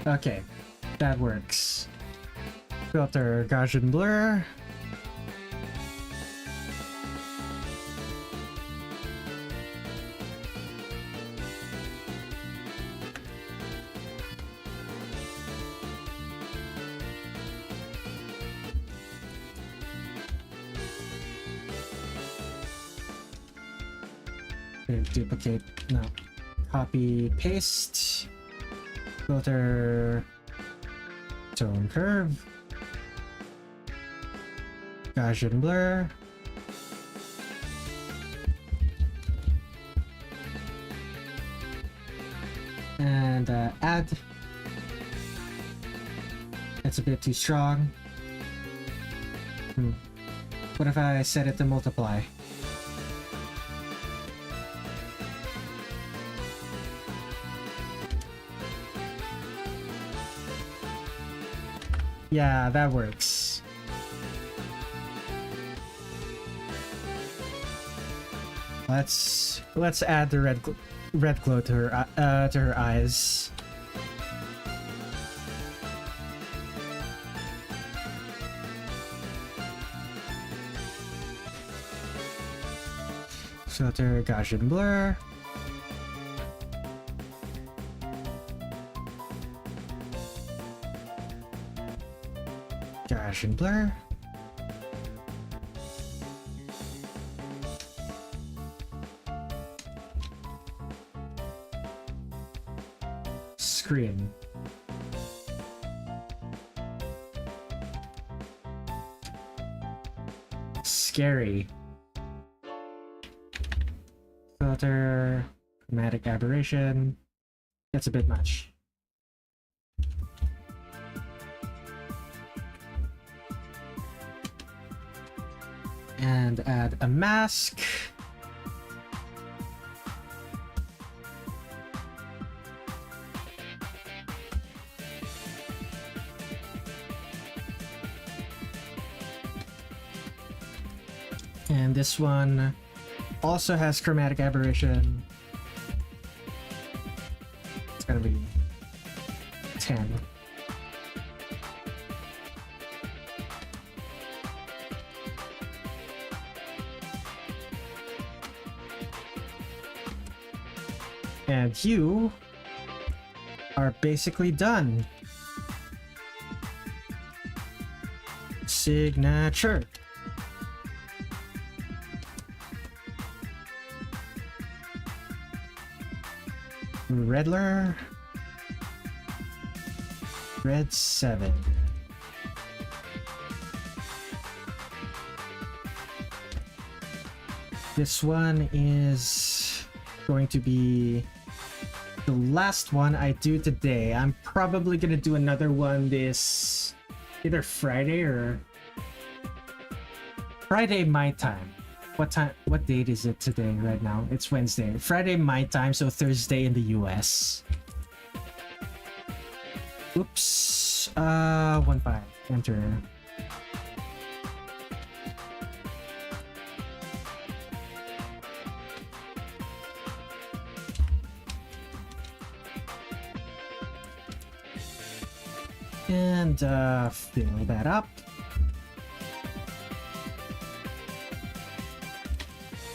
Speaker 1: Okay, that works. Filter Gaussian blur. Duplicate, no. Copy, paste. Filter tone curve. Gaussian blur. And add. That's a bit too strong. What if I set it to multiply? Yeah, that works. Let's add the red glow to her eyes. Filter Gaussian blur. Gaussian blur. Screen. Scary. Filter chromatic aberration. That's a bit much. And add a mask. And this one also has chromatic aberration. It's gonna be 10. And you are basically done. Signature. Redler Red7. This one is going to be the last one I do today. I'm probably gonna do another one this either Friday or Friday my time. What date is it today right now? It's Wednesday. Friday my time, so Thursday in the US. Oops. 1-5. Enter. And fill that up.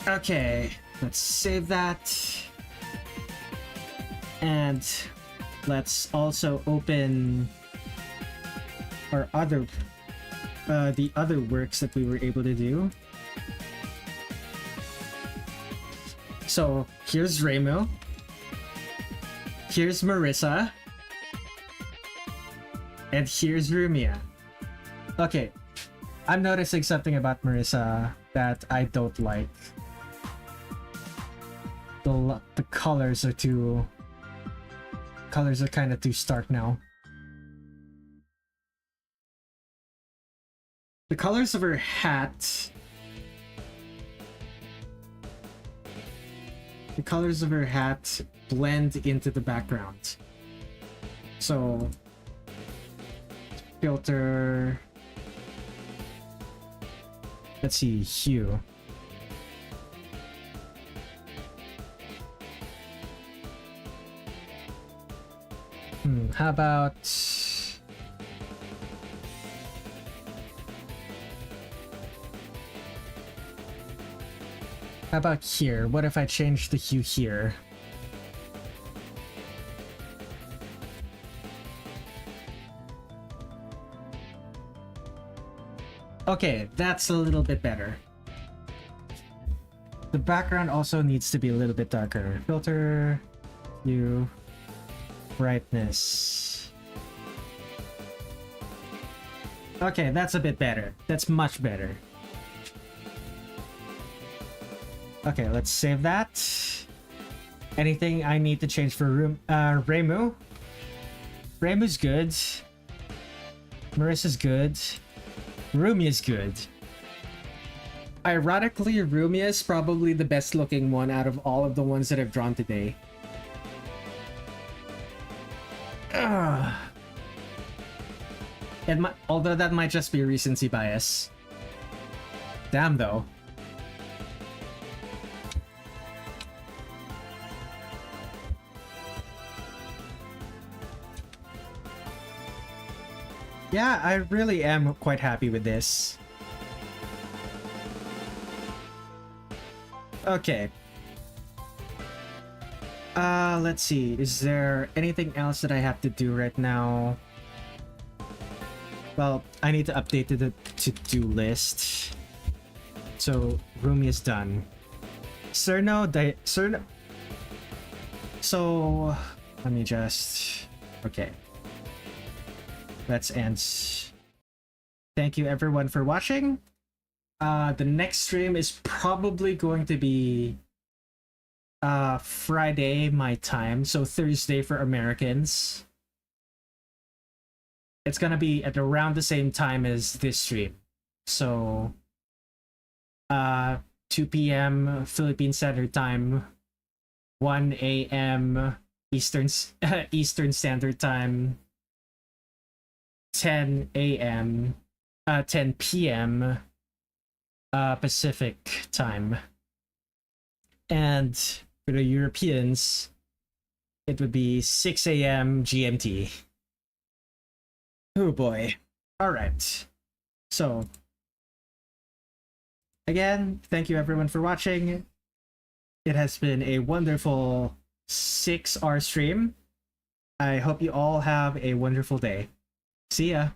Speaker 1: Okay, let's save that. And let's also open our other the other works that we were able to do. So here's Reimu. Here's Marisa. And here's Rumia. Okay, I'm noticing something about Marisa that I don't like. The colors are kind of too stark now. The colors of her hat. The colors of her hat blend into the background. So filter. Let's see, hue. How about here? What if I change the hue here? Okay, that's a little bit better. The background also needs to be a little bit darker. Filter, hue, brightness. Okay, that's a bit better. That's much better. Okay, let's save that. Anything I need to change for Reimu? Reimu's good. Marisa's good. Rumia's good. Ironically, Rumia is probably the best looking one out of all of the ones that I've drawn today. Although that might just be recency bias. Damn though. Yeah, I really am quite happy with this. Okay. Let's see. Is there anything else that I have to do right now? Well, I need to update the to-do list. So, Rumia is done. CIrno Daiyosei. So, let me just... Okay. Let's end. Thank you everyone for watching. The next stream is probably going to be Friday my time, so Thursday for Americans. It's gonna be at around the same time as this stream. So 2 p.m. Philippine Standard Time, 1 a.m. Eastern Standard Time, 10 a.m. 10 p.m. Pacific Time. And for the Europeans, it would be 6 a.m. GMT. Oh boy. Alright. So, again, thank you everyone for watching. It has been a wonderful 6-hour stream. I hope you all have a wonderful day. See ya!